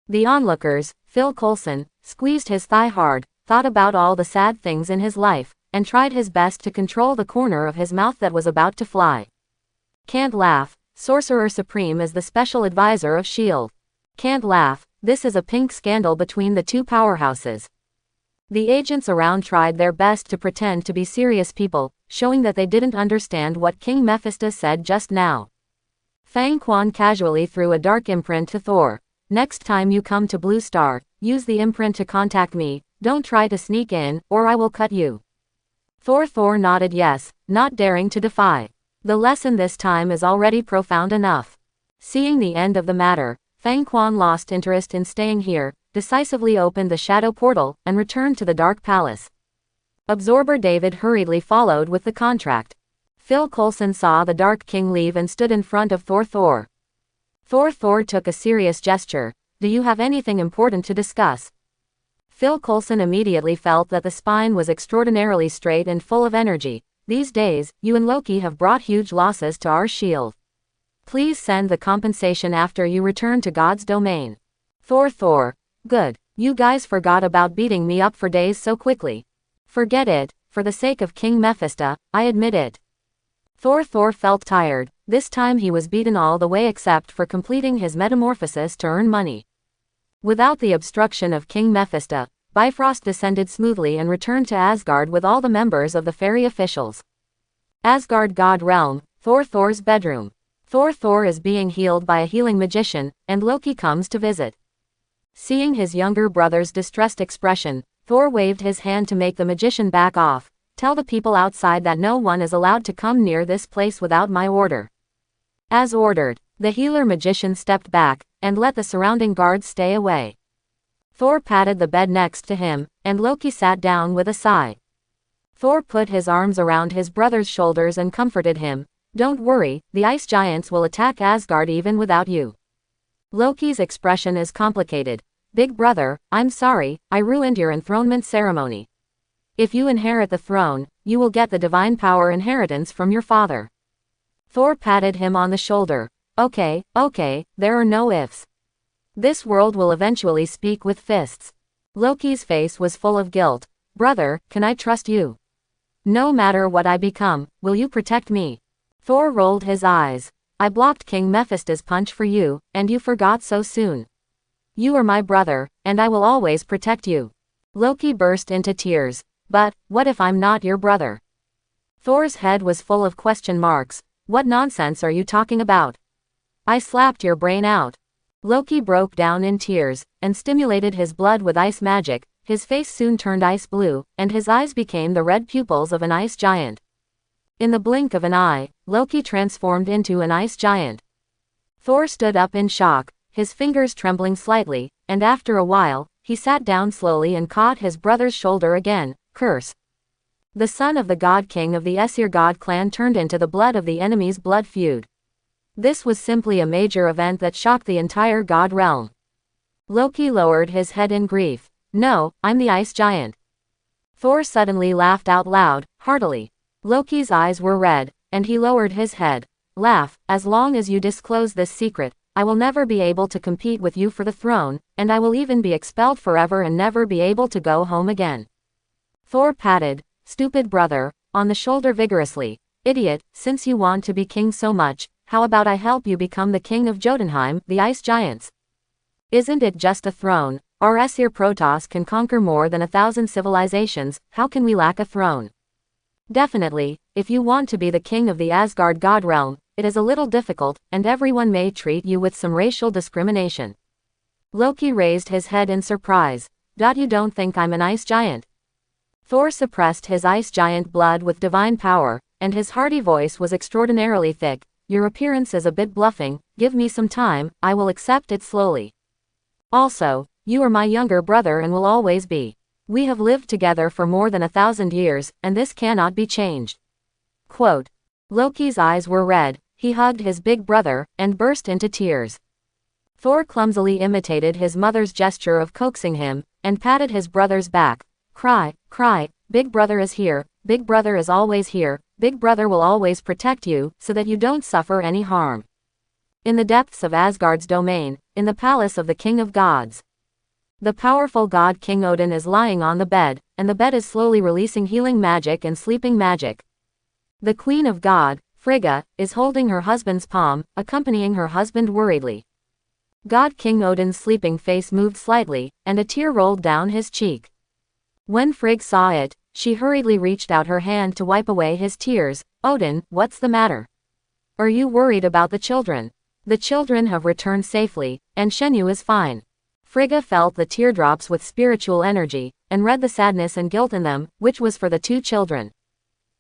The onlookers, Phil Coulson, squeezed his thigh hard, thought about all the sad things in his life, and tried his best to control the corner of his mouth that was about to fly. Can't laugh, Sorcerer Supreme is the special advisor of S.H.I.E.L.D. Can't laugh, this is a pink scandal between the two powerhouses. The agents around tried their best to pretend to be serious people, showing that they didn't understand what King Mephisto said just now. Fang Quan casually threw a dark imprint to Thor. Next time you come to Blue Star, use the imprint to contact me, don't try to sneak in, or I will cut you. Thor nodded yes, not daring to defy. The lesson this time is already profound enough. Seeing the end of the matter, Fang Quan lost interest in staying here, decisively opened the shadow portal, and returned to the Dark Palace. Absorber David hurriedly followed with the contract. Phil Coulson saw the Dark King leave and stood in front of Thor. Thor took a serious gesture. Do you have anything important to discuss? Phil Coulson immediately felt that the spine was extraordinarily straight and full of energy. These days, you and Loki have brought huge losses to our shield. Please send the compensation after you return to God's domain. Thor. Good. You guys forgot about beating me up for days so quickly. Forget it, for the sake of King Mephisto, I admit it. Thor felt tired. This time he was beaten all the way except for completing his metamorphosis to earn money. Without the obstruction of King Mephisto, Bifrost descended smoothly and returned to Asgard with all the members of the fairy officials. Asgard God Realm, Thor's bedroom. Thor is being healed by a healing magician, and Loki comes to visit. Seeing his younger brother's distressed expression, Thor waved his hand to make the magician back off. Tell the people outside that no one is allowed to come near this place without my order. As ordered, the healer magician stepped back, and let the surrounding guards stay away. Thor patted the bed next to him, and Loki sat down with a sigh. Thor put his arms around his brother's shoulders and comforted him. Don't worry, the ice giants will attack Asgard even without you. Loki's expression is complicated. Big brother, I'm sorry, I ruined your enthronement ceremony. If you inherit the throne, you will get the divine power inheritance from your father. Thor patted him on the shoulder. Okay, there are no ifs. This world will eventually speak with fists. Loki's face was full of guilt. Brother, can I trust you? No matter what I become, will you protect me? Thor rolled his eyes. I blocked King Mephisto's punch for you, and you forgot so soon. You are my brother, and I will always protect you. Loki burst into tears. But, what if I'm not your brother? Thor's head was full of question marks. What nonsense are you talking about? I slapped your brain out. Loki broke down in tears, and stimulated his blood with ice magic. His face soon turned ice blue, and his eyes became the red pupils of an ice giant. In the blink of an eye, Loki transformed into an ice giant. Thor stood up in shock, his fingers trembling slightly, and after a while, he sat down slowly and caught his brother's shoulder again. Curse. The son of the god king of the Aesir god clan turned into the blood of the enemy's blood feud. This was simply a major event that shocked the entire god realm. Loki lowered his head in grief. No, I'm the ice giant. Thor suddenly laughed out loud, heartily. Loki's eyes were red, and he lowered his head. Laugh, as long as you disclose this secret, I will never be able to compete with you for the throne, and I will even be expelled forever and never be able to go home again. Thor patted, stupid brother, on the shoulder vigorously. Idiot, since you want to be king so much, how about I help you become the king of Jotunheim, the ice giants? Isn't it just a throne? Our Aesir Protoss can conquer more than 1,000 civilizations, how can we lack a throne? Definitely, if you want to be the king of the Asgard god realm, it is a little difficult, and everyone may treat you with some racial discrimination. Loki raised his head in surprise. You don't think I'm an ice giant? Thor suppressed his ice giant blood with divine power, and his hearty voice was extraordinarily thick. Your appearance is a bit bluffing, give me some time, I will accept it slowly. Also, you are my younger brother and will always be. We have lived together for more than 1,000 years, and this cannot be changed. Quote. Loki's eyes were red, he hugged his big brother, and burst into tears. Thor clumsily imitated his mother's gesture of coaxing him, and patted his brother's back. Cry, big brother is here, big brother is always here, big brother will always protect you, so that you don't suffer any harm. In the depths of Asgard's domain, in the palace of the king of gods. The powerful god King Odin is lying on the bed, and the bed is slowly releasing healing magic and sleeping magic. The queen of God, Frigga, is holding her husband's palm, accompanying her husband worriedly. God King Odin's sleeping face moved slightly, and a tear rolled down his cheek. When Frigg saw it, she hurriedly reached out her hand to wipe away his tears. Odin, what's the matter? Are you worried about the children? The children have returned safely, and Shenyu is fine. Frigga felt the teardrops with spiritual energy, and read the sadness and guilt in them, which was for the two children.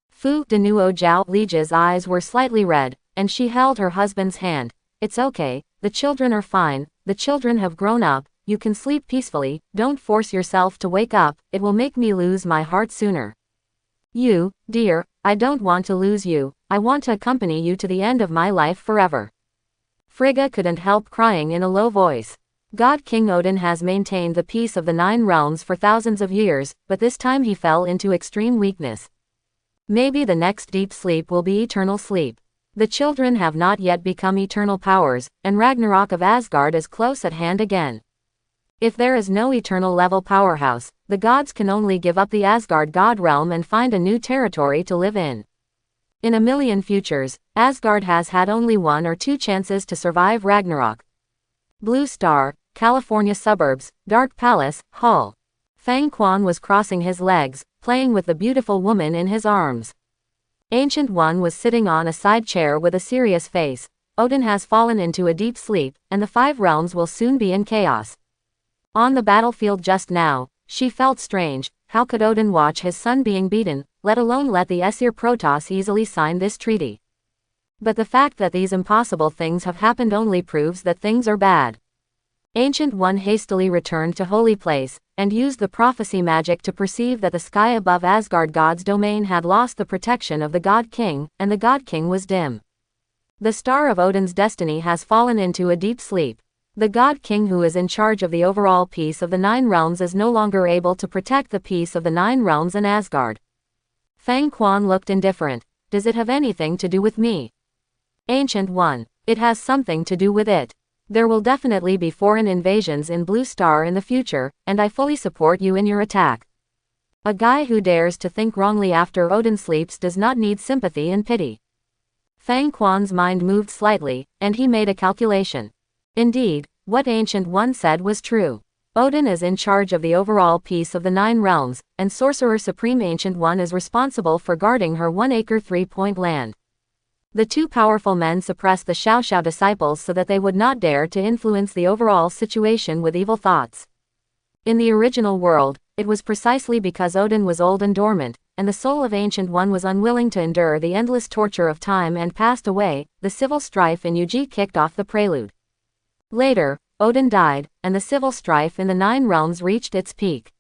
Fu Denuo Zhao Lijia's eyes were slightly red, and she held her husband's hand. It's okay, the children are fine, the children have grown up, you can sleep peacefully, don't force yourself to wake up, it will make me lose my heart sooner. You, dear, I don't want to lose you, I want to accompany you to the end of my life forever. Frigga couldn't help crying in a low voice. God King Odin has maintained the peace of the 9 realms for thousands of years, but this time he fell into extreme weakness. Maybe the next deep sleep will be eternal sleep. The children have not yet become eternal powers, and Ragnarok of Asgard is close at hand again. If there is no eternal level powerhouse, the gods can only give up the Asgard god realm and find a new territory to live in. In a million futures, Asgard has had only 1 or 2 chances to survive Ragnarok. Blue Star, California suburbs, Dark Palace, Hall. Fang Quan was crossing his legs, playing with the beautiful woman in his arms. Ancient One was sitting on a side chair with a serious face. Odin has fallen into a deep sleep, and the 5 realms will soon be in chaos. On the battlefield just now, she felt strange. How could Odin watch his son being beaten, let alone let the Aesir Protoss easily sign this treaty? But the fact that these impossible things have happened only proves that things are bad. Ancient One hastily returned to Holy Place, and used the prophecy magic to perceive that the sky above Asgard God's domain had lost the protection of the God King, and the God King was dim. The star of Odin's destiny has fallen into a deep sleep. The God King who is in charge of the overall peace of the 9 realms is no longer able to protect the peace of the 9 realms and Asgard. Fang Quan looked indifferent. Does it have anything to do with me? Ancient One. It has something to do with it. There will definitely be foreign invasions in Blue Star in the future, and I fully support you in your attack. A guy who dares to think wrongly after Odin sleeps does not need sympathy and pity. Fang Quan's mind moved slightly, and he made a calculation. Indeed, what Ancient One said was true. Odin is in charge of the overall peace of the 9 realms, and Sorcerer Supreme Ancient One is responsible for guarding her 1-acre 3-point land. The 2 powerful men suppressed the Xiao Xiao disciples so that they would not dare to influence the overall situation with evil thoughts. In the original world, it was precisely because Odin was old and dormant, and the soul of Ancient One was unwilling to endure the endless torture of time and passed away, the civil strife in Yuji kicked off the prelude. Later, Odin died, and the civil strife in the 9 realms reached its peak.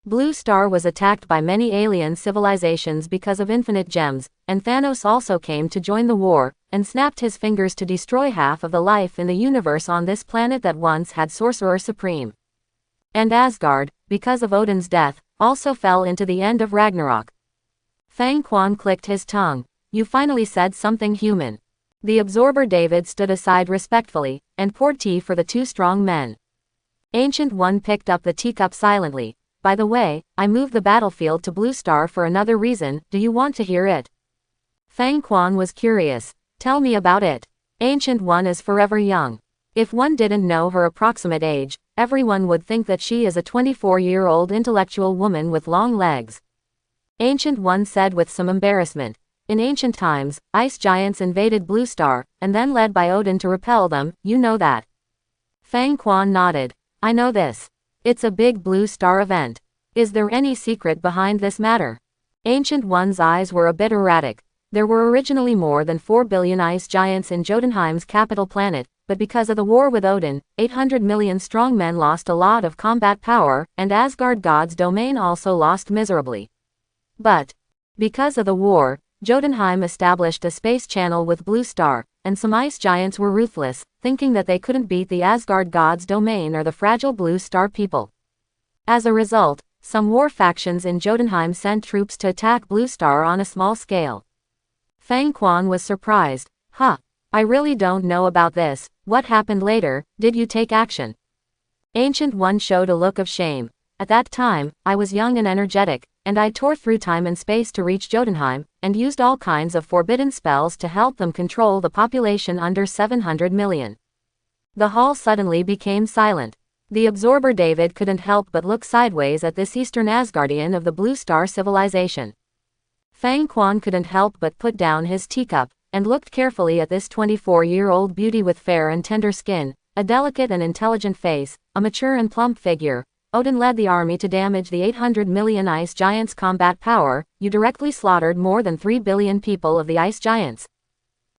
Blue Star was attacked by many alien civilizations because of infinite gems, and Thanos also came to join the war, and snapped his fingers to destroy half of the life in the universe on this planet that once had Sorcerer Supreme. And Asgard, because of Odin's death, also fell into the end of Ragnarok. Fang Quan clicked his tongue. You finally said something human. The absorber David stood aside respectfully, and poured tea for the 2 strong men. Ancient One picked up the teacup silently. By the way, I moved the battlefield to Blue Star for another reason. Do you want to hear it? Fang Quan was curious. Tell me about it. Ancient One is forever young. If one didn't know her approximate age, everyone would think that she is a 24-year-old intellectual woman with long legs. Ancient One said with some embarrassment. In ancient times, ice giants invaded Blue Star, and then led by Odin to repel them, you know that. Fang Quan nodded. I know this. It's a big Blue Star event. Is there any secret behind this matter? Ancient One's eyes were a bit erratic. There were originally more than 4 billion ice giants in Jotunheim's capital planet, but because of the war with Odin, 800 million strong men lost a lot of combat power, and Asgard God's domain also lost miserably. But, because of the war, Jotunheim established a space channel with Blue Star, and some ice giants were ruthless, thinking that they couldn't beat the Asgard God's domain or the fragile Blue Star people. As a result, some war factions in Jotunheim sent troops to attack Blue Star on a small scale. Fang Quan was surprised. I really don't know about this. What happened later? Did you take action? Ancient One showed a look of shame. At that time, I was young and energetic, and I tore through time and space to reach Jotunheim, and used all kinds of forbidden spells to help them control the population under 700 million. The hall suddenly became silent. The absorber David couldn't help but look sideways at this Eastern Asgardian of the Blue Star civilization. Fang Quan couldn't help but put down his teacup, and looked carefully at this 24-year-old beauty with fair and tender skin, a delicate and intelligent face, a mature and plump figure. Odin led the army to damage the 800 million ice giants' combat power. You directly slaughtered more than 3 billion people of the ice giants.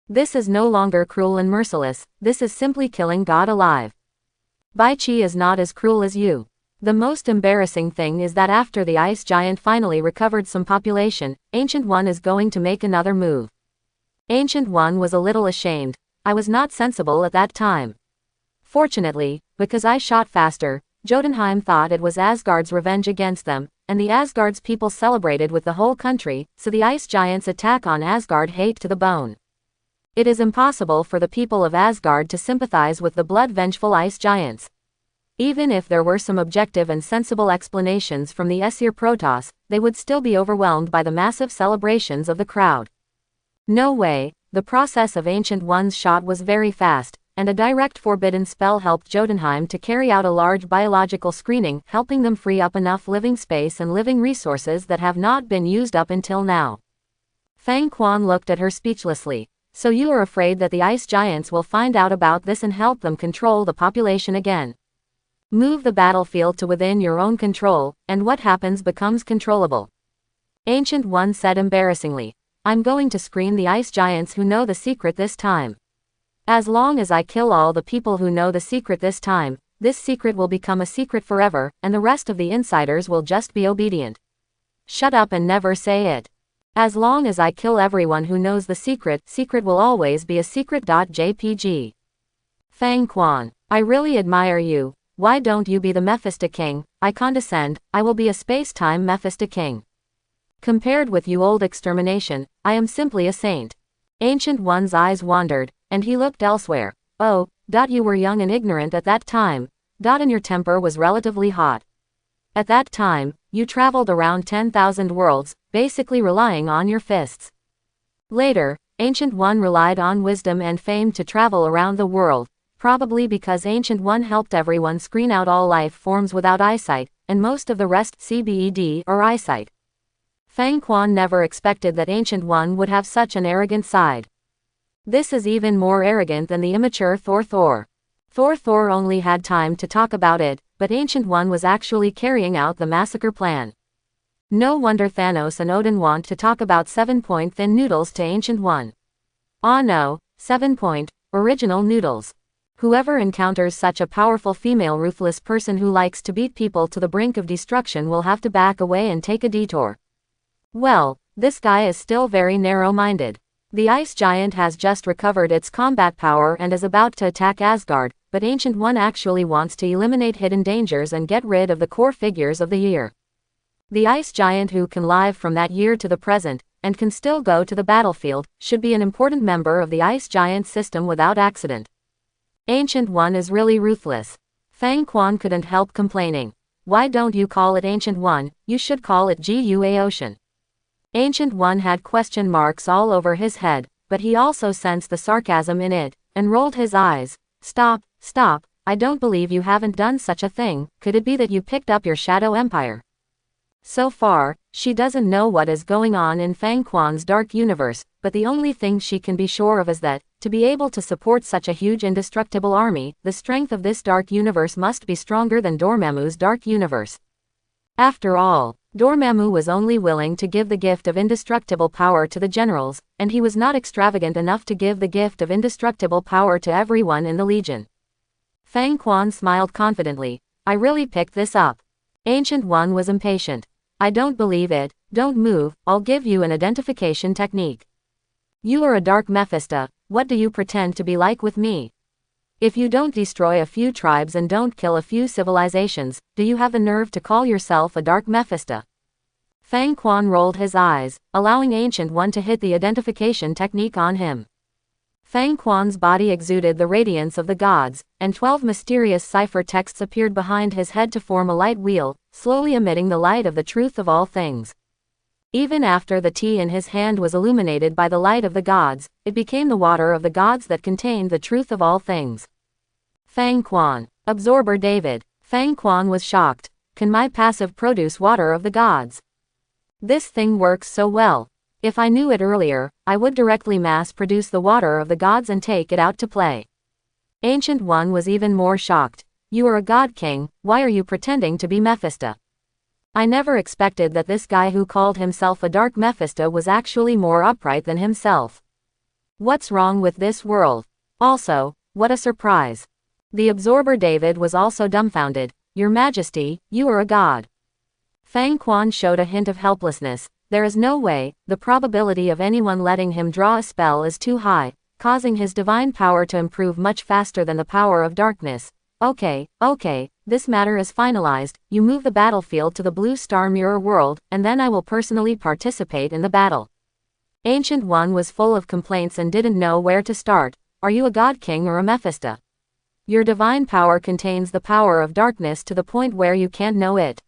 This is no longer cruel and merciless, this is simply killing God alive. Bai Chi is not as cruel as you. The most embarrassing thing is that after the ice giant finally recovered some population, Ancient One is going to make another move. Ancient One was a little ashamed. I was not sensible at that time. Fortunately, because I shot faster, Jotunheim thought it was Asgard's revenge against them, and the Asgard's people celebrated with the whole country, so the ice giants' attack on Asgard hate to the bone. It is impossible for the people of Asgard to sympathize with the blood-vengeful ice giants. Even if there were some objective and sensible explanations from the Aesir Protoss, they would still be overwhelmed by the massive celebrations of the crowd. No way. The process of Ancient One's shot was very fast, and a direct forbidden spell helped Jotunheim to carry out a large biological screening, helping them free up enough living space and living resources that have not been used up until now. Fang Quan looked at her speechlessly. So you are afraid that the ice giants will find out about this and help them control the population again. Move the battlefield to within your own control, and what happens becomes controllable. Ancient One said embarrassingly. I'm going to screen the ice giants who know the secret this time. As long as I kill all the people who know the secret this time, this secret will become a secret forever, and the rest of the insiders will just be obedient. Shut up and never say it. As long as I kill everyone who knows the secret will always be a secret. JPG. Fang Quan, I really admire you. Why don't you be the Mephisto King? I condescend, I will be a space-time Mephisto King. Compared with you old extermination, I am simply a saint. Ancient One's eyes wandered, and he looked elsewhere. Oh, you were young and ignorant at that time, and your temper was relatively hot. At that time, you traveled around 10,000 worlds, basically relying on your fists. Later, Ancient One relied on wisdom and fame to travel around the world, probably because Ancient One helped everyone screen out all life forms without eyesight, and most of the rest CBED or eyesight. Fang Quan never expected that Ancient One would have such an arrogant side. This is even more arrogant than the immature Thor. Thor only had time to talk about it, but Ancient One was actually carrying out the massacre plan. No wonder Thanos and Odin want to talk about 7-point thin noodles to Ancient One. Ah no, 7-point, original noodles. Whoever encounters such a powerful female ruthless person who likes to beat people to the brink of destruction will have to back away and take a detour. Well, this guy is still very narrow-minded. The ice giant has just recovered its combat power and is about to attack Asgard, but Ancient One actually wants to eliminate hidden dangers and get rid of the core figures of the year. The ice giant who can live from that year to the present, and can still go to the battlefield, should be an important member of the ice giant system without accident. Ancient One is really ruthless. Fang Quan couldn't help complaining. Why don't you call it Ancient One, you should call it GUA Ocean. Ancient One had question marks all over his head, but he also sensed the sarcasm in it, and rolled his eyes. Stop, I don't believe you haven't done such a thing. Could it be that you picked up your Shadow Empire? So far, she doesn't know what is going on in Fang Quan's dark universe, but the only thing she can be sure of is that, to be able to support such a huge indestructible army, the strength of this dark universe must be stronger than Dormammu's dark universe. After all, Dormammu was only willing to give the gift of indestructible power to the generals, and he was not extravagant enough to give the gift of indestructible power to everyone in the Legion. Fang Quan smiled confidently. I really picked this up. Ancient One was impatient. I don't believe it. Don't move, I'll give you an identification technique. You are a dark Mephisto, what do you pretend to be like with me? If you don't destroy a few tribes and don't kill a few civilizations, do you have the nerve to call yourself a dark Mephisto? Fang Quan rolled his eyes, allowing Ancient One to hit the identification technique on him. Fang Quan's body exuded the radiance of the gods, and 12 mysterious cipher texts appeared behind his head to form a light wheel, slowly emitting the light of the truth of all things. Even after the tea in his hand was illuminated by the light of the gods, it became the water of the gods that contained the truth of all things. Fang Quan. Absorber David. Fang Quan was shocked. Can my passive produce water of the gods? This thing works so well. If I knew it earlier, I would directly mass produce the water of the gods and take it out to play. Ancient One was even more shocked. You are a god king, why are you pretending to be Mephisto? I never expected that this guy who called himself a dark Mephisto was actually more upright than himself. What's wrong with this world? Also, what a surprise. The Absorber David was also dumbfounded. Your Majesty, you are a god. Fang Quan showed a hint of helplessness. There is no way, the probability of anyone letting him draw a spell is too high, causing his divine power to improve much faster than the power of darkness. Okay, this matter is finalized, you move the battlefield to the Blue Star Mirror world, and then I will personally participate in the battle. Ancient One was full of complaints and didn't know where to start. Are you a god king or a Mephisto? Your divine power contains the power of darkness to the point where you can't know it.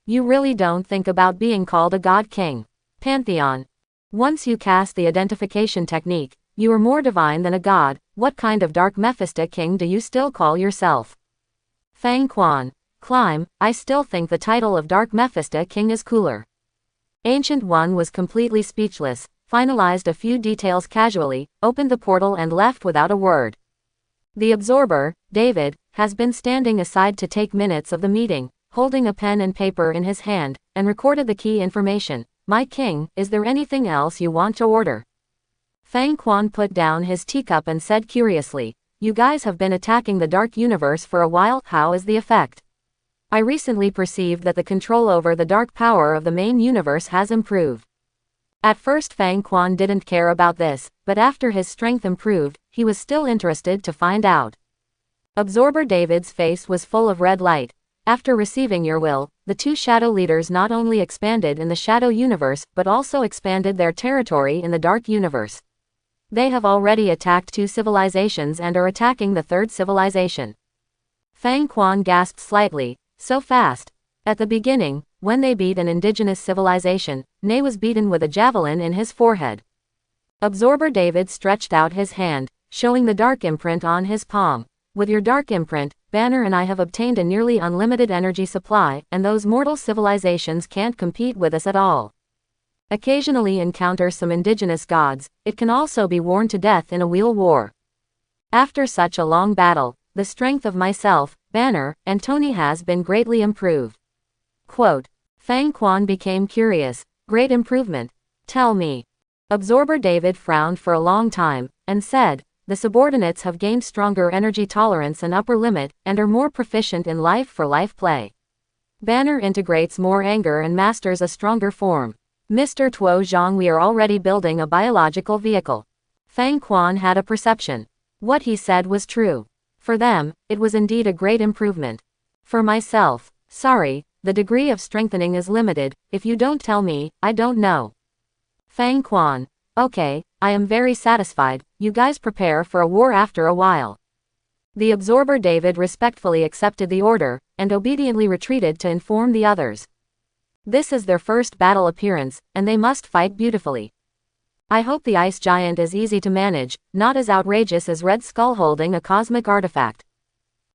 You really don't think about being called a god king. Pantheon. Once you cast the identification technique, you are more divine than a god. What kind of dark Mephisto king do you still call yourself? Fang Quan. Climb, I still think the title of dark Mephisto king is cooler. Ancient One was completely speechless. finalized a few details casually, opened the portal and left without a word. The absorber, David, has been standing aside to take minutes of the meeting, holding a pen and paper in his hand, and recorded the key information. My king, is there anything else you want to order? Fang Quan put down his teacup and said curiously, you guys have been attacking the dark universe for a while, how is the effect? I recently perceived that the control over the dark power of the main universe has improved. At first Fang Quan didn't care about this, but after his strength improved, he was still interested to find out. Absorber David's face was full of red light. After receiving your will, the two shadow leaders not only expanded in the shadow universe but also expanded their territory in the dark universe. They have already attacked 2 civilizations and are attacking the 3rd civilization. Fang Quan gasped slightly, so fast. At the beginning, when they beat an indigenous civilization, Ne was beaten with a javelin in his forehead. Absorber David stretched out his hand, showing the dark imprint on his palm. With your dark imprint, Banner and I have obtained a nearly unlimited energy supply, and those mortal civilizations can't compete with us at all. Occasionally encounter some indigenous gods, it can also be worn to death in a wheel war. After such a long battle, the strength of myself, Banner, and Tony has been greatly improved. Quote. Fang Quan became curious. Great improvement. Tell me. Absorber David frowned for a long time, and said, the subordinates have gained stronger energy tolerance and upper limit, and are more proficient in life-for-life play. Banner integrates more anger and masters a stronger form. Mr. Tuo Zhang, we are already building a biological vehicle. Fang Quan had a perception. What he said was true. For them, it was indeed a great improvement. For myself, sorry, the degree of strengthening is limited, if you don't tell me, I don't know. Fang Quan. Okay, I am very satisfied, you guys prepare for a war after a while. The absorber David respectfully accepted the order, and obediently retreated to inform the others. This is their first battle appearance, and they must fight beautifully. I hope the ice giant is easy to manage, not as outrageous as Red Skull holding a cosmic artifact.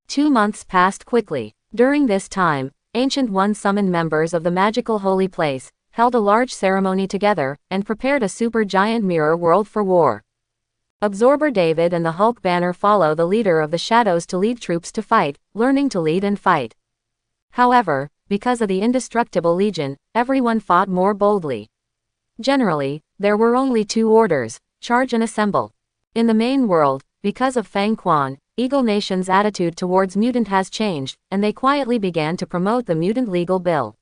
2 months passed quickly. During this time, Ancient One summoned members of the magical holy place, held a large ceremony together, and prepared a super giant mirror world for war. Absorber David and the Hulk Banner follow the leader of the shadows to lead troops to fight, learning to lead and fight. However, because of the indestructible legion, everyone fought more boldly. Generally, there were only 2 orders, charge and assemble. In the main world, because of Fang Quan, Eagle Nation's attitude towards mutant has changed, and they quietly began to promote the mutant legal bill.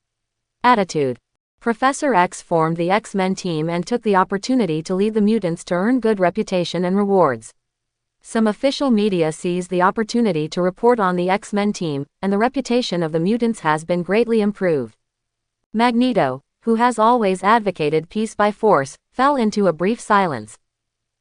Attitude. Professor X formed the X-Men team and took the opportunity to lead the mutants to earn good reputation and rewards. Some official media seized the opportunity to report on the X-Men team, and the reputation of the mutants has been greatly improved. Magneto, who has always advocated peace by force, fell into a brief silence.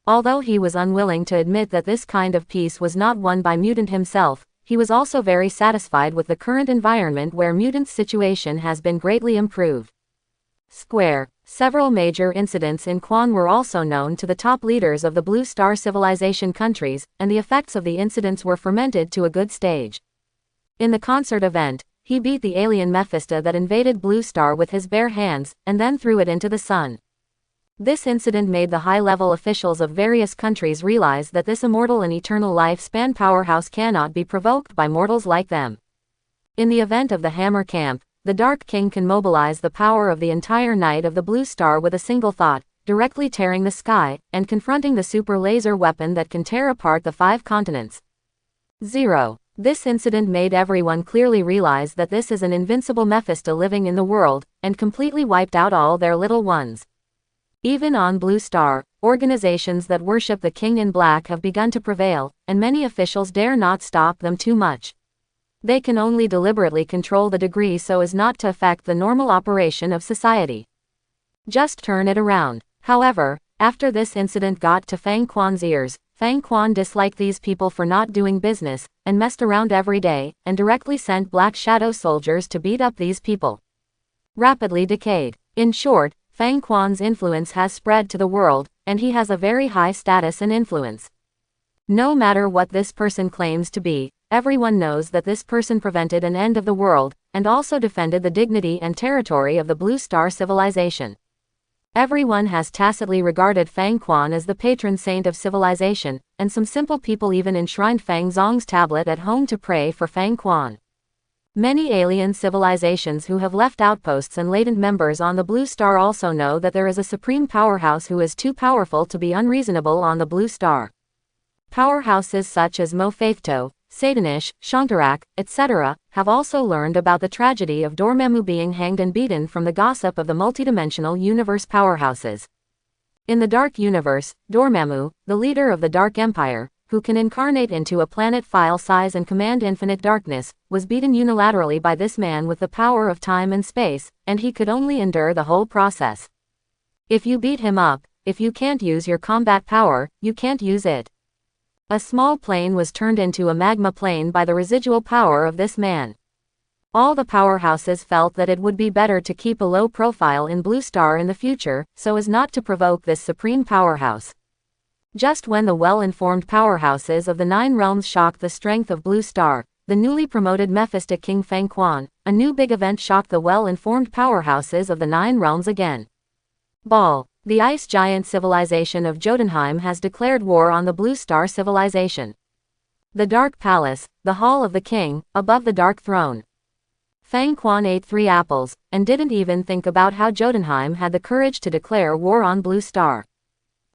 Although he was unwilling to admit that this kind of peace was not won by Mutant himself, he was also very satisfied with the current environment where Mutant's situation has been greatly improved. Square. Several major incidents in Quan were also known to the top leaders of the Blue Star civilization countries, and the effects of the incidents were fermented to a good stage. In the concert event, he beat the alien Mephisto that invaded Blue Star with his bare hands, and then threw it into the sun. This incident made the high-level officials of various countries realize that this immortal and eternal lifespan powerhouse cannot be provoked by mortals like them. In the event of the Hammer Camp, the Dark King can mobilize the power of the entire Knight of the Blue Star with a single thought, directly tearing the sky, and confronting the super laser weapon that can tear apart the 5 continents. 0. This incident made everyone clearly realize that this is an invincible Mephisto living in the world, and completely wiped out all their little ones. Even on Blue Star, organizations that worship the King in Black have begun to prevail, and many officials dare not stop them too much. They can only deliberately control the degree so as not to affect the normal operation of society. Just turn it around. However, after this incident got to Fang Quan's ears, Fang Quan disliked these people for not doing business, and messed around every day, and directly sent Black Shadow soldiers to beat up these people. Rapidly decayed. In short, Fang Quan's influence has spread to the world, and he has a very high status and influence. No matter what this person claims to be, everyone knows that this person prevented an end of the world, and also defended the dignity and territory of the Blue Star civilization. Everyone has tacitly regarded Fang Quan as the patron saint of civilization, and some simple people even enshrined Fang Zong's tablet at home to pray for Fang Quan. Many alien civilizations who have left outposts and latent members on the Blue Star also know that there is a supreme powerhouse who is too powerful to be unreasonable on the Blue Star. Powerhouses such as Mo Faithto, Satanish, Shangtarak, etc., have also learned about the tragedy of Dormammu being hanged and beaten from the gossip of the multidimensional universe powerhouses. In the Dark Universe, Dormammu, the leader of the Dark Empire, who can incarnate into a planet file size and command infinite darkness, was beaten unilaterally by this man with the power of time and space, and he could only endure the whole process. If you beat him up, if you can't use your combat power, you can't use it. A small plane was turned into a magma plane by the residual power of this man. All the powerhouses felt that it would be better to keep a low profile in Blue Star in the future, so as not to provoke this supreme powerhouse. Just when the well-informed powerhouses of the Nine Realms shocked the strength of Blue Star, the newly promoted Mephistic King Fang Quan, a new big event shocked the well-informed powerhouses of the Nine Realms again. Ball. The ice giant civilization of Jotunheim has declared war on the Blue Star civilization. The Dark Palace, the Hall of the King, above the Dark Throne. Fang Quan ate 3 apples, and didn't even think about how Jotunheim had the courage to declare war on Blue Star.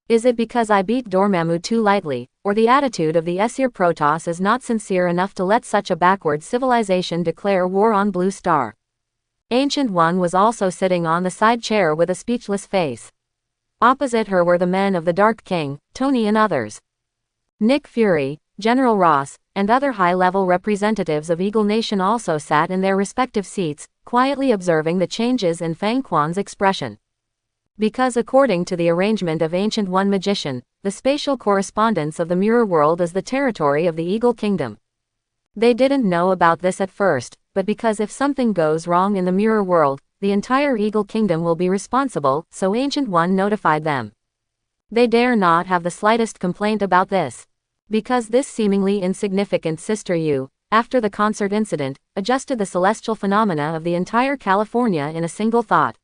Is it because I beat Dormammu too lightly, or the attitude of the Aesir Protoss is not sincere enough to let such a backward civilization declare war on Blue Star? Ancient One was also sitting on the side chair with a speechless face. Opposite her were the men of the Dark King, Tony and others. Nick Fury, General Ross, and other high-level representatives of Eagle Nation also sat in their respective seats, quietly observing the changes in Fang Quan's expression. Because according to the arrangement of Ancient One Magician, the spatial correspondence of the mirror world is the territory of the Eagle Kingdom. They didn't know about this at first, but because if something goes wrong in the mirror world, the entire Eagle Kingdom will be responsible, so Ancient One notified them. They dare not have the slightest complaint about this. Because this seemingly insignificant Sister Yu, after the concert incident, adjusted the celestial phenomena of the entire California in a single thought.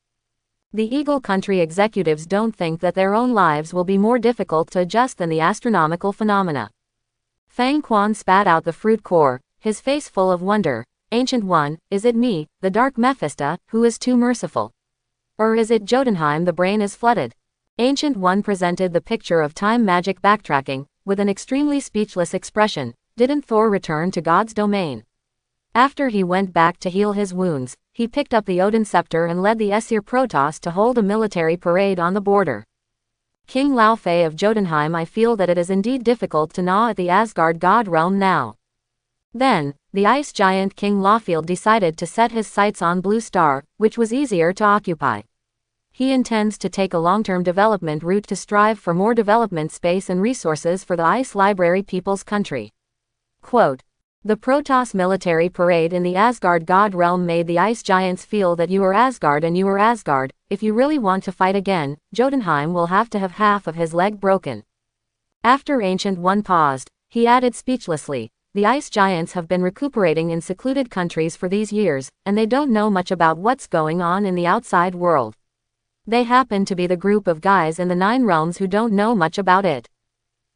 The Eagle Country executives don't think that their own lives will be more difficult to adjust than the astronomical phenomena. Fang Quan spat out the fruit core, his face full of wonder. Ancient One, is it me, the Dark Mephisto, who is too merciful? Or is it Jotunheim the brain is flooded? Ancient One presented the picture of time magic backtracking, with an extremely speechless expression. Didn't Thor return to God's domain? After he went back to heal his wounds, he picked up the Odin scepter and led the Aesir Protoss to hold a military parade on the border. King Laufey of Jotunheim, I feel that it is indeed difficult to gnaw at the Asgard god realm now. Then, the ice giant King Laufey decided to set his sights on Blue Star, which was easier to occupy. He intends to take a long-term development route to strive for more development space and resources for the Ice Library People's Country. Quote, the Protoss military parade in the Asgard god realm made the ice giants feel that you are Asgard and you are Asgard. If you really want to fight again, Jotunheim will have to have half of his leg broken. After Ancient One paused, he added speechlessly, the ice giants have been recuperating in secluded countries for these years, and they don't know much about what's going on in the outside world. They happen to be the group of guys in the Nine Realms who don't know much about it.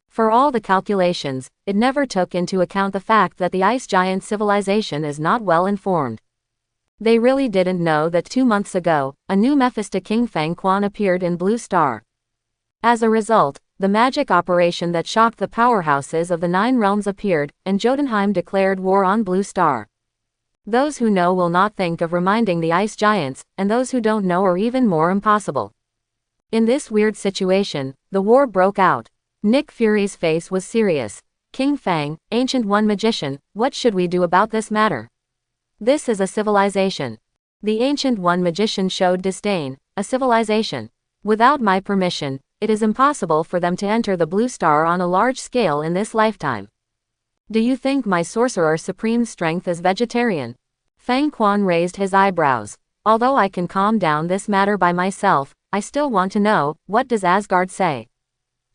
For all the calculations, it never took into account the fact that the ice giant civilization is not well informed. They really didn't know that 2 months ago, a new Mephisto King Fang Quan appeared in Blue Star. As a result, the magic operation that shocked the powerhouses of the Nine Realms appeared, and Jotunheim declared war on Blue Star. Those who know will not think of reminding the ice giants, and those who don't know are even more impossible. In this weird situation, the war broke out. Nick Fury's face was serious. King Fang, Ancient One Magician, what should we do about this matter? This is a civilization. The Ancient One Magician showed disdain. A civilization. Without my permission, it is impossible for them to enter the Blue Star on a large scale in this lifetime. Do you think my Sorcerer Supreme's strength is vegetarian? Fang Quan raised his eyebrows. Although I can calm down this matter by myself, I still want to know, what does Asgard say?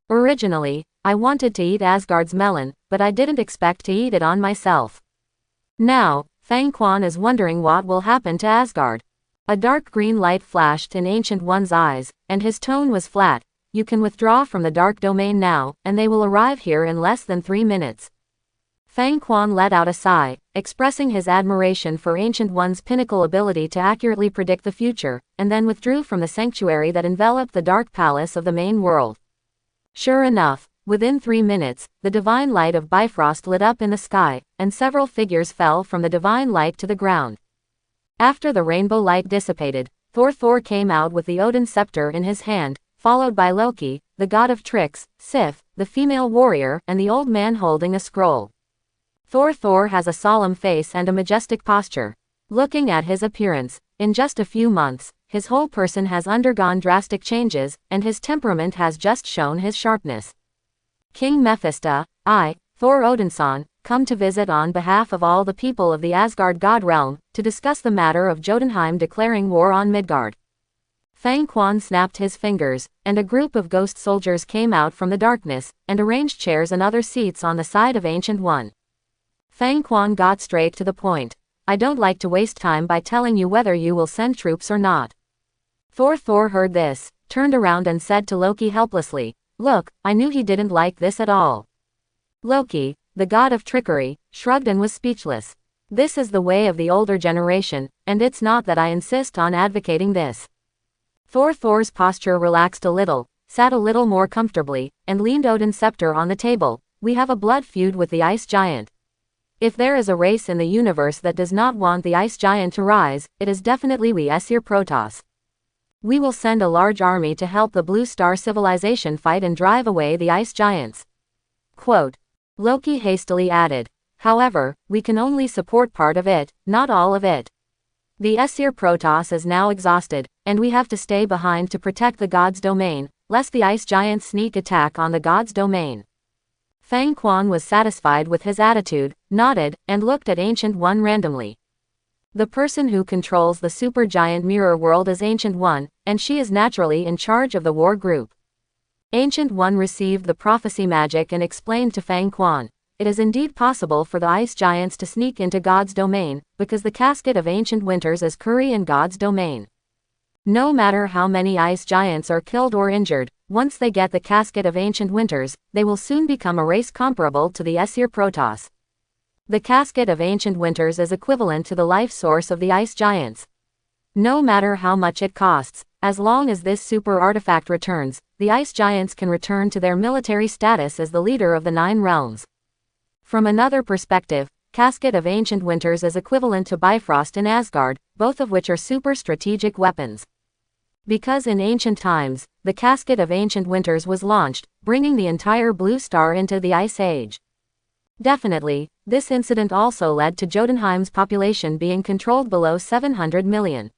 Originally, I wanted to eat Asgard's melon, but I didn't expect to eat it on myself. Now, Fang Quan is wondering what will happen to Asgard. A dark green light flashed in Ancient One's eyes, and his tone was flat. You can withdraw from the dark domain now, and they will arrive here in less than 3 minutes. Fang Quan let out a sigh, expressing his admiration for Ancient One's pinnacle ability to accurately predict the future, and then withdrew from the sanctuary that enveloped the dark palace of the main world. Sure enough, within 3 minutes, the divine light of Bifrost lit up in the sky, and several figures fell from the divine light to the ground. After the rainbow light dissipated, Thor came out with the Odin scepter in his hand, followed by Loki, the god of tricks, Sif, the female warrior, and the old man holding a scroll. Thor has a solemn face and a majestic posture. Looking at his appearance, in just a few months, his whole person has undergone drastic changes, and his temperament has just shown his sharpness. King Mephisto, I, Thor Odinson, come to visit on behalf of all the people of the Asgard god realm, to discuss the matter of Jotunheim declaring war on Midgard. Fang Quan snapped his fingers, and a group of ghost soldiers came out from the darkness, and arranged chairs and other seats on the side of Ancient One. Fang Quan got straight to the point. I don't like to waste time by telling you whether you will send troops or not. Thor heard this, turned around and said to Loki helplessly, Look, I knew he didn't like this at all. Loki, the god of trickery, shrugged and was speechless. This is the way of the older generation, and it's not that I insist on advocating this. Thor's posture relaxed a little, sat a little more comfortably, and leaned Odin's scepter on the table. We have a blood feud with the ice giant. If there is a race in the universe that does not want the ice giant to rise, it is definitely we Aesir Protoss. We will send a large army to help the Blue Star civilization fight and drive away the ice giants. Quote. Loki hastily added. However, we can only support part of it, not all of it. The Aesir Protoss is now exhausted, and we have to stay behind to protect the god's domain, lest the ice giants sneak attack on the god's domain. Fang Quan was satisfied with his attitude, nodded, and looked at Ancient One randomly. The person who controls the supergiant mirror world is Ancient One, and she is naturally in charge of the war group. Ancient One received the prophecy magic and explained to Fang Quan. It is indeed possible for the ice giants to sneak into God's domain, because the casket of ancient winters is Curry in God's domain. No matter how many ice giants are killed or injured, once they get the casket of ancient winters, they will soon become a race comparable to the Aesir Protoss. The casket of ancient winters is equivalent to the life source of the ice giants. No matter how much it costs, as long as this super artifact returns, the ice giants can return to their military status as the leader of the 9 realms. From another perspective, Casket of Ancient Winters is equivalent to Bifrost in Asgard, both of which are super strategic weapons. Because in ancient times, the Casket of Ancient Winters was launched, bringing the entire Blue Star into the Ice Age. Definitely, this incident also led to Jotunheim's population being controlled below 700 million.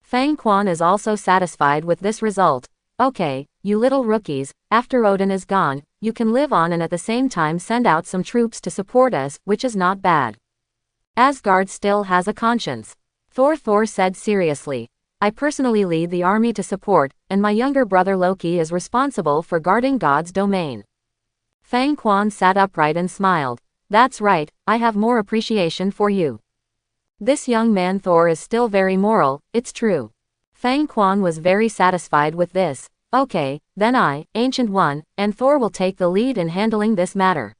Fang Quan is also satisfied with this result. Okay, you little rookies, after Odin is gone, you can live on and at the same time send out some troops to support us, which is not bad. Asgard still has a conscience. Thor said seriously. I personally lead the army to support, and my younger brother Loki is responsible for guarding God's domain. Fang Quan sat upright and smiled. That's right, I have more appreciation for you. This young man Thor is still very moral, it's true. Fang Quan was very satisfied with this. Okay, then I, Ancient One, and Thor will take the lead in handling this matter.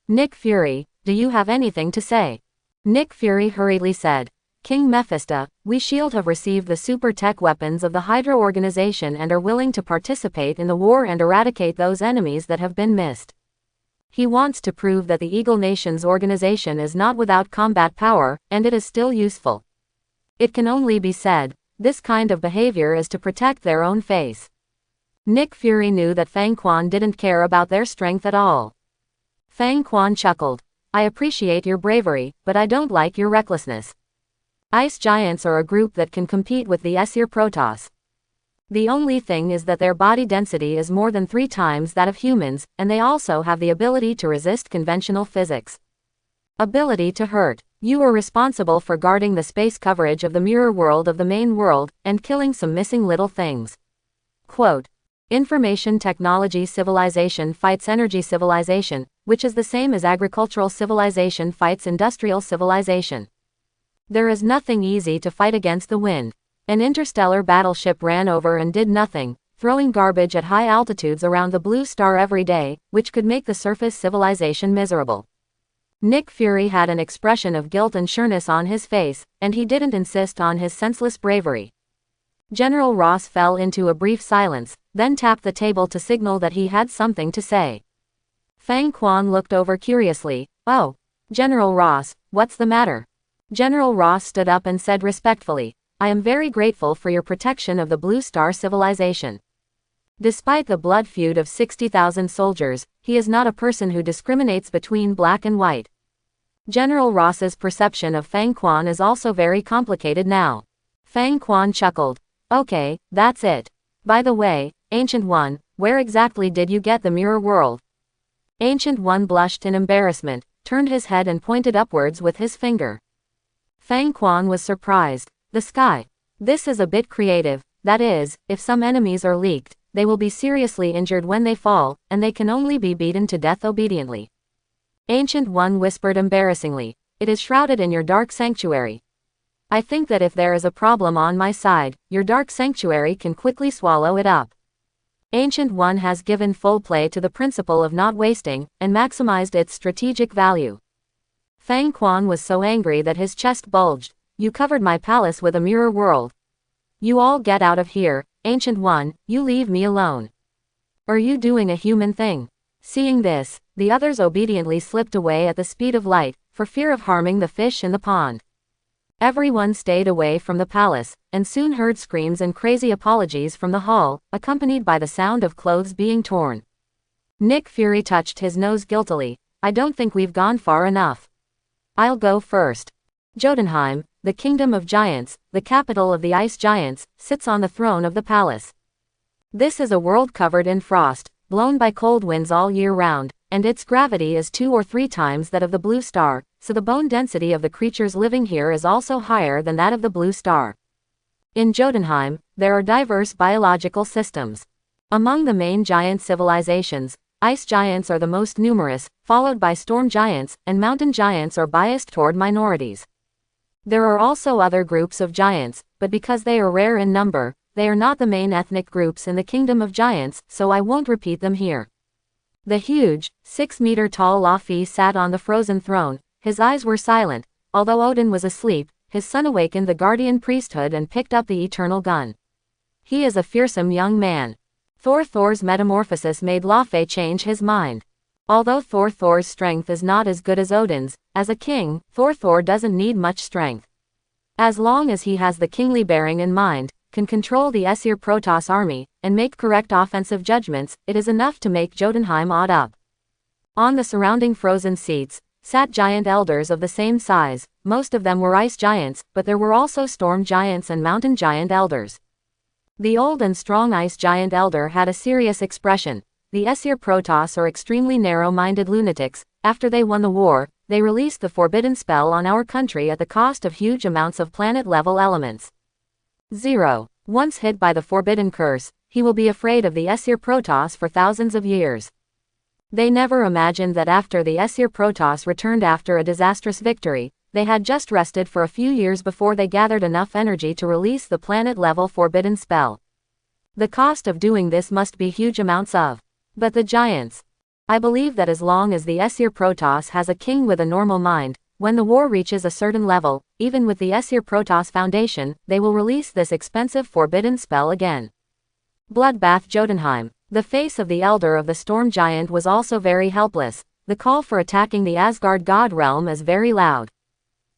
Nick Fury, do you have anything to say? Nick Fury hurriedly said. King Mephisto, we S.H.I.E.L.D. have received the super tech weapons of the Hydra organization and are willing to participate in the war and eradicate those enemies that have been missed. He wants to prove that the Eagle Nations organization is not without combat power, and it is still useful. It can only be said, this kind of behavior is to protect their own face. Nick Fury knew that Fang Quan didn't care about their strength at all. Fang Quan chuckled. I appreciate your bravery, but I don't like your recklessness. Ice giants are a group that can compete with the Aesir Protoss. The only thing is that their body density is more than 3 times that of humans, and they also have the ability to resist conventional physics. Ability to hurt. You are responsible for guarding the space coverage of the mirror world of the main world, and killing some missing little things. Quote. Information technology civilization fights energy civilization, which is the same as agricultural civilization fights industrial civilization. There is nothing easy to fight against the wind. An interstellar battleship ran over and did nothing, throwing garbage at high altitudes around the blue star every day, which could make the surface civilization miserable. Nick Fury had an expression of guilt and sureness on his face, and he didn't insist on his senseless bravery. General Ross fell into a brief silence, then tapped the table to signal that he had something to say. Fang Quan looked over curiously. "Oh, General Ross, what's the matter?" General Ross stood up and said respectfully, "I am very grateful for your protection of the Blue Star civilization." Despite the blood feud of 60,000 soldiers, he is not a person who discriminates between black and white. General Ross's perception of Fang Quan is also very complicated now. Fang Quan chuckled. "Okay, that's it. By the way, Ancient One, where exactly did you get the mirror world?" Ancient One blushed in embarrassment, turned his head and pointed upwards with his finger. Fang Quan was surprised. "The sky. This is a bit creative, that is, if some enemies are leaked, they will be seriously injured when they fall, and they can only be beaten to death obediently." Ancient One whispered embarrassingly, "It is shrouded in your dark sanctuary. I think that if there is a problem on my side, your dark sanctuary can quickly swallow it up." Ancient One has given full play to the principle of not wasting, and maximized its strategic value. Fang Quan was so angry that his chest bulged. "You covered my palace with a mirror world. You all get out of here, Ancient One, you leave me alone. Are you doing a human thing?" Seeing this, the others obediently slipped away at the speed of light, for fear of harming the fish in the pond. Everyone stayed away from the palace, and soon heard screams and crazy apologies from the hall, accompanied by the sound of clothes being torn. Nick Fury touched his nose guiltily. "I don't think we've gone far enough. I'll go first." Jotunheim, the kingdom of giants, the capital of the ice giants, sits on the throne of the palace. This is a world covered in frost, blown by cold winds all year round, and its gravity is 2 or 3 times that of the blue star, so the bone density of the creatures living here is also higher than that of the blue star. In Jotunheim, there are diverse biological systems. Among the main giant civilizations, ice giants are the most numerous, followed by storm giants, and mountain giants are biased toward minorities. There are also other groups of giants, but because they are rare in number, they are not the main ethnic groups in the kingdom of giants, so I won't repeat them here. The huge, 6-meter-tall Laufey sat on the frozen throne. His eyes were silent. Although Odin was asleep, his son awakened the guardian priesthood and picked up the eternal gun. He is a fearsome young man. Thor's metamorphosis made Laufey change his mind. Although Thor's strength is not as good as Odin's, as a king, Thor doesn't need much strength. As long as he has the kingly bearing in mind, can control the Aesir Protoss army, and make correct offensive judgments, it is enough to make Jotunheim awed up. On the surrounding frozen seats, sat giant elders of the same size. Most of them were ice giants, but there were also storm giants and mountain giant elders. The old and strong ice giant elder had a serious expression. "The Aesir Protoss are extremely narrow-minded lunatics. After they won the war, they released the forbidden spell on our country at the cost of huge amounts of planet-level elements. 0. Once hit by the forbidden curse, he will be afraid of the Aesir Protoss for thousands of years. They never imagined that after the Aesir Protoss returned after a disastrous victory, they had just rested for a few years before they gathered enough energy to release the planet-level forbidden spell. The cost of doing this must be huge amounts of. But the giants. I believe that as long as the Aesir Protoss has a king with a normal mind, when the war reaches a certain level, even with the Aesir Protoss Foundation, they will release this expensive forbidden spell again." Bloodbath Jotunheim. The face of the elder of the storm giant was also very helpless. The call for attacking the Asgard god realm is very loud.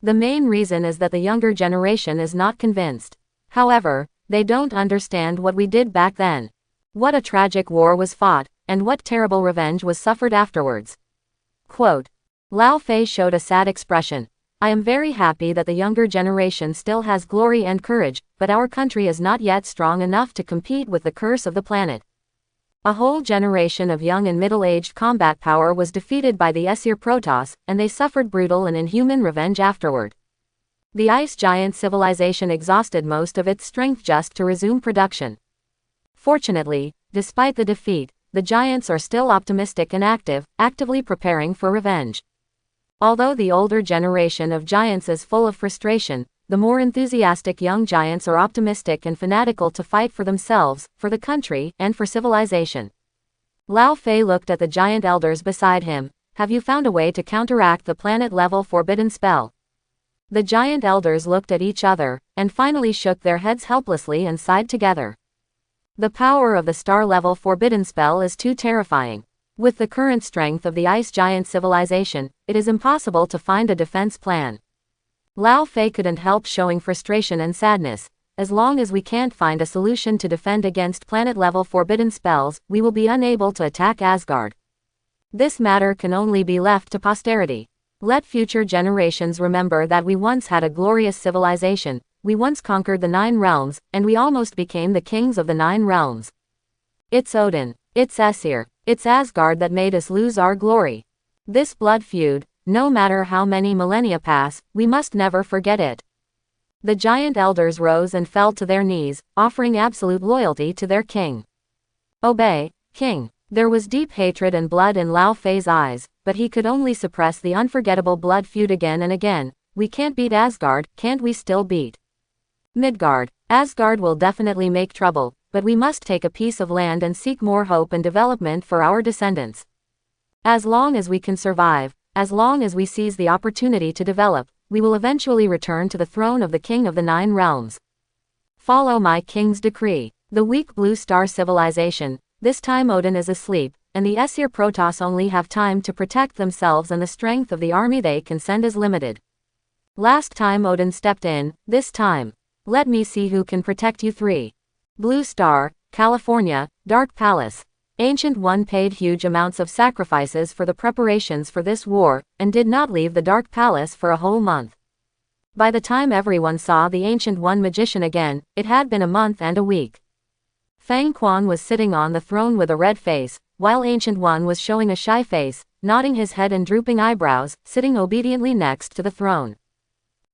The main reason is that the younger generation is not convinced. However, they don't understand what we did back then. What a tragic war was fought, and what terrible revenge was suffered afterwards. Quote. Lao Fei showed a sad expression. "I am very happy that the younger generation still has glory and courage, but our country is not yet strong enough to compete with the curse of the planet." A whole generation of young and middle-aged combat power was defeated by the Aesir Protoss, and they suffered brutal and inhuman revenge afterward. The ice giant civilization exhausted most of its strength just to resume production. Fortunately, despite the defeat, the giants are still optimistic and actively preparing for revenge. Although the older generation of giants is full of frustration, the more enthusiastic young giants are optimistic and fanatical to fight for themselves, for the country, and for civilization. Lao Fei looked at the giant elders beside him. Have you found a way to counteract the planet-level forbidden spell? The giant elders looked at each other, and finally shook their heads helplessly and sighed together. The power of the star-level forbidden spell is too terrifying. With the current strength of the ice giant civilization, it is impossible to find a defense plan. Lao Fei couldn't help showing frustration and sadness. As long as we can't find a solution to defend against planet-level forbidden spells, we will be unable to attack Asgard. This matter can only be left to posterity. Let future generations remember that we once had a glorious civilization, we once conquered the 9 realms, and we almost became the kings of the 9 realms. It's Odin, it's Aesir, it's Asgard that made us lose our glory. This blood feud, no matter how many millennia pass, we must never forget it. The giant elders rose and fell to their knees, offering absolute loyalty to their king. Obey, king. There was deep hatred and blood in Lao Fei's eyes, but he could only suppress the unforgettable blood feud again and again. We can't beat Asgard, can't we still beat Midgard? Asgard will definitely make trouble, but we must take a piece of land and seek more hope and development for our descendants. As long as we can survive, as long as we seize the opportunity to develop, we will eventually return to the throne of the King of the 9 realms. Follow my king's decree. The weak blue star civilization. This time Odin is asleep, and the Aesir Protoss only have time to protect themselves, and the strength of the army they can send is limited. Last time Odin stepped in, this time. Let me see who can protect you 3. Blue Star, California, Dark Palace. Ancient One paid huge amounts of sacrifices for the preparations for this war, and did not leave the Dark Palace for a whole month. By the time everyone saw the Ancient One magician again, it had been a month and a week. Fang Quan was sitting on the throne with a red face, while Ancient One was showing a shy face, nodding his head and drooping eyebrows, sitting obediently next to the throne.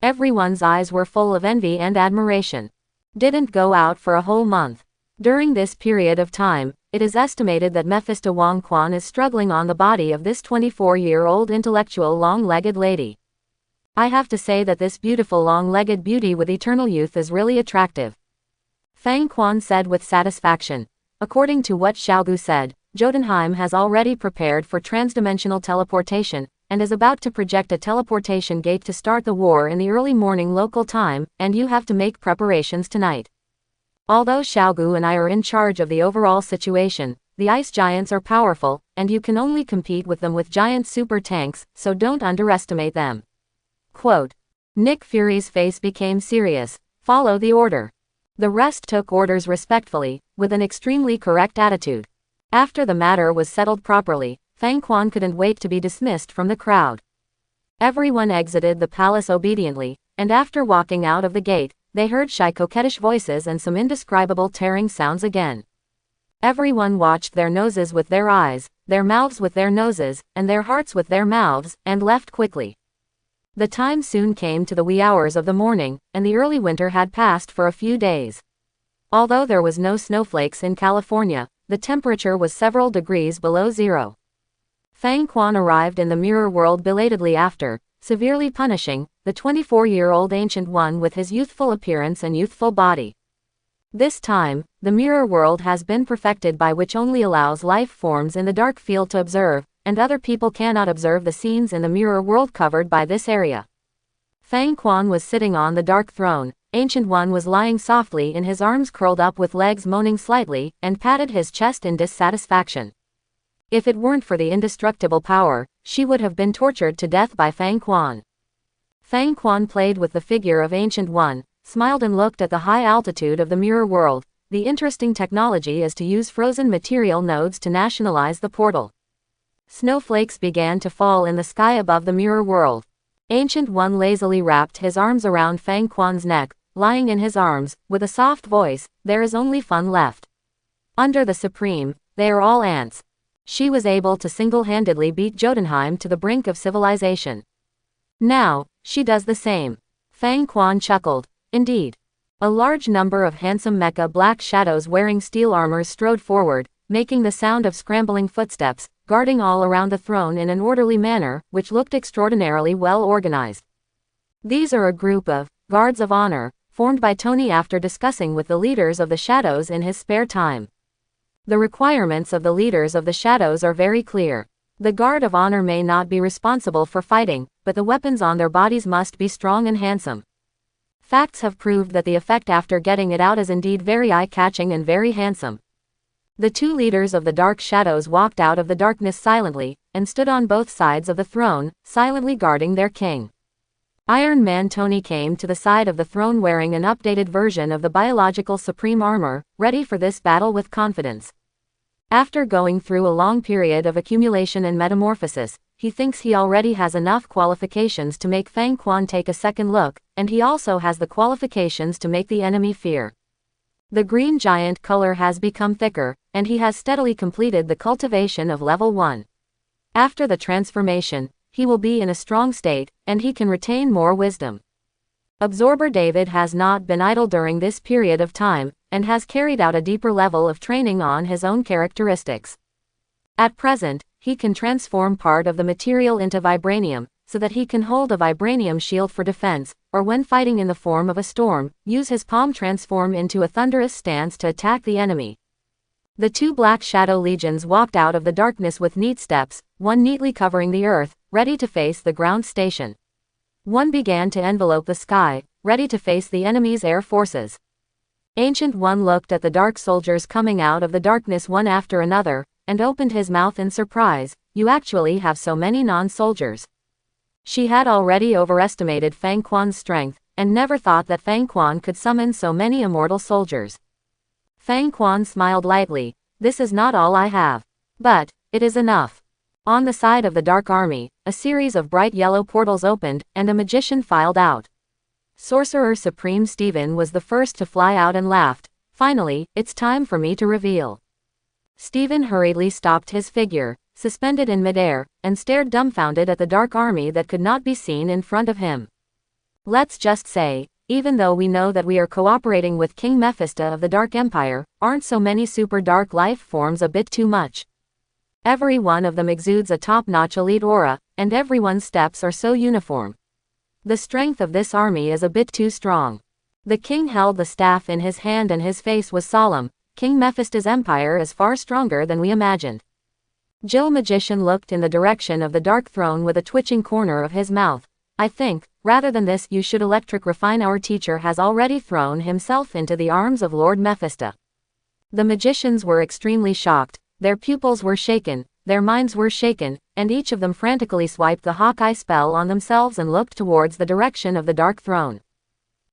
Everyone's eyes were full of envy and admiration. Didn't go out for a whole month. During this period of time, it is estimated that Mephisto Wang Quan is struggling on the body of this 24-year-old intellectual long-legged lady. I have to say that this beautiful long-legged beauty with eternal youth is really attractive. Fang Quan said with satisfaction. According to what Xiaogu said, Jotunheim has already prepared for transdimensional teleportation, and is about to project a teleportation gate to start the war in the early morning local time, and you have to make preparations tonight. Although Xiaogu and I are in charge of the overall situation, the ice giants are powerful, and you can only compete with them with giant super tanks, so don't underestimate them. Quote. Nick Fury's face became serious. Follow the order. The rest took orders respectfully, with an extremely correct attitude. After the matter was settled properly, Fang Quan couldn't wait to be dismissed from the crowd. Everyone exited the palace obediently, and after walking out of the gate, they heard shy coquettish voices and some indescribable tearing sounds again. Everyone watched their noses with their eyes, their mouths with their noses, and their hearts with their mouths, and left quickly. The time soon came to the wee hours of the morning, and the early winter had passed for a few days. Although there was no snowflakes in California, the temperature was several degrees below zero. Fang Quan arrived in the mirror world belatedly after, severely punishing, the 24-year-old Ancient One with his youthful appearance and youthful body. This time, the mirror world has been perfected by which only allows life forms in the dark field to observe, and other people cannot observe the scenes in the mirror world covered by this area. Fang Quan was sitting on the dark throne, Ancient One was lying softly in his arms curled up with legs moaning slightly, and patted his chest in dissatisfaction. If it weren't for the indestructible power, she would have been tortured to death by Fang Quan. Fang Quan played with the figure of Ancient One, smiled and looked at the high altitude of the mirror world. The interesting technology is to use frozen material nodes to nationalize the portal. Snowflakes began to fall in the sky above the mirror world. Ancient One lazily wrapped his arms around Fang Quan's neck, lying in his arms, with a soft voice, "There is only fun left. Under the Supreme, they are all ants." She was able to single-handedly beat Jotunheim to the brink of civilization. Now, she does the same. Fang Quan chuckled. Indeed. A large number of handsome mecha black shadows wearing steel armor strode forward, making the sound of scrambling footsteps, guarding all around the throne in an orderly manner, which looked extraordinarily well organized. These are a group of Guards of Honor, formed by Tony after discussing with the leaders of the Shadows in his spare time. The requirements of the leaders of the Shadows are very clear. The Guard of Honor may not be responsible for fighting, but the weapons on their bodies must be strong and handsome. Facts have proved that the effect after getting it out is indeed very eye-catching and very handsome. The two leaders of the Dark Shadows walked out of the darkness silently, and stood on both sides of the throne, silently guarding their king. Iron Man Tony came to the side of the throne wearing an updated version of the biological supreme armor, ready for this battle with confidence. After going through a long period of accumulation and metamorphosis, he thinks he already has enough qualifications to make Fang Quan take a second look, and he also has the qualifications to make the enemy fear. The green giant color has become thicker, and he has steadily completed the cultivation of level 1. After the transformation, he will be in a strong state, and he can retain more wisdom. Absorber David has not been idle during this period of time, and has carried out a deeper level of training on his own characteristics. At present, he can transform part of the material into vibranium, so that he can hold a vibranium shield for defense, or when fighting in the form of a storm, use his palm transform into a thunderous stance to attack the enemy. The two Black Shadow Legions walked out of the darkness with neat steps, one neatly covering the earth, ready to face the ground station. One began to envelope the sky, ready to face the enemy's air forces. Ancient One looked at the dark soldiers coming out of the darkness one after another, and opened his mouth in surprise. You actually have so many non-soldiers. She had already overestimated Fang Quan's strength, and never thought that Fang Quan could summon so many immortal soldiers. Fang Quan smiled lightly. This is not all I have. But it is enough. On the side of the Dark Army, a series of bright yellow portals opened, and a magician filed out. Sorcerer Supreme Stephen was the first to fly out and laughed. Finally, it's time for me to reveal. Stephen hurriedly stopped his figure, suspended in midair, and stared dumbfounded at the Dark Army that could not be seen in front of him. Let's just say, even though we know that we are cooperating with King Mephisto of the Dark Empire, aren't so many super dark life forms a bit too much? Every one of them exudes a top-notch elite aura, and everyone's steps are so uniform. The strength of this army is a bit too strong. The king held the staff in his hand and his face was solemn. King Mephisto's empire is far stronger than we imagined. Jill Magician looked in the direction of the dark throne with a twitching corner of his mouth. I think, rather than this, you should electric refine. Our teacher has already thrown himself into the arms of Lord Mephisto. The magicians were extremely shocked, their pupils were shaken, their minds were shaken, and each of them frantically swiped the Hawkeye spell on themselves and looked towards the direction of the dark throne.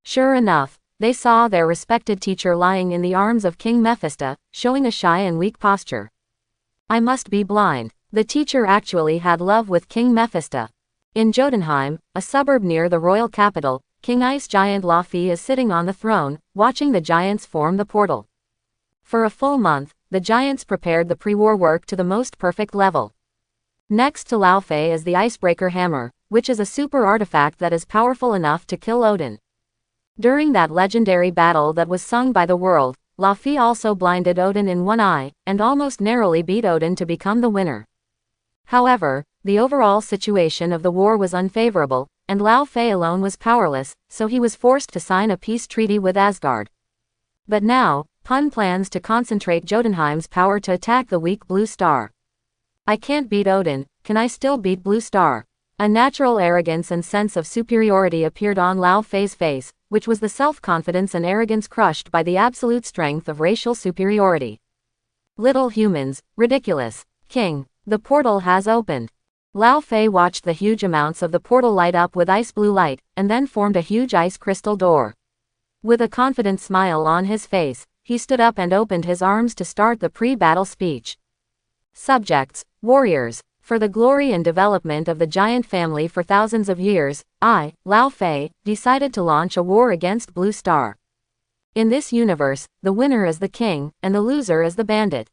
Sure enough, they saw their respected teacher lying in the arms of King Mephisto, showing a shy and weak posture. I must be blind. The teacher actually had love with King Mephisto. In Jotunheim, a suburb near the royal capital, King Ice Giant Laufey is sitting on the throne, watching the giants form the portal. For a full month, the giants prepared the pre-war work to the most perfect level. Next to Laufey is the Icebreaker Hammer, which is a super artifact that is powerful enough to kill Odin. During that legendary battle that was sung by the world, Laufey also blinded Odin in one eye, and almost narrowly beat Odin to become the winner. However, the overall situation of the war was unfavorable, and Laufey alone was powerless, so he was forced to sign a peace treaty with Asgard. But now, Pun plans to concentrate Jotunheim's power to attack the weak Blue Star. I can't beat Odin, can I still beat Blue Star? A natural arrogance and sense of superiority appeared on Laufey's face, which was the self-confidence and arrogance crushed by the absolute strength of racial superiority. Little humans, ridiculous. King, the portal has opened. Laufey watched the huge amounts of the portal light up with ice blue light, and then formed a huge ice crystal door. With a confident smile on his face, he stood up and opened his arms to start the pre-battle speech. Subjects, warriors, for the glory and development of the giant family for thousands of years, I, Laufey, decided to launch a war against Blue Star. In this universe, the winner is the king, and the loser is the bandit.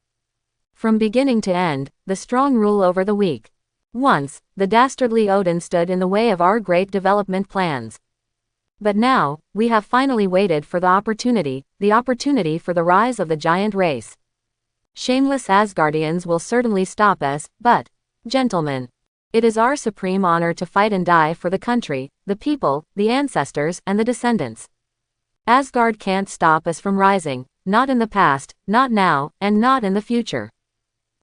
From beginning to end, the strong rule over the weak. Once, the dastardly Odin stood in the way of our great development plans. But now, we have finally waited for the opportunity for the rise of the giant race. Shameless Asgardians will certainly stop us, but, gentlemen, It is our supreme honor to fight and die for the country, the people, the ancestors, and the descendants. Asgard can't stop us from rising, not in the past, not now, and not in the future.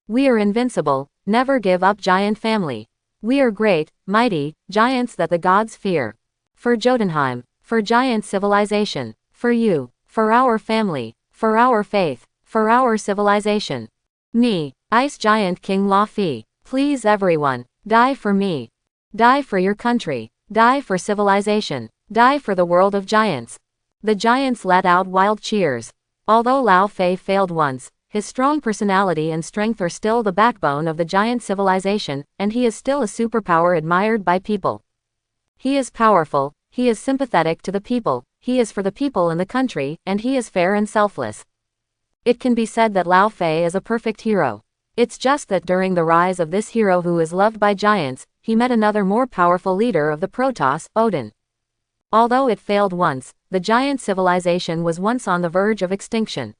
We are invincible, never give up giant family. We are great, mighty, giants that the gods fear. For Jotunheim, for giant civilization, for you, for our family, for our faith, for our civilization. Me, Ice Giant King Laufey, please everyone, die for me. Die for your country, die for civilization, die for the world of giants. The giants let out wild cheers. Although Laufey failed once, his strong personality and strength are still the backbone of the giant civilization, and he is still a superpower admired by people. He is powerful, he is sympathetic to the people, he is for the people in the country, and he is fair and selfless. It can be said that Laufey is a perfect hero. It's just that during the rise of this hero who is loved by giants, he met another more powerful leader of the Protoss, Odin. Although it failed once, the giant civilization was once on the verge of extinction.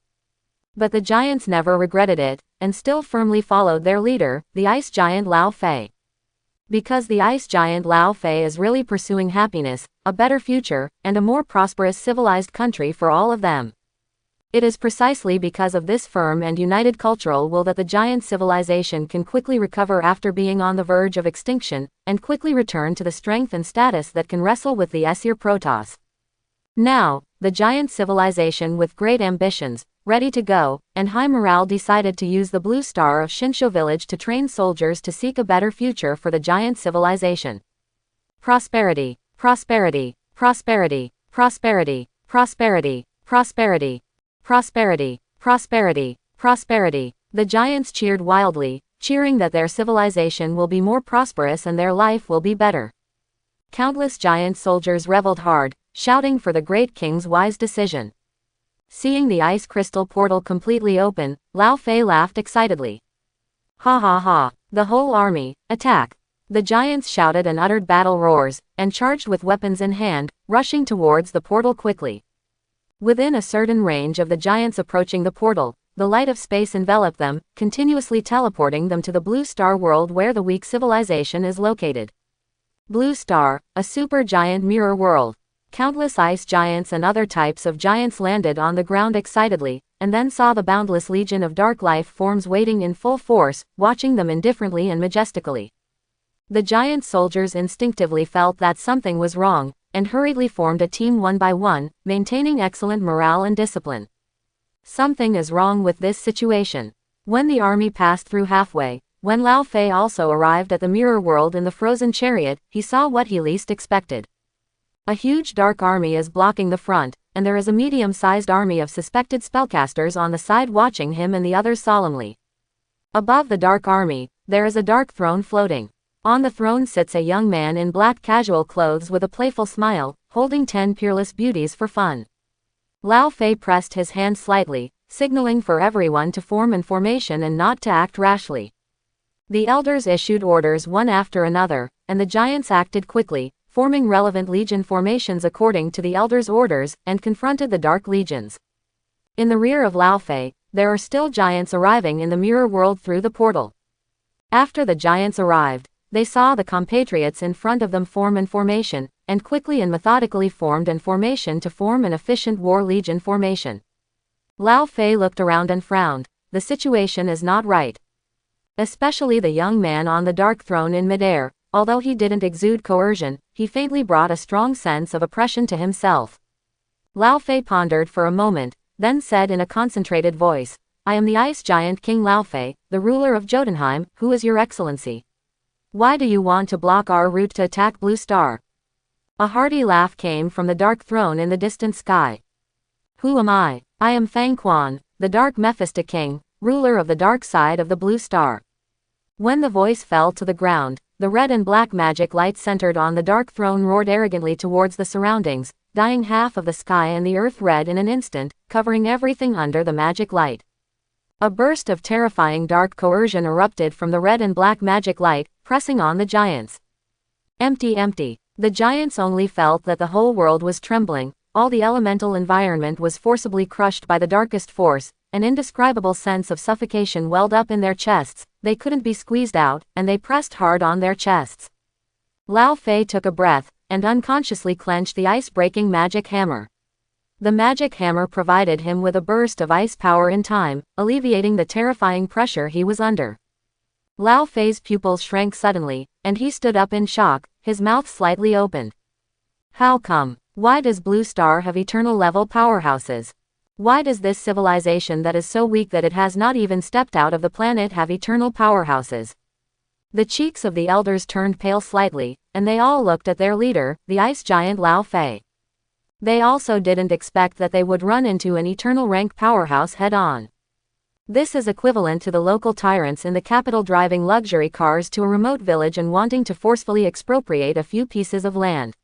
But the giants never regretted it, and still firmly followed their leader, the ice giant Laufey. Because the ice giant Laufey is really pursuing happiness, a better future, and a more prosperous civilized country for all of them. It is precisely because of this firm and united cultural will that the giant civilization can quickly recover after being on the verge of extinction, and quickly return to the strength and status that can wrestle with the Aesir Protoss. Now, the giant civilization with great ambitions, ready to go, and high morale decided to use the Blue Star of Shinsho village to train soldiers to seek a better future for the giant civilization. Prosperity, prosperity, prosperity, prosperity, prosperity, prosperity, prosperity, prosperity, prosperity. The giants cheered wildly, cheering that their civilization will be more prosperous and their life will be better. Countless giant soldiers reveled hard, shouting for the great king's wise decision. Seeing the ice crystal portal completely open, Laufey laughed excitedly. Ha ha ha, the whole army, attack! The giants shouted and uttered battle roars, and charged with weapons in hand, rushing towards the portal quickly. Within a certain range of the giants approaching the portal, the light of space enveloped them, continuously teleporting them to the Blue Star world where the weak civilization is located. Blue Star, a super giant mirror world. Countless ice giants and other types of giants landed on the ground excitedly, and then saw the boundless legion of dark life forms waiting in full force, watching them indifferently and majestically. The giant soldiers instinctively felt that something was wrong, and hurriedly formed a team one by one, maintaining excellent morale and discipline. Something is wrong with this situation. When the army passed through halfway, when Laufey also arrived at the mirror world in the frozen chariot, he saw what he least expected. A huge dark army is blocking the front, and there is a medium-sized army of suspected spellcasters on the side watching him and the others solemnly. Above the dark army, there is a dark throne floating. On the throne sits a young man in black casual clothes with a playful smile, holding 10 peerless beauties for fun. Laufey pressed his hand slightly, signaling for everyone to form in formation and not to act rashly. The elders issued orders one after another, and the giants acted quickly, forming relevant legion formations according to the elders' orders, and confronted the dark legions. In the rear of Laufey, there are still giants arriving in the mirror world through the portal. After the giants arrived, they saw the compatriots in front of them form in formation, and quickly and methodically formed in formation to form an efficient war legion formation. Laufey looked around and frowned. The situation is not right. Especially the young man on the dark throne in midair. Although he didn't exude coercion, he faintly brought a strong sense of oppression to himself. Laufey pondered for a moment, then said in a concentrated voice, I am the ice giant King Laufey, the ruler of Jotunheim. Who is your excellency? Why do you want to block our route to attack Blue Star? A hearty laugh came from the dark throne in the distant sky. Who am I? I am Fang Quan, the dark Mephisto King, ruler of the dark side of the Blue Star. When the voice fell to the ground, the red and black magic light centered on the dark throne roared arrogantly towards the surroundings, dyeing half of the sky and the earth red in an instant, covering everything under the magic light. A burst of terrifying dark coercion erupted from the red and black magic light, pressing on the giants. Empty, empty. The giants only felt that the whole world was trembling, all the elemental environment was forcibly crushed by the darkest force, an indescribable sense of suffocation welled up in their chests, they couldn't be squeezed out, and they pressed hard on their chests. Lao Fei took a breath, and unconsciously clenched the ice-breaking magic hammer. The magic hammer provided him with a burst of ice power in time, alleviating the terrifying pressure he was under. Lao Fei's pupils shrank suddenly, and he stood up in shock, his mouth slightly opened. How come? Why does Blue Star have eternal level powerhouses? Why does this civilization that is so weak that it has not even stepped out of the planet have eternal powerhouses? The cheeks of the elders turned pale slightly, and they all looked at their leader, the ice giant Lao Fei. They also didn't expect that they would run into an eternal rank powerhouse head-on. This is equivalent to the local tyrants in the capital driving luxury cars to a remote village and wanting to forcefully expropriate a few pieces of land.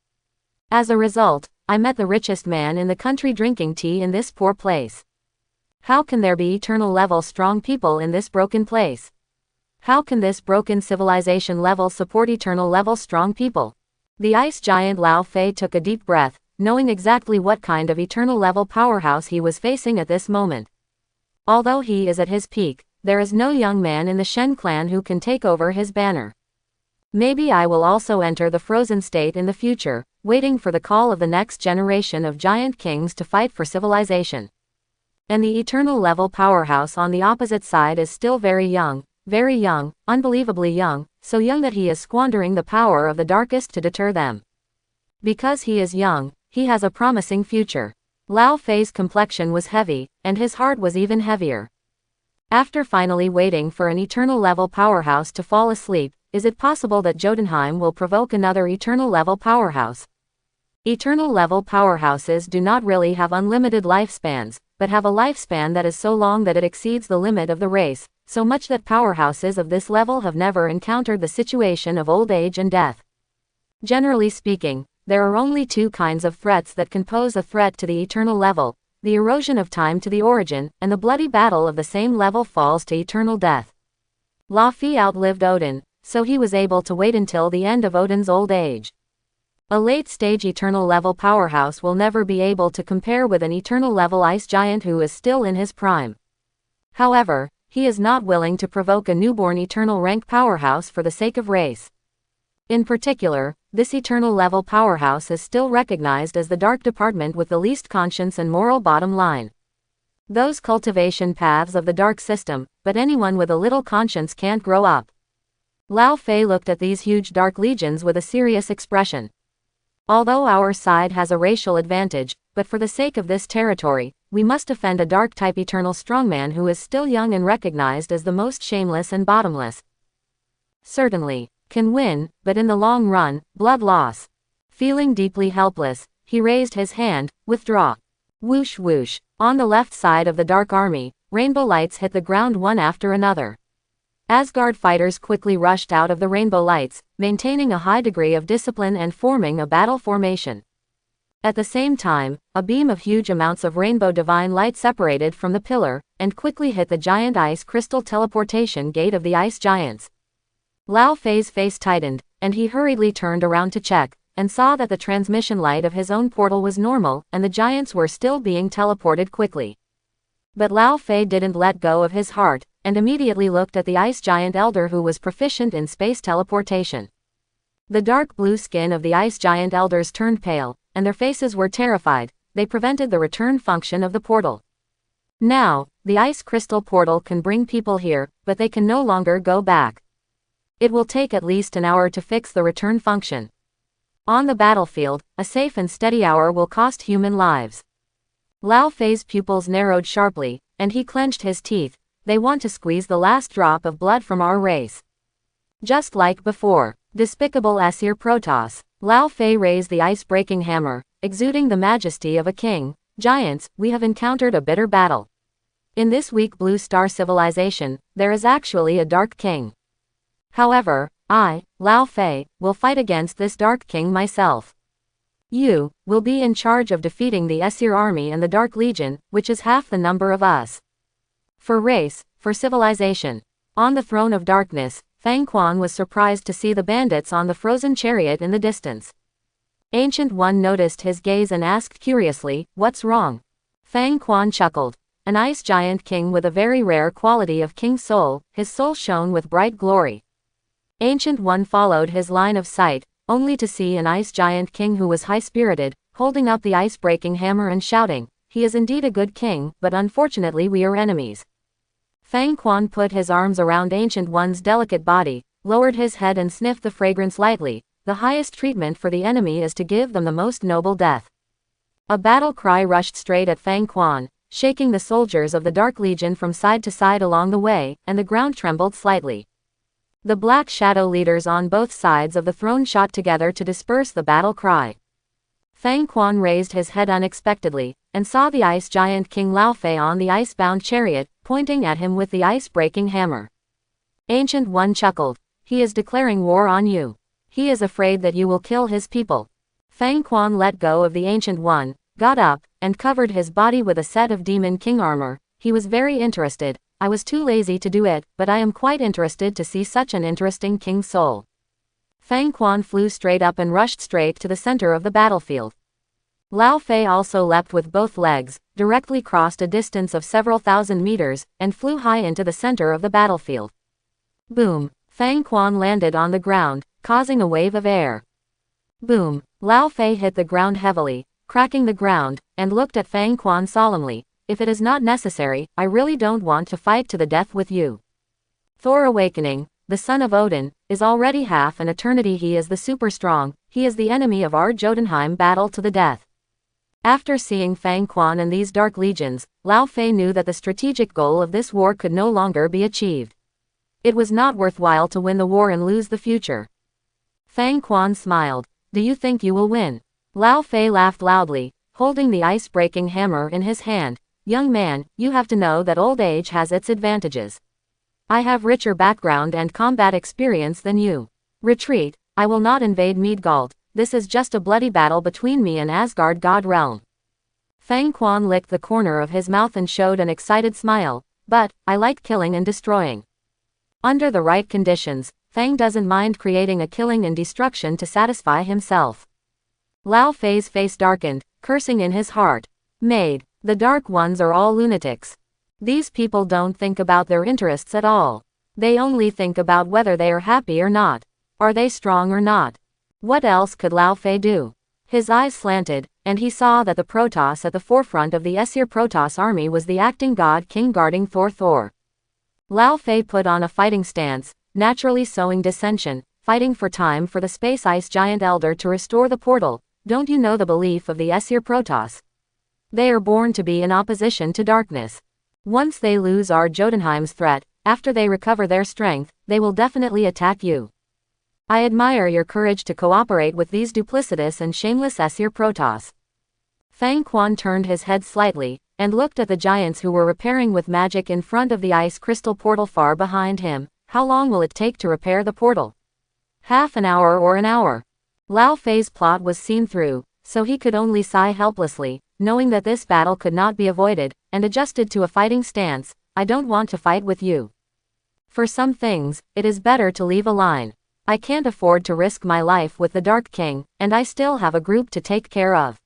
As a result, I met the richest man in the country drinking tea in this poor place. How can there be eternal level strong people in this broken place? How can this broken civilization level support eternal level strong people? The ice giant Lao Fei took a deep breath, knowing exactly what kind of eternal level powerhouse he was facing at this moment. Although he is at his peak, there is no young man in the Shen clan who can take over his banner. Maybe I will also enter the frozen state in the future, waiting for the call of the next generation of giant kings to fight for civilization. And the eternal level powerhouse on the opposite side is still very young, unbelievably young, so young that he is squandering the power of the darkest to deter them. Because he is young, he has a promising future. Lao Fei's complexion was heavy, and his heart was even heavier. After finally waiting for an eternal level powerhouse to fall asleep, is it possible that Jotunheim will provoke another eternal level powerhouse? Eternal level powerhouses do not really have unlimited lifespans, but have a lifespan that is so long that it exceeds the limit of the race, so much that powerhouses of this level have never encountered the situation of old age and death. Generally speaking, there are only two kinds of threats that can pose a threat to the eternal level: the erosion of time to the origin, and the bloody battle of the same level falls to eternal death. Lao Fei outlived Odin, so he was able to wait until the end of Odin's old age. A late-stage eternal level powerhouse will never be able to compare with an eternal level ice giant who is still in his prime. However, he is not willing to provoke a newborn eternal rank powerhouse for the sake of race. In particular, this eternal level powerhouse is still recognized as the dark department with the least conscience and moral bottom line. Those cultivation paths of the dark system, but anyone with a little conscience can't grow up. Lao Fei looked at these huge dark legions with a serious expression. Although our side has a racial advantage, but for the sake of this territory, we must defend a dark-type eternal strongman who is still young and recognized as the most shameless and bottomless. Certainly, can win, but in the long run, blood loss. Feeling deeply helpless, he raised his hand, withdraw. Whoosh whoosh. On the left side of the Dark Army, rainbow lights hit the ground one after another. Asgard fighters quickly rushed out of the rainbow lights, maintaining a high degree of discipline and forming a battle formation. At the same time, a beam of huge amounts of rainbow divine light separated from the pillar, and quickly hit the giant ice crystal teleportation gate of the ice giants. Lao Fei's face tightened, and he hurriedly turned around to check, and saw that the transmission light of his own portal was normal, and the giants were still being teleported quickly. But Lao Fei didn't let go of his heart, and immediately looked at the ice giant elder who was proficient in space teleportation. The dark blue skin of the ice giant elders turned pale, and their faces were terrified. They prevented the return function of the portal. Now, the ice crystal portal can bring people here, but they can no longer go back. It will take at least an hour to fix the return function. On the battlefield, a safe and steady hour will cost human lives. Lao Fei's pupils narrowed sharply, and he clenched his teeth. They want to squeeze the last drop of blood from our race. Just like before, despicable Aesir Protoss. Lao Fei raised the ice-breaking hammer, exuding the majesty of a king. Giants, we have encountered a bitter battle. In this weak blue star civilization, there is actually a dark king. However, I, Lao Fei, will fight against this dark king myself. You will be in charge of defeating the Aesir army and the Dark Legion, which is half the number of us. For race, for civilization. On the throne of darkness, Fang Quan was surprised to see the bandits on the frozen chariot in the distance. Ancient One noticed his gaze and asked curiously, "What's wrong?" Fang Quan chuckled. an ice giant king with a very rare quality of king soul, his soul shone with bright glory. Ancient One followed his line of sight, only to see an ice giant king who was high-spirited, holding up the ice-breaking hammer and shouting, "He is indeed a good king, but unfortunately we are enemies." Fang Quan put his arms around Ancient One's delicate body, lowered his head and sniffed the fragrance lightly. The highest treatment for the enemy is to give them the most noble death. A battle cry rushed straight at Fang Quan, shaking the soldiers of the Dark Legion from side to side along the way, and the ground trembled slightly. The Black Shadow leaders on both sides of the throne shot together to disperse the battle cry. Fang Quan raised his head unexpectedly, and saw the ice giant King Lao Fei on the ice-bound chariot, pointing at him with the ice-breaking hammer. Ancient One chuckled. "He is declaring war on you. He is afraid that you will kill his people." Fang Quan let go of the Ancient One, got up, and covered his body with a set of Demon King armor. He was very interested. "I was too lazy to do it, but I am quite interested to see such an interesting king soul." Fang Quan flew straight up and rushed straight to the center of the battlefield. Lao Fei also leapt with both legs, directly crossed a distance of several thousand meters, and flew high into the center of the battlefield. Boom! Fang Quan landed on the ground, causing a wave of air. Boom! Lao Fei hit the ground heavily, cracking the ground, and looked at Fang Quan solemnly. "If it is not necessary, I really don't want to fight to the death with you." Thor Awakening, the son of Odin, is already half an eternity. He is the super strong, he is the enemy of our Jotunheim battle to the death. After seeing Fang Quan and these dark legions, Lao Fei knew that the strategic goal of this war could no longer be achieved. It was not worthwhile to win the war and lose the future. Fang Quan smiled. "Do you think you will win?" Lao Fei laughed loudly, holding the ice-breaking hammer in his hand. "Young man, you have to know that old age has its advantages. I have richer background and combat experience than you. Retreat, I will not invade Midgard. This is just a bloody battle between me and Asgard God realm." Fang Quan licked the corner of his mouth and showed an excited smile. "But, I like killing and destroying. Under the right conditions, Fang doesn't mind creating a killing and destruction to satisfy himself." Lao Fei's face darkened, cursing in his heart. "Maid, the Dark Ones are all lunatics. These people don't think about their interests at all. They only think about whether they are happy or not. Are they strong or not? What else could Lao Fei do?" His eyes slanted, and he saw that the Protoss at the forefront of the Aesir Protoss army was the acting god king guarding Thor. Lao Fei put on a fighting stance, naturally sowing dissension, fighting for time for the space ice giant elder to restore the portal. "Don't you know the belief of the Aesir Protoss? They are born to be in opposition to darkness. Once they lose our Jotunheim's threat, after they recover their strength, they will definitely attack you. I admire your courage to cooperate with these duplicitous and shameless Aesir Protoss." Fang Quan turned his head slightly, and looked at the giants who were repairing with magic in front of the ice crystal portal far behind him. "How long will it take to repair the portal?" "Half an hour or an hour." Lao Fei's plot was seen through, so he could only sigh helplessly, knowing that this battle could not be avoided, and adjusted to a fighting stance. "I don't want to fight with you. For some things, it is better to leave a line. I can't afford to risk my life with the Dark King, and I still have a group to take care of."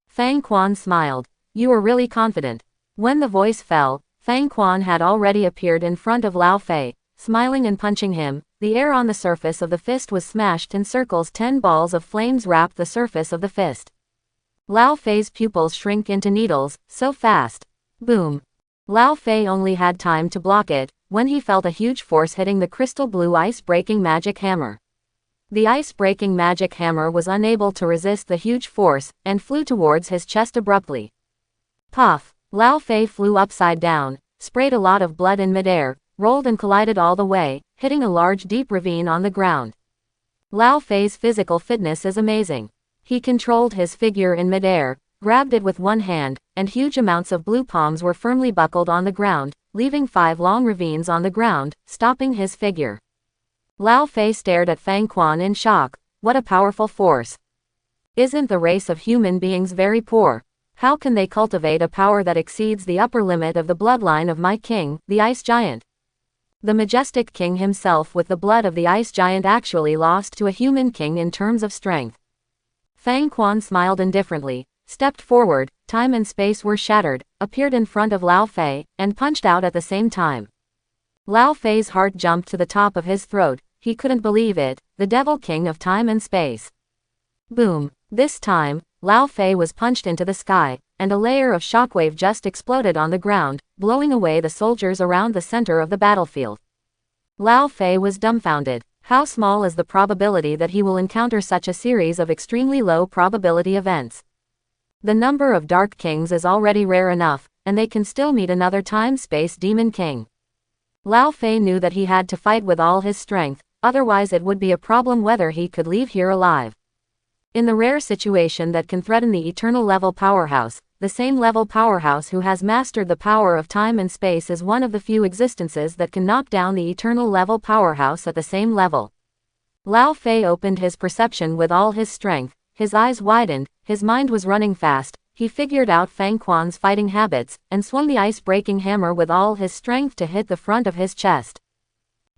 Fang Quan smiled. "You are really confident." When the voice fell, Fang Quan had already appeared in front of Lao Fei, smiling and punching him. The air on the surface of the fist was smashed in circles. 10 balls of flames wrapped the surface of the fist. Lao Fei's pupils shrink into needles, so fast. Boom. Lao Fei only had time to block it, when he felt a huge force hitting the crystal blue ice-breaking magic hammer. The ice-breaking magic hammer was unable to resist the huge force, and flew towards his chest abruptly. Puff! Lao Fei flew upside down, sprayed a lot of blood in midair, rolled and collided all the way, hitting a large deep ravine on the ground. Lao Fei's physical fitness is amazing. He controlled his figure in midair, grabbed it with one hand, and huge amounts of blue palms were firmly buckled on the ground, leaving 5 long ravines on the ground, stopping his figure. Lao Fei stared at Fang Quan in shock. What a powerful force. Isn't the race of human beings very poor? How can they cultivate a power that exceeds the upper limit of the bloodline of my king, the ice giant? The majestic king himself with the blood of the ice giant actually lost to a human king in terms of strength. Fang Quan smiled indifferently, stepped forward, time and space were shattered, appeared in front of Lao Fei, and punched out at the same time. Lao Fei's heart jumped to the top of his throat, he couldn't believe it, the Devil King of time and space. Boom! This time, Lao Fei was punched into the sky, and a layer of shockwave just exploded on the ground, blowing away the soldiers around the center of the battlefield. Lao Fei was dumbfounded. How small is the probability that he will encounter such a series of extremely low probability events? The number of Dark Kings is already rare enough, and they can still meet another time-space demon king. Lao Fei knew that he had to fight with all his strength, otherwise it would be a problem whether he could leave here alive. In the rare situation that can threaten the eternal level powerhouse, the same level powerhouse who has mastered the power of time and space is one of the few existences that can knock down the eternal level powerhouse at the same level. Lao Fei opened his perception with all his strength, his eyes widened, his mind was running fast, he figured out Fang Quan's fighting habits, and swung the ice-breaking hammer with all his strength to hit the front of his chest.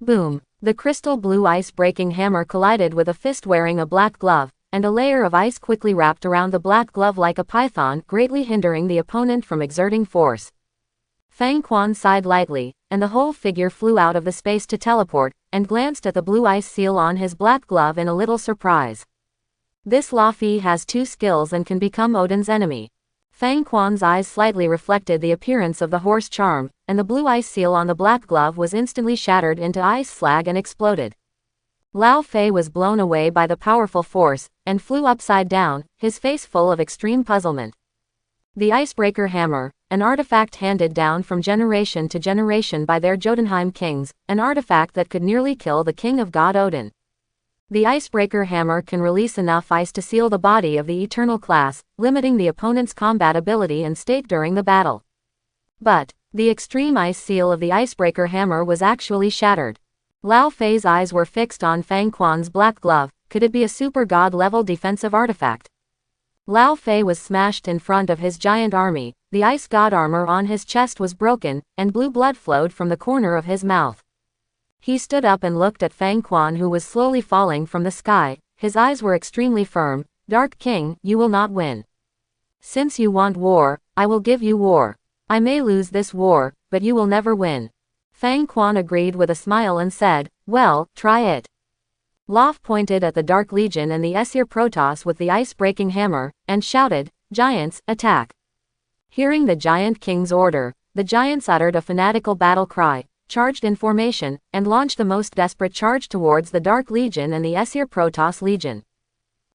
Boom! The crystal blue ice-breaking hammer collided with a fist wearing a black glove, and a layer of ice quickly wrapped around the black glove like a python, greatly hindering the opponent from exerting force. Fang Quan sighed lightly, and the whole figure flew out of the space to teleport, and glanced at the blue ice seal on his black glove in a little surprise. This Lafi has two skills and can become Odin's enemy. Fang Quan's eyes slightly reflected the appearance of the horse charm, and the blue ice seal on the black glove was instantly shattered into ice slag and exploded. Lao Fei was blown away by the powerful force, and flew upside down, his face full of extreme puzzlement. The Icebreaker Hammer, an artifact handed down from generation to generation by their Jotunheim kings, an artifact that could nearly kill the king of God Odin. The Icebreaker Hammer can release enough ice to seal the body of the Eternal class, limiting the opponent's combat ability and state during the battle. But the extreme ice seal of the Icebreaker Hammer was actually shattered. Lao Fei's eyes were fixed on Fang Quan's black glove. Could it be a super god-level defensive artifact? Lao Fei was smashed in front of his giant army, the ice god armor on his chest was broken, and blue blood flowed from the corner of his mouth. He stood up and looked at Fang Quan who was slowly falling from the sky, his eyes were extremely firm. Dark King, you will not win. Since you want war, I will give you war. I may lose this war, but you will never win. Fang Quan agreed with a smile and said, well, try it. Lof pointed at the Dark Legion and the Aesir Protoss with the ice-breaking hammer, and shouted, Giants, attack! Hearing the Giant King's order, the Giants uttered a fanatical battle cry, charged in formation, and launched the most desperate charge towards the Dark Legion and the Aesir Protoss Legion.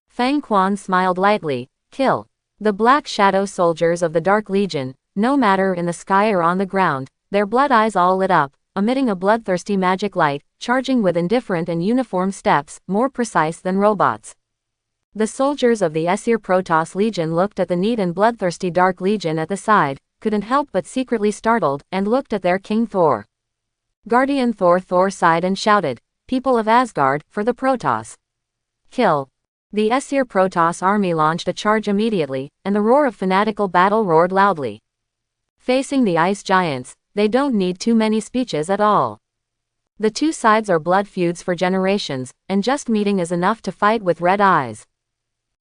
Fang Quan smiled lightly, kill. The black shadow soldiers of the Dark Legion, no matter in the sky or on the ground, their blood eyes all lit up, emitting a bloodthirsty magic light, charging with indifferent and uniform steps, more precise than robots. The soldiers of the Aesir Protoss Legion looked at the neat and bloodthirsty Dark Legion at the side, couldn't help but secretly startled, and looked at their king Thor. Guardian Thor sighed and shouted, people of Asgard, for the Protoss. Kill. The Aesir Protoss army launched a charge immediately, and the roar of fanatical battle roared loudly. Facing the ice giants, they don't need too many speeches at all. The two sides are blood feuds for generations, and just meeting is enough to fight with red eyes.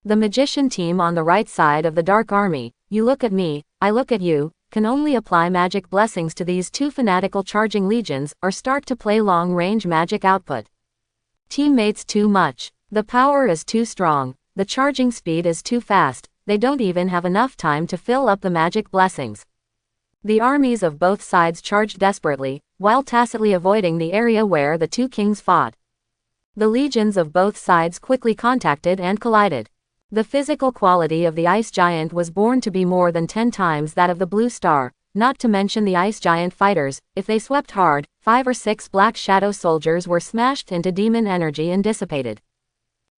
The magician team on the right side of the Dark Army, you look at me, I look at you, can only apply magic blessings to these two fanatical charging legions, or start to play long-range magic output. Teammates too much. The power is too strong, the charging speed is too fast, they don't even have enough time to fill up the magic blessings. The armies of both sides charged desperately, while tacitly avoiding the area where the two kings fought. The legions of both sides quickly contacted and collided. The physical quality of the ice giant was born to be more than 10 times that of the blue star, not to mention the ice giant fighters. If they swept hard, 5 or 6 black shadow soldiers were smashed into demon energy and dissipated.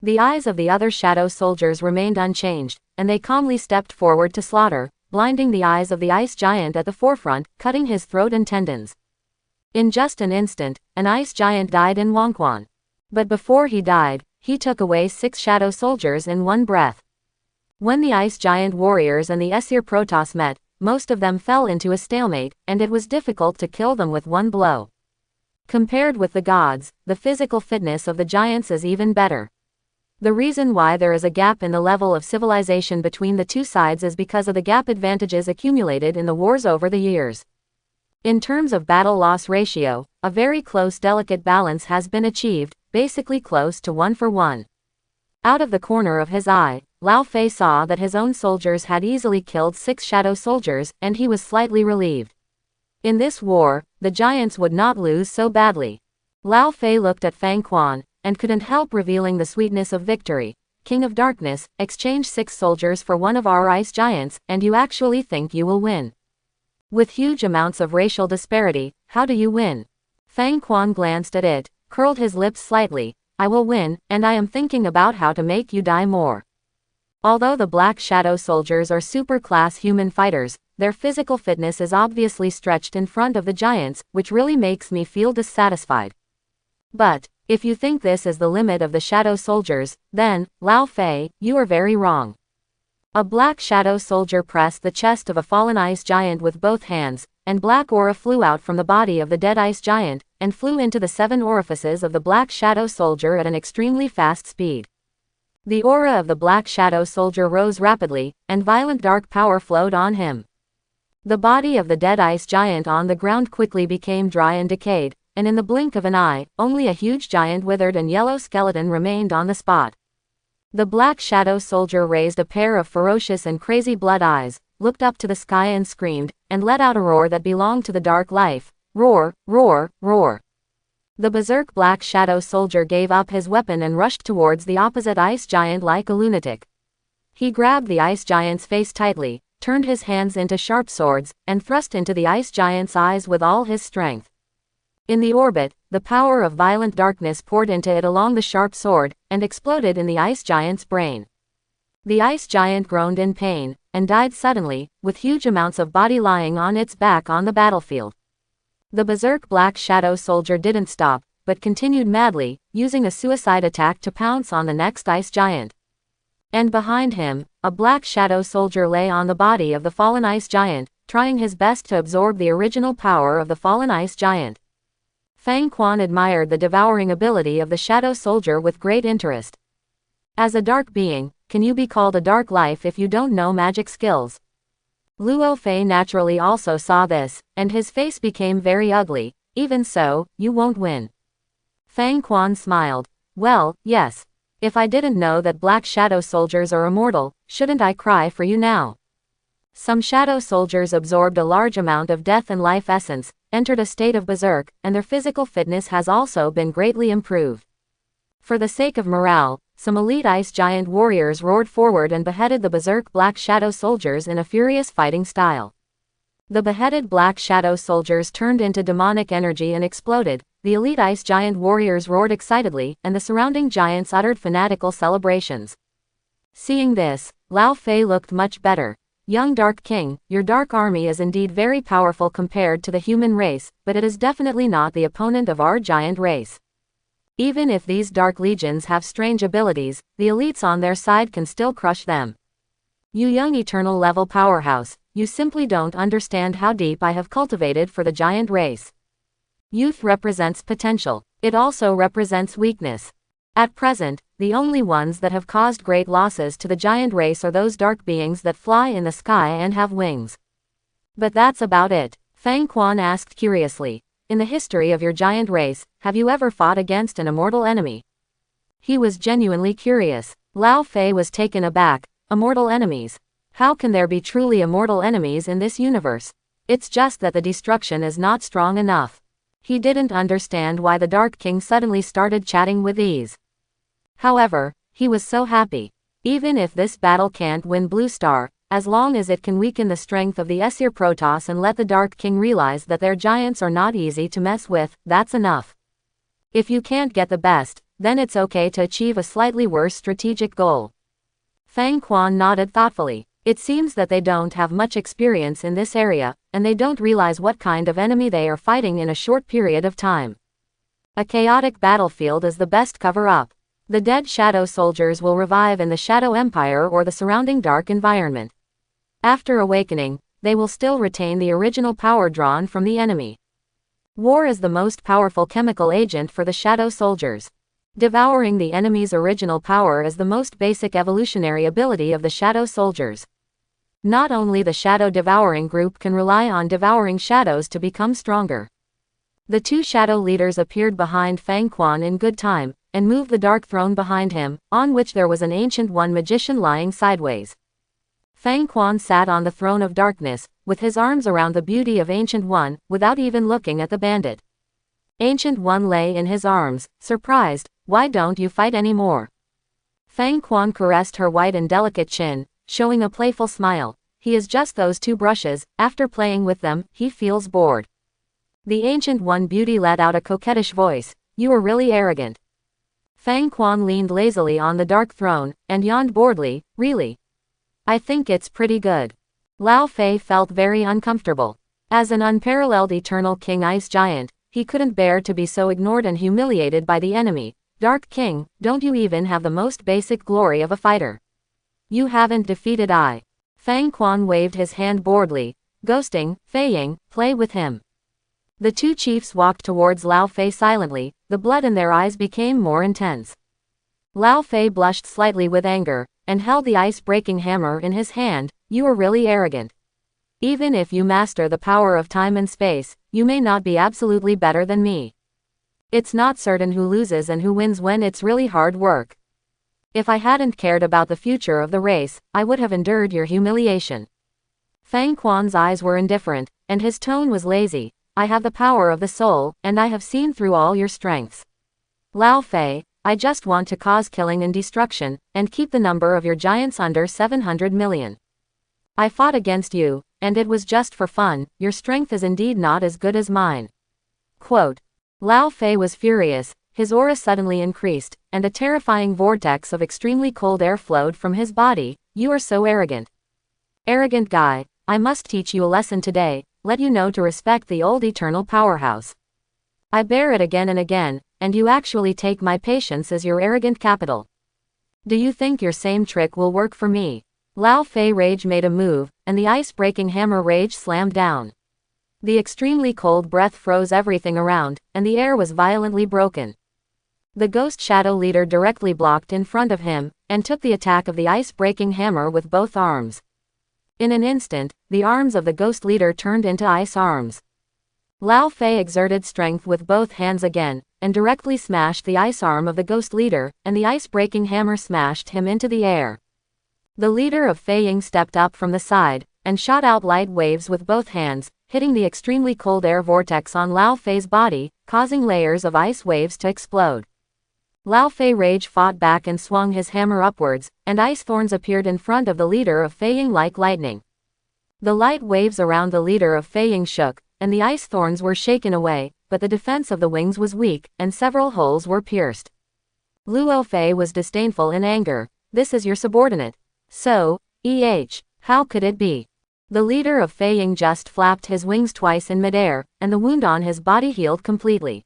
The eyes of the other shadow soldiers remained unchanged, and they calmly stepped forward to slaughter, blinding the eyes of the ice giant at the forefront, cutting his throat and tendons. In just an instant, an ice giant died in Wangquan. But before he died, he took away 6 shadow soldiers in one breath. When the ice giant warriors and the Aesir Protoss met, most of them fell into a stalemate, and it was difficult to kill them with one blow. Compared with the gods, the physical fitness of the giants is even better. The reason why there is a gap in the level of civilization between the two sides is because of the gap advantages accumulated in the wars over the years. In terms of battle-loss ratio, a very close delicate balance has been achieved, basically close to 1 for 1. Out of the corner of his eye, Lao Fei saw that his own soldiers had easily killed 6 shadow soldiers, and he was slightly relieved. In this war, the giants would not lose so badly. Lao Fei looked at Fang Quan, and couldn't help revealing the sweetness of victory. King of Darkness, exchange 6 soldiers for one of our ice giants, and you actually think you will win. With huge amounts of racial disparity, how do you win? Fang Quan glanced at it, curled his lips slightly. I will win, and I am thinking about how to make you die more. Although the Black Shadow soldiers are super-class human fighters, their physical fitness is obviously stretched in front of the giants, which really makes me feel dissatisfied. But, if you think this is the limit of the Shadow soldiers, then, Lao Fei, you are very wrong. A Black Shadow soldier pressed the chest of a fallen ice giant with both hands, and black aura flew out from the body of the dead ice giant, and flew into the 7 orifices of the Black Shadow soldier at an extremely fast speed. The aura of the Black Shadow soldier rose rapidly, and violent dark power flowed on him. The body of the dead ice giant on the ground quickly became dry and decayed, and in the blink of an eye, only a huge giant withered and yellow skeleton remained on the spot. The Black Shadow soldier raised a pair of ferocious and crazy blood eyes, looked up to the sky and screamed, and let out a roar that belonged to the dark life. Roar, roar, roar. The berserk Black Shadow soldier gave up his weapon and rushed towards the opposite ice giant like a lunatic. He grabbed the ice giant's face tightly, turned his hands into sharp swords, and thrust into the ice giant's eyes with all his strength. In the orbit, the power of violent darkness poured into it along the sharp sword, and exploded in the ice giant's brain. The ice giant groaned in pain, and died suddenly, with huge amounts of body lying on its back on the battlefield. The berserk Black Shadow soldier didn't stop, but continued madly, using a suicide attack to pounce on the next ice giant. And behind him, a Black Shadow soldier lay on the body of the fallen ice giant, trying his best to absorb the original power of the fallen ice giant. Fang Quan admired the devouring ability of the Shadow soldier with great interest. As a dark being, can you be called a dark life if you don't know magic skills? Luo Fei naturally also saw this, and his face became very ugly. Even so, you won't win. Fang Quan smiled. Well, yes. If I didn't know that Black Shadow soldiers are immortal, shouldn't I cry for you now? Some Shadow soldiers absorbed a large amount of death and life essence, entered a state of berserk, and their physical fitness has also been greatly improved. For the sake of morale, some elite ice giant warriors roared forward and beheaded the berserk Black Shadow soldiers in a furious fighting style. The beheaded Black Shadow soldiers turned into demonic energy and exploded. The elite ice giant warriors roared excitedly, and the surrounding giants uttered fanatical celebrations. Seeing this, Lao Fei looked much better. Young Dark King, your dark army is indeed very powerful compared to the human race, but it is definitely not the opponent of our giant race. Even if these dark legions have strange abilities, the elites on their side can still crush them. You young eternal level powerhouse, you simply don't understand how deep I have cultivated for the giant race. Youth represents potential. It also represents weakness. At present, the only ones that have caused great losses to the giant race are those dark beings that fly in the sky and have wings. But that's about it. Fang Quan asked curiously. In the history of your giant race, have you ever fought against an immortal enemy? He was genuinely curious. Lao Fei was taken aback. Immortal enemies? How can there be truly immortal enemies in this universe? It's just that the destruction is not strong enough. He didn't understand why the Dark King suddenly started chatting with ease. However, he was so happy. Even if this battle can't win Blue Star, as long as it can weaken the strength of the Esir Protoss and let the Dark King realize that their giants are not easy to mess with, that's enough. If you can't get the best, then it's okay to achieve a slightly worse strategic goal. Fang Quan nodded thoughtfully. It seems that they don't have much experience in this area, and they don't realize what kind of enemy they are fighting in a short period of time. A chaotic battlefield is the best cover-up. The dead Shadow soldiers will revive in the Shadow Empire or the surrounding dark environment. After awakening, they will still retain the original power drawn from the enemy. War is the most powerful chemical agent for the Shadow soldiers. Devouring the enemy's original power is the most basic evolutionary ability of the Shadow Soldiers. Not only the Shadow Devouring group can rely on devouring shadows to become stronger. The two shadow leaders appeared behind Fang Quan in good time, and moved the dark throne behind him, on which there was an Ancient One magician lying sideways. Fang Quan sat on the throne of darkness, with his arms around the beauty of Ancient One, without even looking at the bandit. Ancient One lay in his arms, surprised. Why don't you fight anymore? Fang Quan caressed her white and delicate chin, showing a playful smile. He is just those two brushes, after playing with them, he feels bored. The Ancient One beauty let out a coquettish voice. You are really arrogant. Fang Quan leaned lazily on the dark throne, and yawned boredly. Really? I think it's pretty good. Lao Fei felt very uncomfortable. As an unparalleled eternal king ice giant, he couldn't bear to be so ignored and humiliated by the enemy. Dark King, don't you even have the most basic glory of a fighter? You haven't defeated I. Fang Quan waved his hand boredly. Ghosting, Fei Ying, play with him. The two chiefs walked towards Lao Fei silently, the blood in their eyes became more intense. Lao Fei blushed slightly with anger, and held the ice-breaking hammer in his hand. You are really arrogant. Even if you master the power of time and space, you may not be absolutely better than me. It's not certain who loses and who wins when it's really hard work. If I hadn't cared about the future of the race, I would have endured your humiliation. Fang Quan's eyes were indifferent, and his tone was lazy. I have the power of the soul, and I have seen through all your strengths. Lao Fei, I just want to cause killing and destruction, and keep the number of your giants under 700 million. I fought against you, and it was just for fun. Your strength is indeed not as good as mine. Quote. Lao Fei was furious, his aura suddenly increased, and a terrifying vortex of extremely cold air flowed from his body. You are so arrogant. Arrogant guy, I must teach you a lesson today, let you know to respect the old eternal powerhouse. I bear it again and again, and you actually take my patience as your arrogant capital. Do you think your same trick will work for me? Lao Fei rage made a move, and the ice-breaking hammer rage slammed down. The extremely cold breath froze everything around, and the air was violently broken. The ghost shadow leader directly blocked in front of him, and took the attack of the ice-breaking hammer with both arms. In an instant, the arms of the ghost leader turned into ice arms. Lao Fei exerted strength with both hands again, and directly smashed the ice arm of the ghost leader, and the ice-breaking hammer smashed him into the air. The leader of Fei Ying stepped up from the side, and shot out light waves with both hands, hitting the extremely cold air vortex on Lao Fei's body, causing layers of ice waves to explode. Lao Fei rage fought back and swung his hammer upwards, and ice thorns appeared in front of the leader of Fei Ying like lightning. The light waves around the leader of Fei Ying shook, and the ice thorns were shaken away, but the defense of the wings was weak, and several holes were pierced. Luo Fei was disdainful in anger. This is your subordinate. So, how could it be? The leader of Fei Ying just flapped his wings twice in midair, and the wound on his body healed completely.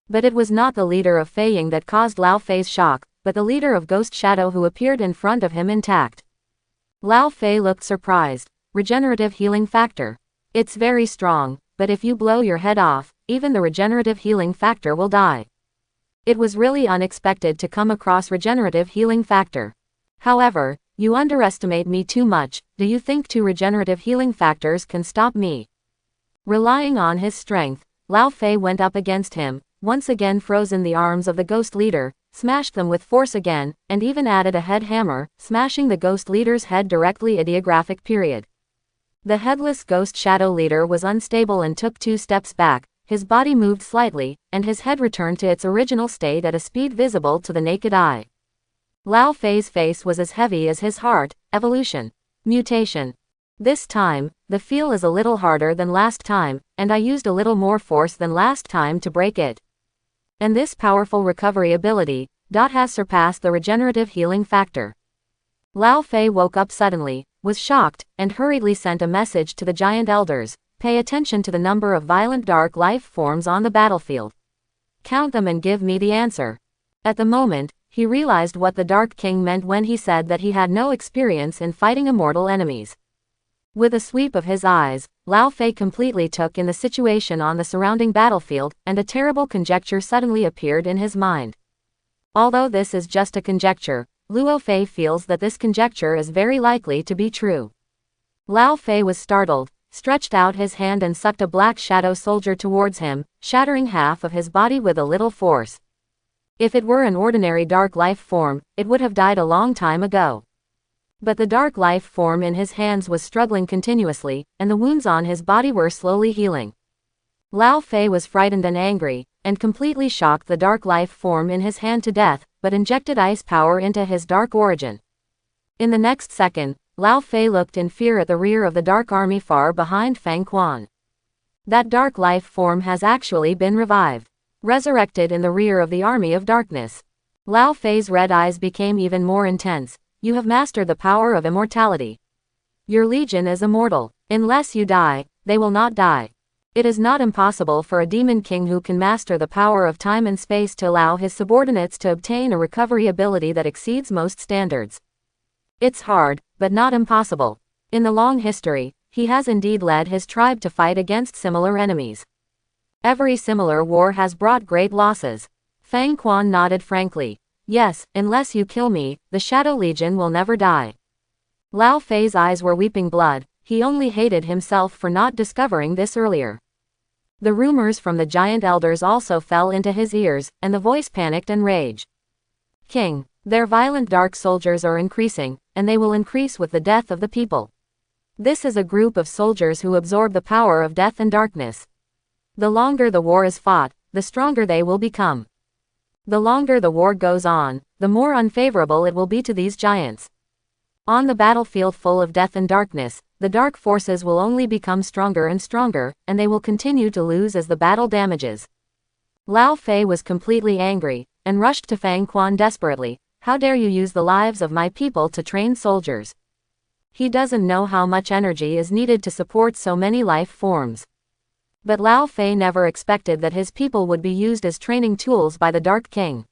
But it was not the leader of Fei Ying that caused Lao Fei's shock, but the leader of Ghost Shadow who appeared in front of him intact. Lao Fei looked surprised. Regenerative healing factor. It's very strong, but if you blow your head off, even the regenerative healing factor will die. It was really unexpected to come across regenerative healing factor. However, you underestimate me too much. Do you think 2 regenerative healing factors can stop me? Relying on his strength, Lao Fei went up against him, once again frozen the arms of the ghost leader, smashed them with force again, and even added a head hammer, smashing the ghost leader's head directly ideographic period. The headless ghost shadow leader was unstable and took 2 steps back, his body moved slightly, and his head returned to its original state at a speed visible to the naked eye. Lao Fei's face was as heavy as his heart. Evolution. Mutation. This time, the feel is a little harder than last time, and I used a little more force than last time to break it. And this powerful recovery ability, has surpassed the regenerative healing factor. Lao Fei woke up suddenly, was shocked, and hurriedly sent a message to the giant elders. Pay attention to the number of violent dark life forms on the battlefield. Count them and give me the answer. At the moment, he realized what the Dark King meant when he said that he had no experience in fighting immortal enemies. With a sweep of his eyes, Lao Fei completely took in the situation on the surrounding battlefield, and a terrible conjecture suddenly appeared in his mind. Although this is just a conjecture, Luo Fei feels that this conjecture is very likely to be true. Lao Fei was startled, stretched out his hand and sucked a black shadow soldier towards him, shattering half of his body with a little force. If it were an ordinary dark life form, it would have died a long time ago. But the dark life form in his hands was struggling continuously, and the wounds on his body were slowly healing. Lao Fei was frightened and angry, and completely shocked the dark life form in his hand to death, but injected ice power into his dark origin. In the next second, Lao Fei looked in fear at the rear of the dark army far behind Fang Quan. That dark life form has actually been revived, resurrected in the rear of the army of darkness. Lao Fei's red eyes became even more intense. You have mastered the power of immortality. Your legion is immortal. Unless you die, they will not die. It is not impossible for a demon king who can master the power of time and space to allow his subordinates to obtain a recovery ability that exceeds most standards. It's hard, but not impossible. In the long history, he has indeed led his tribe to fight against similar enemies. Every similar war has brought great losses. Fang Quan nodded frankly. Yes, unless you kill me, the Shadow Legion will never die. Lao Fei's eyes were weeping blood. He only hated himself for not discovering this earlier. The rumors from the giant elders also fell into his ears, and the voice panicked and rage. King, their violent dark soldiers are increasing, and they will increase with the death of the people. This is a group of soldiers who absorb the power of death and darkness. The longer the war is fought, the stronger they will become. The longer the war goes on, the more unfavorable it will be to these giants. On the battlefield full of death and darkness, the dark forces will only become stronger and stronger, and they will continue to lose as the battle damages. Lao Fei was completely angry, and rushed to Fang Quan desperately. How dare you use the lives of my people to train soldiers? He doesn't know how much energy is needed to support so many life forms. But Lao Fei never expected that his people would be used as training tools by the Dark King.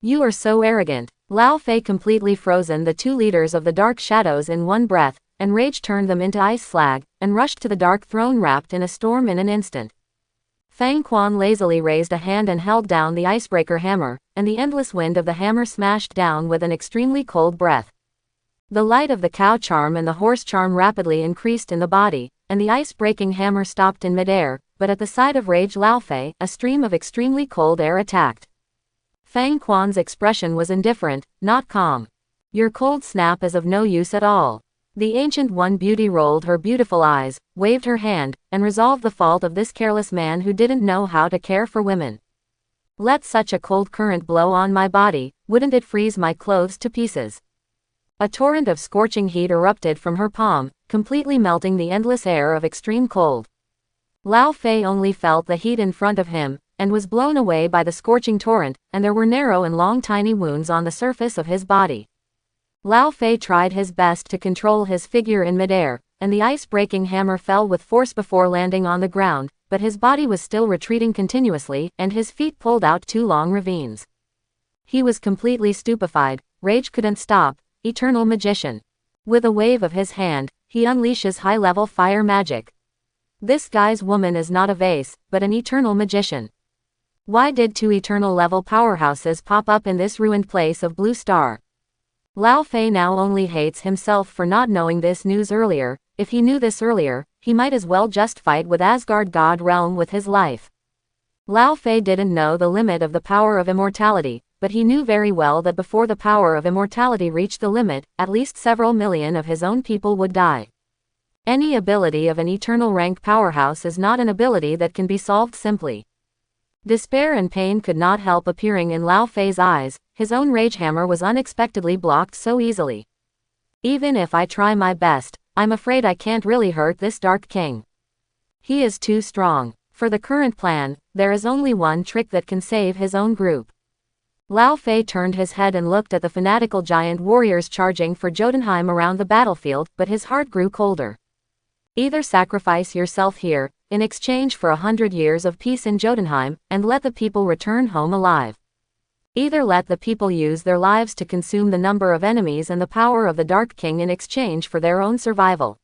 You are so arrogant. Lao Fei completely frozen the two leaders of the Dark Shadows in one breath, and rage turned them into ice slag, and rushed to the Dark Throne wrapped in a storm in an instant. Fang Quan lazily raised a hand and held down the icebreaker hammer, and the endless wind of the hammer smashed down with an extremely cold breath. The light of the cow charm and the horse charm rapidly increased in the body, and the ice-breaking hammer stopped in midair, but at the sight of rage Lao Fei, a stream of extremely cold air attacked. Fang Quan's expression was indifferent, not calm. Your cold snap is of no use at all. The Ancient One Beauty rolled her beautiful eyes, waved her hand, and resolved the fault of this careless man who didn't know how to care for women. Let such a cold current blow on my body, wouldn't it freeze my clothes to pieces? A torrent of scorching heat erupted from her palm, completely melting the endless air of extreme cold. Lao Fei only felt the heat in front of him, and was blown away by the scorching torrent, and there were narrow and long tiny wounds on the surface of his body. Lao Fei tried his best to control his figure in midair, and the ice-breaking hammer fell with force before landing on the ground, but his body was still retreating continuously, and his feet pulled out two long ravines. He was completely stupefied. Rage couldn't stop. Eternal magician. With a wave of his hand, he unleashes high-level fire magic. This guy's woman is not a vase, but an eternal magician. Why did two eternal-level powerhouses pop up in this ruined place of Blue Star? Lao Fei now only hates himself for not knowing this news earlier. If he knew this earlier, he might as well just fight with Asgard God Realm with his life. Lao Fei didn't know the limit of the power of immortality, but he knew very well that before the power of immortality reached the limit, at least several million of his own people would die. Any ability of an eternal rank powerhouse is not an ability that can be solved simply. Despair and pain could not help appearing in Lao Fei's eyes. His own rage hammer was unexpectedly blocked so easily. Even if I try my best, I'm afraid I can't really hurt this Dark King. He is too strong. For the current plan, there is only one trick that can save his own group. Lao Fei turned his head and looked at the fanatical giant warriors charging for Jotunheim around the battlefield, but his heart grew colder. Either sacrifice yourself here, in exchange for 100 years of peace in Jotunheim, and let the people return home alive. Either let the people use their lives to consume the number of enemies and the power of the Dark King in exchange for their own survival.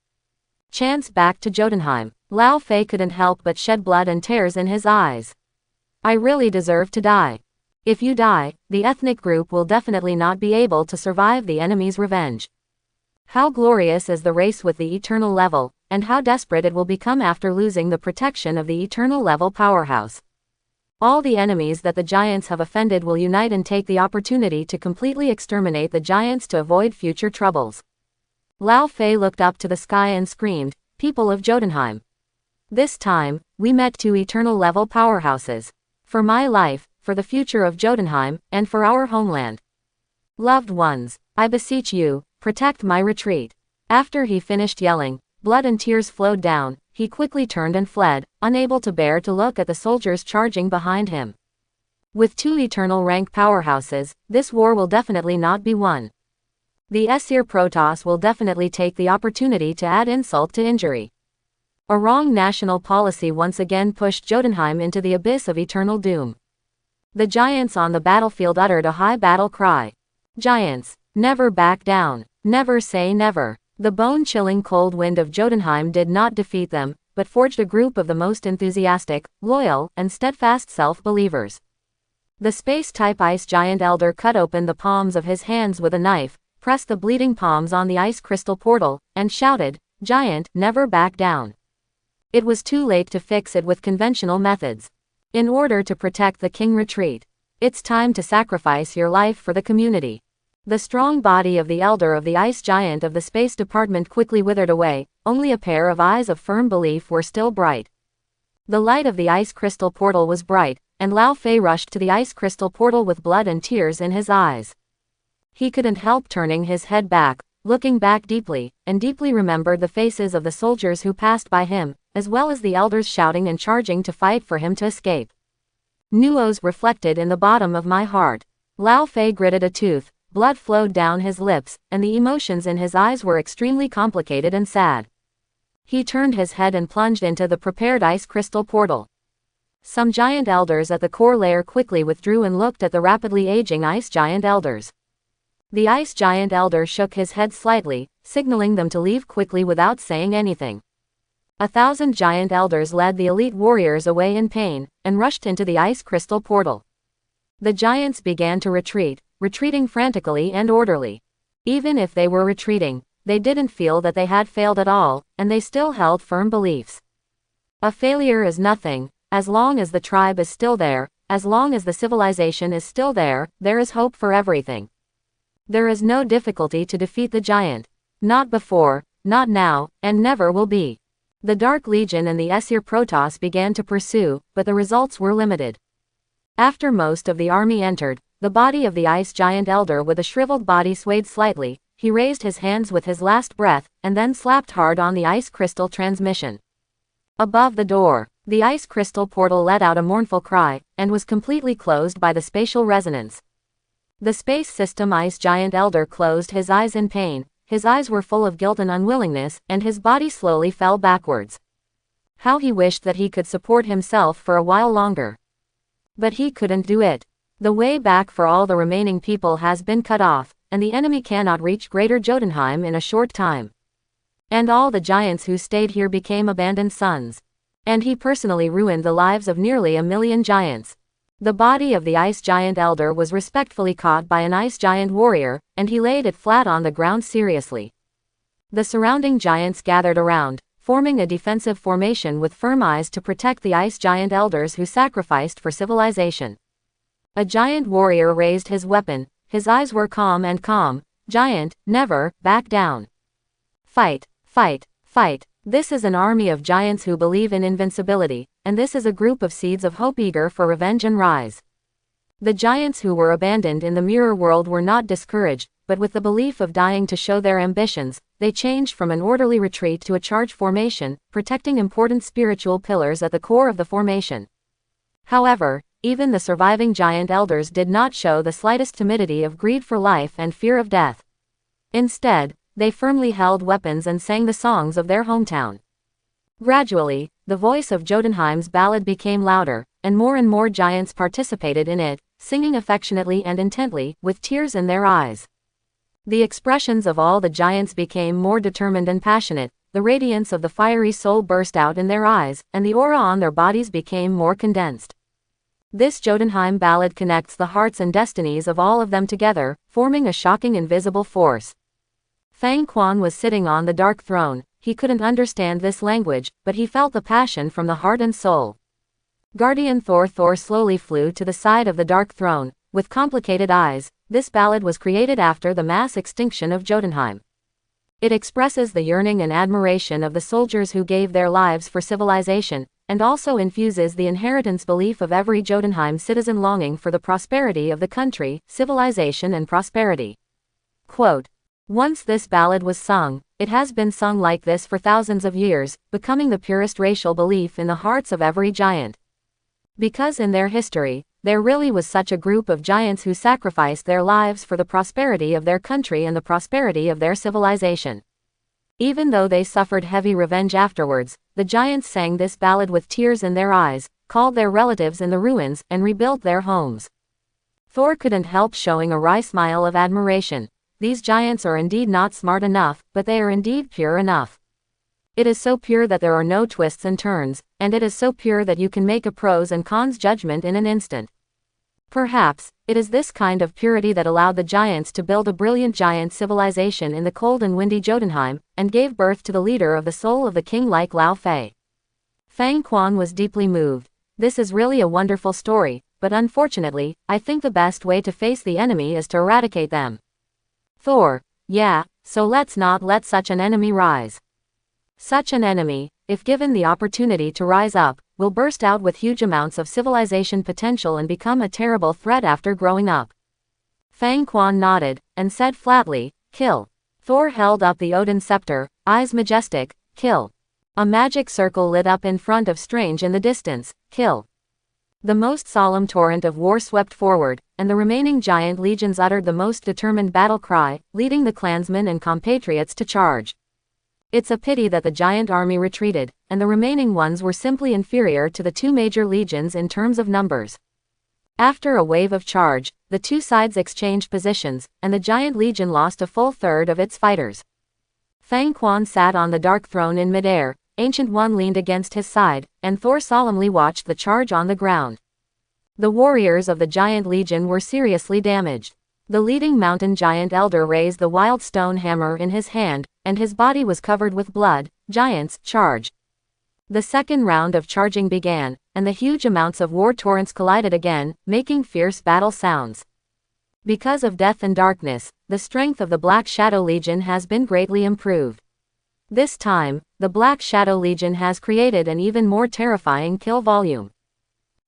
Chance back to Jotunheim. Lao Fei couldn't help but shed blood and tears in his eyes. I really deserve to die. If you die, the ethnic group will definitely not be able to survive the enemy's revenge. How glorious is the race with the eternal level, and how desperate it will become after losing the protection of the eternal level powerhouse. All the enemies that the giants have offended will unite and take the opportunity to completely exterminate the giants to avoid future troubles. Lao Fei looked up to the sky and screamed, "People of Jotunheim! This time, we met two eternal level powerhouses. For my life, for the future of Jotunheim, and for our homeland. Loved ones, I beseech you, protect my retreat." After he finished yelling, blood and tears flowed down, he quickly turned and fled, unable to bear to look at the soldiers charging behind him. With two eternal rank powerhouses, this war will definitely not be won. The Aesir Protoss will definitely take the opportunity to add insult to injury. A wrong national policy once again pushed Jotunheim into the abyss of eternal doom. The giants on the battlefield uttered a high battle cry. Giants, never back down, never say never. The bone-chilling cold wind of Jotunheim did not defeat them, but forged a group of the most enthusiastic, loyal, and steadfast self-believers. The space-type ice giant elder cut open the palms of his hands with a knife, pressed the bleeding palms on the ice crystal portal, and shouted, "Giant, never back down." It was too late to fix it with conventional methods. In order to protect the king retreat, it's time to sacrifice your life for the community. The strong body of the elder of the ice giant of the space department quickly withered away, only a pair of eyes of firm belief were still bright. The light of the ice crystal portal was bright, and Lao Fei rushed to the ice crystal portal with blood and tears in his eyes. He couldn't help turning his head back, looking back deeply, and deeply remembered the faces of the soldiers who passed by him, as well as the elders shouting and charging to fight for him to escape. Nuos reflected in the bottom of my heart. Lao Fei gritted a tooth, blood flowed down his lips, and the emotions in his eyes were extremely complicated and sad. He turned his head and plunged into the prepared ice crystal portal. Some giant elders at the core layer quickly withdrew and looked at the rapidly aging ice giant elders. The ice giant elder shook his head slightly, signaling them to leave quickly without saying anything. 1,000 giant elders led the elite warriors away in pain, and rushed into the ice crystal portal. The giants began to retreat, retreating frantically and orderly. Even if they were retreating, they didn't feel that they had failed at all, and they still held firm beliefs. A failure is nothing, as long as the tribe is still there, as long as the civilization is still there, there is hope for everything. There is no difficulty to defeat the giant. Not before, not now, and never will be. The Dark Legion and the Aesir Protoss began to pursue, but the results were limited. After most of the army entered, the body of the ice giant elder with a shriveled body swayed slightly, he raised his hands with his last breath, and then slapped hard on the ice crystal transmission. Above the door, the ice crystal portal let out a mournful cry, and was completely closed by the spatial resonance. The space system ice giant elder closed his eyes in pain, his eyes were full of guilt and unwillingness, and his body slowly fell backwards. How he wished that he could support himself for a while longer. But he couldn't do it. The way back for all the remaining people has been cut off, and the enemy cannot reach Greater Jotunheim in a short time. And all the giants who stayed here became abandoned sons. And he personally ruined the lives of nearly 1,000,000 giants. The body of the ice giant elder was respectfully caught by an ice giant warrior, and he laid it flat on the ground seriously. The surrounding giants gathered around, forming a defensive formation with firm eyes to protect the ice giant elders who sacrificed for civilization. A giant warrior raised his weapon, his eyes were calm and calm. "Giant, never back down. Fight, fight, fight." This is an army of giants who believe in invincibility, and this is a group of seeds of hope eager for revenge and rise. The giants who were abandoned in the mirror world were not discouraged, but with the belief of dying to show their ambitions, they changed from an orderly retreat to a charge formation, protecting important spiritual pillars at the core of the formation. However, even the surviving giant elders did not show the slightest timidity of greed for life and fear of death. Instead, they firmly held weapons and sang the songs of their hometown. Gradually, the voice of Jotunheim's ballad became louder, and more giants participated in it, singing affectionately and intently, with tears in their eyes. The expressions of all the giants became more determined and passionate, the radiance of the fiery soul burst out in their eyes, and the aura on their bodies became more condensed. This Jotunheim ballad connects the hearts and destinies of all of them together, forming a shocking invisible force. Fang Quan was sitting on the dark throne. He couldn't understand this language, but he felt the passion from the heart and soul. Guardian Thor slowly flew to the side of the dark throne, with complicated eyes. This ballad was created after the mass extinction of Jotunheim. It expresses the yearning and admiration of the soldiers who gave their lives for civilization, and also infuses the inheritance belief of every Jotunheim citizen longing for the prosperity of the country, civilization and prosperity. Quote, "Once this ballad was sung, it has been sung like this for thousands of years, becoming the purest racial belief in the hearts of every giant. Because in their history, there really was such a group of giants who sacrificed their lives for the prosperity of their country and the prosperity of their civilization. Even though they suffered heavy revenge afterwards, the giants sang this ballad with tears in their eyes, called their relatives in the ruins, and rebuilt their homes." Thor couldn't help showing a wry smile of admiration. These giants are indeed not smart enough, but they are indeed pure enough. It is so pure that there are no twists and turns, and it is so pure that you can make a pros and cons judgment in an instant. Perhaps, it is this kind of purity that allowed the giants to build a brilliant giant civilization in the cold and windy Jotunheim, and gave birth to the leader of the soul of the king like Lao Fei. Fang Quan was deeply moved. "This is really a wonderful story, but unfortunately, I think the best way to face the enemy is to eradicate them." Thor, "Yeah, so let's not let such an enemy rise. Such an enemy, if given the opportunity to rise up, will burst out with huge amounts of civilization potential and become a terrible threat after growing up." Fang Quan nodded, and said flatly, "Kill." Thor held up the Odin scepter, eyes majestic, "Kill." A magic circle lit up in front of Strange in the distance, "Kill." The most solemn torrent of war swept forward, and the remaining giant legions uttered the most determined battle cry, leading the clansmen and compatriots to charge. It's a pity that the giant army retreated, and the remaining ones were simply inferior to the two major legions in terms of numbers. After a wave of charge, the two sides exchanged positions, and the giant legion lost a full third of its fighters. Fang Quan sat on the dark throne in midair, Ancient One leaned against his side, and Thor solemnly watched the charge on the ground. The warriors of the giant legion were seriously damaged. The leading mountain giant elder raised the wild stone hammer in his hand, and his body was covered with blood. Giants, charge. The second round of charging began, and the huge amounts of war torrents collided again, making fierce battle sounds. Because of death and darkness, the strength of the Black Shadow Legion has been greatly improved. This time, the Black Shadow Legion has created an even more terrifying kill volume.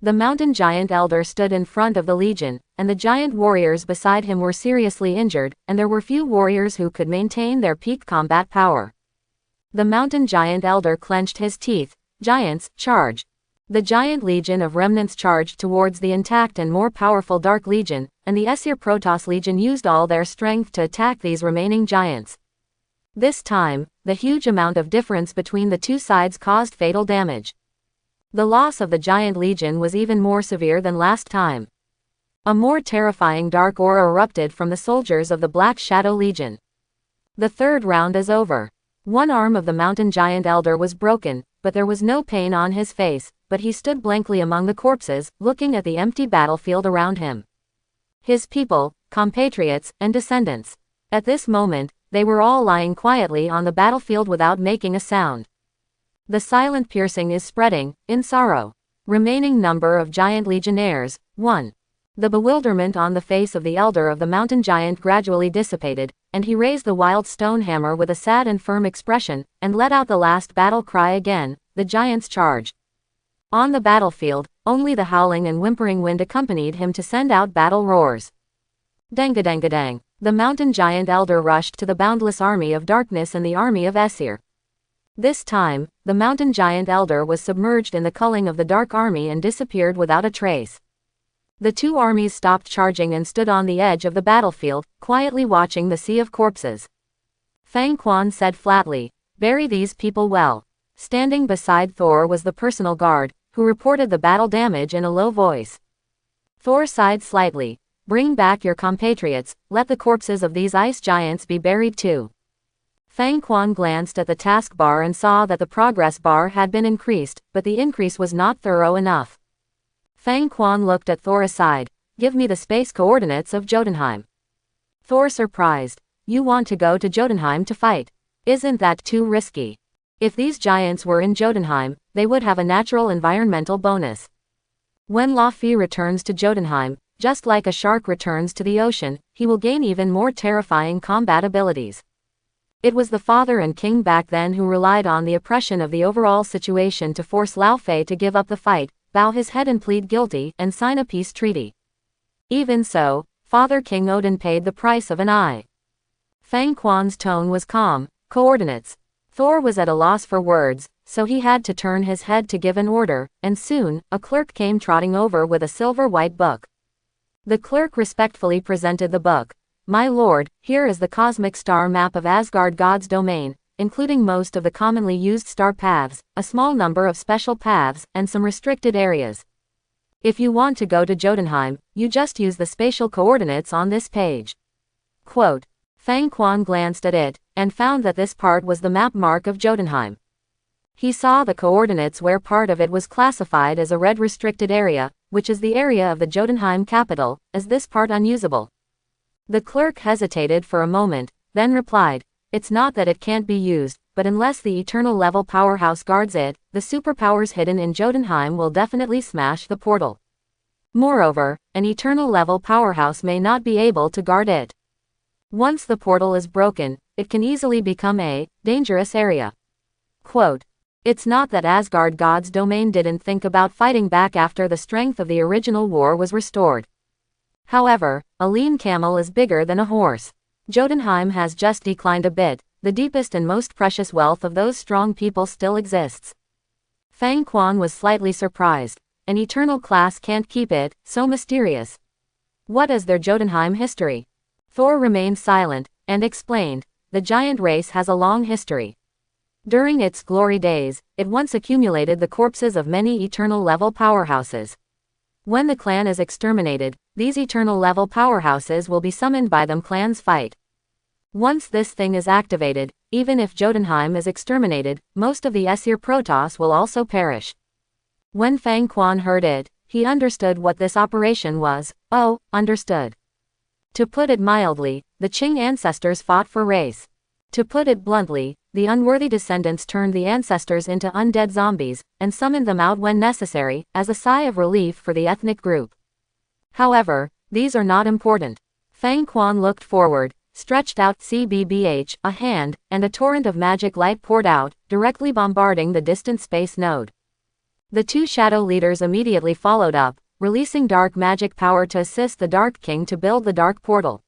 The mountain giant elder stood in front of the legion, and the giant warriors beside him were seriously injured, and there were few warriors who could maintain their peak combat power. The mountain giant elder clenched his teeth. "Giants, charge." The giant legion of remnants charged towards the intact and more powerful Dark Legion, and the Aesir Protoss Legion used all their strength to attack these remaining giants. This time, the huge amount of difference between the two sides caused fatal damage. The loss of the giant legion was even more severe than last time. A more terrifying dark aura erupted from the soldiers of the Black Shadow Legion. The third round is over. One arm of the mountain giant elder was broken, but there was no pain on his face, but he stood blankly among the corpses, looking at the empty battlefield around him. His people, compatriots, and descendants. At this moment, they were all lying quietly on the battlefield without making a sound. The silent piercing is spreading, in sorrow. Remaining number of giant legionnaires, 1. The bewilderment on the face of the elder of the mountain giant gradually dissipated, and he raised the wild stone hammer with a sad and firm expression, and let out the last battle cry again, "The giants charge." On the battlefield, only the howling and whimpering wind accompanied him to send out battle roars. Dang-a-dang-a-dang. The mountain giant elder rushed to the boundless army of darkness and the army of Aesir. This time, the mountain giant elder was submerged in the culling of the dark army and disappeared without a trace. The two armies stopped charging and stood on the edge of the battlefield, quietly watching the sea of corpses. Fang Quan said flatly, "Bury these people well." Standing beside Thor was the personal guard, who reported the battle damage in a low voice. Thor sighed slightly. "Bring back your compatriots, let the corpses of these ice giants be buried too." Fang Quan glanced at the taskbar and saw that the progress bar had been increased, but the increase was not thorough enough. Fang Quan looked at Thor aside. Give me the space coordinates of Jotunheim. Thor surprised. You want to go to Jotunheim to fight? Isn't that too risky? If these giants were in Jotunheim, they would have a natural environmental bonus. When Laufey returns to Jotunheim, just like a shark returns to the ocean, he will gain even more terrifying combat abilities. It was the father and king back then who relied on the oppression of the overall situation to force Laufey to give up the fight, bow his head and plead guilty, and sign a peace treaty. Even so, Father King Odin paid the price of an eye. Fang Quan's tone was calm. Coordinates. Thor was at a loss for words, so he had to turn his head to give an order, and soon, a clerk came trotting over with a silver-white book. The clerk respectfully presented the book. My lord, here is the cosmic star map of Asgard God's domain, including most of the commonly used star paths, a small number of special paths, and some restricted areas. If you want to go to Jotunheim, you just use the spatial coordinates on this page. Quote. Fang Quan glanced at it, and found that this part was the map mark of Jotunheim. He saw the coordinates where part of it was classified as a red restricted area, which is the area of the Jotunheim capital, as this part unusable. The clerk hesitated for a moment, then replied, It's not that it can't be used, but unless the eternal level powerhouse guards it, the superpowers hidden in Jotunheim will definitely smash the portal. Moreover, an eternal level powerhouse may not be able to guard it. Once the portal is broken, it can easily become a dangerous area. Quote. It's not that Asgard God's domain didn't think about fighting back after the strength of the original war was restored. However, a lean camel is bigger than a horse. Jotunheim has just declined a bit, the deepest and most precious wealth of those strong people still exists. Fang Quan was slightly surprised. An eternal class can't keep it, so mysterious. What is their Jotunheim history? Thor remained silent, and explained, the giant race has a long history. During its glory days, it once accumulated the corpses of many eternal level powerhouses. When the clan is exterminated, these eternal level powerhouses will be summoned by them clans fight. Once this thing is activated, even if Jotunheim is exterminated, most of the Aesir Protoss will also perish. When Fang Quan heard it, he understood what this operation was. Oh, understood. To put it mildly, the Qing ancestors fought for race. To put it bluntly, the unworthy descendants turned the ancestors into undead zombies, and summoned them out when necessary, as a sigh of relief for the ethnic group. However, these are not important. Fang Quan looked forward, stretched out CBBH, a hand, and a torrent of magic light poured out, directly bombarding the distant space node. The two shadow leaders immediately followed up, releasing dark magic power to assist the Dark King to build the dark portal.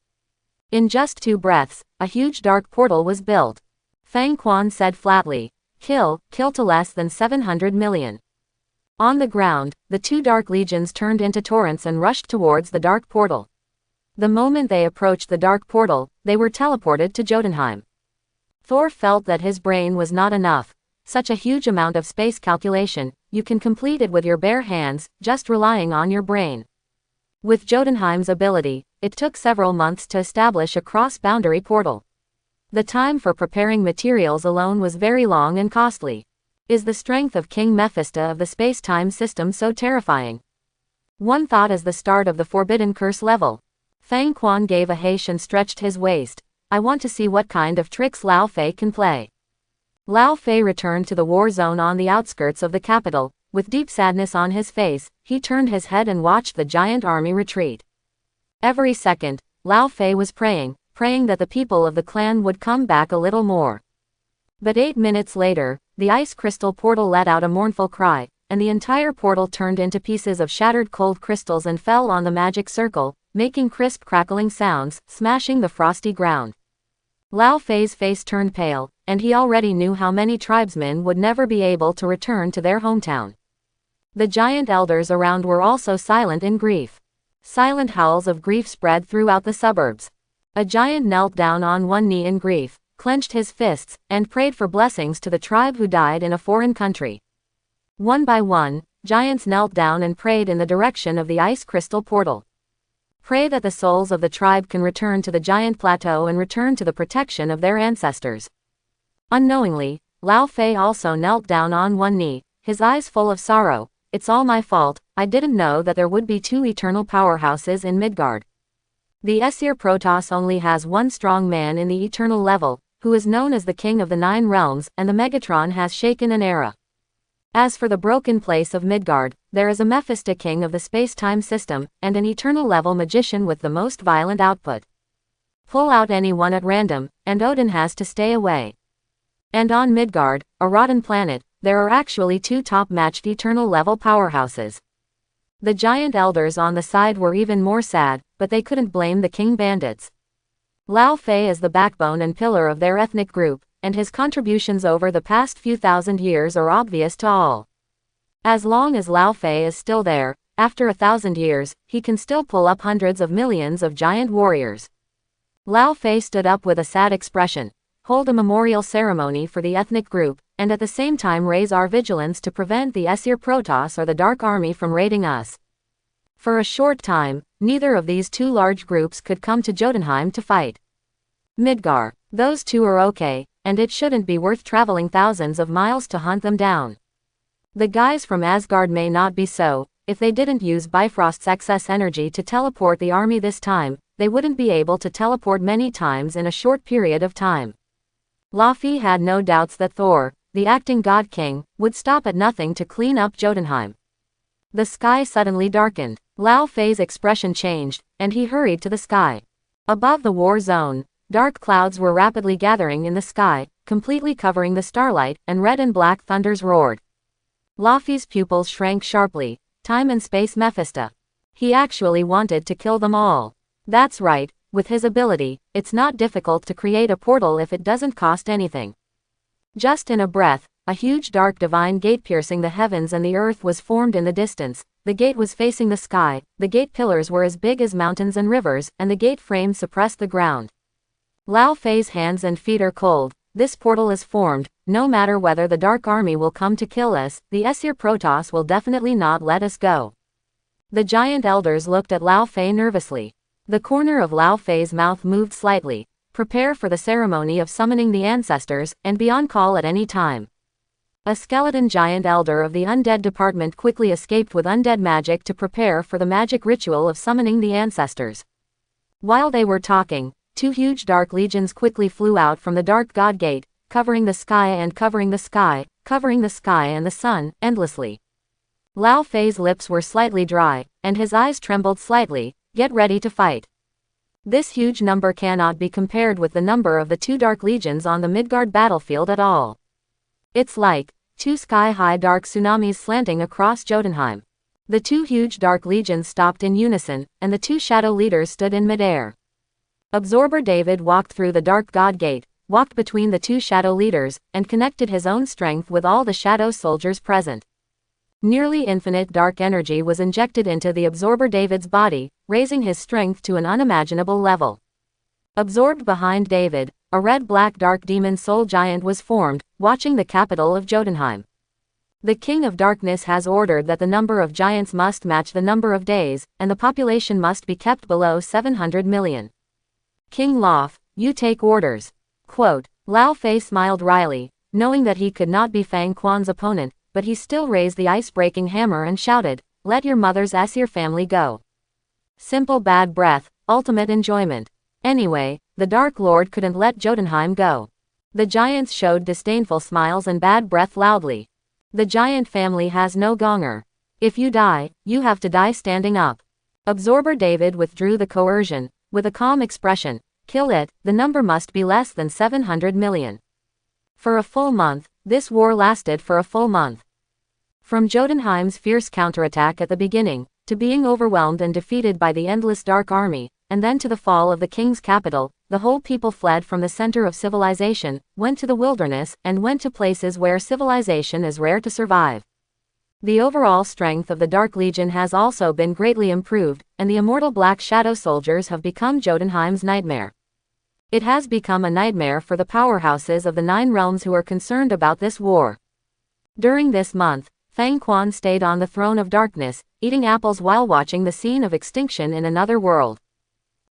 In just 2 breaths, a huge dark portal was built. Fang Quan said flatly, kill to less than 700 million. On the ground, the 2 dark legions turned into torrents and rushed towards the dark portal. The moment they approached the dark portal, they were teleported to Jotunheim. Thor felt that his brain was not enough. Such a huge amount of space calculation, you can complete it with your bare hands, just relying on your brain. With Jotunheim's ability, it took several months to establish a cross-boundary portal. The time for preparing materials alone was very long and costly. Is the strength of King Mephisto of the space-time system so terrifying? One thought is the start of the Forbidden Curse level. Fang Quan gave a heish and stretched his waist. I want to see what kind of tricks Lao Fei can play. Lao Fei returned to the war zone on the outskirts of the capital. With deep sadness on his face, he turned his head and watched the giant army retreat. Every second, Lao Fei was praying that the people of the clan would come back a little more. But 8 minutes later, the ice crystal portal let out a mournful cry, and the entire portal turned into pieces of shattered cold crystals and fell on the magic circle, making crisp crackling sounds, smashing the frosty ground. Lao Fei's face turned pale, and he already knew how many tribesmen would never be able to return to their hometown. The giant elders around were also silent in grief. Silent howls of grief spread throughout the suburbs. A giant knelt down on one knee in grief, clenched his fists, and prayed for blessings to the tribe who died in a foreign country. One by one, giants knelt down and prayed in the direction of the ice crystal portal. Pray that the souls of the tribe can return to the giant plateau and return to the protection of their ancestors. Unknowingly, Lao Fei also knelt down on one knee, his eyes full of sorrow, it's all my fault, I didn't know that there would be two eternal powerhouses in Midgard. The Aesir Protoss only has one strong man in the eternal level, who is known as the King of the Nine Realms, and the Megatron has shaken an era. As for the broken place of Midgard, there is a Mephisto king of the space-time system, and an eternal level magician with the most violent output. Pull out anyone at random, and Odin has to stay away. And on Midgard, a rotten planet, there are actually two top-matched eternal level powerhouses. The giant elders on the side were even more sad, but they couldn't blame the king bandits. Lao Fei is the backbone and pillar of their ethnic group, and his contributions over the past few thousand years are obvious to all. As long as Lao Fei is still there, after 1,000 years, he can still pull up hundreds of millions of giant warriors. Lao Fei stood up with a sad expression, hold a memorial ceremony for the ethnic group, and at the same time raise our vigilance to prevent the Aesir Protoss or the Dark Army from raiding us. For a short time, neither of these two large groups could come to Jotunheim to fight. Midgard, those two are okay, and it shouldn't be worth traveling thousands of miles to hunt them down. The guys from Asgard may not be so. If they didn't use Bifrost's excess energy to teleport the army this time, they wouldn't be able to teleport many times in a short period of time. Laufey had no doubts that Thor, the acting God King, would stop at nothing to clean up Jotunheim. The sky suddenly darkened. Lao Fei's expression changed, and he hurried to the sky. Above the war zone, dark clouds were rapidly gathering in the sky, completely covering the starlight, and red and black thunders roared. Laufey's pupils shrank sharply. Time and space Mephisto. He actually wanted to kill them all. That's right, with his ability, it's not difficult to create a portal if it doesn't cost anything. Just in a breath, a huge dark divine gate piercing the heavens and the earth was formed in the distance. The gate was facing the sky, the gate pillars were as big as mountains and rivers, and the gate frame suppressed the ground. Lao Fei's hands and feet are cold. This portal is formed. No matter whether the Dark Army will come to kill us, the Aesir Protoss will definitely not let us go. The giant elders looked at Lao Fei nervously. The corner of Lao Fei's mouth moved slightly. Prepare for the ceremony of summoning the ancestors, and be on call at any time. A skeleton giant elder of the undead department quickly escaped with undead magic to prepare for the magic ritual of summoning the ancestors. While they were talking, two huge dark legions quickly flew out from the dark god gate, covering the sky and covering the sky, covering the sky and the sun, endlessly. Lao Fei's lips were slightly dry, and his eyes trembled slightly. Get ready to fight. This huge number cannot be compared with the number of the two dark legions on the Midgard battlefield at all. It's like two sky-high dark tsunamis slanting across Jotunheim. The two huge dark legions stopped in unison, and the two shadow leaders stood in midair. Absorber David walked through the dark god gate, walked between the two shadow leaders, and connected his own strength with all the shadow soldiers present. Nearly infinite dark energy was injected into the Absorber David's body, raising his strength to an unimaginable level. Absorbed behind David, a red-black dark demon soul giant was formed, watching the capital of Jotunheim. The King of Darkness has ordered that the number of giants must match the number of days, and the population must be kept below 700 million. King Lof, you take orders. Quote, Lao Fei smiled wryly, knowing that he could not be Fang Quan's opponent, but he still raised the ice-breaking hammer and shouted, let your mother's Aesir family go. Simple bad breath, ultimate enjoyment. Anyway, the Dark Lord couldn't let Jotunheim go. The giants showed disdainful smiles and bad breath loudly. The giant family has no gonger. If you die, you have to die standing up. Absorber David withdrew the coercion, with a calm expression, kill it, the number must be less than 700 million. For a full month, this war lasted for a full month. From Jotunheim's fierce counterattack at the beginning, to being overwhelmed and defeated by the endless Dark Army, and then to the fall of the king's capital, the whole people fled from the center of civilization, went to the wilderness, and went to places where civilization is rare to survive. The overall strength of the Dark Legion has also been greatly improved, and the immortal Black Shadow soldiers have become Jotunheim's nightmare. It has become a nightmare for the powerhouses of the Nine Realms who are concerned about this war. During this month, Fang Quan stayed on the throne of darkness, eating apples while watching the scene of extinction in another world.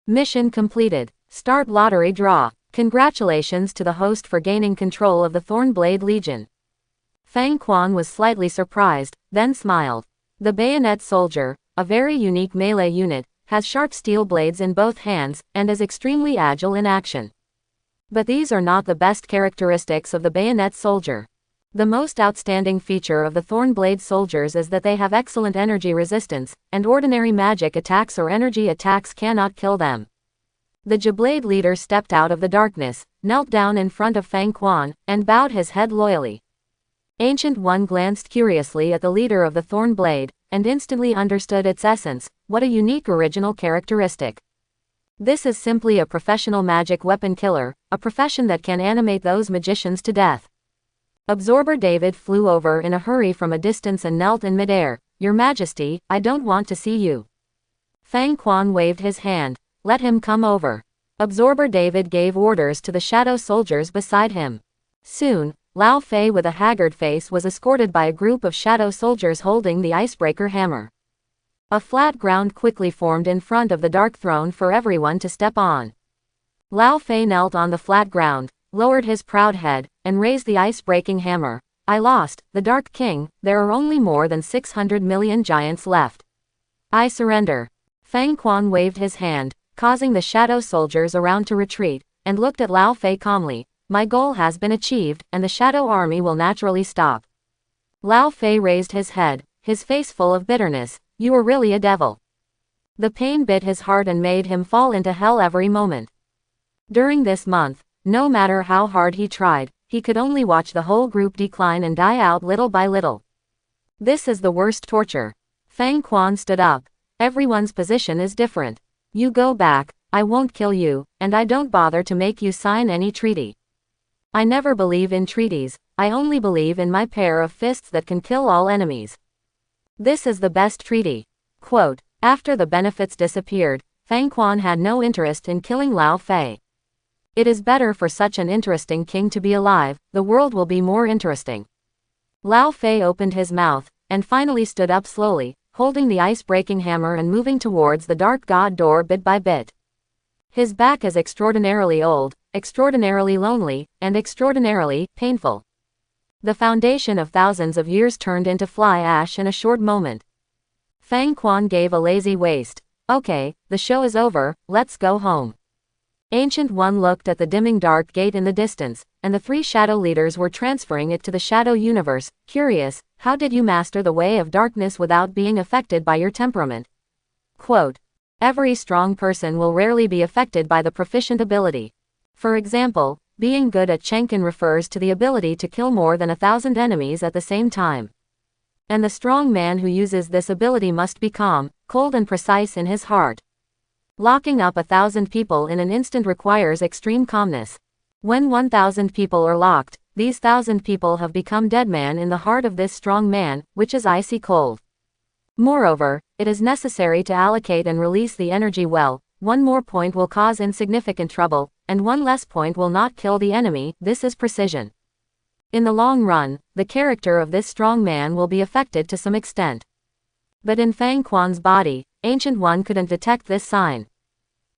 Mission completed. Start lottery draw. Congratulations to the host for gaining control of the Thornblade Legion. Fang Quan was slightly surprised, then smiled. The bayonet soldier, a very unique melee unit, has sharp steel blades in both hands, and is extremely agile in action. But these are not the best characteristics of the bayonet soldier. The most outstanding feature of the Thornblade soldiers is that they have excellent energy resistance, and ordinary magic attacks or energy attacks cannot kill them. The Jablade leader stepped out of the darkness, knelt down in front of Fang Quan, and bowed his head loyally. Ancient One glanced curiously at the leader of the Thornblade, and instantly understood its essence. What a unique original characteristic. This is simply a professional magic weapon killer, a profession that can animate those magicians to death. Absorber David flew over in a hurry from a distance and knelt in midair. Your Majesty, I don't want to see you. Fang Quan waved his hand. Let him come over. Absorber David gave orders to the shadow soldiers beside him. Soon, Lao Fei with a haggard face was escorted by a group of shadow soldiers holding the icebreaker hammer. A flat ground quickly formed in front of the dark throne for everyone to step on. Lao Fei knelt on the flat ground, lowered his proud head, and raised the ice-breaking hammer. I lost, the Dark King, there are only more than 600 million giants left. I surrender. Fang Quan waved his hand, causing the shadow soldiers around to retreat, and looked at Lao Fei calmly. My goal has been achieved, and the shadow army will naturally stop. Lao Fei raised his head, his face full of bitterness. You are really a devil. The pain bit his heart and made him fall into hell every moment. During this month, no matter how hard he tried, he could only watch the whole group decline and die out little by little. This is the worst torture. Fang Quan stood up. Everyone's position is different. You go back, I won't kill you, and I don't bother to make you sign any treaty. I never believe in treaties, I only believe in my pair of fists that can kill all enemies. This is the best treaty. Quote, after the benefits disappeared, Fang Quan had no interest in killing Lao Fei. It is better for such an interesting king to be alive, the world will be more interesting. Lao Fei opened his mouth, and finally stood up slowly, holding the ice-breaking hammer and moving towards the dark god door bit by bit. His back is extraordinarily old, extraordinarily lonely, and extraordinarily painful. The foundation of thousands of years turned into fly ash in a short moment. Fang Quan gave a lazy waste. Okay, the show is over, let's go home. Ancient One looked at the dimming dark gate in the distance, and the three shadow leaders were transferring it to the shadow universe. Curious, how did you master the way of darkness without being affected by your temperament? Quote, every strong person will rarely be affected by the proficient ability. For example, being good at Chenkin refers to the ability to kill more than 1,000 enemies at the same time. And the strong man who uses this ability must be calm, cold and precise in his heart. Locking up 1,000 people in an instant requires extreme calmness. When 1,000 people are locked, these 1,000 people have become dead man in the heart of this strong man, which is icy cold. Moreover, it is necessary to allocate and release the energy well. One more point will cause insignificant trouble, and one less point will not kill the enemy. This is precision. In the long run, the character of this strong man will be affected to some extent. But in Fang Quan's body, Ancient One couldn't detect this sign.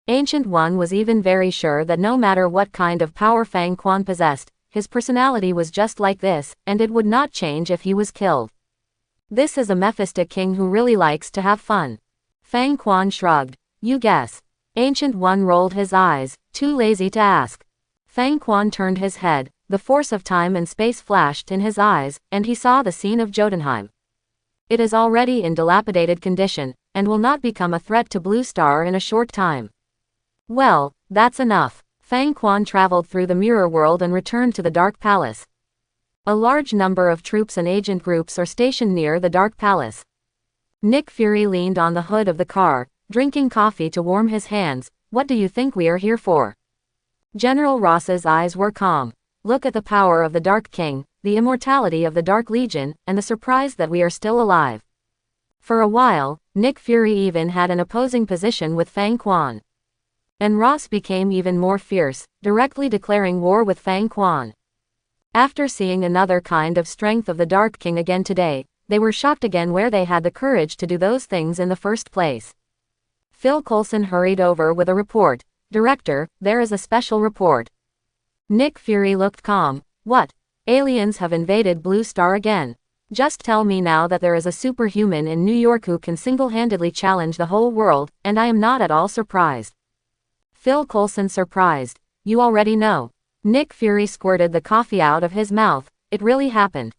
Ancient One was even very sure that no matter what kind of power Fang Quan possessed, his personality was just like this, and it would not change if he was killed. This is a Mephistic king who really likes to have fun. Fang Quan shrugged. You guess. Ancient One rolled his eyes, too lazy to ask. Fang Quan turned his head, the force of time and space flashed in his eyes, and he saw the scene of Jotunheim. It is already in dilapidated condition, and will not become a threat to Blue Star in a short time. Well, that's enough. Fang Quan traveled through the mirror world and returned to the Dark Palace. A large number of troops and agent groups are stationed near the Dark Palace. Nick Fury leaned on the hood of the car, drinking coffee to warm his hands. What do you think we are here for? General Ross's eyes were calm. Look at the power of the Dark King, the immortality of the Dark Legion, and the surprise that we are still alive. For a while, Nick Fury even had an opposing position with Fang Quan. And Ross became even more fierce, directly declaring war with Fang Quan. After seeing another kind of strength of the Dark King again today, they were shocked again where they had the courage to do those things in the first place. Phil Coulson hurried over with a report. Director, there is a special report. Nick Fury looked calm. What? Aliens have invaded Blue Star again. Just tell me now that there is a superhuman in New York who can single-handedly challenge the whole world, and I am not at all surprised. Phil Coulson surprised. You already know. Nick Fury squirted the coffee out of his mouth. It really happened.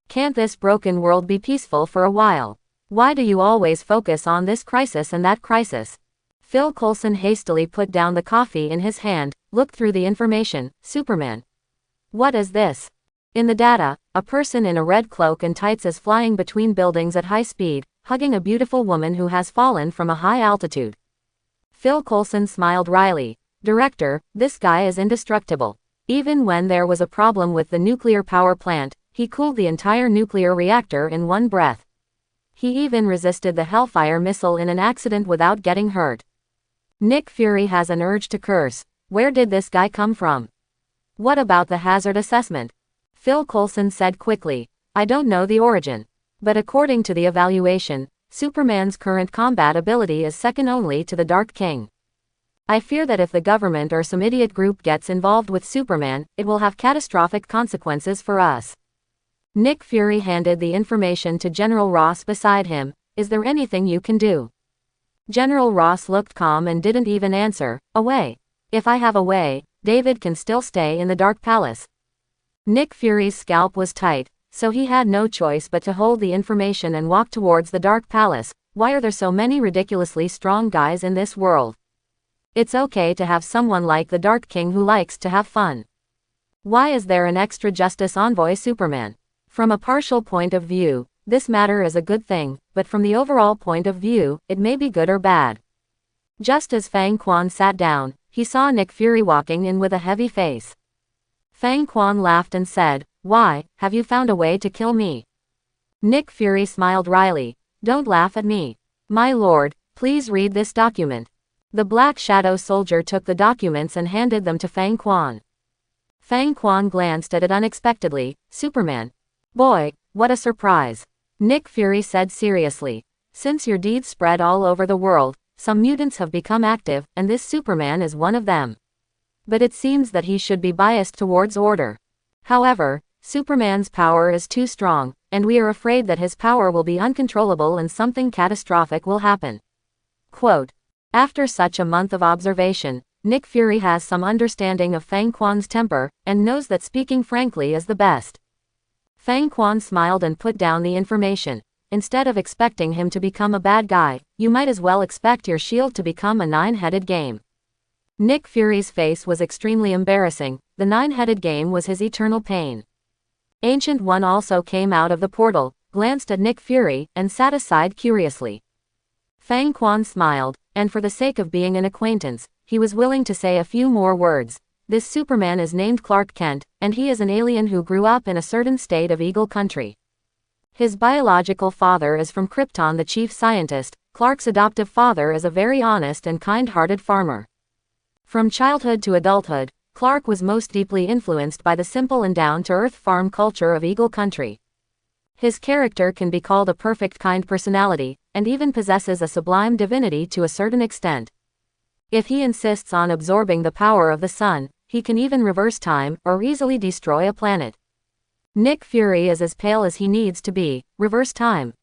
Can't this broken world be peaceful for a while? Why do you always focus on this crisis and that crisis? Phil Coulson hastily put down the coffee in his hand, looked through the information. Superman. What is this? In the data, a person in a red cloak and tights is flying between buildings at high speed, hugging a beautiful woman who has fallen from a high altitude. Phil Coulson smiled wryly. Director, this guy is indestructible. Even when there was a problem with the nuclear power plant, he cooled the entire nuclear reactor in one breath. He even resisted the Hellfire missile in an accident without getting hurt. Nick Fury has an urge to curse. Where did this guy come from? What about the hazard assessment? Phil Coulson said quickly. I don't know the origin. But according to the evaluation, Superman's current combat ability is second only to the Dark King. I fear that if the government or some idiot group gets involved with Superman, it will have catastrophic consequences for us. Nick Fury handed the information to General Ross beside him. Is there anything you can do? General Ross looked calm and didn't even answer. A way. If I have a way, David can still stay in the Dark Palace. Nick Fury's scalp was tight, so he had no choice but to hold the information and walk towards the Dark Palace. Why are there so many ridiculously strong guys in this world? It's okay to have someone like the Dark King who likes to have fun. Why is there an extra justice envoy Superman? From a partial point of view, this matter is a good thing, but from the overall point of view, it may be good or bad. Just as Fang Quan sat down, he saw Nick Fury walking in with a heavy face. Fang Quan laughed and said, Why, have you found a way to kill me? Nick Fury smiled wryly. Don't laugh at me. My lord, please read this document. The Black Shadow soldier took the documents and handed them to Fang Quan. Fang Quan glanced at it unexpectedly. Superman. Boy, what a surprise. Nick Fury said seriously. Since your deeds spread all over the world, some mutants have become active, and this Superman is one of them. But it seems that he should be biased towards order. However, Superman's power is too strong, and we are afraid that his power will be uncontrollable and something catastrophic will happen. Quote. After such a month of observation, Nick Fury has some understanding of Fang Quan's temper, and knows that speaking frankly is the best. Fang Quan smiled and put down the information. Instead of expecting him to become a bad guy, you might as well expect your shield to become a nine-headed game. Nick Fury's face was extremely embarrassing. The nine-headed game was his eternal pain. Ancient One also came out of the portal, glanced at Nick Fury, and sat aside curiously. Fang Quan smiled, and for the sake of being an acquaintance, he was willing to say a few more words. This Superman is named Clark Kent, and he is an alien who grew up in a certain state of Eagle Country. His biological father is from Krypton, the chief scientist. Clark's adoptive father is a very honest and kind-hearted farmer. From childhood to adulthood, Clark was most deeply influenced by the simple and down-to-earth farm culture of Eagle Country. His character can be called a perfect kind personality, and even possesses a sublime divinity to a certain extent. If he insists on absorbing the power of the sun, he can even reverse time, or easily destroy a planet. Nick Fury is as pale as he needs to be. Reverse time.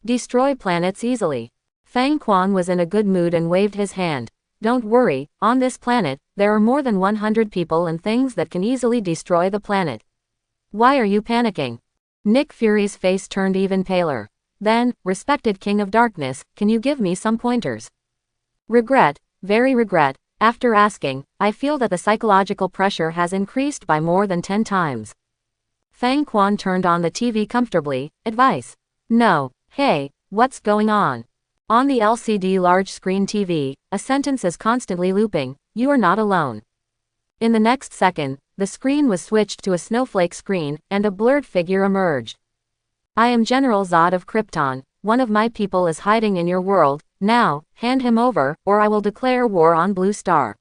Destroy planets easily. Fang Quan was in a good mood and waved his hand. Don't worry, on this planet, there are more than 100 people and things that can easily destroy the planet. Why are you panicking? Nick Fury's face turned even paler. Then, respected King of Darkness, can you give me some pointers? Regret, very regret. After asking, I feel that the psychological pressure has increased by more than 10 times. Fang Quan turned on the TV comfortably. Advice? No. Hey, what's going on? On the LCD large screen TV, a sentence is constantly looping. You are not alone. In the next second, the screen was switched to a snowflake screen, and a blurred figure emerged. I am General Zod of Krypton. One of my people is hiding in your world. Now, hand him over, or I will declare war on Blue Star.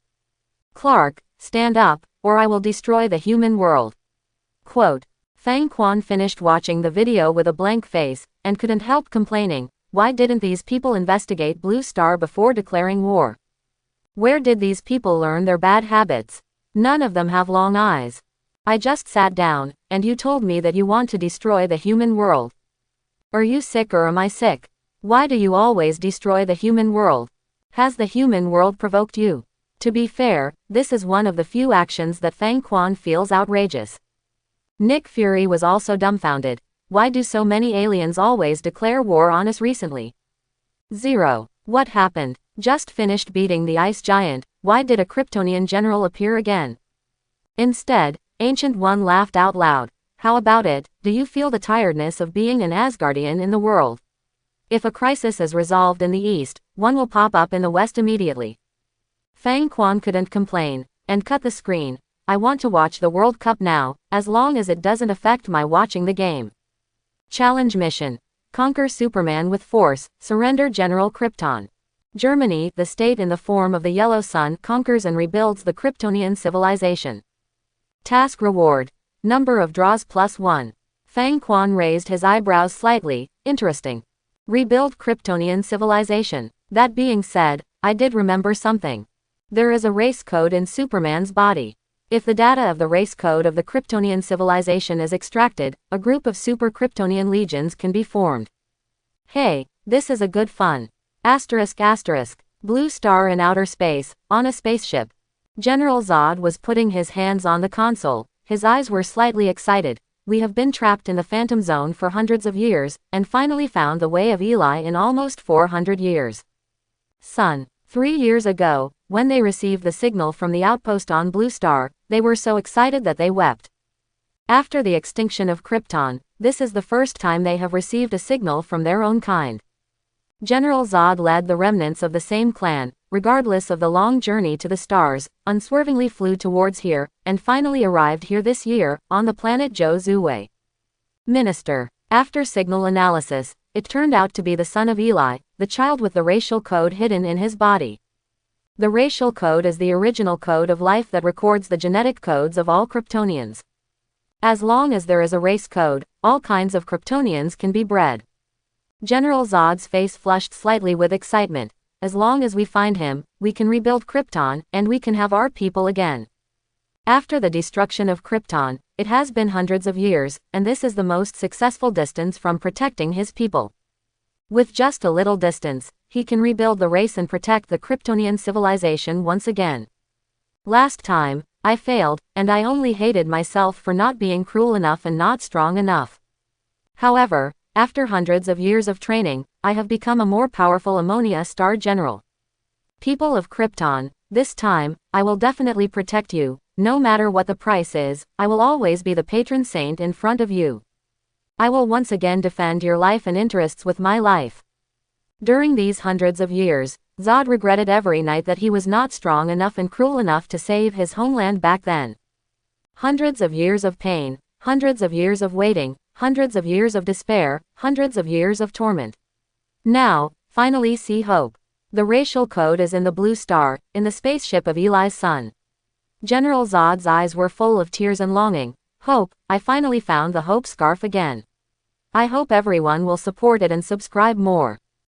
Clark, stand up, or I will destroy the human world. Quote. Fang Quan finished watching the video with a blank face, and couldn't help complaining. Why didn't these people investigate Blue Star before declaring war? Where did these people learn their bad habits? None of them have long eyes. I just sat down, and you told me that you want to destroy the human world. Are you sick or am I sick? Why do you always destroy the human world? Has the human world provoked you? To be fair, this is one of the few actions that Fang Quan feels outrageous. Nick Fury was also dumbfounded. Why do so many aliens always declare war on us recently? 0. What happened? Just finished beating the ice giant, why did a Kryptonian general appear again? Instead, Ancient One laughed out loud. How about it, do you feel the tiredness of being an Asgardian in the world? If a crisis is resolved in the east, one will pop up in the west immediately. Fang Quan couldn't complain, and cut the screen. I want to watch the World Cup now, as long as it doesn't affect my watching the game. Challenge mission. Conquer Superman with force, surrender General Krypton. Germany, the state in the form of the Yellow Sun, conquers and rebuilds the Kryptonian civilization. Task reward. Number of draws +1. Fang Quan raised his eyebrows slightly. Interesting. Rebuild Kryptonian civilization. That being said, I did remember something. There is a race code in Superman's body. If the data of the race code of the Kryptonian civilization is extracted, a group of super Kryptonian legions can be formed. Hey, this is a good fun. ***, Blue Star in outer space, on a spaceship. General Zod was putting his hands on the console. His eyes were slightly excited. We have been trapped in the Phantom Zone for hundreds of years, and finally found the way of Eli in almost 400 years. Son. 3 years ago, when they received the signal from the outpost on Blue Star, they were so excited that they wept. After the extinction of Krypton, this is the first time they have received a signal from their own kind. General Zod led the remnants of the same clan, regardless of the long journey to the stars, unswervingly flew towards here, and finally arrived here this year, on the planet Zhuwei. Minister. After signal analysis, it turned out to be the son of Eli, the child with the racial code hidden in his body. The racial code is the original code of life that records the genetic codes of all Kryptonians. As long as there is a race code, all kinds of Kryptonians can be bred. General Zod's face flushed slightly with excitement. As long as we find him, we can rebuild Krypton, and we can have our people again. After the destruction of Krypton, it has been hundreds of years, and this is the most successful distance from protecting his people. With just a little distance, he can rebuild the race and protect the Kryptonian civilization once again. Last time, I failed, and I only hated myself for not being cruel enough and not strong enough. However, after hundreds of years of training, I have become a more powerful Ammonia Star General. People of Krypton, this time, I will definitely protect you. No matter what the price is, I will always be the patron saint in front of you. I will once again defend your life and interests with my life. During these hundreds of years, Zod regretted every night that he was not strong enough and cruel enough to save his homeland back then. Hundreds of years of pain, hundreds of years of waiting, hundreds of years of despair, hundreds of years of torment. Now, finally see hope. The racial code is in the Blue Star, in the spaceship of Eli's son. General Zod's eyes were full of tears and longing. Hope, I finally found the hope scarf again. I hope everyone will support it and subscribe more.